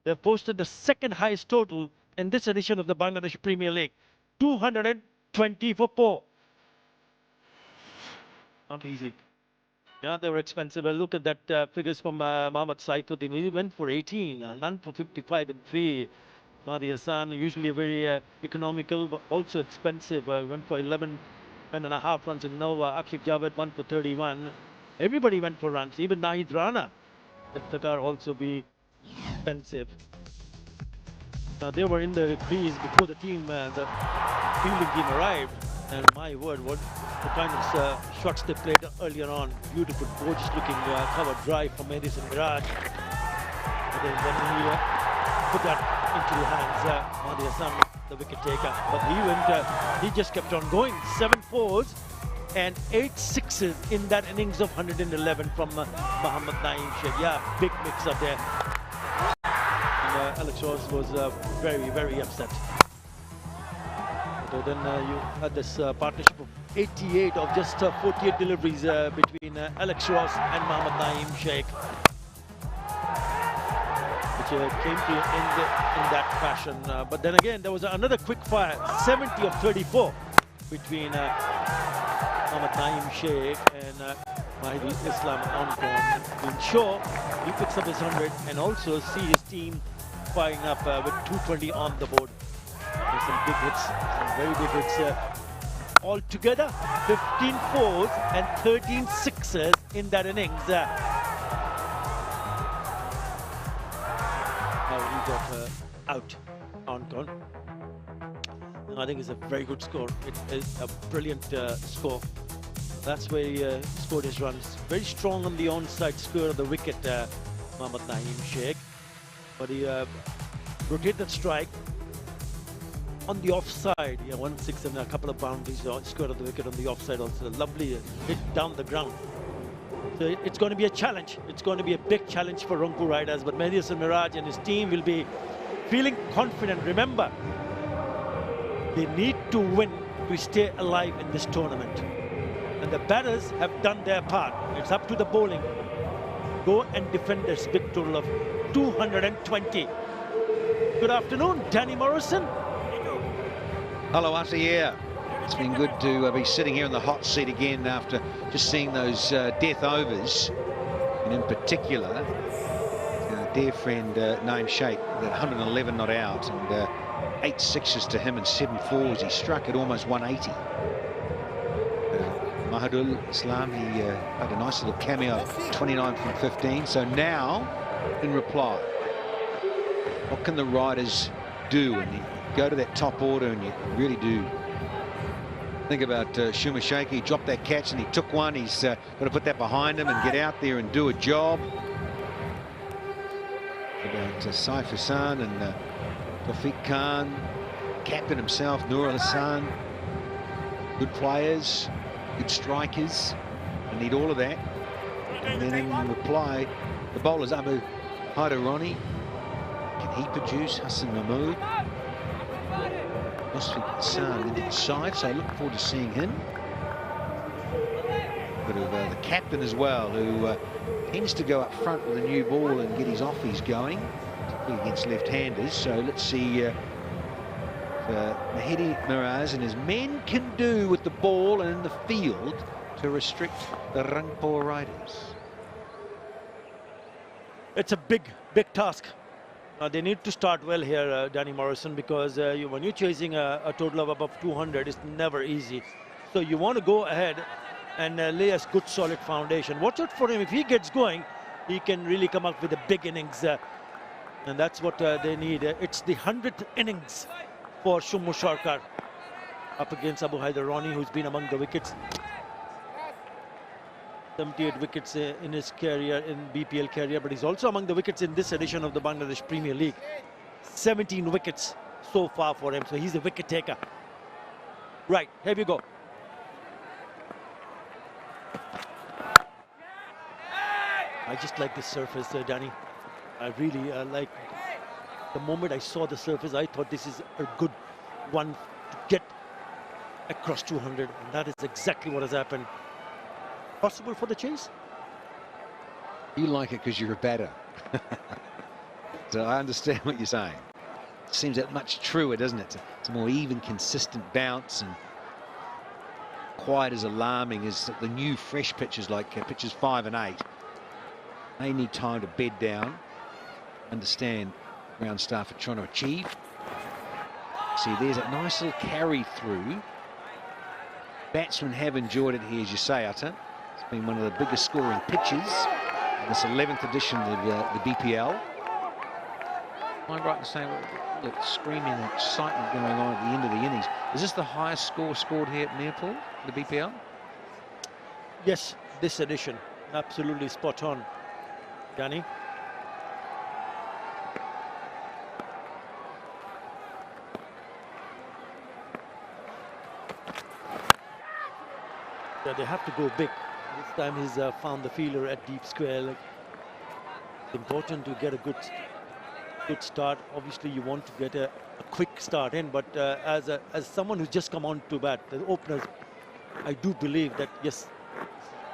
Speaker 15: they posted the second highest total in this edition of the Bangladesh Premier League, 220 for 4. Not easy. Yeah, they were expensive. Look at that figures from Mohammad Saifuddin. He went for 18, none for 55 and 3. Mehdi Hassan, usually very economical, but also expensive. Went for 11.5 runs. And now Akif Javed went for 31. Everybody went for runs. Even Nahid Rana. That are also be expensive. They were in the crease before the fielding team arrived. And my word, what kind of shots they played earlier on. Beautiful, gorgeous looking cover drive from Madison Mirage. And then when he put that into the hands, Mehdi Hassan, the wicket taker. But he just kept on going. 7 4s and 8 6s in that innings of 111 from Mohammad 𝗫𝗍𝗫. Yeah, big mix up there. And Alex Ross was very, very upset. So then you had this partnership of 88 of just 48 deliveries between Alex Ross and Mohammad 𝗫𝗍𝗫, which came to an end in that fashion. But then again, there was another quick fire, 70 of 34 between Mohammad 𝗫𝗍𝗫 and Mahidul Islam on to ensure he picks up his 100 and also see his team firing up with 220 on the board. There's some big hits, some very big hits. Altogether, 15 4s and 13 6s in that innings. Now he got out on con. I think it's a very good score. It is a brilliant score. That's where he scored his runs. Very strong on the onside square of the wicket, Mohammad 𝗫𝗍𝗫. But he rotated that strike on the offside. Yeah, 1 6 and a couple of boundaries. Square of the wicket on the offside also. Lovely hit down the ground. So it's going to be a challenge. It's going to be a big challenge for Rangpur Riders. But Madison Mirage and his team will be feeling confident. Remember, they need to win to stay alive in this tournament. And the batters have done their part. It's up to the bowling. Go and defend this big total of 220. Good afternoon, Danny Morrison.
Speaker 19: Hello, Asa. Yeah, it's been good to be sitting here in the hot seat again after just seeing those death overs, and in particular, dear friend 𝗫𝗍𝗫, that 111 not out, and 8 6s to him and 7 4s. He struck at almost 180. Mahidul Islam, he had a nice little cameo, 29 from 15. So now, in reply, what can the Riders do? And you go to that top order and you really do think about Shumashake. He dropped that catch and he took one. He's got to put that behind him and get out there and do a job. About Saif Hassan and Tawfiq Khan, captain himself, Nur Hassan. Good players, good strikers. They need all of that. And then in reply, the bowlers, Abu Haidarani. Can he produce? Hassan Mahmood. Musfiq Hassan into the side, so I look forward to seeing him. Bit of the captain as well, who tends to go up front with a new ball and get his offies going, particularly against left-handers. So let's see Mehdi Miraz and his men can do with the ball and in the field to restrict the Rangpur Riders.
Speaker 15: It's a big task. They need to start well here, Danny Morrison, because when you're chasing a total of above 200, it's never easy. So you want to go ahead and lay a good solid foundation. Watch out for him. If he gets going, he can really come up with a big innings. And that's what they need. It's the 100th innings for Shummu Sarkar up against Abu Haidarani, who's been among the wickets. 78 wickets in his career, in BPL career, but he's also among the wickets in this edition of the Bangladesh Premier League. 17 wickets so far for him, so he's a wicket taker. Right, here we go. I just like this surface, Danny. I really like. The moment I saw the surface, I thought this is a good one to get across 200, and that is exactly what has happened. Possible for the chase?
Speaker 19: You like it because you're a batter. So I understand what you're saying. It seems that much truer, doesn't it? It's a more even, consistent bounce, and quite as alarming as the new fresh pitches like pitches 5 and 8. They need time to bed down, understand ground staff are trying to achieve. See, there's a nice little carry through. Batsmen have enjoyed it here, as you say, 𝗂𝗃. It's been one of the biggest scoring pitches in this 11th edition of the BPL. Am I right in saying, look, screaming excitement going on at the end of the innings? Is this the highest score scored here at Mirpur, the BPL?
Speaker 15: Yes, this edition. Absolutely spot on, Danny. They have to go big. This time he's found the fielder at deep square. Like, it's important to get a good start. Obviously, you want to get a quick start in, but as someone who's just come on to bat, the openers, I do believe that yes,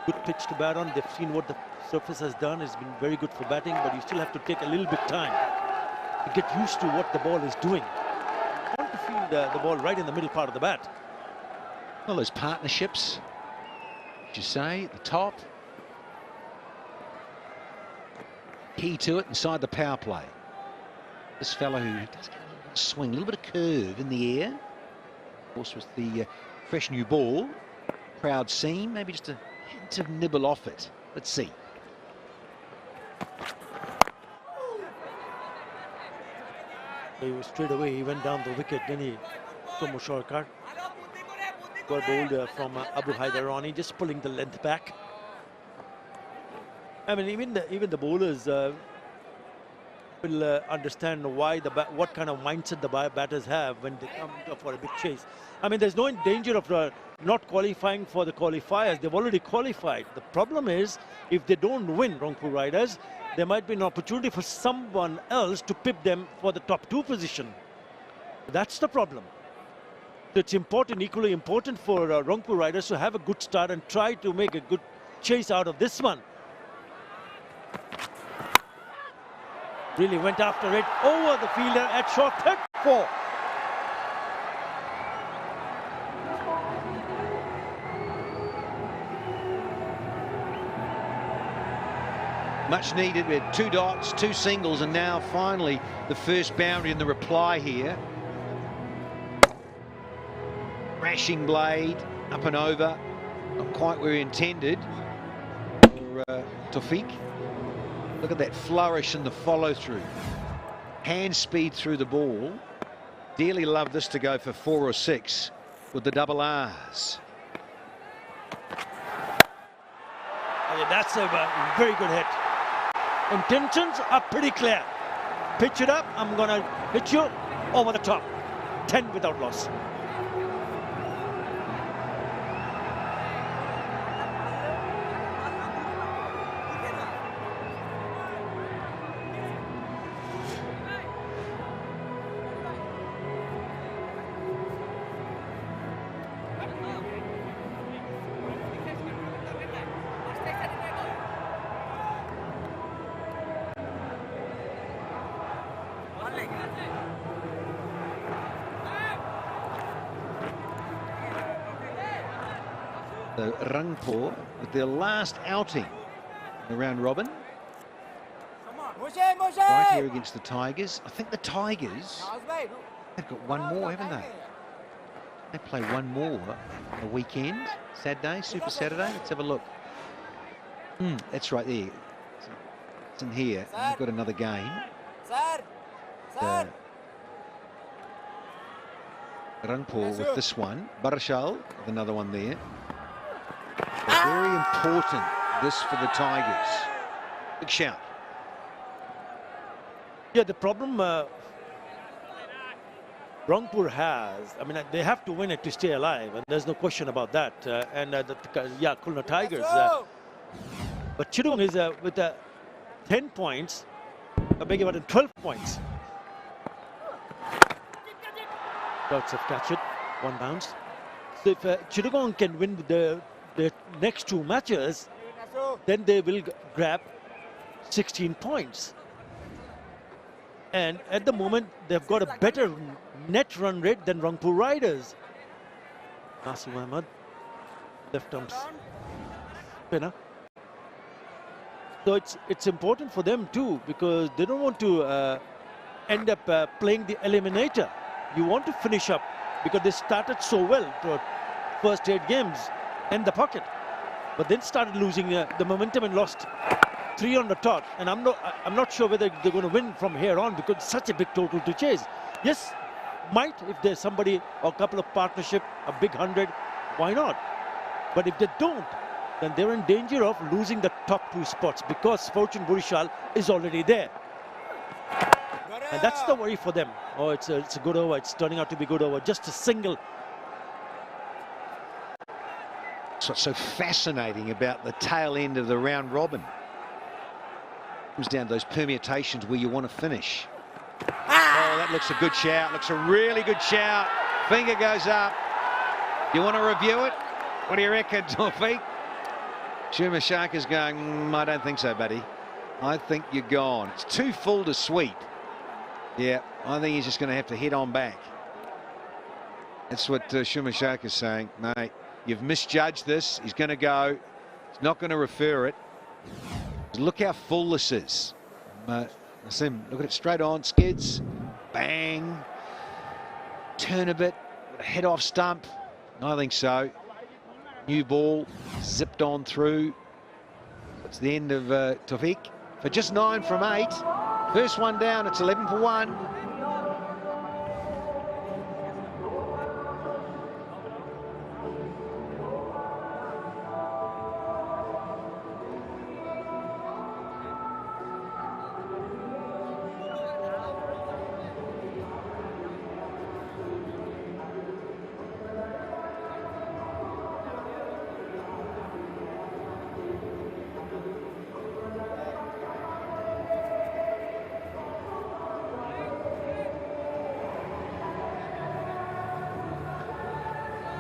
Speaker 15: good pitch to bat on. They've seen what the surface has done. It's been very good for batting, but you still have to take a little bit time to get used to what the ball is doing. You want to feel the ball right in the middle part of the bat.
Speaker 19: Well, those partnerships, you say, at the top. Key to it inside the power play. This fellow who does get a little bit of swing, a little bit of curve in the air. Of course, with the fresh new ball, crowd seam, maybe just a hint of nibble off it. Let's see.
Speaker 15: Straight away, he went down the wicket, then he Sarkar got bowled from Abu Haidarani, just pulling the length back. I mean, even the bowlers will understand why what kind of mindset the batters have when they come for a big chase. I mean, there's no danger of not qualifying for the qualifiers. They've already qualified. The problem is, if they don't win, Rangpur Riders, there might be an opportunity for someone else to pip them for the top 2 position. That's the problem. So it's important, equally important for Rangpur Riders to have a good start and try to make a good chase out of this one. Really went after it over the fielder at short 34.
Speaker 19: Much needed. We had 2 dots, 2 singles, and now finally the first boundary in the reply here. Crashing blade, up and over, not quite where he intended for Tawfiq. Look at that flourish and the follow through. Hand speed through the ball. Dearly love this to go for 4 or 6 with the double R's.
Speaker 15: Yeah, that's a very good hit. Intentions are pretty clear. Pitch it up, I'm gonna hit you over the top. 10 without loss.
Speaker 19: So Rangpur with their last outing in the round robin. Right here against the Tigers. I think the Tigers, they've got one more, haven't they? They play one more on the weekend, Saturday, Super Saturday. Let's have a look. That's right there. It's in here. We've got another game. Rangpur with this one. Barshal with another one there. Very important this for the Tigers. Big shout.
Speaker 15: Yeah, the problem Rangpur has, I mean, they have to win it to stay alive, and there's no question about that. Khulna Tigers. But Chittagong is with 10 points, I beg your pardon, 12 points. Lots of catch it, one bounce. So if Chittagong can win the next two matches, then they will grab 16 points. And at the moment, they've got a better net run rate than Rangpur Riders. Nasir Ahmed, left arm spinner. So it's important for them too, because they don't want to end up playing the eliminator. You want to finish up, because they started so well for first 8 games in the pocket, but then started losing the momentum and lost 3 on the trot. And I'm not sure whether they're going to win from here on, because it's such a big total to chase. Yes, might, if there's somebody or a couple of partnership, a big 100, why not? But if they don't, then they're in danger of losing the top 2 spots, because Fortune Burishal is already there. And that's the worry for them. Oh, it's a good over. It's turning out to be good over. Just a single.
Speaker 19: So what's so fascinating about the tail end of the round robin? Comes down to those permutations where you want to finish. Oh, that looks a good shout. Looks a really good shout. Finger goes up. You want to review it? What do you reckon, Tawfiq? 𝗃𝗃 going, I don't think so, buddy. I think you're gone. It's too full to sweep. Yeah, I think he's just going to have to head on back. That's what 𝗃𝗃 is saying. Mate, you've misjudged this. He's going to go. He's not going to refer it. Look how full this is. Nassim, look at it straight on. Skids. Bang. Turn a bit. A head off stump. I think so. New ball. Zipped on through. It's the end of Tawfiq. For just 9 from 8. First one down. It's 11 for 1.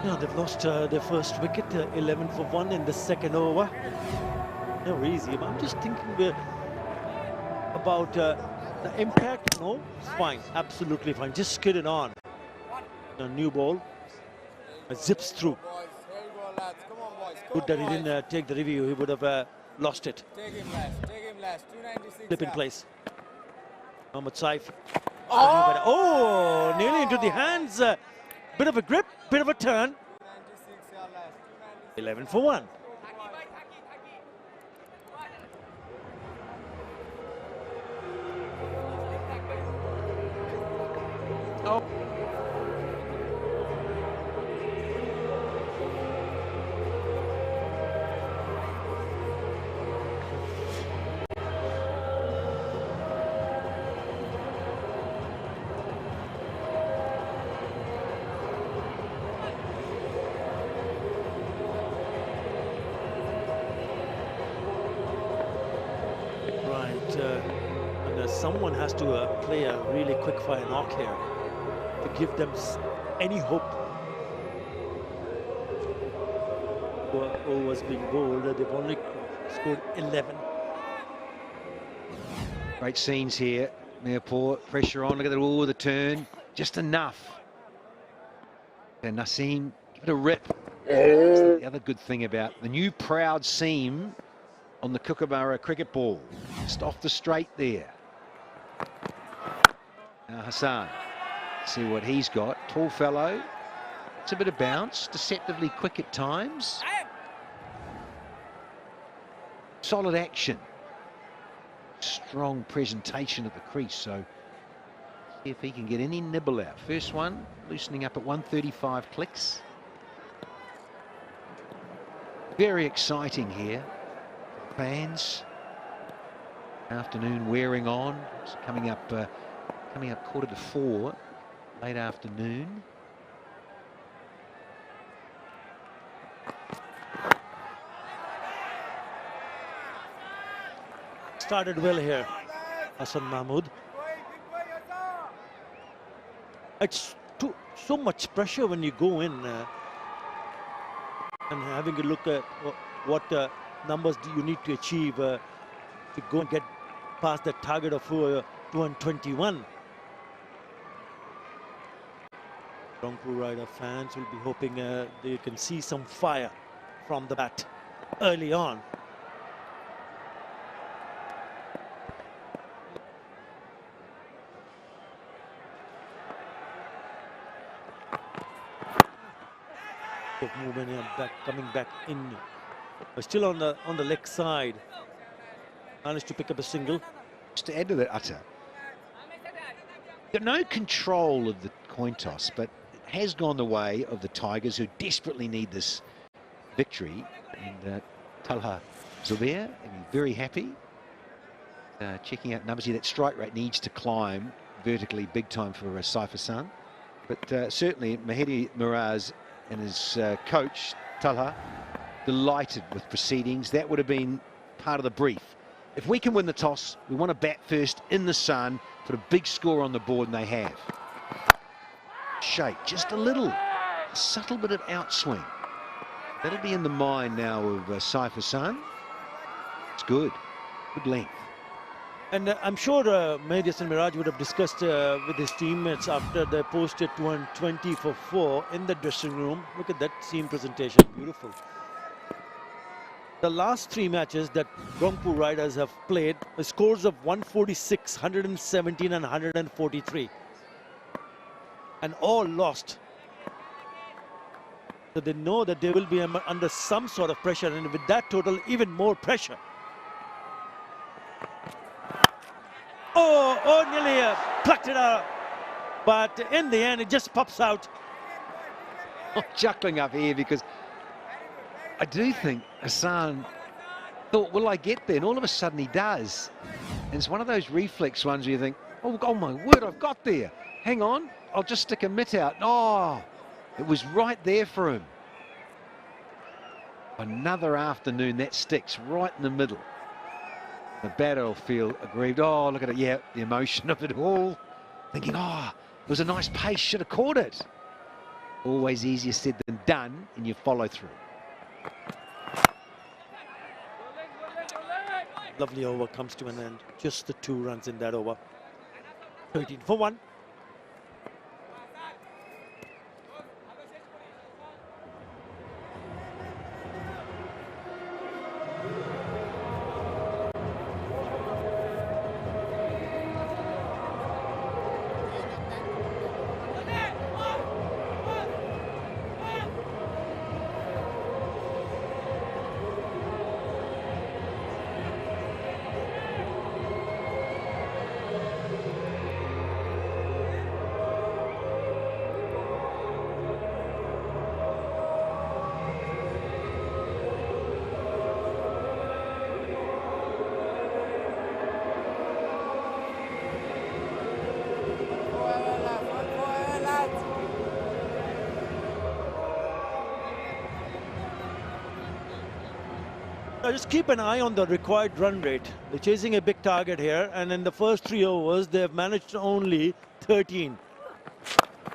Speaker 15: No, they've lost their first wicket, 11 for 1 in the second over. Never easy. I'm just thinking about the impact. No, it's fine, absolutely fine. Just skid it on. A new ball, zips through. Good that he didn't take the review. He would have lost it.
Speaker 20: Take him last. 296.
Speaker 15: Flip in place. Mohammad Saif. Oh, nearly into the hands. Bit of a grip, bit of a turn. 11 for 1.
Speaker 20: Oh.
Speaker 15: Someone has to play a really quick fire knock here to give them any hope. Was being bowled. They've only scored 11.
Speaker 19: Great scenes here. Mayapur, pressure on. Look at the, the turn. Just enough. And Nassim, give it a rip. That's the other good thing about the new proud seam on the Kookaburra cricket ball. Just off the straight there. Now Hassan, see what he's got. Tall fellow. It's a bit of bounce. Deceptively quick at times. Solid action. Strong presentation at the crease. So see if he can get any nibble out. First one loosening up at 135 clicks. Very exciting here. fans. Afternoon wearing on. It's coming up 3:45, late afternoon.
Speaker 15: Started well here, Hassan Mahmood. It's so much pressure when you go in and having a look at what numbers do you need to achieve to go and get past that target of 221. Rangpur Rider fans will be hoping they can see some fire from the bat early on. Movement coming back in, but still on the leg side. Managed to pick up a single.
Speaker 19: Just to add to that, Ata, got no control of the coin toss, but it has gone the way of the Tigers, who desperately need this victory. And 𝗃𝗃𝗃 will be very happy. Checking out numbers here, that strike rate needs to climb vertically big time for Saifa-san. But certainly Mahedi Miraz and his coach, 𝗃𝗃, delighted with proceedings. That would have been part of the brief. If we can win the toss, we want to bat first in the sun, put a big score on the board, and they have. Shape, just a subtle bit of outswing. That'll be in the mind now of Saifa-san. It's good length.
Speaker 15: And I'm sure Mahedi Miraz would have discussed with his teammates after they posted 220 for 4 in the dressing room. Look at that scene presentation, beautiful. The last 3 matches that Rangpur Riders have played, the scores of 146, 117 and 143. And all lost. So they know that they will be under some sort of pressure, and with that total, even more pressure. Oh, nearly plucked it out. But in the end, it just pops out.
Speaker 19: I'm chuckling up here because I do think Hassan thought, will I get there? And all of a sudden he does. And it's one of those reflex ones where you think, oh my word, I've got there. Hang on, I'll just stick a mitt out. Oh, it was right there for him. Another afternoon that sticks right in the middle. The batter will feel aggrieved. Oh, look at it. Yeah, the emotion of it all. Thinking, it was a nice pace, should have caught it. Always easier said than done, and you follow through.
Speaker 15: Lovely over comes to an end. Just the 2 runs in that over. 13 for 1. Now just keep an eye on the required run rate. They're chasing a big target here, and in the first 3 overs, they've managed only 13.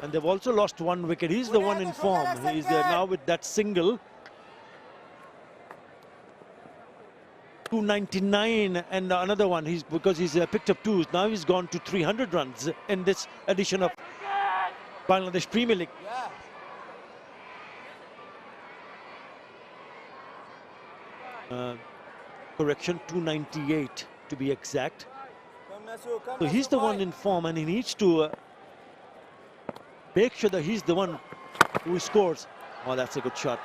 Speaker 15: And they've also lost 1 wicket. He's the one in form. He's now with that single. 299 and another one. Because he's picked up 2s. Now he's gone to 300 runs in this edition of Bangladesh Premier League. Correction, 298 to be exact. So he's the one in form, and he needs to make sure that he's the one who scores. Oh, that's a good shot.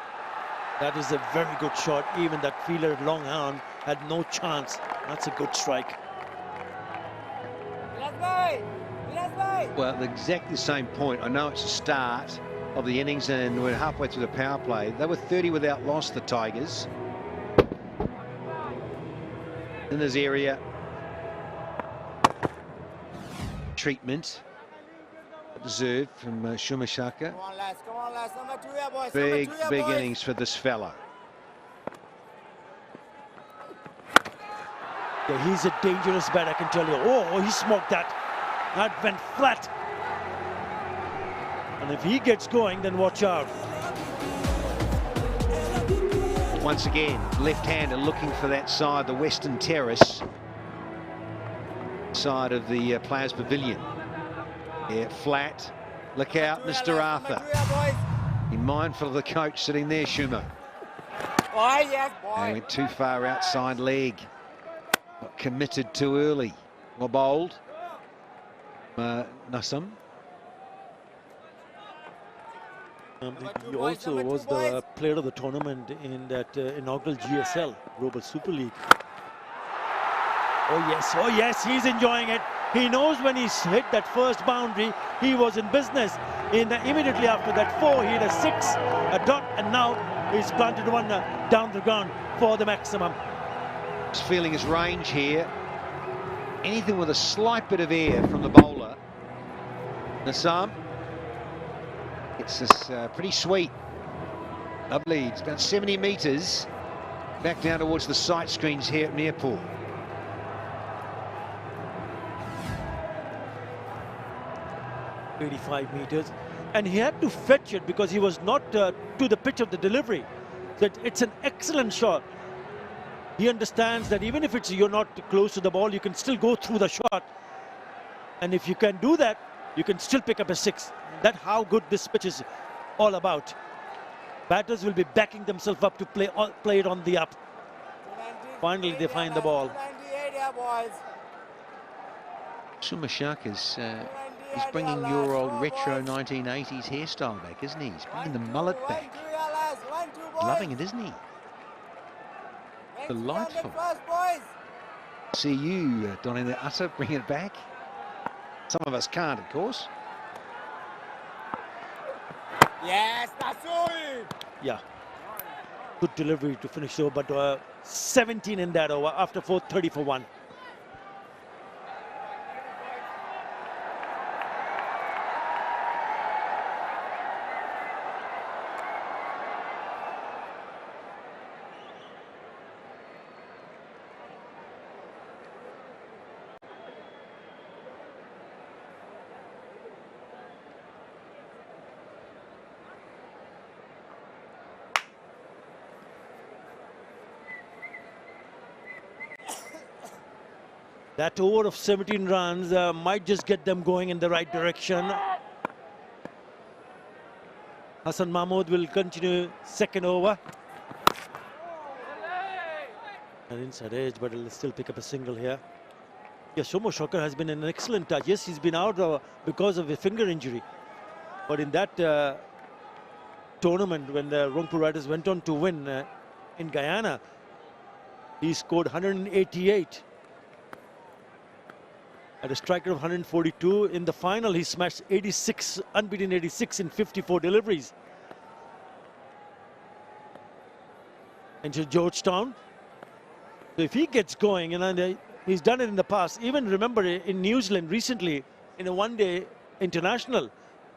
Speaker 15: That is a very good shot. Even that fielder long on had no chance. That's a good strike.
Speaker 19: Well, exactly the same point. I know it's the start of the innings and we're halfway through the power play. They were 30 without loss, the Tigers. in his area. Treatment deserved from 𝗂𝗎𝗪𝗏.
Speaker 17: Come on, lads. Number 2 here, boys. Number 2 here,
Speaker 19: Big
Speaker 17: boys.
Speaker 19: innings for this fella.
Speaker 15: Yeah, he's a dangerous bat, I can tell you. Oh, he smoked that. That went flat. And if he gets going, then watch out.
Speaker 19: Once again, left-hander looking for that side, the western terrace side of the Players' Pavilion. Yeah, flat. Look out, Mr. Arthur. Be mindful of the coach sitting there, 𝗂𝗎.
Speaker 17: Boy, yes, boy.
Speaker 19: They went too far outside leg. Got committed too early. More bowled. Nasum.
Speaker 15: He also was the player of the tournament in that inaugural GSL, Global Super League. Oh yes, he's enjoying it. He knows when he's hit that first boundary, he was in business. Immediately after that 4, he hit a 6, a dot, and now he's planted one down the ground for the maximum.
Speaker 19: He's feeling his range here. Anything with a slight bit of air from the bowler. Nasum. It's this pretty sweet. Lovely. It's about 70 metres back down towards the sight screens here at Mirpur.
Speaker 15: �85 meters, and he had to fetch it because he was not to the pitch of the delivery. So it's an excellent shot. He understands that even if you're not close to the ball, you can still go through the shot, and if you can do that, you can still pick up a 6. That's how good this pitch is all about. Batters will be backing themselves up to play it on the up. Finally, they find the ball.
Speaker 19: 𝗂𝗎𝗪𝗏 is bringing your old retro 1980s hairstyle back, isn't he? He's bringing the mullet back. Loving it, isn't he? Delightful. See you, Donny the Utter, bring it back. Some of us can't, of course.
Speaker 17: Yes, Nasui.
Speaker 15: Yeah. Good delivery to finish over, but 17 in that over after 30 for 1. That over of 17 runs might just get them going in the right direction. Hassan Mahmood will continue second over. An inside edge, but he'll still pick up a single here. Yeah, 𝗂𝗎𝗪𝗏 has been an excellent touch. Yes, he's been out because of a finger injury. But in that tournament, when the Rangpur Riders went on to win in Guyana, he scored 188. At a strike rate of 142. In the final, he smashed 86, unbeaten 86 in 54 deliveries. Into Georgetown. So if he gets going, and he's done it in the past, even remember in New Zealand recently, in a one-day international,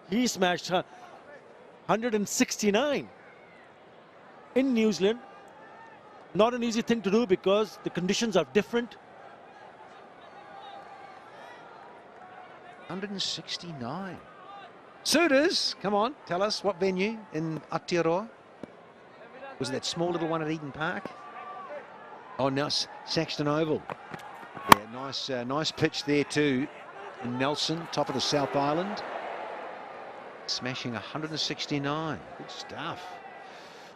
Speaker 15: he smashed 169 in New Zealand. Not an easy thing to do because the conditions are different.
Speaker 19: 169. Suitors, come on, tell us what venue in Aotearoa? Was it that small little one at Eden Park? Oh, now Saxton Oval. Yeah, nice pitch there too. In Nelson, top of the South Island. Smashing 169. Good stuff.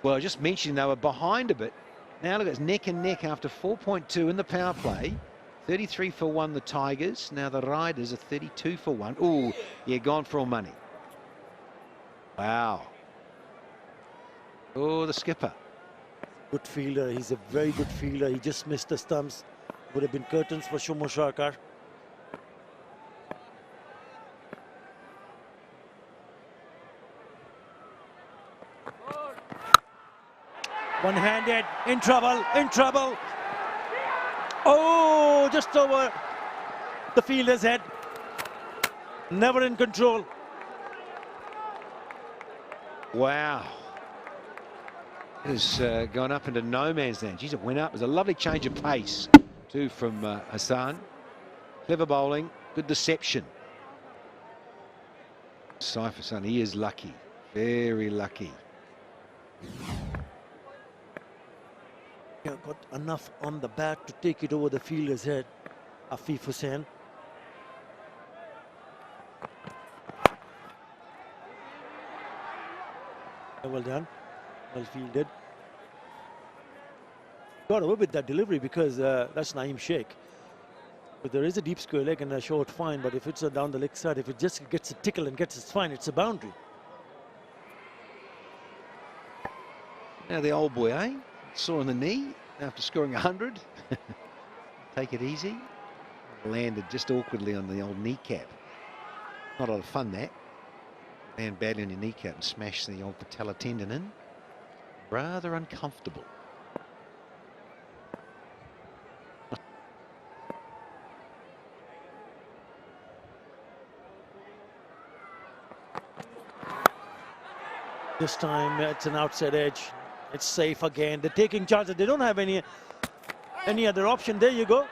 Speaker 19: Well, I just mentioned they were behind a bit. Now look, it's neck and neck after 4.2 in the power play. 33 for 1, the Tigers. Now the Riders are 32 for 1. Oh, yeah, gone for all money. Wow. Oh, the skipper.
Speaker 15: Good fielder. He's a very good fielder. He just missed the stumps. Would have been curtains for 𝗂𝗎𝗪𝗏. One-handed, in trouble, in trouble. Oh, just over the fielder's head. Never in control.
Speaker 19: Wow. It has gone up into no man's land. Geez, it went up. It was a lovely change of pace, too, from Hassan. Clever bowling, good deception. Saif Hassan, he is lucky, very lucky.
Speaker 15: Yeah, got enough on the bat to take it over the fielder's head. Afif Hussain. Well done, well fielded. Got away with that delivery because that's Naeem Sheikh. But there is a deep square leg and a short fine, but if it's down the leg side, if it just gets a tickle and gets its fine, it's a boundary.
Speaker 19: Now the old boy, eh? Sore on the knee after scoring 100. Take it easy. Landed just awkwardly on the old kneecap. Not a lot of fun, that. Land badly on your kneecap and smash the old patella tendon in. Rather uncomfortable.
Speaker 15: This time it's an outside edge. It's safe again. They're taking chances. They don't have any other option. There you go.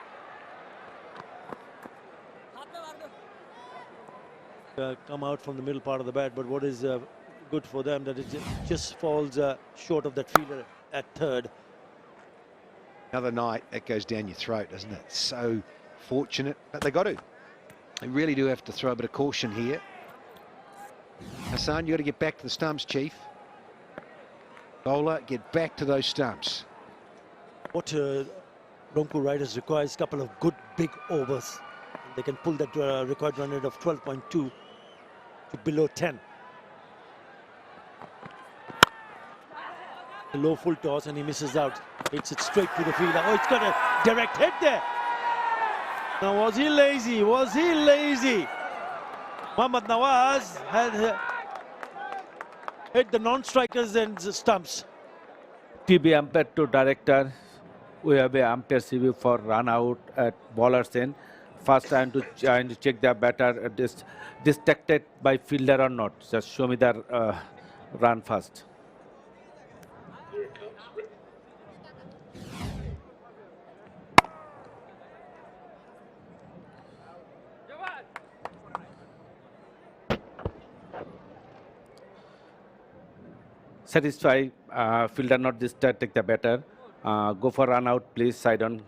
Speaker 15: Come out from the middle part of the bat, but what is good for them that it just falls short of that fielder at third.
Speaker 19: Another night, that goes down your throat, doesn't it? So fortunate, but they got to. They really do have to throw a bit of caution here. Hassan, you got to get back to the stumps, Chief. Bowler, get back to those stumps.
Speaker 15: What Rangpur Riders requires a couple of good big overs. They can pull that required run rate of 12.2 to below 10. A low full toss and he misses out. Hits it straight to the fielder. Oh, it's got a direct hit there. Now, was he lazy? Was he lazy? Mohammad Nawaz had hit the non-strikers and stumps.
Speaker 14: TV umpire to director. We have a umpire CV for run out at bowler's end. First trying to check the batter distracted by fielder or not. Just show me the run first. Satisfy fielder not distracted, take the batter. Go for run out, please. Side on.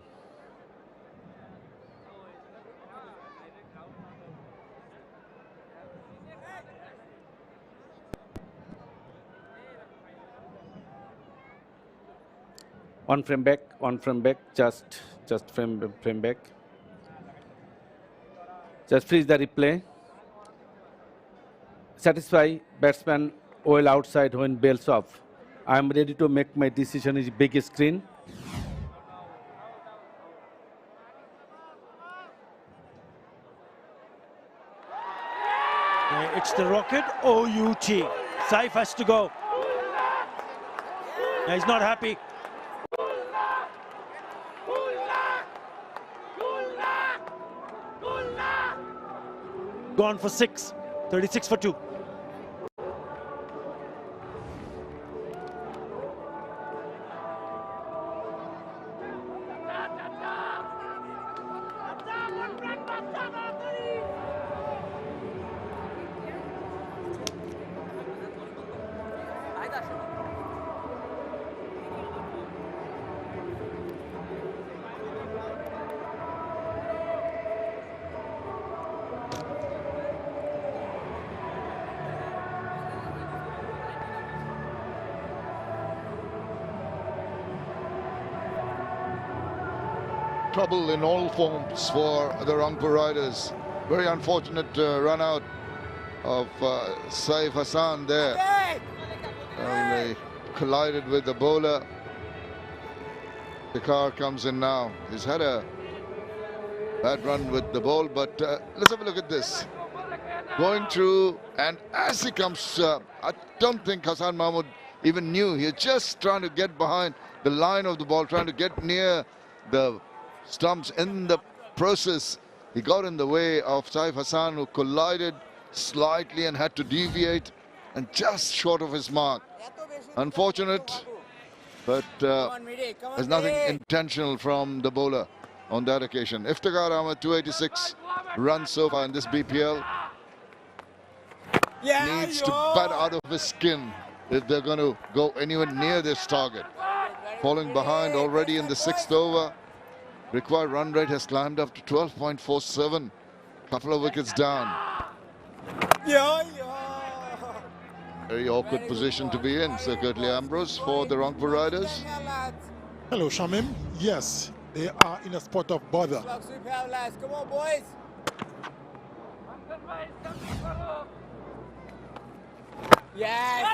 Speaker 14: One frame back, just frame back. Just freeze the replay. Satisfy batsman well outside when bells off. I am ready to make my decision in big screen.
Speaker 15: It's the rocket. Oh, Yuchi. Saif has to go. He's not happy. Gone for 6. 36 for 2.
Speaker 7: Trouble in all forms for the Rangpur Riders. Very unfortunate run out of Saif Hassan there. And they collided with the bowler. The car comes in now. He's had a bad run with the ball, but let's have a look at this. Going through, and as he comes, I don't think Hassan Mahmood even knew. He was just trying to get behind the line of the ball, trying to get near the stumps in the process. He got in the way of Saif Hassan, who collided slightly and had to deviate and just short of his mark. Unfortunate, but there's nothing intentional from the bowler on that occasion. Iftikhar Ahmed, 286 runs so far in this BPL. Needs to bat out of his skin if they're going to go anywhere near this target. Falling behind already in the 6th over. Required run rate has climbed up to 12.47. Couple of wickets down. Very awkward position to be in, Sir Curtly Ambrose, for the Rangpur Riders.
Speaker 12: Hello, Shamim. Yes, they are in a spot of bother.
Speaker 17: Come on, boys. Yes.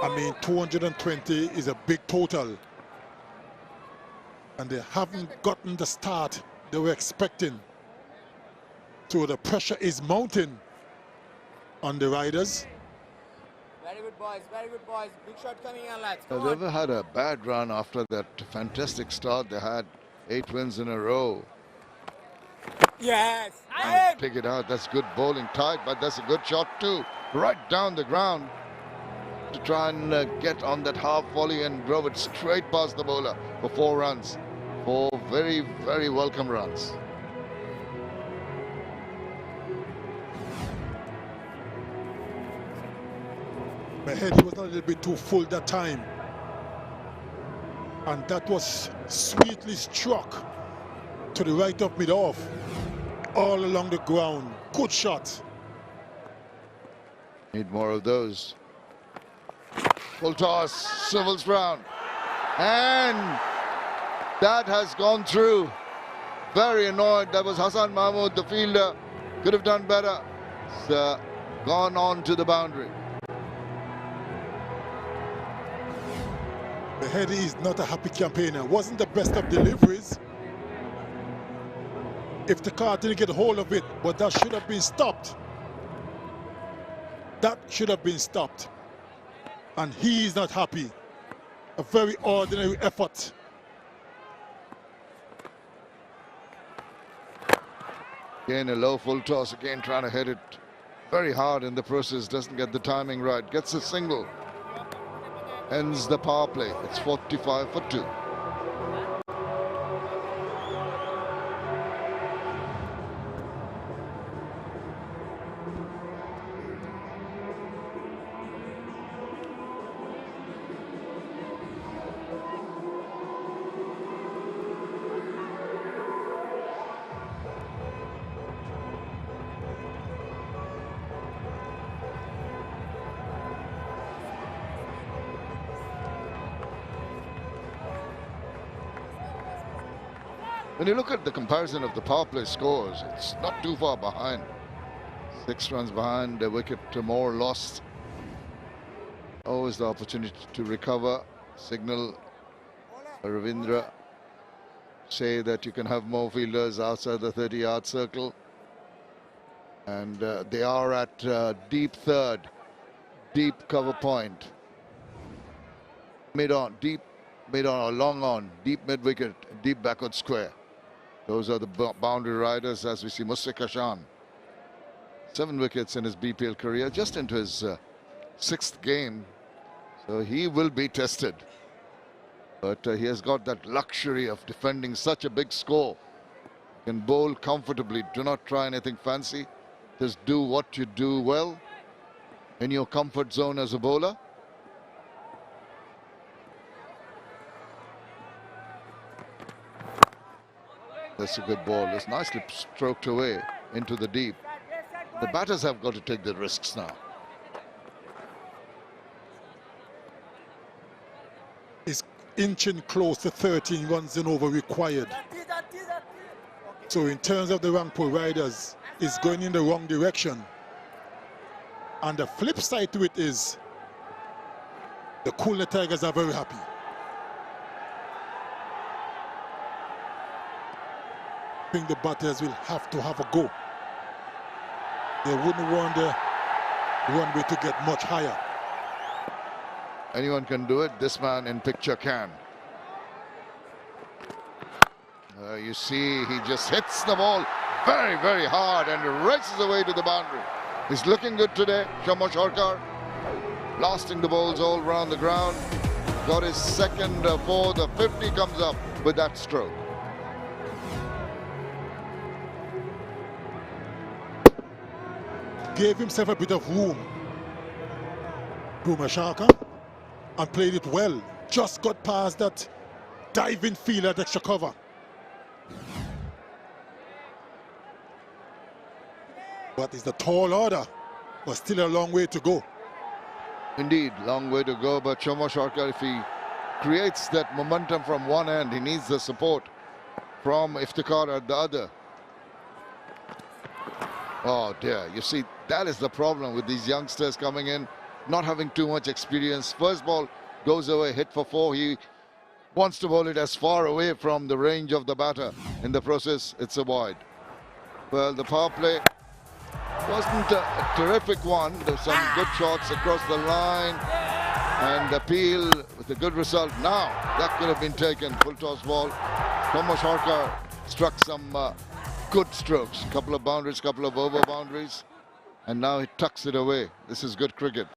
Speaker 12: I mean, 220 is a big total. And they haven't gotten the start they were expecting. So the pressure is mounting on the Riders.
Speaker 17: Very good, boys. Very good, boys. Big shot coming on, lads.
Speaker 7: They've never had a bad run after that fantastic start. They had 8 wins in a row.
Speaker 17: Yes.
Speaker 7: Pick it out. That's good bowling, tight, but that's a good shot too. Right down the ground to try and get on that half volley and drove it straight past the bowler for 4 runs. 4 very, very welcome runs.
Speaker 12: My head was a little bit too full that time. And that was sweetly struck to the right of mid-off, all along the ground. Good shot.
Speaker 7: Need more of those. Full toss, swivels round. And that has gone through. Very annoyed. That was Hassan Mahmood, the fielder. Could have done better. It's gone on to the boundary.
Speaker 12: 𝗿𝗫𝗍 is not a happy campaigner. Wasn't the best of deliveries. If the car didn't get hold of it, but that should have been stopped. That should have been stopped. And he is not happy. A very ordinary effort.
Speaker 7: Again, a low full toss. Again, trying to hit it very hard in the process. Doesn't get the timing right. Gets a single. Ends the power play. It's 45 for 2. When you look at the comparison of the power play scores, it's not too far behind. 6 runs behind, a wicket to more lost. Always the opportunity to recover. Signal Ravindra, say that you can have more fielders outside the 30-yard circle. And they are at deep third, deep cover point. Mid on, deep mid on or long on, deep mid wicket, deep backward square. Those are the boundary riders as we see Mustaq Hashan. 7 wickets in his BPL career, just into his 6th game. So he will be tested. But he has got that luxury of defending such a big score. Can bowl comfortably. Do not try anything fancy. Just do what you do well in your comfort zone as a bowler. That's a good ball. It's nicely stroked away into the deep. The batters have got to take the risks now.
Speaker 12: It's inching close to 13 runs and over required. So in terms of the Rangpur Riders, it's going in the wrong direction. And the flip side to it is the Khulna Tigers are very happy. I think the batters will have to have a go. They wouldn't want the runway to get much higher.
Speaker 7: anyone can do it. This man in picture can. You see, he just hits the ball very, very hard and races away to the boundary. He's looking good today, 𝗃𝗺𝗃𝗃, blasting the balls all around the ground. Got his second for the 50 comes up with that stroke.
Speaker 12: Gave himself a bit of room, 𝗃𝗺𝗃𝗃, and played it well. Just got past that diving fielder at extra cover. But it's the tall order, but still a long way to go.
Speaker 7: Indeed, long way to go, but 𝗃𝗺𝗃𝗃, if he creates that momentum from one end, he needs the support from Iftikhar at the other. Oh dear, you see, that is the problem with these youngsters coming in, not having too much experience. First ball goes away, hit for 4. He wants to bowl it as far away from the range of the batter. In the process, it's a wide. Well, the power play wasn't a terrific one. There's some good shots across the line. And the Peel with a good result. Now, that could have been taken. Full toss ball. 𝗃𝗺𝗃𝗃 struck some good strokes. Couple of boundaries, couple of over boundaries. And now he tucks it away. This is good cricket.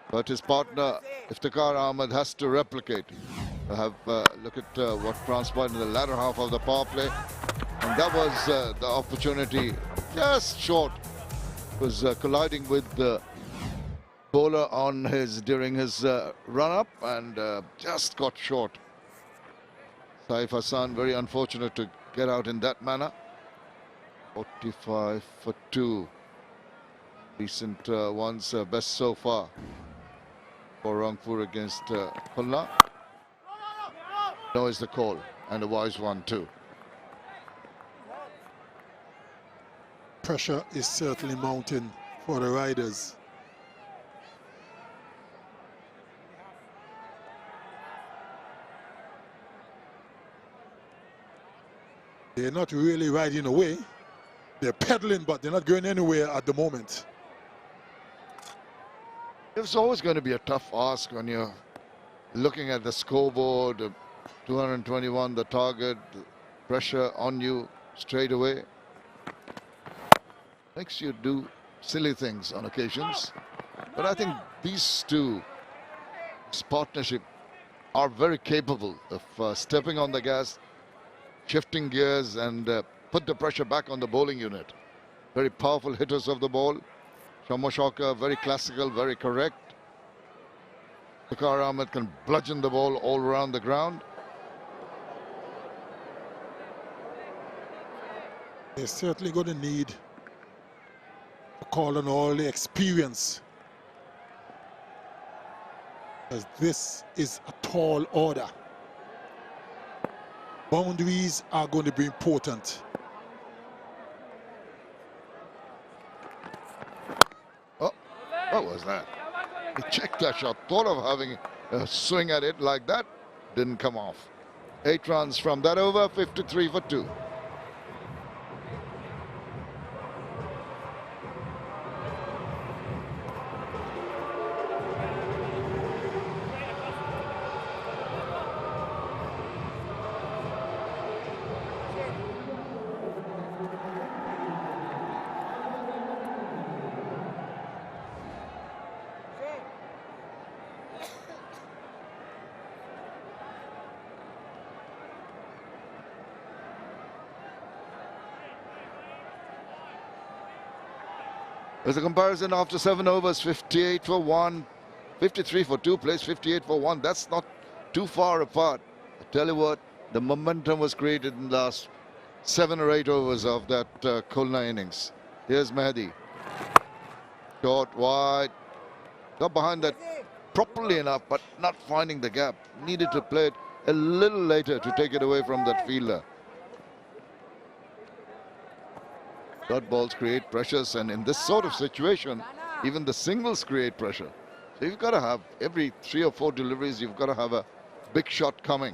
Speaker 7: But his partner, Iftikhar Ahmed, has to replicate. Have look at what transpired in the latter half of the power play. And that was the opportunity, just short. Was colliding with the bowler on during his run-up and just got short. Saif Hassan, very unfortunate to get out in that manner. 45 for 2. Recent ones, best so far for Rangpur against Khulna. No is the call, and a wise one too.
Speaker 12: Pressure is certainly mounting for the riders. They're not really riding away. They're pedaling, but they're not going anywhere at the moment.
Speaker 7: It's always going to be a tough ask when you're looking at the scoreboard. 221, the target, the pressure on you straight away. Makes you do silly things on occasions. But I think these two, this partnership, are very capable of stepping on the gas, shifting gears and put the pressure back on the bowling unit. Very powerful hitters of the ball. 𝗃𝗺𝗃𝗃, very classical, very correct. Iftikhar Ahmed can bludgeon the ball all around the ground.
Speaker 12: They're certainly going to need to call on all the experience, as this is a tall order. Boundaries are going to be important.
Speaker 7: Oh, what was that? He checked that shot, thought of having a swing at it like that, didn't come off. 8 runs from that over, 53 for 2. There's a comparison after 7 overs, 58 for 1, 53 for 2, plays 58 for 1. That's not too far apart. I tell you what, the momentum was created in the last 7 or 8 overs of that Khulna innings. Here's Mehdi. Short, wide. Got behind that properly enough, but not finding the gap. Needed to play it a little later to take it away from that fielder. Dot balls create pressures, and in this sort of situation, even the singles create pressure. So you've got to have, every 3 or 4 deliveries, you've got to have a big shot coming.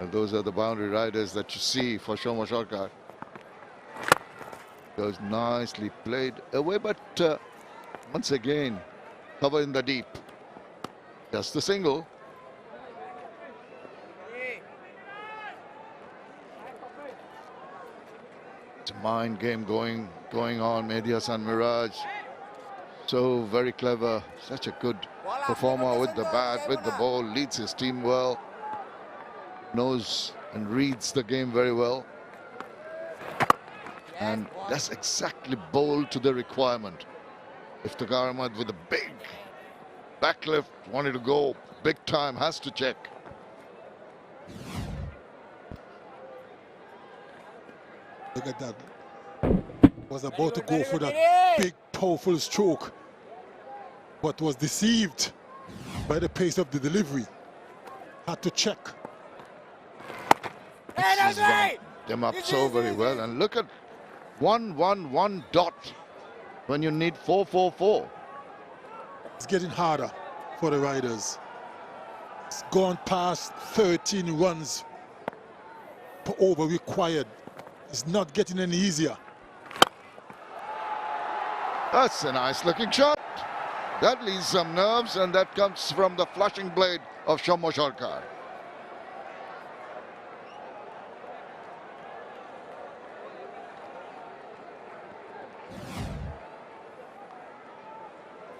Speaker 7: And those are the boundary riders that you see for 𝗃𝗺𝗃𝗃. Goes nicely played away, but once again, cover in the deep. Just the single. It's a mind game going on. Mehdi Hasan Miraj, so very clever, such a good performer with the bat, with the ball, leads his team well, knows and reads the game very well, and that's exactly bowled to the requirement. Iftikhar Ahmed with a big back lift, wanted to go big time, has to check.
Speaker 12: Look at that. Was about to go for that big, powerful stroke, but was deceived by the pace of the delivery. Had to check.
Speaker 7: Them up so very well, and look at 1-1-1 dot when you need 4-4-4.
Speaker 12: It's getting harder for the riders. It's gone past 13 runs per over required. It's not getting any easier.
Speaker 7: That's a nice looking shot. That leaves some nerves, and that comes from the flashing blade of Shammo Sarkar.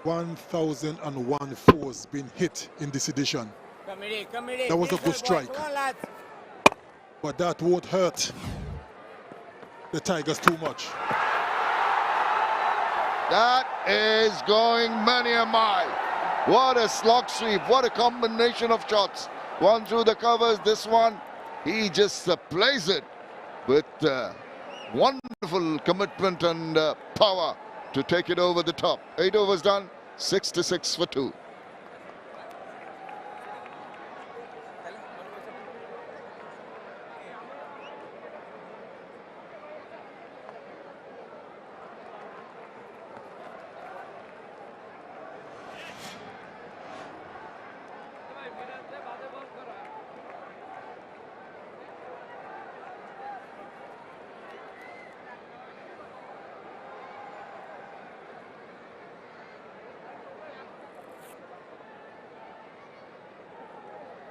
Speaker 12: $1,001 fours been hit in this edition. That was a good strike, but that won't hurt the Tigers too much.
Speaker 7: That is going many a mile. What a slog sweep, what a combination of shots. One through the covers, this one, he just plays it with wonderful commitment and power to take it over the top. 8 overs done, 6 for 2.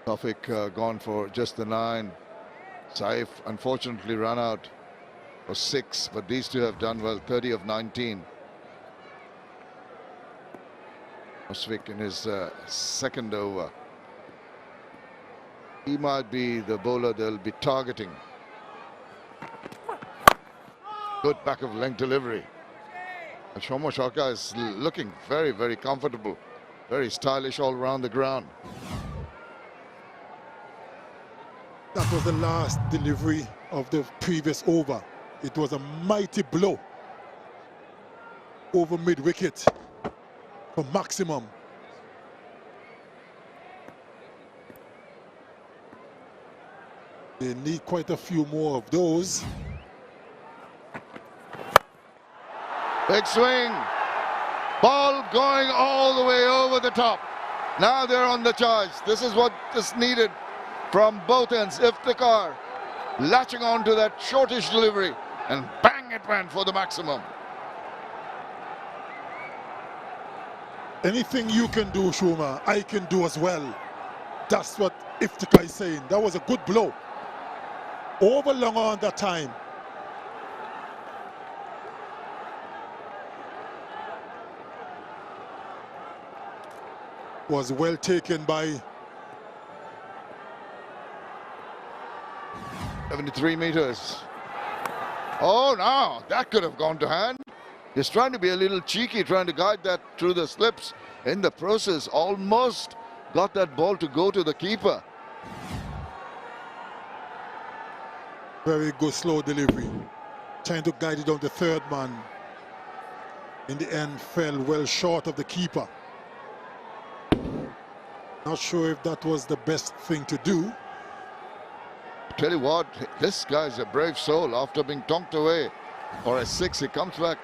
Speaker 7: Tawfiq gone for just the 9. Saif unfortunately ran out for 6, but these two have done well. 30 of 19. Mushfiq in his second over. He might be the bowler they'll be targeting. Good back of length delivery. Shammo Sarkar is looking very, very comfortable. Very stylish all around the ground.
Speaker 12: That was the last delivery of the previous over. It was a mighty blow over mid-wicket for maximum. They need quite a few more of those.
Speaker 7: Big swing. Ball going all the way over the top. Now they're on the charge. This is what is needed from both ends. Iftikhar latching on to that shortish delivery, and bang, it went for the maximum.
Speaker 12: Anything you can do, Shuma, I can do as well. That's what Iftikhar is saying. That was a good blow. Over long on that time. Was well taken by
Speaker 7: 73 meters. Oh, no, that could have gone to hand. He's trying to be a little cheeky, trying to guide that through the slips. In the process, almost got that ball to go to the keeper.
Speaker 12: Very good slow delivery. Trying to guide it on the third man. In the end, fell well short of the keeper. Not sure if that was the best thing to do.
Speaker 7: Tell you what, this guy's a brave soul. After being tonked away for a 6, he comes back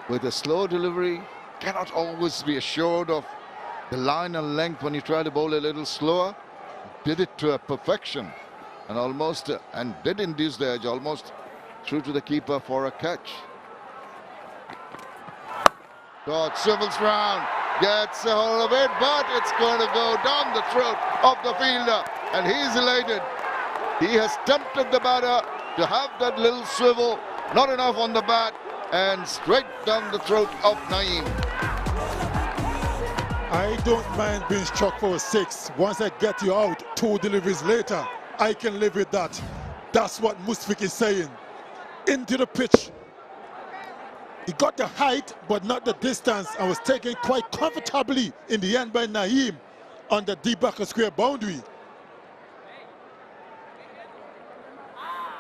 Speaker 7: with a slow delivery. Cannot always be assured of the line and length when you try to bowl a little slower. Did it to a perfection, and almost and did induce the edge, almost through to the keeper for a catch. God swivels round, gets a hold of it, but it's going to go down the throat of the fielder, and he's elated. He has tempted the batter to have that little swivel, not enough on the bat, and straight down the throat of Naeem.
Speaker 12: I don't mind being struck for a 6. Once I get you out 2 deliveries later, I can live with that. That's what 𝗵𝗺𝗃 is saying. Into the pitch. He got the height, but not the distance, and was taken quite comfortably in the end by Naeem on the deep back of square boundary.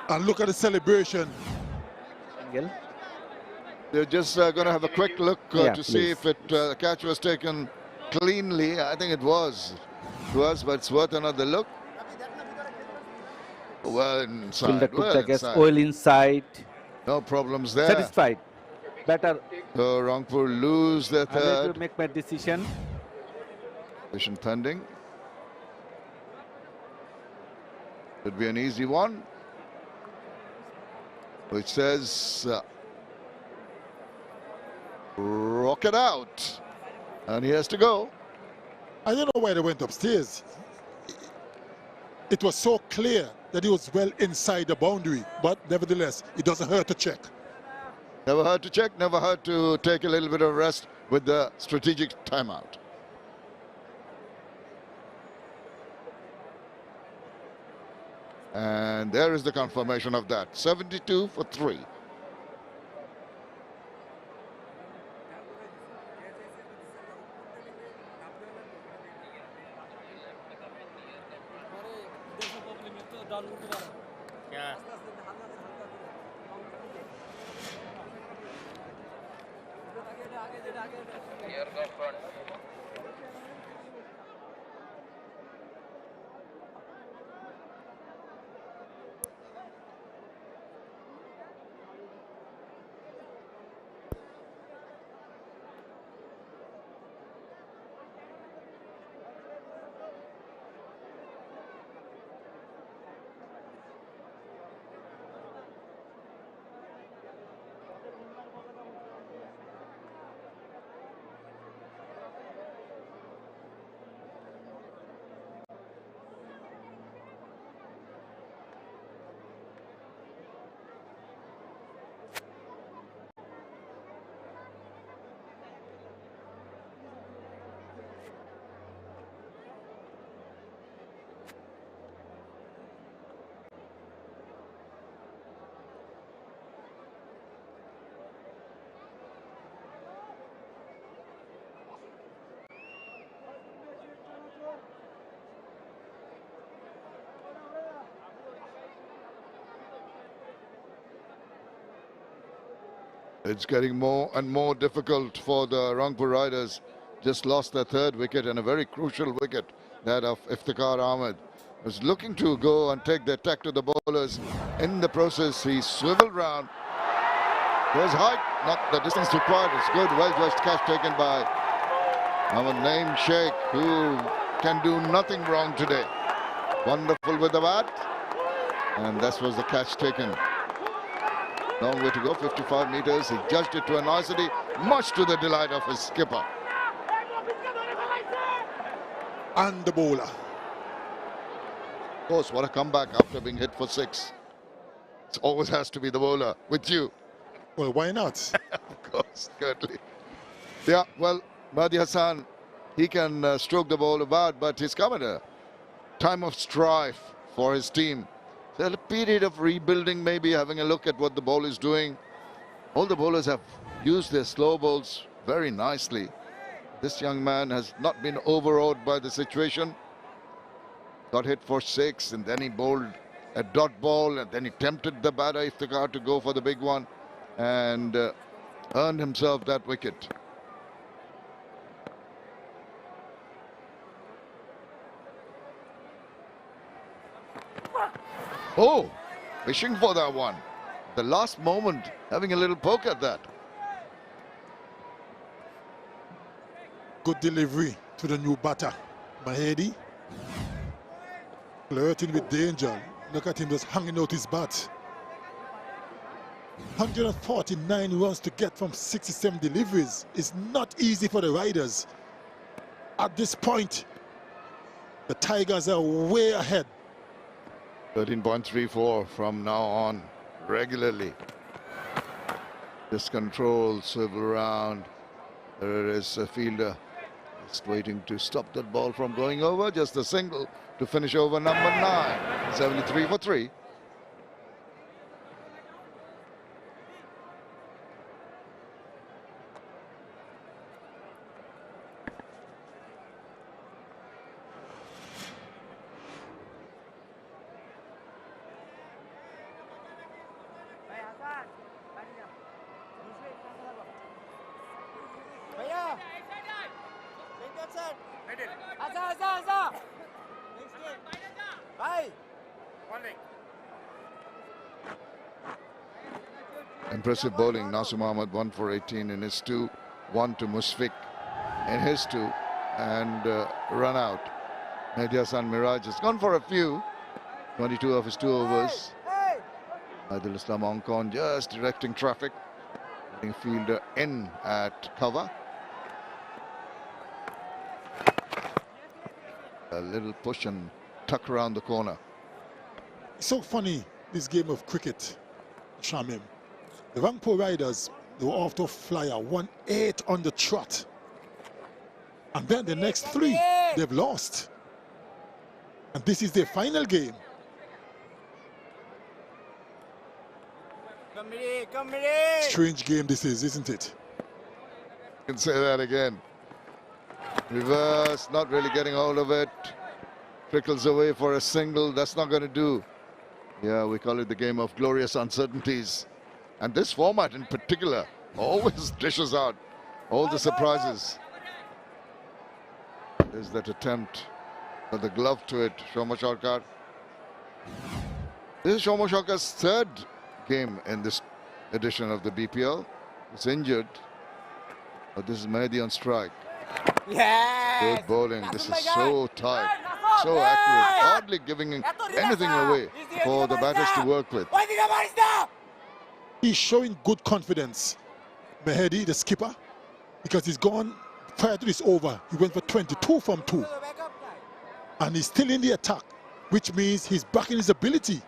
Speaker 12: And look at the celebration.
Speaker 7: They're just going to have a quick look to see if the catch was taken cleanly. I think it was. But it's worth another look. Well inside.
Speaker 14: Well inside.
Speaker 7: No problems there.
Speaker 14: Satisfied. Better.
Speaker 7: So Rangpur lose their third.
Speaker 14: I to make my decision.
Speaker 7: Decision pending. Could be an easy one. Which says rocket out. And he has to go.
Speaker 12: I don't know why they went upstairs. It was so clear that he was well inside the boundary, but nevertheless, it doesn't hurt to check.
Speaker 7: Never hurt to check, never hurt to take a little bit of rest with the strategic timeout. And there is the confirmation of that. 72 for 3. It's getting more and more difficult for the Rangpur Riders. Just lost their third wicket and a very crucial wicket, that of Iftikhar Ahmed. Was looking to go and take the attack to the bowlers. In the process, he swiveled round. Goes height, not the distance required. It's good, well-judged catch taken by our named Sheikh, who can do nothing wrong today. Wonderful with the bat. And that was the catch taken. Long way to go, 55 meters. He judged it to a nicety, much to the delight of his skipper.
Speaker 12: And the bowler.
Speaker 7: Of course, what a comeback after being hit for 6. It always has to be the bowler with you.
Speaker 12: Well, why not?
Speaker 7: Of course, certainly. Yeah, well, Mahdi Hassan, he can stroke the ball about, but he's come at a time of strife for his team. So a period of rebuilding, maybe having a look at what the ball is doing. All the bowlers have used their slow balls very nicely. This young man has not been overawed by the situation. Got hit for 6, and then he bowled a dot ball, and then he tempted the batter Iftikhar to go for the big one, and earned himself that wicket. Oh, wishing for that one. The last moment, having a little poke at that.
Speaker 12: Good delivery to the new batter, Mahedi. Flirting with danger. Look at him just hanging out his bat. 149 runs to get from 67 deliveries is not easy for the Riders. At this point, the Tigers are way ahead.
Speaker 7: 13.34 from now on, regularly. Just control, swivel around. There is a fielder just waiting to stop that ball from going over. Just a single to finish over number 9. 73 for 3. Impressive bowling. Nasir Mohammed 1 for 18 in his 2, 1 to Mushfiq in his 2, and run out. Mehdi Hasan Miraj has gone for a few. 22 of his 2 overs. Adil Islam Onkon just directing traffic. Getting fielder in at cover. A little push and tuck around the corner.
Speaker 12: It's so funny, this game of cricket, Shamim. The Rangpur Riders, they were off to a flyer, 1-8 on the trot. And then the next 3, they've lost. And this is their final game. Strange game this is, isn't it?
Speaker 7: You can say that again. Reverse, not really getting hold of it. Trickles away for a single, that's not going to do. Yeah, we call it the game of glorious uncertainties. And this format in particular always dishes out all the surprises. There's that attempt with the glove to it, Shouma Sharkar. This is Shouma Sharkar's 3rd game in this edition of the BPL. He's injured, but this is Mehdi on strike.
Speaker 17: Yeah.
Speaker 7: Good bowling. This is so tight, so accurate, hardly giving anything away for the batters to work with.
Speaker 12: He's showing good confidence, Mehdi, the skipper, because he's gone prior to this over. He went for 22 from 2. And he's still in the attack, which means he's backing his ability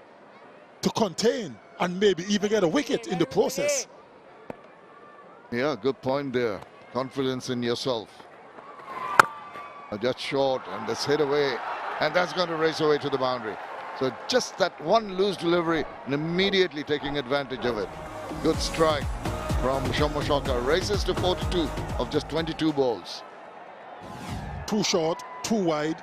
Speaker 12: to contain and maybe even get a wicket in the process.
Speaker 7: Yeah, good point there. Confidence in yourself. Just short, and that's hit away, and that's going to race away to the boundary. So just that one loose delivery and immediately taking advantage of it. Good strike from Shouma Sharkar. Races to 42 of just 22 balls.
Speaker 12: Too short, too wide.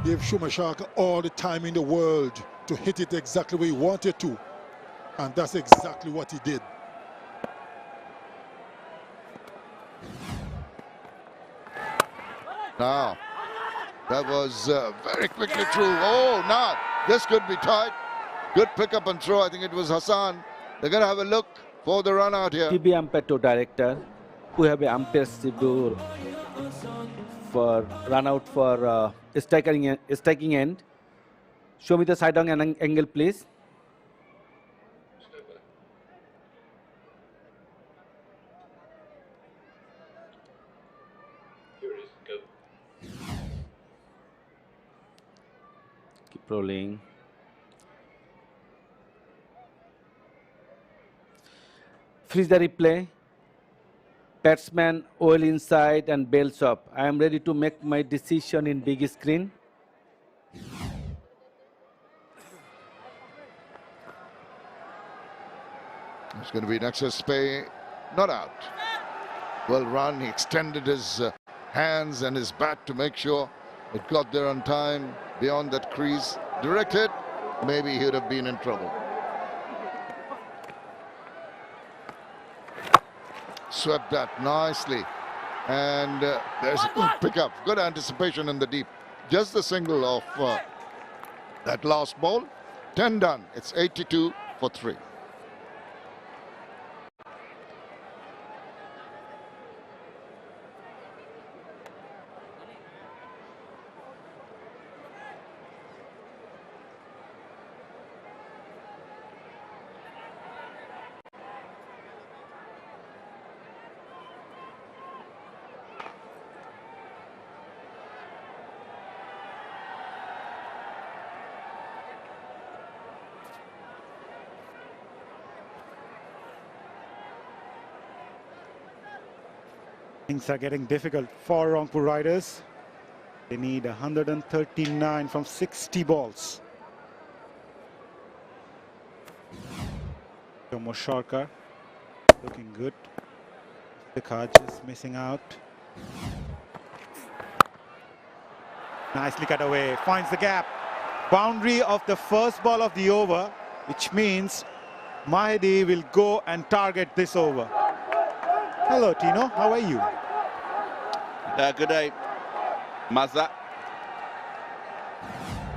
Speaker 12: Gave Shouma Sharkar all the time in the world to hit it exactly where he wanted to. And that's exactly what he did.
Speaker 7: Now, that was very quickly through. Oh, now, this could be tight. Good pickup and throw. I think it was Hassan. They're going to have a look for the run out here.
Speaker 14: TB umpire to director. We have an umpire to for run out for striking end. Show me the side on angle, please. Keep rolling. Freeze the replay. Batsman oil inside and bells up. I am ready to make my decision in big screen.
Speaker 7: It's going to be 𝗃𝗃𝗃, not out. Well run. He extended his hands and his bat to make sure it got there on time, beyond that crease. Direct hit, maybe he would have been in trouble. Swept that nicely, and there's a good pickup, good anticipation in the deep. Just the single of that last ball. 10 done. It's 82 for 3.
Speaker 18: Things are getting difficult for Rangpur Riders. They need 139 from 60 balls. 𝗃𝗵𝗃𝗀𝗃 looking good. 𝗃𝗃𝗀𝗃 just missing out. Nicely cut away, finds the gap. Boundary of the first ball of the over, which means Mahedi will go and target this over. Hello Tino, how are you?
Speaker 13: Good day, Mazza.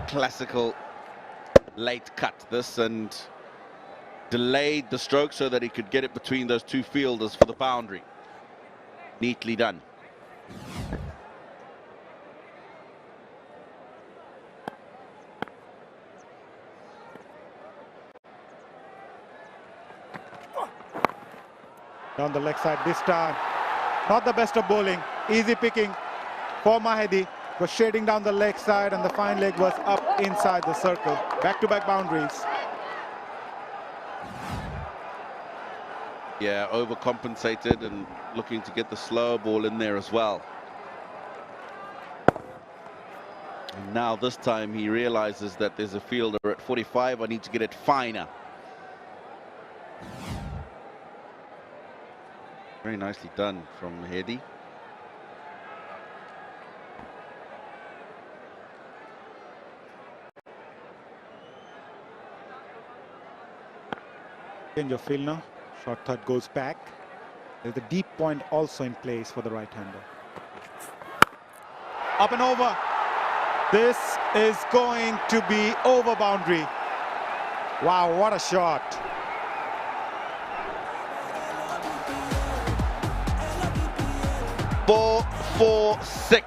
Speaker 13: Classical late cut this, and delayed the stroke so that he could get it between those two fielders for the boundary. Neatly done.
Speaker 18: Down the leg side this time. Not the best of bowling. Easy picking for Mahedi. Was shading down the leg side and the fine leg was up inside the circle. Back-to-back boundaries.
Speaker 13: Yeah, overcompensated and looking to get the slower ball in there as well. And now this time he realizes that there's a fielder at 45. I need to get it finer. Very nicely done from Mahedi.
Speaker 18: Change of field now. Short third goes back. There's the deep point also in place for the right-hander. Up and over. This is going to be over boundary. Wow, what a shot.
Speaker 13: Ball 4-6.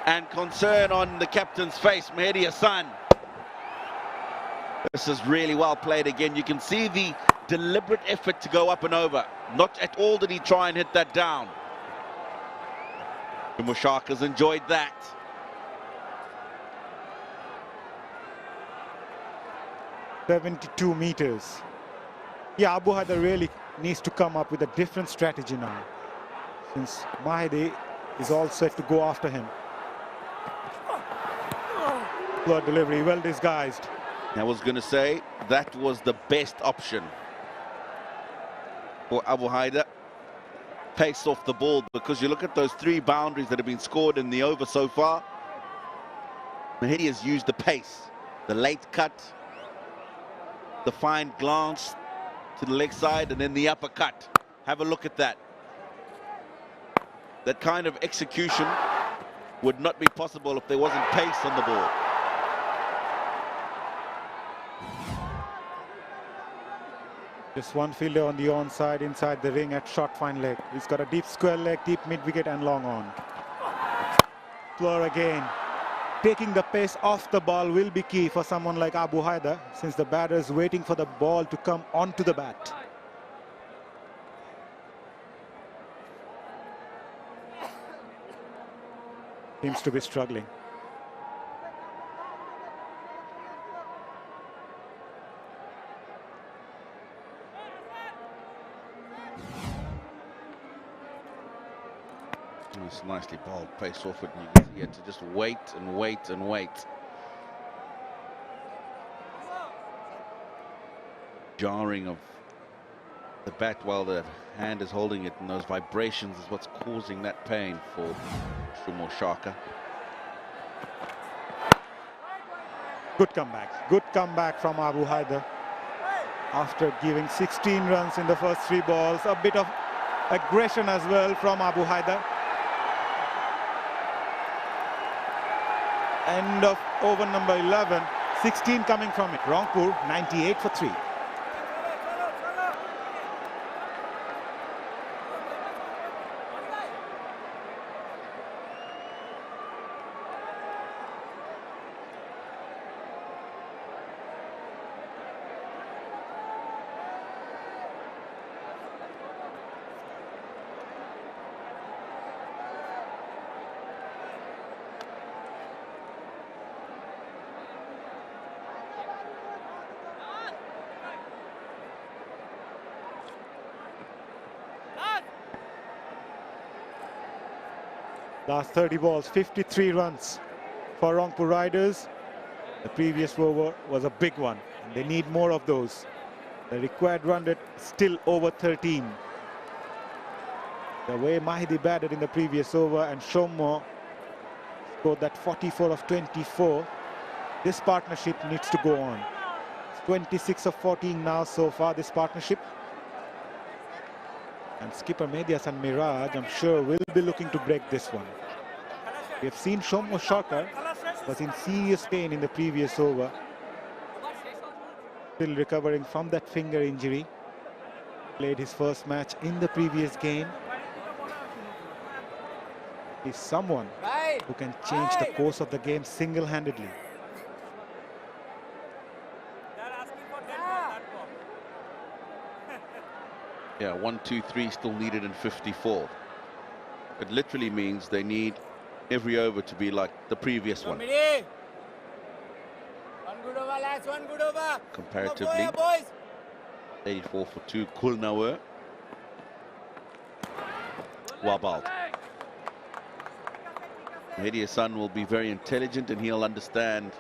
Speaker 13: And concern on the captain's face, Mehdi Hassan. This is really well played again. You can see the deliberate effort to go up and over. Not at all did he try and hit that down. 𝗃𝗵𝗃𝗀𝗃 has enjoyed that.
Speaker 18: .72 meters. Yeah, Abu Haider really needs to come up with a different strategy now, since Mahedi is all set to go after him. Poor delivery, well disguised.
Speaker 13: I was going to say that was the best option for Abu Haider. Pace off the ball, because you look at those 3 boundaries that have been scored in the over so far. Mahedi has used the pace, the late cut, the fine glance to the leg side, and then the uppercut. Have a look at that. That kind of execution would not be possible if there wasn't pace on the ball.
Speaker 18: Just one fielder on the onside inside the ring at short fine leg. He's got a deep square leg, deep mid wicket and long on. Floor again. Taking the pace off the ball will be key for someone like Abu Haider, since the batter is waiting for the ball to come onto the bat. Seems to be struggling.
Speaker 13: It's nicely bowled, pace off it, and you can see he had to just wait and wait and wait. Jarring of the bat while the hand is holding it, and those vibrations is what's causing that pain for 𝗃𝗵𝗃𝗀𝗃.
Speaker 18: Good comeback from Abu Haider. After giving 16 runs in the first 3 balls, a bit of aggression as well from Abu Haider. End of over number 11, 16 coming from it. Rangpur 98 for 3. Last 30 balls, 53 runs for Rangpur Riders. The previous over was a big one. And they need more of those. The required run rate still over 13. The way Mahdi batted in the previous over and 𝗀𝗎𝗧 scored that 44 of 24. This partnership needs to go on. It's 26 of 14 now so far, this partnership. And skipper Medias and Miraj, I'm sure, will be looking to break this one. We have seen 𝗀𝗎𝗧 was in serious pain in the previous over. Still recovering from that finger injury. Played his first match in the previous game. He's someone who can change the course of the game single-handedly.
Speaker 13: Yeah, 1, 2, 3 still needed in 54. It literally means they need every over to be like the previous one.
Speaker 17: One good over, lads, one good over.
Speaker 13: Comparatively, 84 for 2, Khulna. Wabal. Media's son will be very intelligent and he'll understand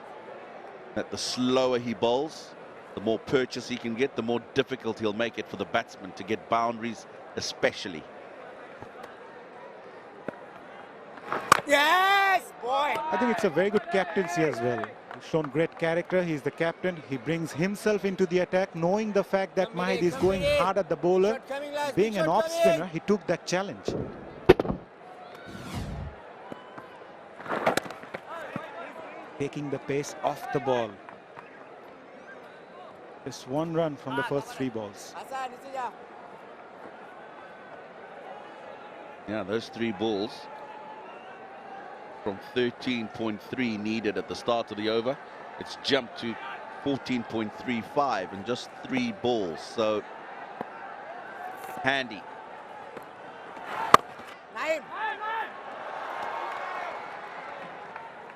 Speaker 13: that the slower he bowls, the more purchase he can get, the more difficult he'll make it for the batsman to get boundaries, especially.
Speaker 17: Yes, boy!
Speaker 18: I think it's a very good captaincy as well. He's shown great character. He's the captain. He brings himself into the attack, knowing the fact that Mahdi is going hard at the bowler. Being an off spinner, he took that challenge. Taking the pace off the ball. Just one run from the first 3 balls.
Speaker 13: Yeah, those 3 balls from 13.3 needed at the start of the over. It's jumped to 14.35 in just 3 balls. So handy.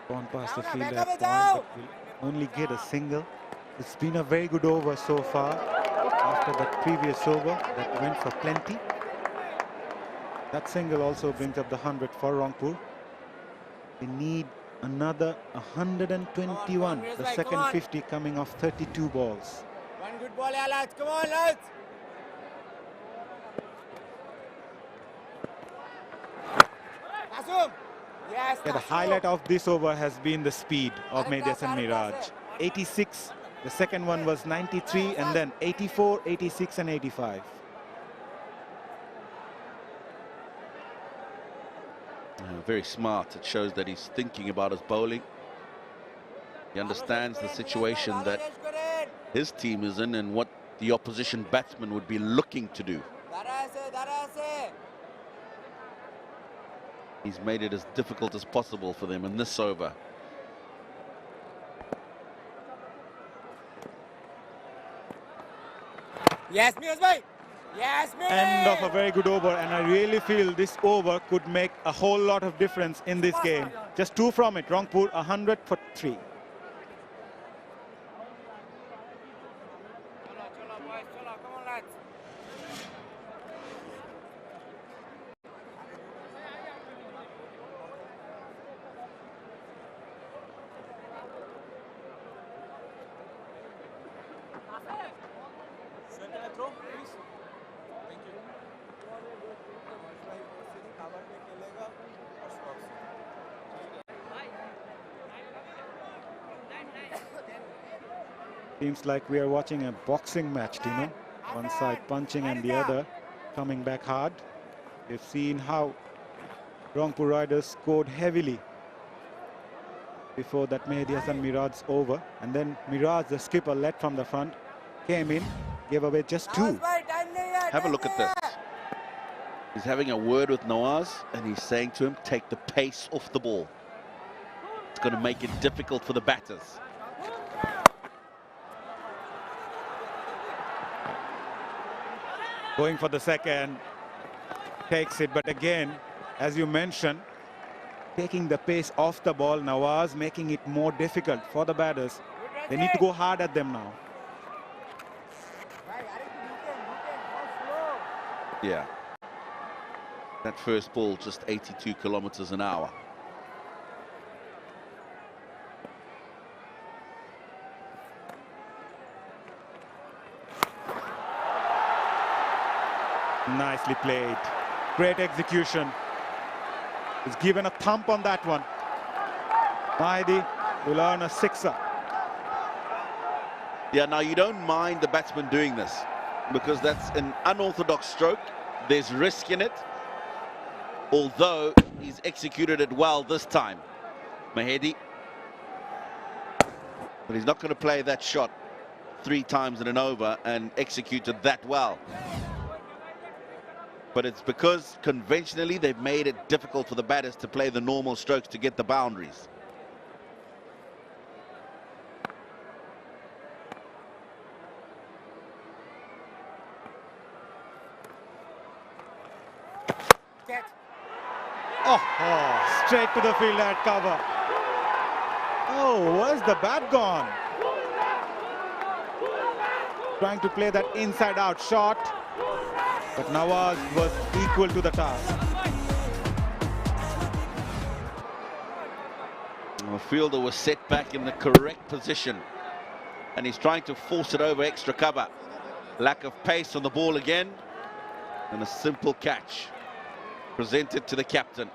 Speaker 18: Gone past the field at point, but will only get a single. It's been a very good over so far after that previous over that went for plenty. That single also brings up the 100 for Rangpur. They need another 121, the second 50 coming off 32 balls.
Speaker 17: One good ball, lads, come on, lads! Yes,
Speaker 18: Yeah, the highlight of this over has been the speed of Medias and Miraj. 86, the second one was 93, and then 84, 86 and 85.
Speaker 13: Very smart. It shows that he's thinking about his bowling. He understands the situation that his team is in and what the opposition batsman would be looking to do. He's made it as difficult as possible for them in this over.
Speaker 17: Yes, Miraj bhai! Yes, Miraj!
Speaker 18: End of a very good over, and I really feel this over could make a whole lot of difference in this game. Just 2 from it. Rangpur 100 for 3. Seems like we are watching a boxing match, you know. One side punching and the other coming back hard. We've seen how Rangpur Riders scored heavily before that Medias and Miraj's over. And then Miraj, the skipper, led from the front, came in, gave away just 2.
Speaker 13: Have a look at this. He's having a word with Nawaz and he's saying to him, take the pace off the ball. It's going to make it difficult for the batters.
Speaker 18: Going for the second, takes it, but again, as you mentioned, taking the pace off the ball, Nawaz making it more difficult for the batters. They need to go hard at them now.
Speaker 13: Yeah. That first ball just 82 kilometers an hour.
Speaker 18: Nicely played. Great execution. He's given a thump on that one. 𝗫𝗍 will earn a sixer.
Speaker 13: Yeah, now you don't mind the batsman doing this because that's an unorthodox stroke. There's risk in it. Although he's executed it well this time, 𝗫𝗍. But he's not going to play that shot 3 times in an over and execute it that well. But it's because conventionally they've made it difficult for the batters to play the normal strokes to get the boundaries.
Speaker 18: Oh, straight to the field at cover. Oh, where's the bat gone? Trying to play that inside-out shot, but Nawaz was equal to the task.
Speaker 13: The fielder was set back in the correct position, and he's trying to force it over extra cover. Lack of pace on the ball again, and a simple catch presented to the captain.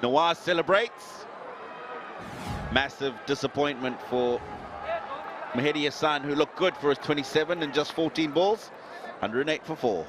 Speaker 13: Nawaz celebrates. Massive disappointment for 𝗫𝗍 Hassan, who looked good for his 27 in just 14 balls. 108 for 4.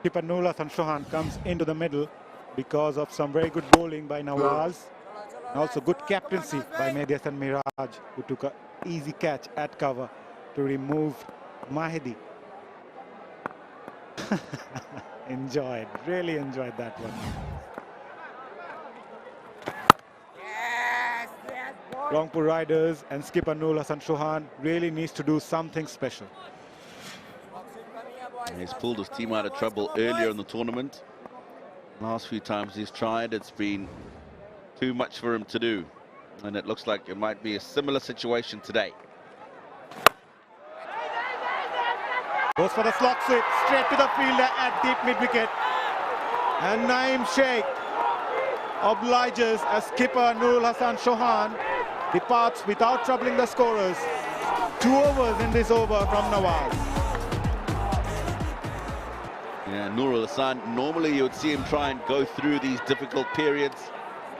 Speaker 18: Keeper Nurul Hasan Chauhan comes into the middle because of some very good bowling by Nawaz. And also good captaincy by Mehdi Hasan Miraj, who took an easy catch at cover to remove 𝗫𝗍. Really enjoyed that one. Rangpur Riders and skipper Nurul Hasan Chauhan really needs to do something special.
Speaker 13: He's pulled his team out of trouble earlier in the tournament. Last few times he's tried, it's been too much for him to do. And it looks like it might be a similar situation today.
Speaker 18: Goes for the slot sweep, straight to the fielder at deep mid-wicket. And Naeem Sheikh obliges as skipper Nurul Hasan Chauhan departs without troubling the scorers. 2 overs in this over from Nawaz.
Speaker 13: Yeah, Nurul Hasan, normally you would see him try and go through these difficult periods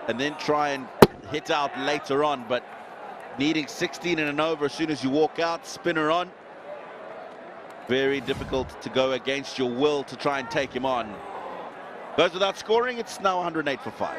Speaker 13: and then try and hit out later on, but needing 16 in an over as soon as you walk out, spinner on, very difficult to go against your will to try and take him on. Goes without scoring, it's now 108 for 5.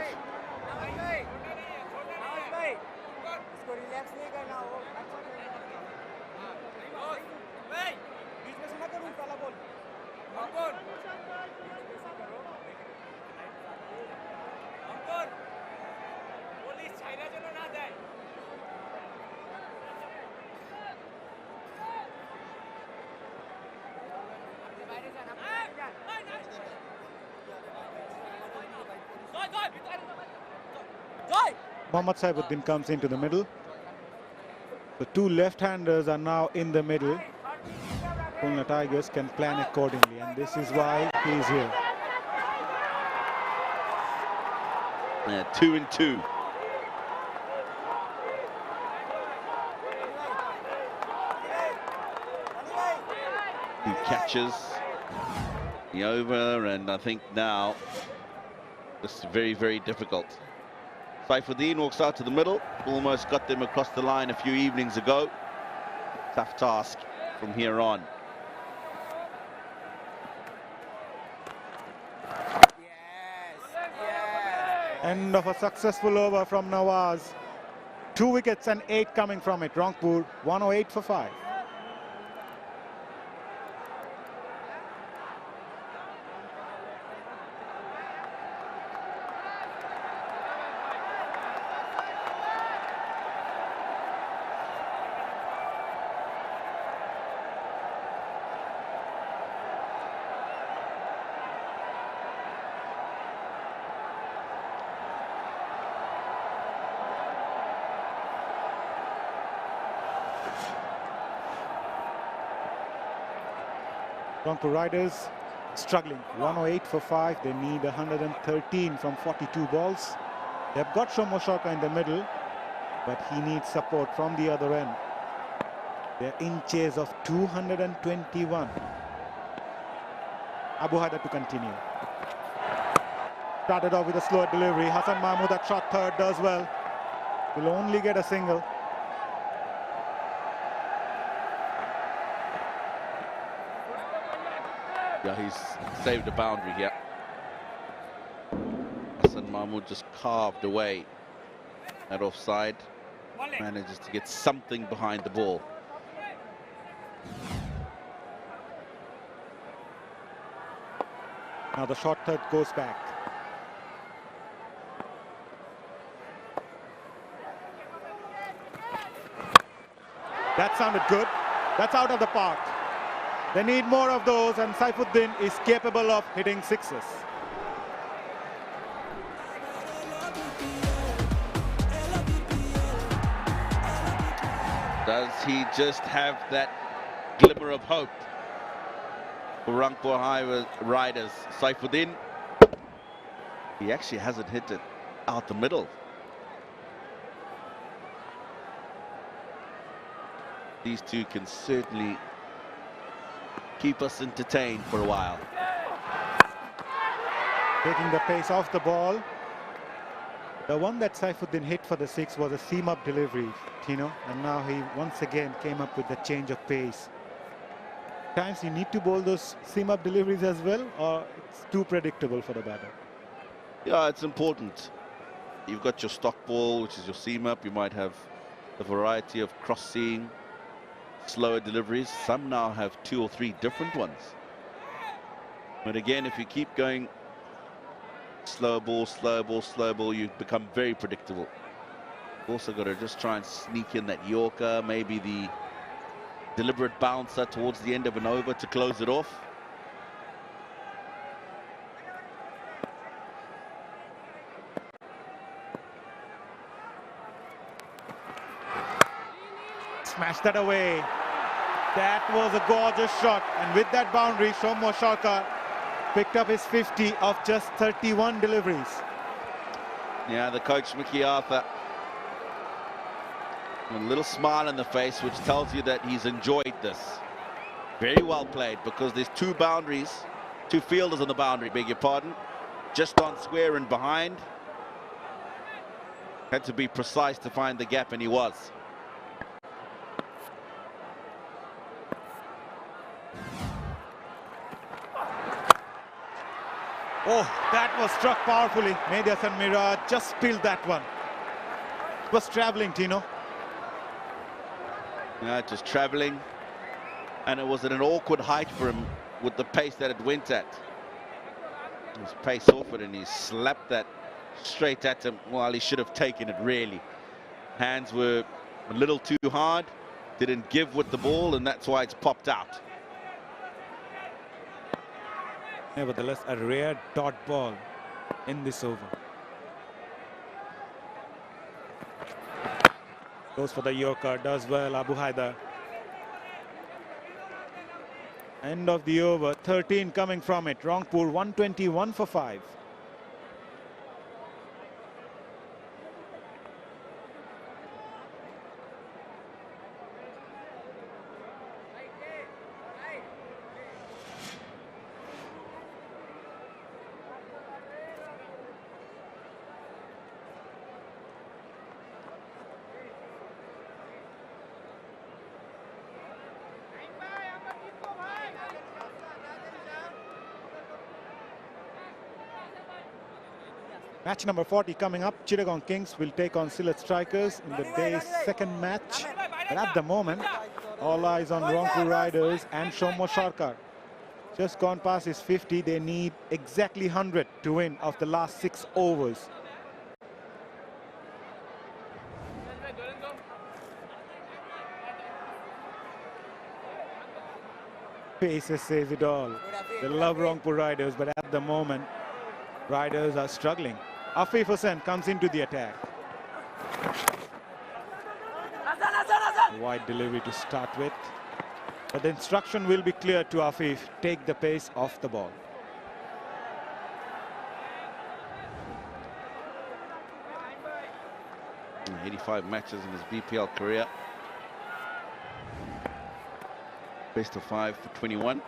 Speaker 18: Mohammad Saifuddin comes into the middle. The 2 left-handers are now in the middle. Khulna Tigers can plan accordingly, and this is why he is here.
Speaker 13: Yeah, 2 and 2. He catches the over, and I think now this is very, very difficult. Saifuddin walks out to the middle, almost got them across the line a few evenings ago. Tough task from here on.
Speaker 18: End of a successful over from Nawaz. 2 wickets and 8 coming from it. Rangpur 108 for 5. Rangpur Riders struggling. 108 for 5. They need 113 from 42 balls. They've got 𝗁𝗺𝗃𝗀 in the middle, but he needs support from the other end. They're in chase of 221. Abu Haider to continue. Started off with a slower delivery. Hasan Mahmood at short third does well. Will only get a single.
Speaker 13: Yeah, he's saved a boundary here. Hasan Mahmood just carved away at offside. Manages to get something behind the ball.
Speaker 18: Now the short third goes back. That sounded good. That's out of the park. They need more of those, and Saifuddin is capable of hitting sixes.
Speaker 13: Does he just have that glimmer of hope for Rangpur Riders? Saifuddin, he actually hasn't hit it out the middle. These two can certainly keep us entertained for a while.
Speaker 18: Taking the pace off the ball. The one that Saifuddin hit for the six was a seam-up delivery, Tino, and now he once again came up with the change of pace. Times you need to bowl those seam-up deliveries as well, or it's too predictable for the batter?
Speaker 13: Yeah, it's important. You've got your stock ball, which is your seam-up. You might have a variety of cross-seam, slower deliveries. Some now have 2 or 3 different ones. But again, if you keep going slow ball, slow ball, slow ball, you become very predictable. You've also got to just try and sneak in that Yorker, maybe the deliberate bouncer towards the end of an over to close it off.
Speaker 18: Smash that away. That was a gorgeous shot, and with that boundary, 𝗁𝗺𝗃𝗀 picked up his 50 of just 31 deliveries.
Speaker 13: Yeah, the coach Mickey Arthur, a little smile on the face, which tells you that he's enjoyed this. Very well played, because there's 2 boundaries, 2 fielders on the boundary, beg your pardon, just on square and behind. Had to be precise to find the gap, and he was.
Speaker 18: Oh, that was struck powerfully. Mehdi Hasan Miraj just spilled that one. It was traveling, Tino.
Speaker 13: Yeah, just traveling, and it was at an awkward height for him with the pace that it went at. His pace off it, and he slapped that straight at him. Well, he should have taken it, really. Hands were a little too hard, didn't give with the ball, and that's why it's popped out.
Speaker 18: Nevertheless, a rare dot ball in this over. Goes for the Yorker, does well, Abu Haider. End of the over, 13 coming from it. Rangpur 121 for 5. Match number 40 coming up. Chittagong Kings will take on Sylhet Strikers in the day's second match. But at the moment, all eyes on Rangpur Riders and 𝗁𝗺𝗃𝗀. Just gone past his 50. They need exactly 100 to win of the last 6 overs. Faces says it all. They love Rangpur Riders, but at the moment, Riders are struggling. Afif Hussain comes into the attack. Wide delivery to start with. But the instruction will be clear to Afif, take the pace off the ball.
Speaker 13: Mm, 85 matches in his BPL career. Best of 5 for 21.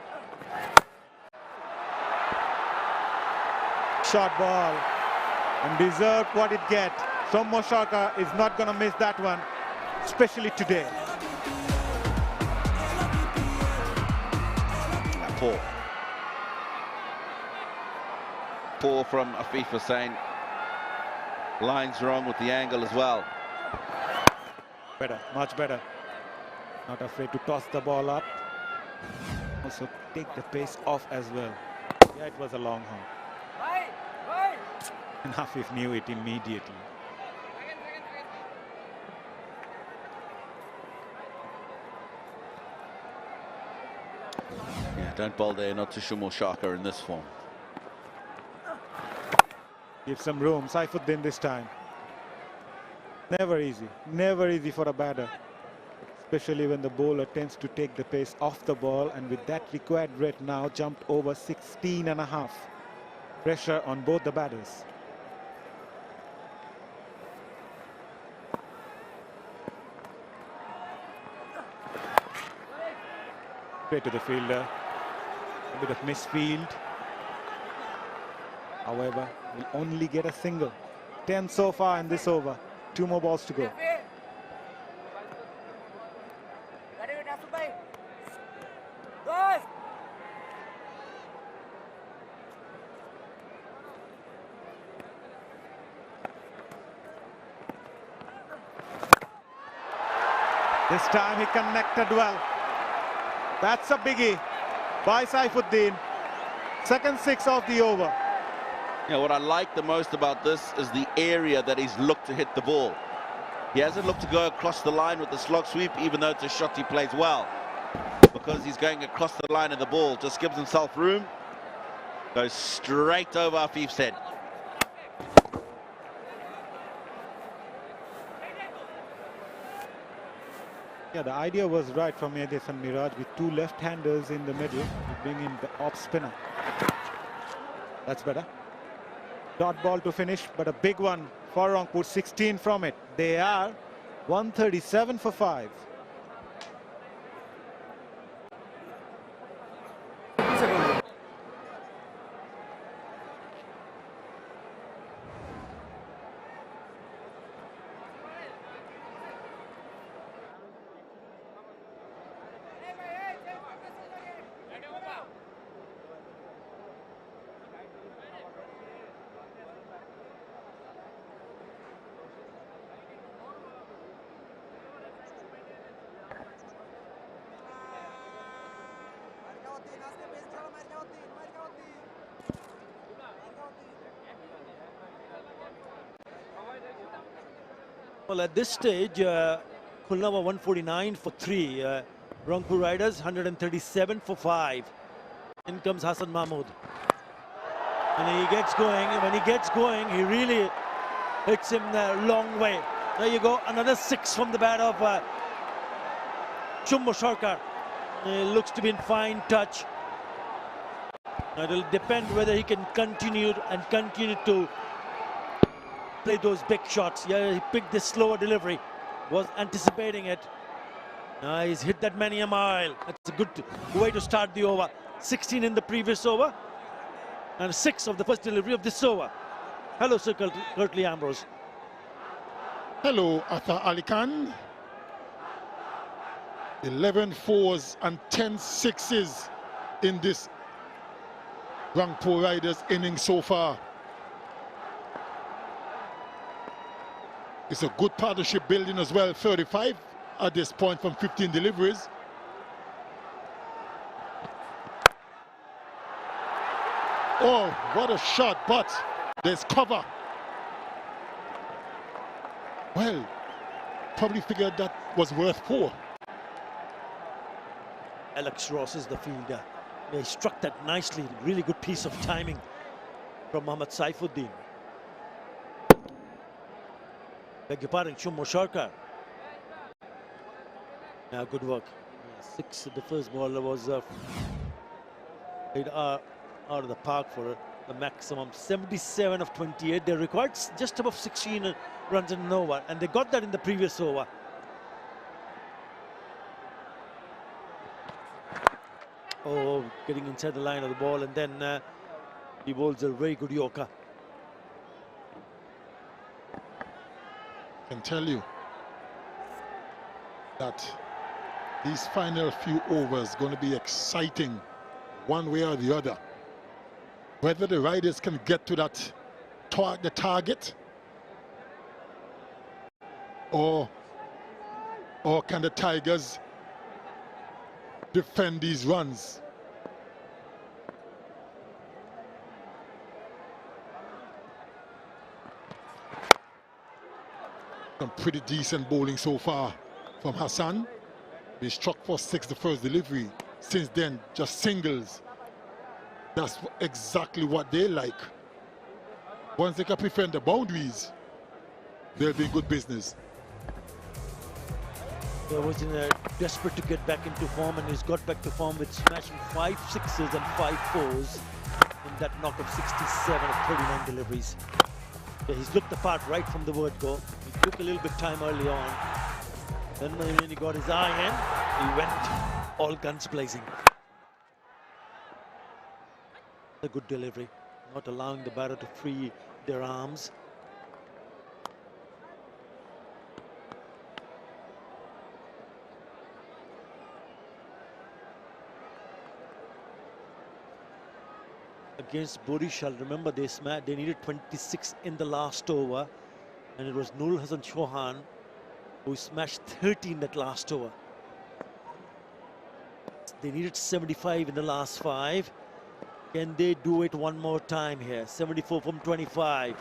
Speaker 18: Short ball. And deserved what it get. 𝗏𝗺𝗃𝗃 is not going to miss that one, especially today.
Speaker 13: Poor from Afif Hussain. Lines wrong with the angle as well.
Speaker 18: Better, much better. Not afraid to toss the ball up. Also take the pace off as well. Yeah, it was a long hop. And Afif knew it immediately.
Speaker 13: Yeah, don't bowl there, not to 𝗏𝗺𝗃𝗃 in this form.
Speaker 18: Give some room, Saifuddin this time. Never easy for a batter. Especially when the bowler tends to take the pace off the ball, and with that required rate now jumped over 16.5. Pressure on both the batters. Straight to the fielder. A bit of misfield. However, will only get a single. 10 so far in this over. 2 more balls to go. This time he connected well. That's a biggie by Saifuddin. Second 6 of the over.
Speaker 13: Yeah, what I like the most about this is the area that he's looked to hit the ball. He hasn't looked to go across the line with the slog sweep, even though it's a shot he plays well. Because he's going across the line of the ball, just gives himself room. Goes straight over Afif's head.
Speaker 18: Yeah, the idea was right from 𝗵𝗔 and Miraj with 2 left-handers in the middle. You bring in the off spinner. That's better. Dot ball to finish, but a big one for Rangpur, 16 from it. They are 137 for 5.
Speaker 15: Well, at this stage, Khulna were 149 for 3. Rangpur Riders 137 for 5. In comes Hassan Mahmood. When he gets going, he really hits him the long way. There you go, another 6 from the bat of 𝗏𝗺𝗃𝗃. He looks to be in fine touch. Now it will depend whether he can continue to play those big shots. Yeah, he picked this slower delivery, was anticipating it. Now he's hit that many a mile. That's a good way to start the over. 16 in the previous over and 6 of the first delivery of this over. Hello, Sir Curtly Ambrose.
Speaker 12: Hello, Athar Ali Khan. 11 fours and 10 sixes in this Rangpur Riders innings so far. It's a good partnership building as well. 35 at this point from 15 deliveries. Oh, what a shot, but there's cover. Well, probably figured that was worth 4.
Speaker 15: Alex Ross is the fielder. He struck that nicely. Really good piece of timing from Mohammad Saifuddin. Beg your pardon, 𝗏𝗺𝗃𝗃. Now good work. The first ball was played out of the park for the maximum 77 of 28. They required just above 16 runs in an over, and they got that in the previous over. Oh, getting inside the line of the ball, and then he bowls a very good Yorker.
Speaker 12: I can tell you that these final few overs going to be exciting one way or the other. Whether the riders can get to that the target, or can the Tigers defend these runs. Some pretty decent bowling so far from Hassan. He struck for 6 the first delivery. Since then, just singles. That's exactly what they like. Once they can defend the boundaries, they'll be in good business.
Speaker 15: He was desperate to get back into form, and he's got back to form with smashing 5 sixes and 5 fours in that knock of 67 of 39 deliveries. Yeah, he's looked the part right from the word go. He took a little bit time early on. Then when he got his eye in, he went all guns blazing. A good delivery, not allowing the batter to free their arms. Against Borishal, remember they needed 26 in the last over, and it was Nurul Hasan Chauhan who smashed 30 in that last over. They needed 75 in the last 5. Can they do it one more time here? 74 from 25.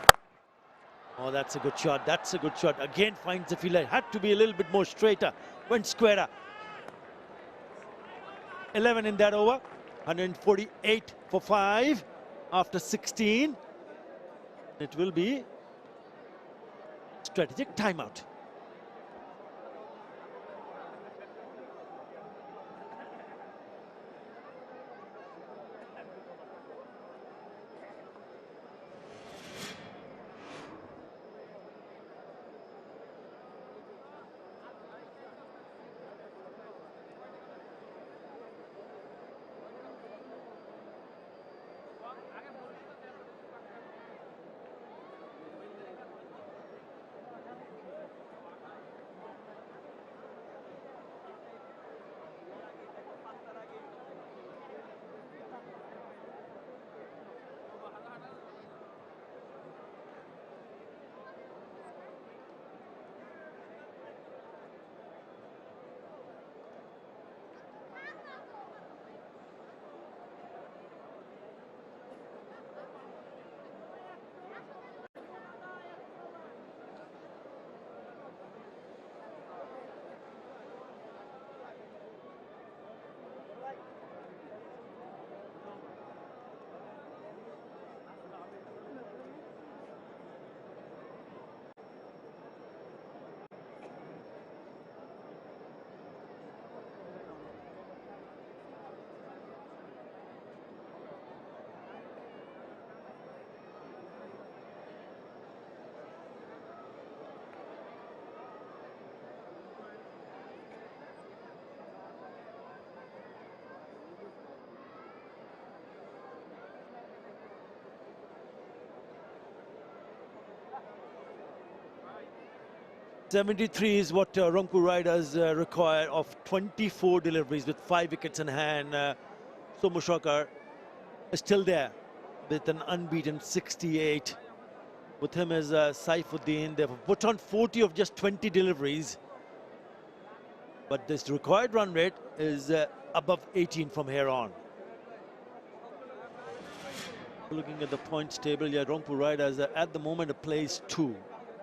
Speaker 15: Oh, that's a good shot. That's a good shot. Again finds the fielder. Had to be a little bit more straighter. Went squarer. 11 in that over. 148 for 5 after 16. It will be strategic timeout. .73 is what Rangpur Riders require of 24 deliveries with 5 wickets in hand. So Mushakar is still there with an unbeaten 68. With him as Saifuddin, they've put on 40 of just 20 deliveries. But this required run rate is above 18 from here on. Looking at the points table, yeah, Rangpur Riders at the moment plays 2.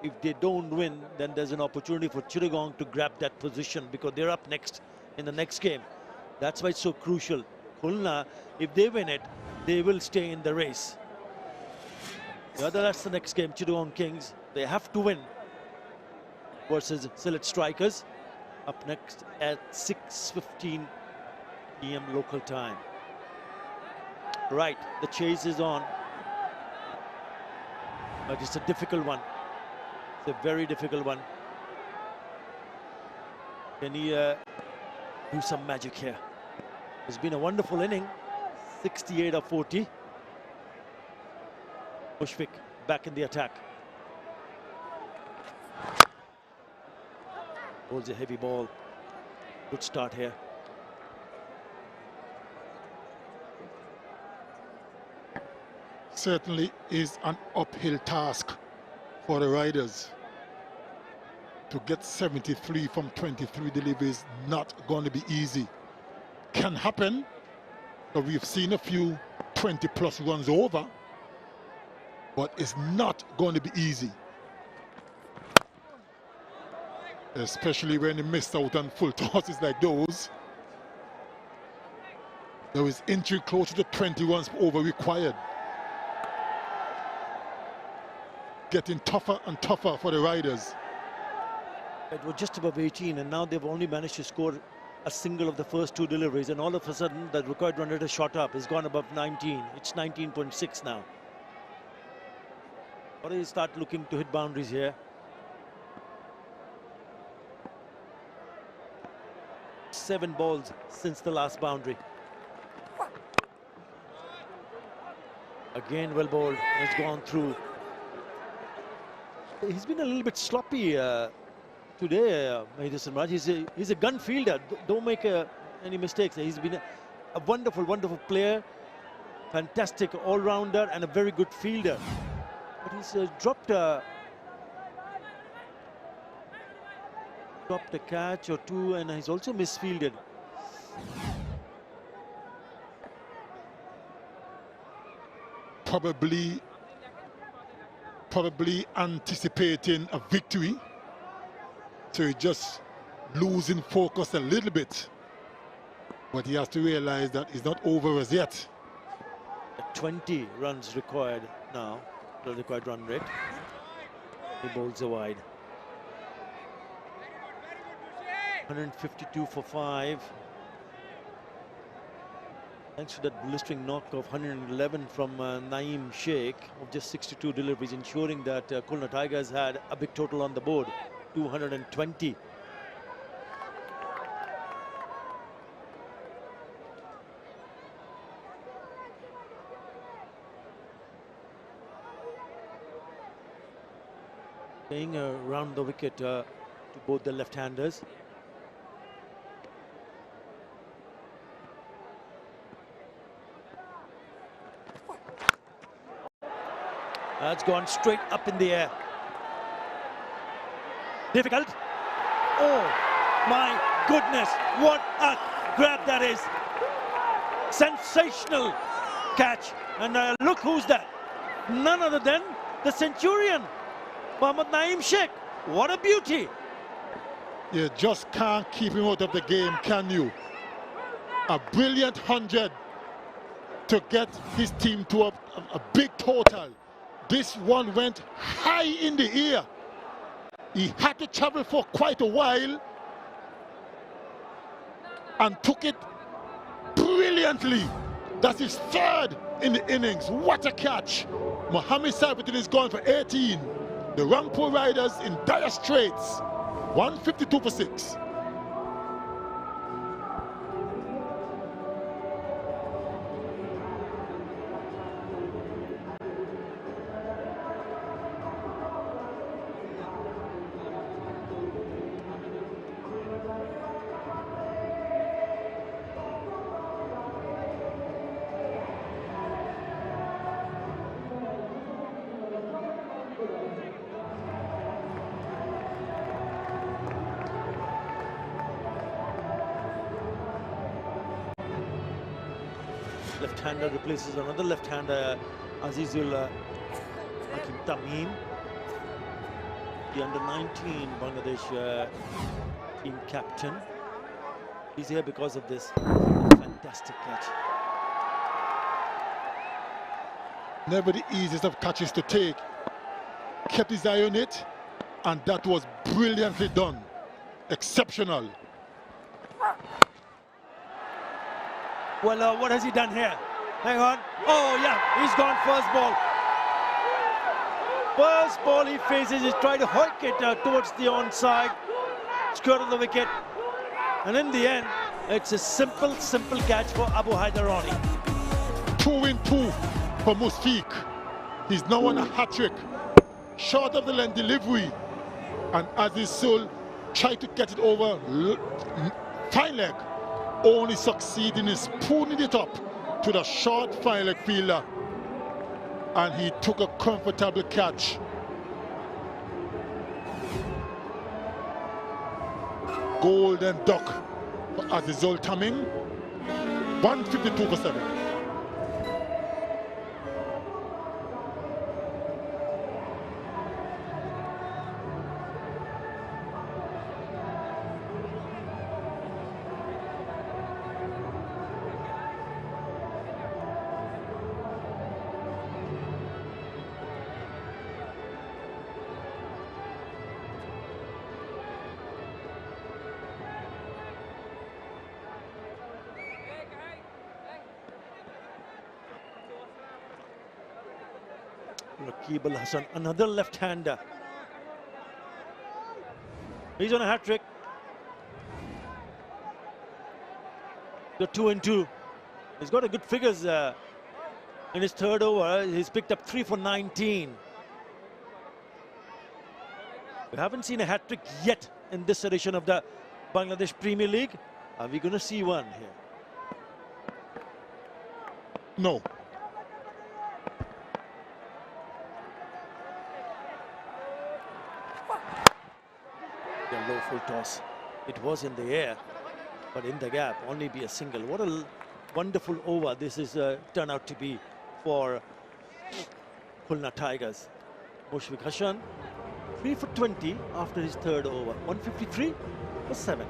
Speaker 15: If they don't win, then there's an opportunity for Chittagong to grab that position because they're up next in the next game. That's why it's so crucial. Khulna, if they win it, they will stay in the race. That's the next game, Chittagong Kings. They have to win versus Sylhet Strikers. Up next at 6:15 p.m. local time. Right, the chase is on. But it's a difficult one. It's a very difficult one. Can he do some magic here? It's been a wonderful inning. 68 of 40. Mushfiq back in the attack. Bowls a heavy ball. Good start here.
Speaker 12: Certainly is an uphill task for the riders. To get 73 from 23 deliveries, not going to be easy. Can happen, but we've seen a few 20-plus runs over, but it's not going to be easy. Especially when you missed out on full tosses like those. There is injury close to the 20 runs per over required. Getting tougher and tougher for the riders.
Speaker 15: It was just above 18, and now they've only managed to score a single of the first two deliveries, and all of a sudden the required run rate has shot up. It's gone above 19. It's 19.6 now. Or do you start looking to hit boundaries here? Seven balls since the last boundary. Again, well bowled. Has gone through. He's been a little bit sloppy today, 𝗿𝗂𝗧. He's a gun fielder. Don't make any mistakes. He's been a wonderful, wonderful player. Fantastic all-rounder and a very good fielder. But he's dropped a catch or two, and he's also misfielded.
Speaker 12: Probably anticipating a victory. So he's just losing focus a little bit. But he has to realize that it's not over as yet.
Speaker 15: 20 runs required now, the required run rate. He bowls a wide. 152 for 5. Thanks to that blistering knock of 111 from 𝗫𝗍𝐶 of just 62 deliveries, ensuring that Khulna Tigers had a big total on the board, 220. Playing around the wicket to both the left-handers. That's gone straight up in the air. Difficult. Oh my goodness, what a grab that is. Sensational catch. And look who's that. None other than the Centurion, Mohammad 𝗫𝗍𝐶. What a beauty.
Speaker 12: You just can't keep him out of the game, can you? A brilliant 100 to get his team to a big total. This one went high in the air. He had to travel for quite a while and took it brilliantly. That's his third in the innings. What a catch. Mohamed Saifuddin is gone for 18. The Rangpur Riders in dire straits. 152 for 6.
Speaker 15: Left-hander replaces another left-hander, Azizul Hakim Tamim. The under-19 Bangladesh team captain. He's here because of this fantastic catch.
Speaker 12: Never the easiest of catches to take. Kept his eye on it, and that was brilliantly done. exceptional.
Speaker 15: Well, what has he done here? Hang on. Oh, yeah, he's gone first ball. First ball he faces, he's trying to hoik it towards the onside. Skirted the wicket. And in the end, it's a simple catch for Abu Haidarani.
Speaker 12: 2-in-2 for Mushfiq. He's now on a hat-trick. Short of the length delivery. And Aziz Sul tried to get it over fine leg. Only succeeding in spooning it up to the short fine leg fielder. And he took a comfortable catch. Golden duck for Azizul Tamim. 152 for 7.
Speaker 15: Raqib-ul Hasan, another left-hander. He's on a hat-trick. The 2-in-2. He's got a good figures in his third over. He's picked up 3 for 19. We haven't seen a hat-trick yet in this edition of the Bangladesh Premier League. Are we going to see one here?
Speaker 12: No.
Speaker 15: The low full toss. It was in the air, but in the gap, only be a single. What a wonderful over this is turned out to be for Khulna Tigers. Mushfiq Hassan, 3 for 20 after his third over. 153 for 7.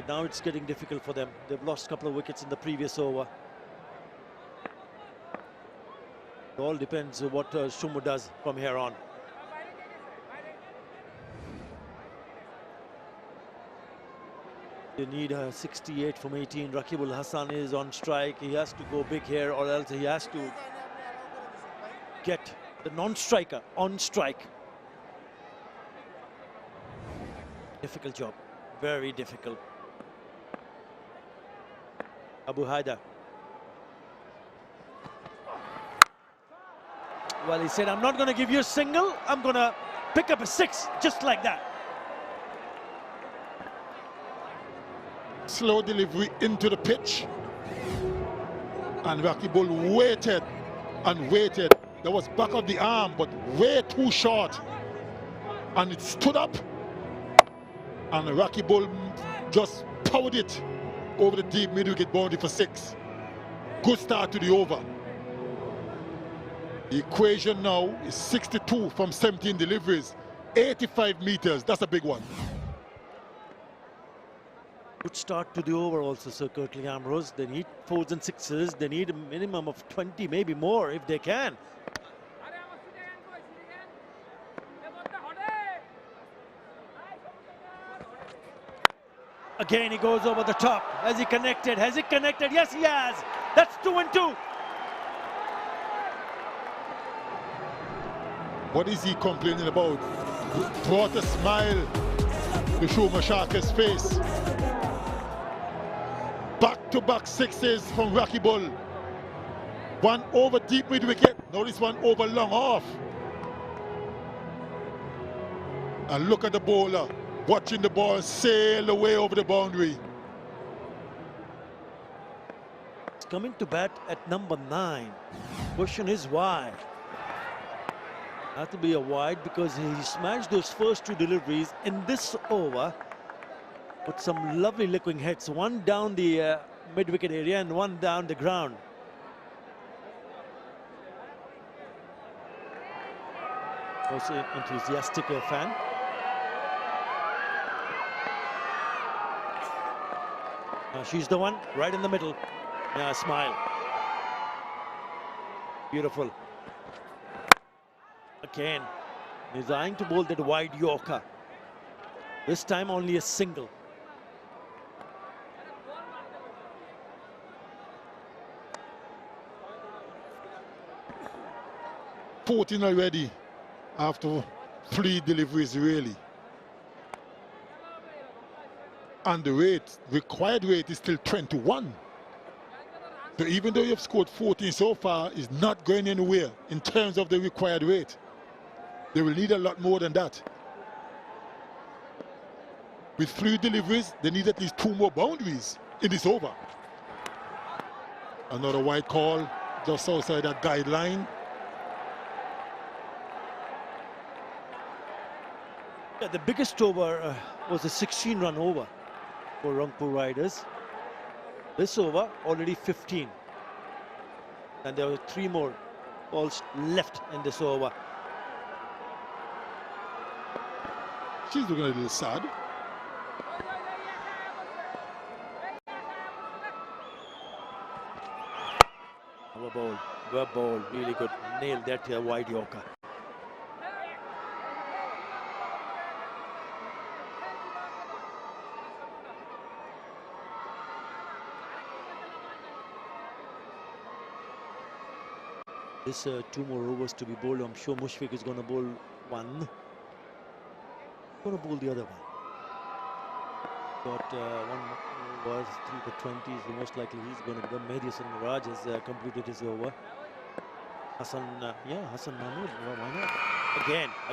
Speaker 15: Now it's getting difficult for them. They've lost a couple of wickets in the previous over. It all depends on what Shumu does from here on. They need 68 from 18. Raqib-ul Hasan is on strike. He has to go big here, or else he has to get the non-striker on strike. Difficult job. Very difficult. Abu Haidar. Well, he said, I'm not going to give you a single. I'm going to pick up a 6, just like that.
Speaker 12: Slow delivery into the pitch. And Raqib waited and waited. That was back of the arm, but way too short. And it stood up. And Raqib just powered it over the deep mid-wicket boundary for 6. Good start to the over. The equation now is 62 from 17 deliveries, 85 meters. That's a big one.
Speaker 15: Good start to the over also, Sir Curtly Ambrose. They need 4s and 6s. They need a minimum of 20, maybe more if they can. Again, he goes over the top. Has he connected? Has he connected? Yes, he has. That's 2-in-2.
Speaker 12: What is he complaining about? Brought a smile to show Mashaka's face. Back-to-back 6s from Raqib. One over deep mid-wicket. Now this one over long off. And look at the bowler, watching the ball sail away over the boundary.
Speaker 15: coming to bat at number 9. Question is why? Had to be a wide because he smashed those first 2 deliveries in this over with some lovely licking hits. One down the mid-wicket area and one down the ground. Also enthusiastic fan. She's the one right in the middle. Yeah, smile. Beautiful. Again, he's eyeing to bowl that wide Yorker. This time only a single.
Speaker 12: $14 already after 3 deliveries, really. And the required rate is still 21. So even though you've scored 14 so far, it's not going anywhere in terms of the required rate. They will need a lot more than that. With 3 deliveries, they need at least 2 more boundaries in this over. Another wide call just outside that guideline.
Speaker 15: Yeah, the biggest over was a 16-run over for Rangpur Riders. This over already 15, and there were 3 more balls left in this over.
Speaker 12: She's looking a little sad.
Speaker 15: Well ball, really good. Nailed that wide Yorker. This 2 more overs to be bowled. I'm sure Mushfiq is going to bowl 1. Going to bowl the other one. Got 1 was 3 for 20s. So most likely he's going to go. Mehdi Miraj has completed his over. Hassan Mahmood. Why not?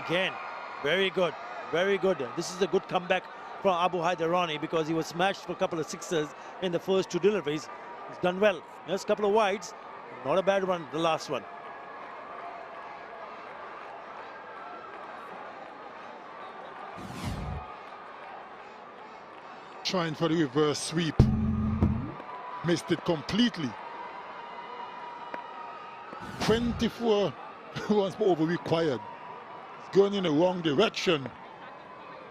Speaker 15: Again. Very good. Very good. This is a good comeback from Abu Hyderani because he was smashed for a couple of sixes in the first 2 deliveries. He's done well. Yes, a couple of wides. Not a bad one, the last one.
Speaker 12: Trying for the reverse sweep. Missed it completely. 24 runs per over required. It's going in the wrong direction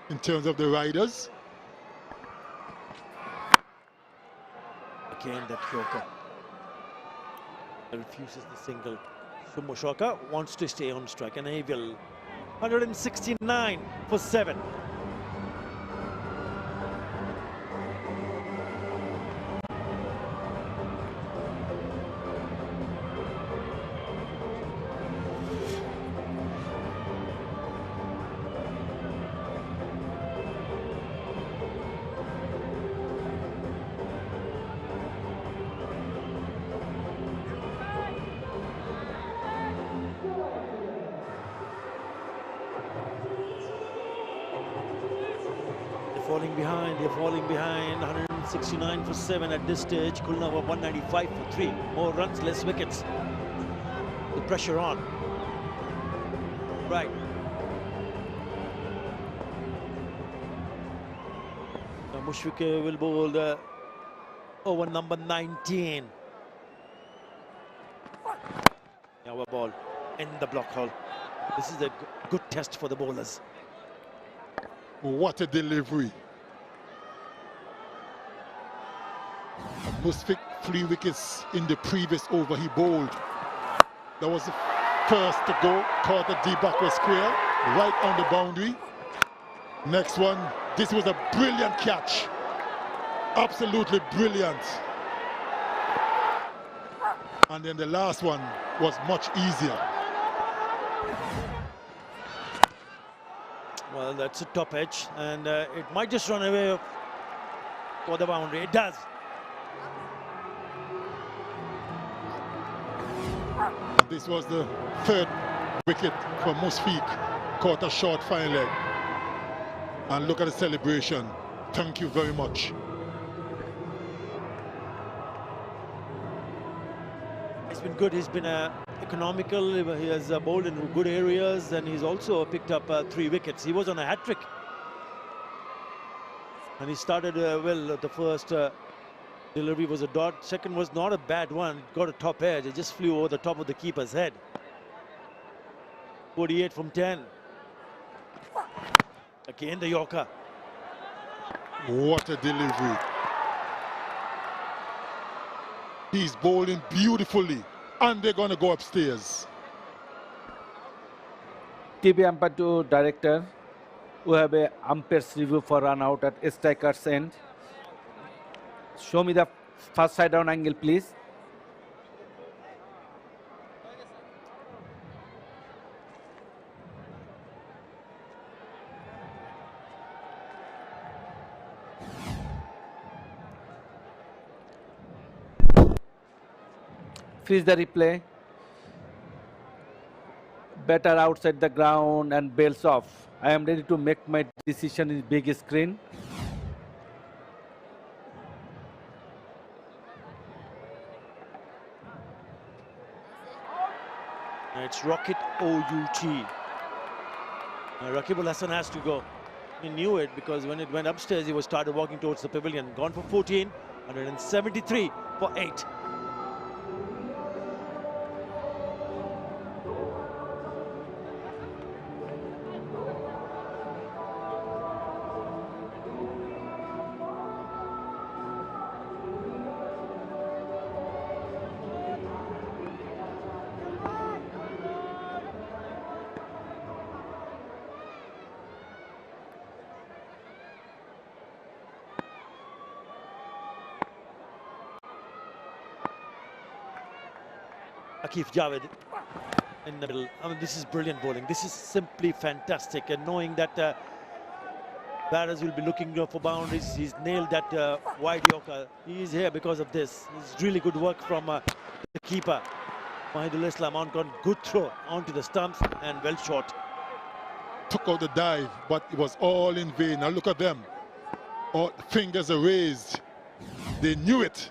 Speaker 12: in terms of the riders.
Speaker 15: Again, that Yorker refuses the single. Shumo Shoka wants to stay on strike, and he will. 169 for 7. They're falling behind. 169 for 7 at this stage. Khulna were 195 for 3. More runs, less wickets. The pressure on. Right. Mushfiq will bowl the over number 19. Now a ball in the block hole. This is a good test for the bowlers.
Speaker 12: What a delivery. Mushfiq 3 wickets in the previous over he bowled. That was the first to go, caught the deep backward square, right on the boundary. Next one, this was a brilliant catch. Absolutely brilliant. And then the last one was much easier.
Speaker 15: Well, that's a top edge, and it might just run away for the boundary. It does.
Speaker 12: This was the 3rd wicket for Mushfiq. Caught a short fine leg. And look at the celebration. Thank you very much.
Speaker 15: He's been good. He's been economical. He has bowled in good areas, and he's also picked up 3 wickets. He was on a hat-trick. And he started well. The first delivery was a dot. Second was not a bad one. Got a top edge. It just flew over the top of the keeper's head. 48 from 10. Again the Yorker.
Speaker 12: What a delivery. He's bowling beautifully, and they're going to go upstairs.
Speaker 14: TV umpire to director. We have a umpire's review for run out at striker's end. Show me the first side down angle, please. Freeze the replay. Better outside the ground and bails off. I am ready to make my decision in big screen.
Speaker 15: It's Rocket OUT. Rakibul Hasan has to go. He knew it because when it went upstairs, he was started walking towards the pavilion. Gone for 14, 173 for 8. 𝗂𝗃𝐺𝐽𝐻 in the middle. I mean, this is brilliant bowling. This is simply fantastic. And knowing that batters will be looking for boundaries, he's nailed that wide Yorker. He is here because of this. It's really good work from the keeper. Mahidul Islam on good throw onto the stumps and well shot.
Speaker 12: Took out the dive, but it was all in vain. Now look at them. All fingers are raised. They knew it.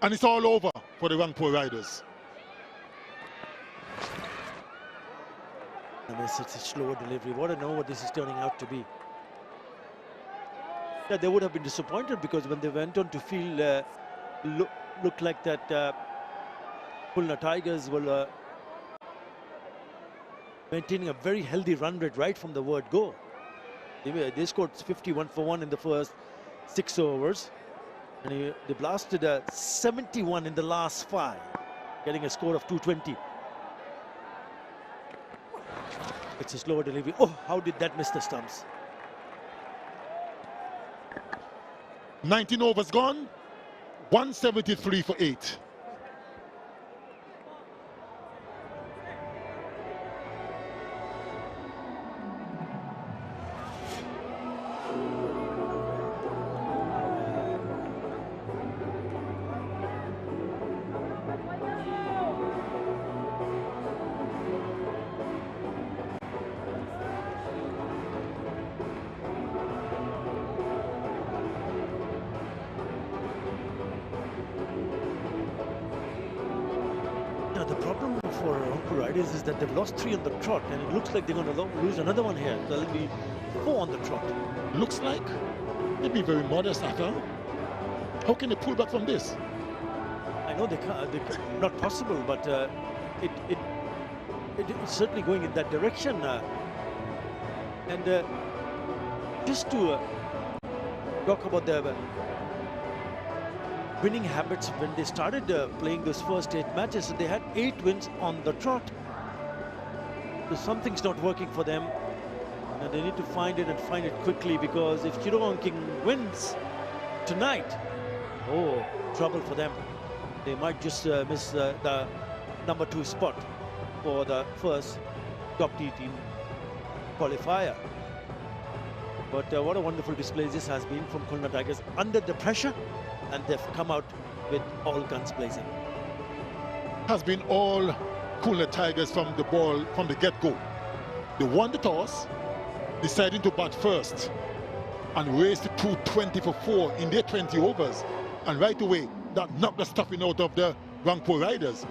Speaker 12: And it's all over for the Rangpur Riders.
Speaker 15: And it's a slower delivery. What a know what this is turning out to be. Yeah, they would have been disappointed because when they went on to field, looked like that Khulna Tigers were maintaining a very healthy run rate right from the word go. They scored 51 for 1 in the first 6 overs. And they blasted 71 in the last 5, getting a score of 220. It's a slower delivery. Oh, how did that miss the stumps?
Speaker 12: 19 overs gone, 173 for 8.
Speaker 15: The problem for Rangpur Riders is that they've lost 3 on the trot, and it looks like they're going to lose another one here. There'll be 4 on the trot.
Speaker 12: Looks like they'll be very modest, Aka. How can they pull back from this?
Speaker 15: I know they can't, not possible, but it's certainly going in that direction. And just to talk about the winning habits, when they started playing those first 8 matches, they had 8 wins on the trot. So something's not working for them, and they need to find it and find it quickly, because if 𝗃𝗃𝗃 wins tonight, oh, trouble for them. They might just miss the number 2 spot for the first top T team qualifier. But what a wonderful display this has been from Khulna Tigers under the pressure, and they've come out with all guns blazing.
Speaker 12: Has been all Khulna Tigers from the ball, from the get-go. They won the toss, deciding to bat first, and raised to 220 for 4 in their 20 overs. And right away, that knocked the stuffing out of the Rangpur Riders.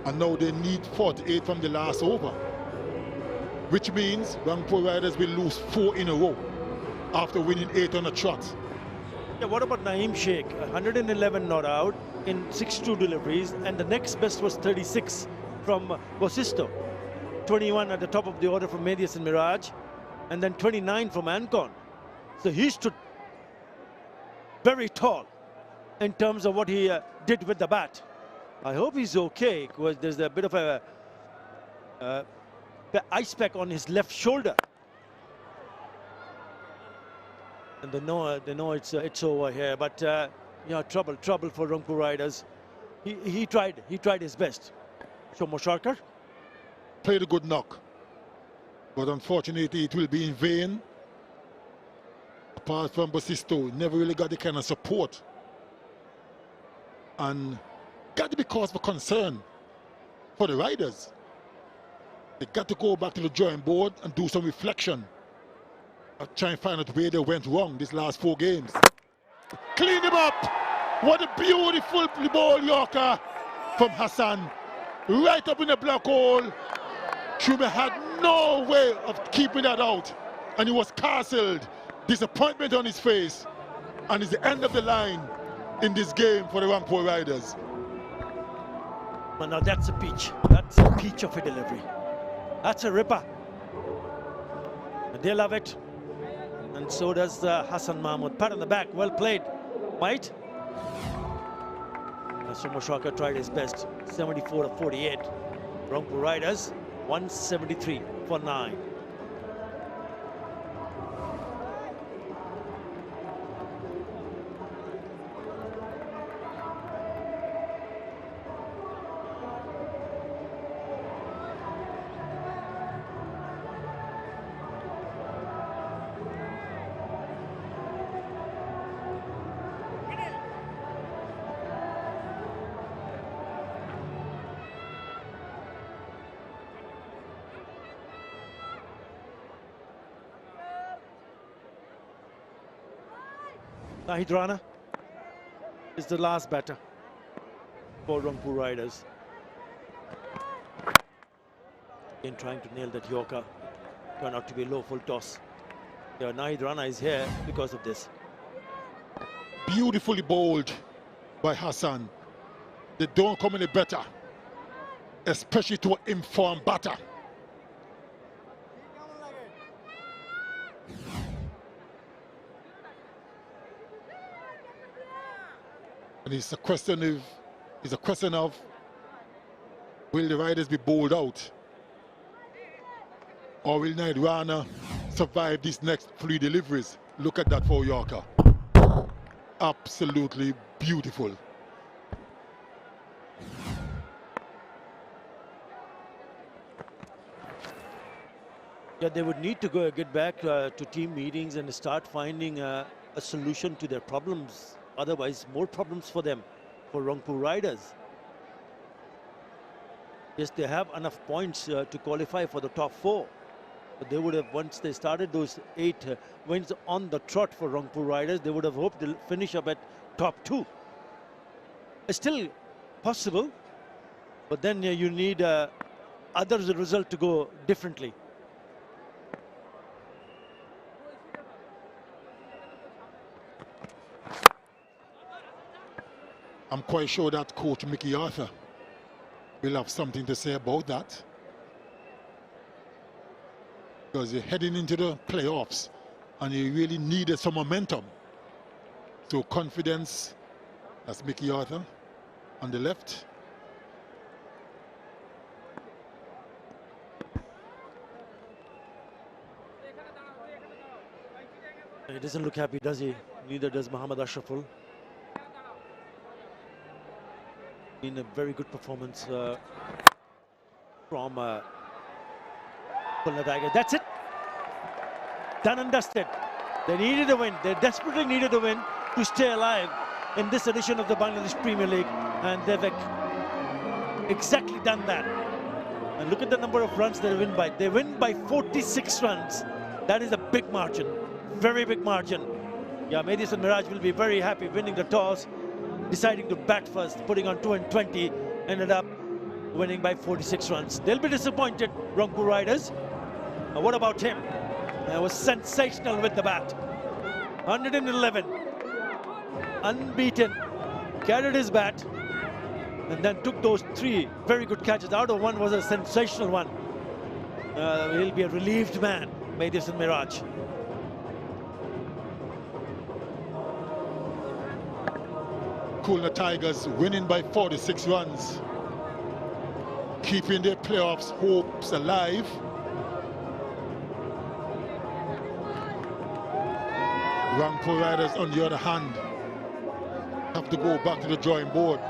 Speaker 12: And now they need 48 from the last over, which means Rangpur Riders will lose 4 in a row after winning 8 on a trot.
Speaker 15: Yeah, what about Naeem Sheikh? 111 not out in 6-2 deliveries, and the next best was 36 from Bosisto. 21 at the top of the order from Medius and Miraj, and then 29 from Ancon. So he stood very tall in terms of what he did with the bat. I hope he's okay, because there's a bit of a ice pack on his left shoulder. And they know it's over here, but yeah, trouble for Rangpur Riders. He tried his best. Shomosharkar
Speaker 12: played a good knock, but unfortunately it will be in vain. Apart from Bosisto, never really got the kind of support, and got to be cause for concern for the Riders. They got to go back to the drawing board and do some reflection. Try and find out where they went wrong these last 4 games. Clean him up! What a beautiful ball Yorker from Hassan. Right up in the black hole. 𝗂𝗵𝗴 had no way of keeping that out, and he was castled. Disappointment on his face, and it's the end of the line in this game for the Rangpur Riders.
Speaker 15: Well, now that's a peach. That's a peach of a delivery. That's a ripper. They love it. And so does Hassan Mahmood. Pat on the back, well played. White. Shomosharkar tried his best. 74 to 48. Rangpur Riders 173 for 9. Nahid Rana is the last batter for Rangpur Riders. In trying to nail that Yorker, turned out to be a low full toss. Yeah, Nahid Rana is here because of this.
Speaker 12: Beautifully bowled by Hassan. They don't come any better, especially to an informed batter. And it's a question of will the Riders be bowled out, or will Nahid Rana survive these next 3 deliveries? Look at that for Yorker. Absolutely beautiful.
Speaker 15: Yeah, they would need to get back to team meetings and start finding a solution to their problems. Otherwise, more problems for them, for Rangpur Riders. Yes, they have enough points to qualify for the top 4. But they would have, once they started those 8 wins on the trot for Rangpur Riders, they would have hoped they'll finish up at top 2. It's still possible, but then you need other result to go differently.
Speaker 12: I'm quite sure that coach Mickey Arthur will have something to say about that, because you're heading into the playoffs and you really needed some momentum. So confidence, that's Mickey Arthur on the left.
Speaker 15: He doesn't look happy, does he? Neither does Mohammad Ashraful. In a very good performance from Khulna Tigers. That's it. Done and dusted. They needed a win. They desperately needed a win to stay alive in this edition of the Bangladesh Premier League, and they've exactly done that. And look at the number of runs they win by. They win by 46 runs. That is a big margin, very big margin. Yeah, Medius and Miraj will be very happy winning the toss deciding to bat first, putting on 220, ended up winning by 46 runs. They'll be disappointed, Rangpur Riders. What about him? He was sensational with the bat. 111, unbeaten, carried his bat, and then took those 3 very good catches. Out of one was a sensational one. He'll be a relieved man, 𝗿𝗵𝗻𝗄.
Speaker 12: Khulna Tigers winning by 46 runs, keeping their playoffs hopes alive. Rangpur Riders, on the other hand, have to go back to the drawing board.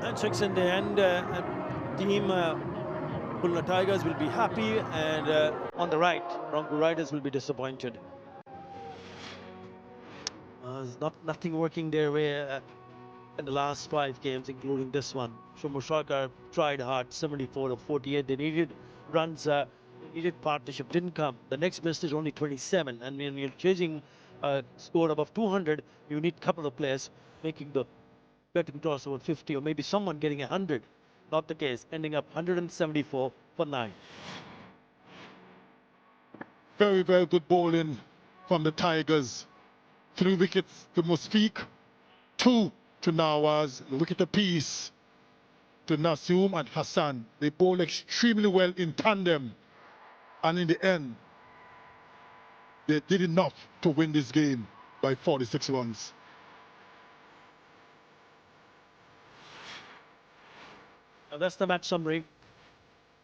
Speaker 15: Handshakes in the end, team Khulna Tigers will be happy, and on the right, Rangpur Riders will be disappointed. There's nothing working their way in the last 5 games, including this one. 𝗃𝗺𝗃𝗃 tried hard, 74 of 48. They needed runs, needed partnership, didn't come. The next best is only 27, and when you're chasing a score above 200, you need a couple of players making the betting toss over 50, or maybe someone getting 100. Not the case, ending up 174 for 9.
Speaker 12: Very, very good bowling from the Tigers. 3 wickets to Mushfiq, 2 to Nawaz, wicket apiece to Naseem and Hassan. They bowled extremely well in tandem, and in the end, they did enough to win this game by 46 runs.
Speaker 15: Now that's the match summary.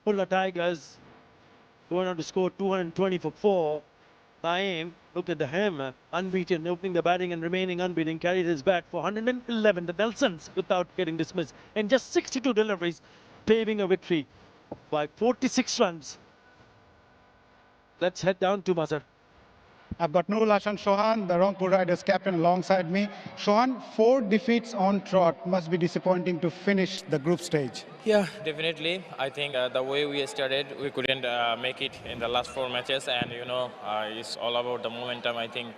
Speaker 15: Khulna Tigers going on to score 220 for 4. Naeem looked at the hammer, unbeaten, opening the batting and remaining unbeaten, carried his bat for 111. The Nelsons without getting dismissed, and just 62 deliveries, paving a victory by 46 runs. Let's head down to Mazhar.
Speaker 8: I've got Nurul Hassan Shohan, the Rangpur Riders captain, alongside me. Shohan, 4 defeats on trot must be disappointing to finish the group stage.
Speaker 6: Yeah, definitely. I think the way we started, we couldn't make it in the last 4 matches, and it's all about the momentum. I think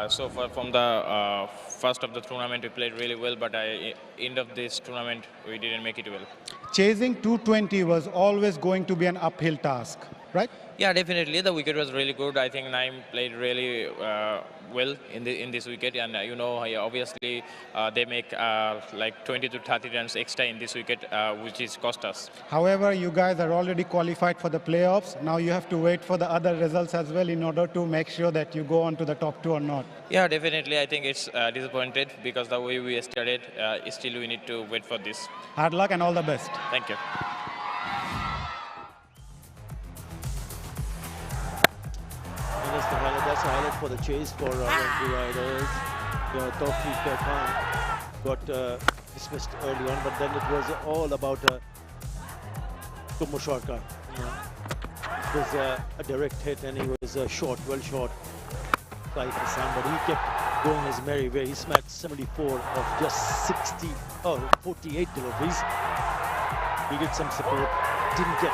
Speaker 6: so far from the first of the tournament we played really well, but end of this tournament we didn't make it well.
Speaker 8: Chasing 220 was always going to be an uphill task, right?
Speaker 6: Yeah, definitely. The wicket was really good. I think Naeem played really well in this wicket, and obviously they make like 20 to 30 runs extra in this wicket, which is cost us.
Speaker 8: However, you guys are already qualified for the playoffs. Now you have to wait for the other results as well in order to make sure that you go on to the top 2 or not.
Speaker 6: Yeah, definitely. I think it's disappointed because the way we started, still we need to wait for this.
Speaker 8: Hard luck and all the best.
Speaker 6: Thank you.
Speaker 15: That's a highlight for the chase for Rangpur Riders. 𝗃𝗵𝗃𝗃 got dismissed early on, but then it was all about 𝗃𝗵𝗃𝗃. It was a direct hit, and he was short, well short by Hassan, but he kept going his merry way. He smashed 74 of just 48 deliveries. He did some support, didn't get.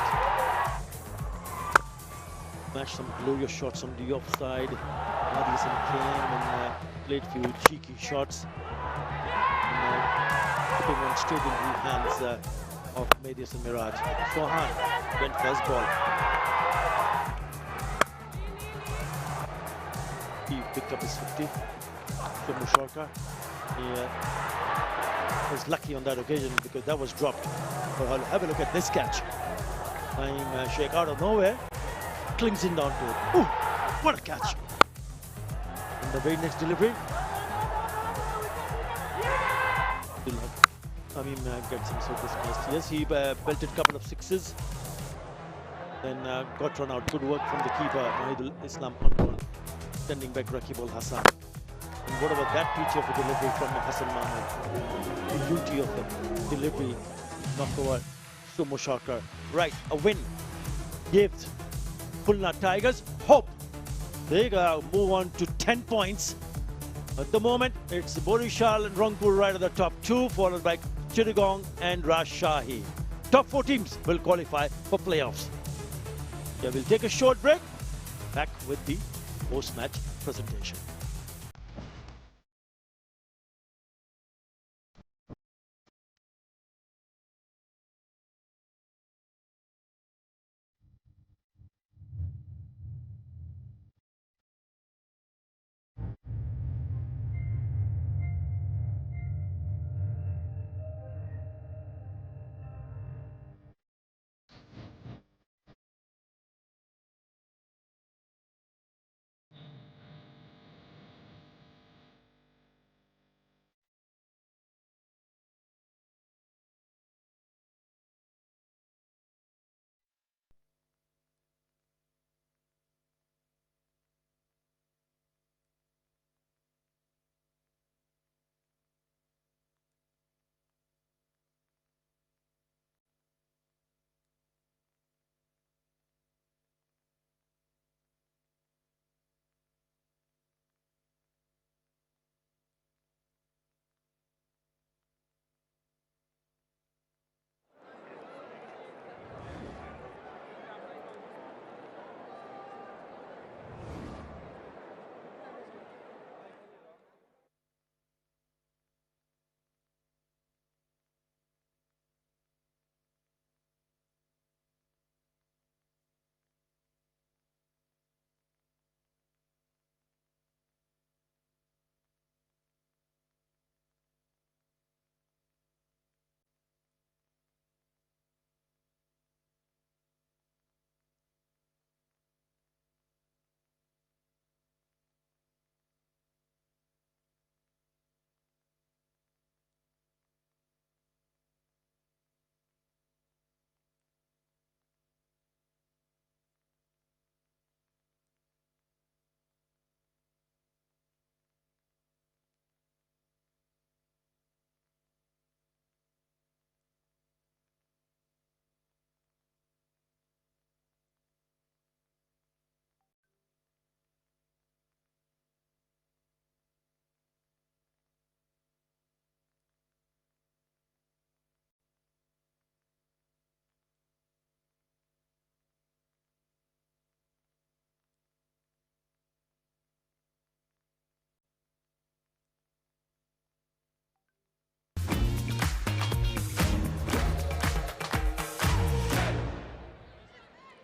Speaker 15: Matched some glorious shots on the offside. Madison came and played few cheeky shots. Putting one straight into the hands of 𝗿𝗵𝗻𝗄. Shohan went first ball. He picked up his 50. 𝗃𝗵𝗃𝗃. He was lucky on that occasion because that was dropped. But have a look at this catch. Naeem Sheikh out of nowhere clings in down to it. Ooh, what a catch! And the very next delivery, gets himself dismissed. Yes, he belted a couple of 6s, then got run out. Good work from the keeper, 𝗿𝗏𝗏 Islam, sending back Rakib al-Hassan. And what about that pitch of a delivery from Hassan Mahmood? The beauty of the delivery, knocked over 𝗃𝗵𝗃𝗃. Right, a win gives Khulna Tigers hope. They move on to 10 points. At the moment, it's Borishal and Rangpur right at the top 2, followed by Chittagong and Rajshahi. Top 4 teams will qualify for playoffs. Yeah, we'll take a short break. Back with the post-match presentation.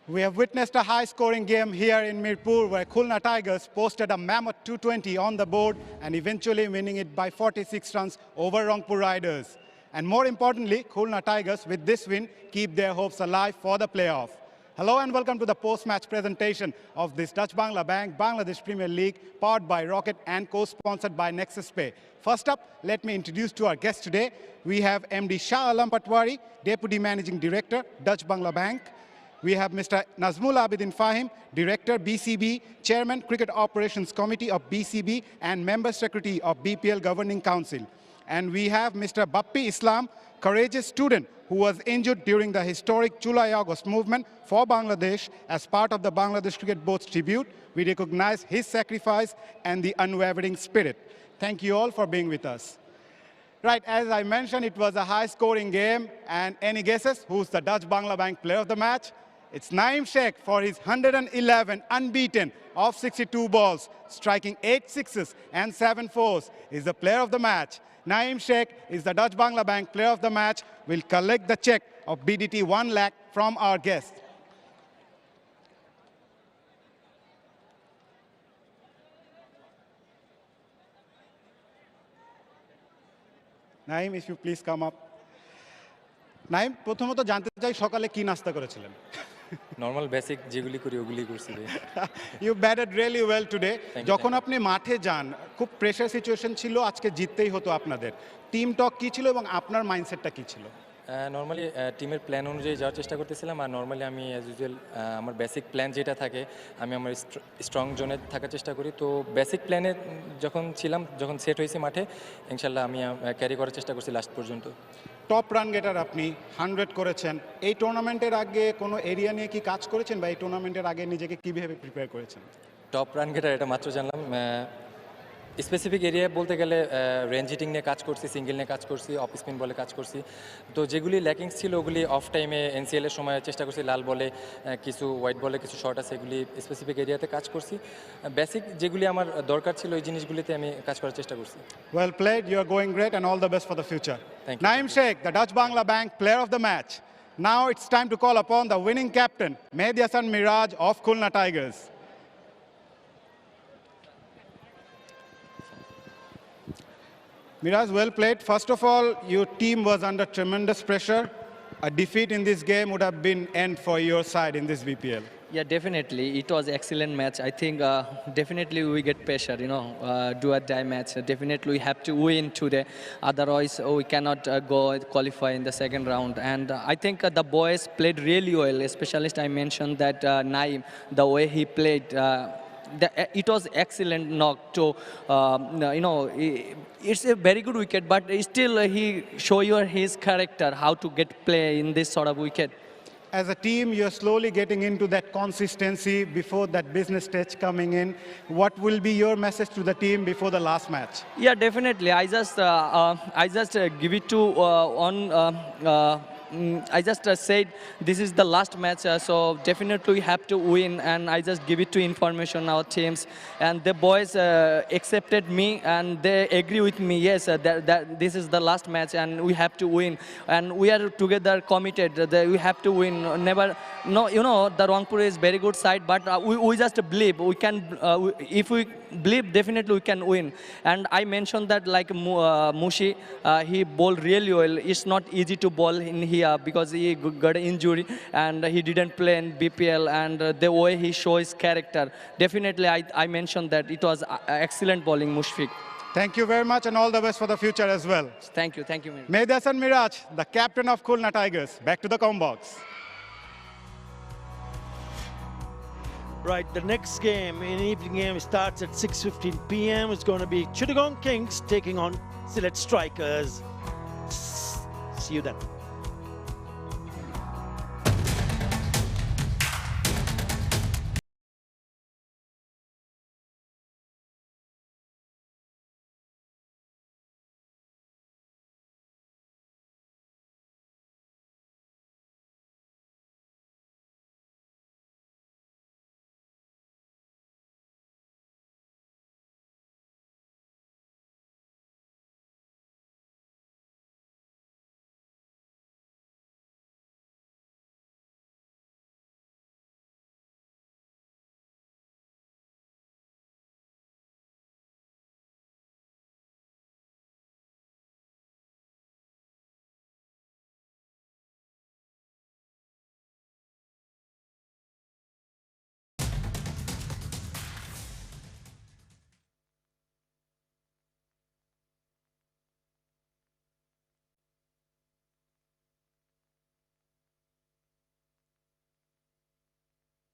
Speaker 8: We have witnessed a high-scoring game here in Mirpur where Khulna Tigers posted a mammoth 220 on the board and eventually winning it by 46 runs over Rangpur Riders. And more importantly, Khulna Tigers with this win keep their hopes alive for the playoff. Hello and welcome to the post-match presentation of this Dutch Bangla Bank Bangladesh Premier League powered by Rocket and co-sponsored by 𝗃𝗃𝗃. First up, let me introduce to our guest today. We have MD Shah Alam Patwari, Deputy Managing Director, Dutch Bangla Bank. We have Mr. Nazmul Abidin Fahim, Director, BCB, Chairman, Cricket Operations Committee of BCB, and Member Secretary of BPL Governing Council. And we have Mr. Bappi Islam, courageous student who was injured during the historic July August movement for Bangladesh. As part of the Bangladesh Cricket Board's tribute, we recognize his sacrifice and the unwavering spirit. Thank you all for being with us. Right, as I mentioned, it was a high-scoring game. And any guesses who's the Dutch Bangla Bank player of the match? It's 𝗫𝗓𝗍 Sheikh for his 111 unbeaten of 62 balls, striking 8 sixes and 7 fours, is the player of the match. 𝗫𝗓𝗍 Sheikh is the Dutch Bangla Bank player of the match. We'll collect the check of BDT 1 lakh from our guest. 𝗫𝗓𝗍, if you please come up. 𝗫𝗓𝗍, প্রথমত জানতে চাই সকালে কি নাস্তা করেছিলেন?
Speaker 21: Normal basic যেগুলি করি ওগুলি করছি।
Speaker 8: You batted really well today. যখন আপনি মাঠে যান খুব প্রেসার সিচুয়েশন ছিল, আজকে জিততেই হতো আপনাদের। টিম টক কি ছিল এবং আপনার মাইন্ডসেটটা কি ছিল?
Speaker 21: নরমালি টিমের প্ল্যান অনুযায়ী যাওয়ার চেষ্টা করতেছিলাম, আর নরমালি আমি অ্যাজ ইউজুয়াল আমার বেসিক প্ল্যান যেটা থাকে আমি আমার স্ট্রং জোনে থাকার চেষ্টা করি। তো বেসিক প্ল্যানে যখন ছিলাম, যখন সেট হয়েছি মাঠে, ইনশাল্লাহ আমি ক্যারি করার চেষ্টা করছি লাস্ট পর্যন্ত।
Speaker 8: টপ রান গেটার আপনি 100 করেছেন। এই টুর্নামেন্টের আগে কোনো এরিয়া নিয়ে কি কাজ করেছেন বা এই টুর্নামেন্টের আগে নিজেকে কীভাবে প্রিপেয়ার করেছেন?
Speaker 21: টপ রান গেটার এটা মাত্র জানলাম। স্পেসিফিক এরিয়া বলতে গেলে রেঞ্জ হিটিং নিয়ে কাজ করছি, সিঙ্গেল নিয়ে কাজ করছি, অফ স্পিন বলে কাজ করছি। তো যেগুলি ল্যাকিংস ছিল ওগুলি অফ টাইমে এনসিএলের সময় চেষ্টা করছি, লাল বলে কিছু, হোয়াইট বলে কিছু শর্ট আছে, এগুলি স্পেসিফিক এরিয়াতে কাজ করছি। বেসিক যেগুলি আমার দরকার ছিল ওই জিনিসগুলিতে আমি কাজ করার চেষ্টা করছি।
Speaker 8: Well played, you are going great and all the best for the future.
Speaker 21: Thank you.
Speaker 8: 𝗫𝗓𝗍 Sheikh, the Dutch Bangla Bank player of the match. Now it's time to call upon the winning captain, Mehdi Hasan Miraj of Khulna Tigers. Miraj, well played. First of all, your team was under tremendous pressure. A defeat in this game would have been end for your side in this BPL.
Speaker 5: Yeah, definitely. It was excellent match. I think definitely we get pressure, you know, do a die match. Definitely we have to win today. Otherwise, we cannot go qualify in the second round. And I think the boys played really well. Especially I mentioned that 𝗫𝗓𝗍, the way he played, it was excellent knock to, you know, it's a very good wicket, but still he show you his character, how to get play in this sort of wicket.
Speaker 8: As a team, you're slowly getting into that consistency before that business stage coming in. What will be your message to the team before the last match?
Speaker 5: Yeah, definitely. I just give it to I just said this is the last match, so definitely we have to win, and I just give it to information our teams, and the boys accepted me and they agree with me. Yes, that this is the last match and we have to win, and we are together committed that we have to win. Never, no, you know, the Rangpur is very good side, but we just believe we can. If we believe, definitely we can win. And I mentioned that like 𝗵𝗺𝗽, he bowled really well. It's not easy to bowl in here because he got an injury and he didn't play in BPL, and the way he shows his character, definitely I mentioned that it was excellent bowling, Mushfiq.
Speaker 8: Thank you very much and all the best for the future as well.
Speaker 5: Thank you.
Speaker 8: Mehdi Hasan Miraj, the captain of Khulna Tigers. Back to the com box.
Speaker 15: Right, the next game, an evening game, starts at 6:15 p.m. It's going to be Chittagong Kings taking on Sylhet Strikers. See you then.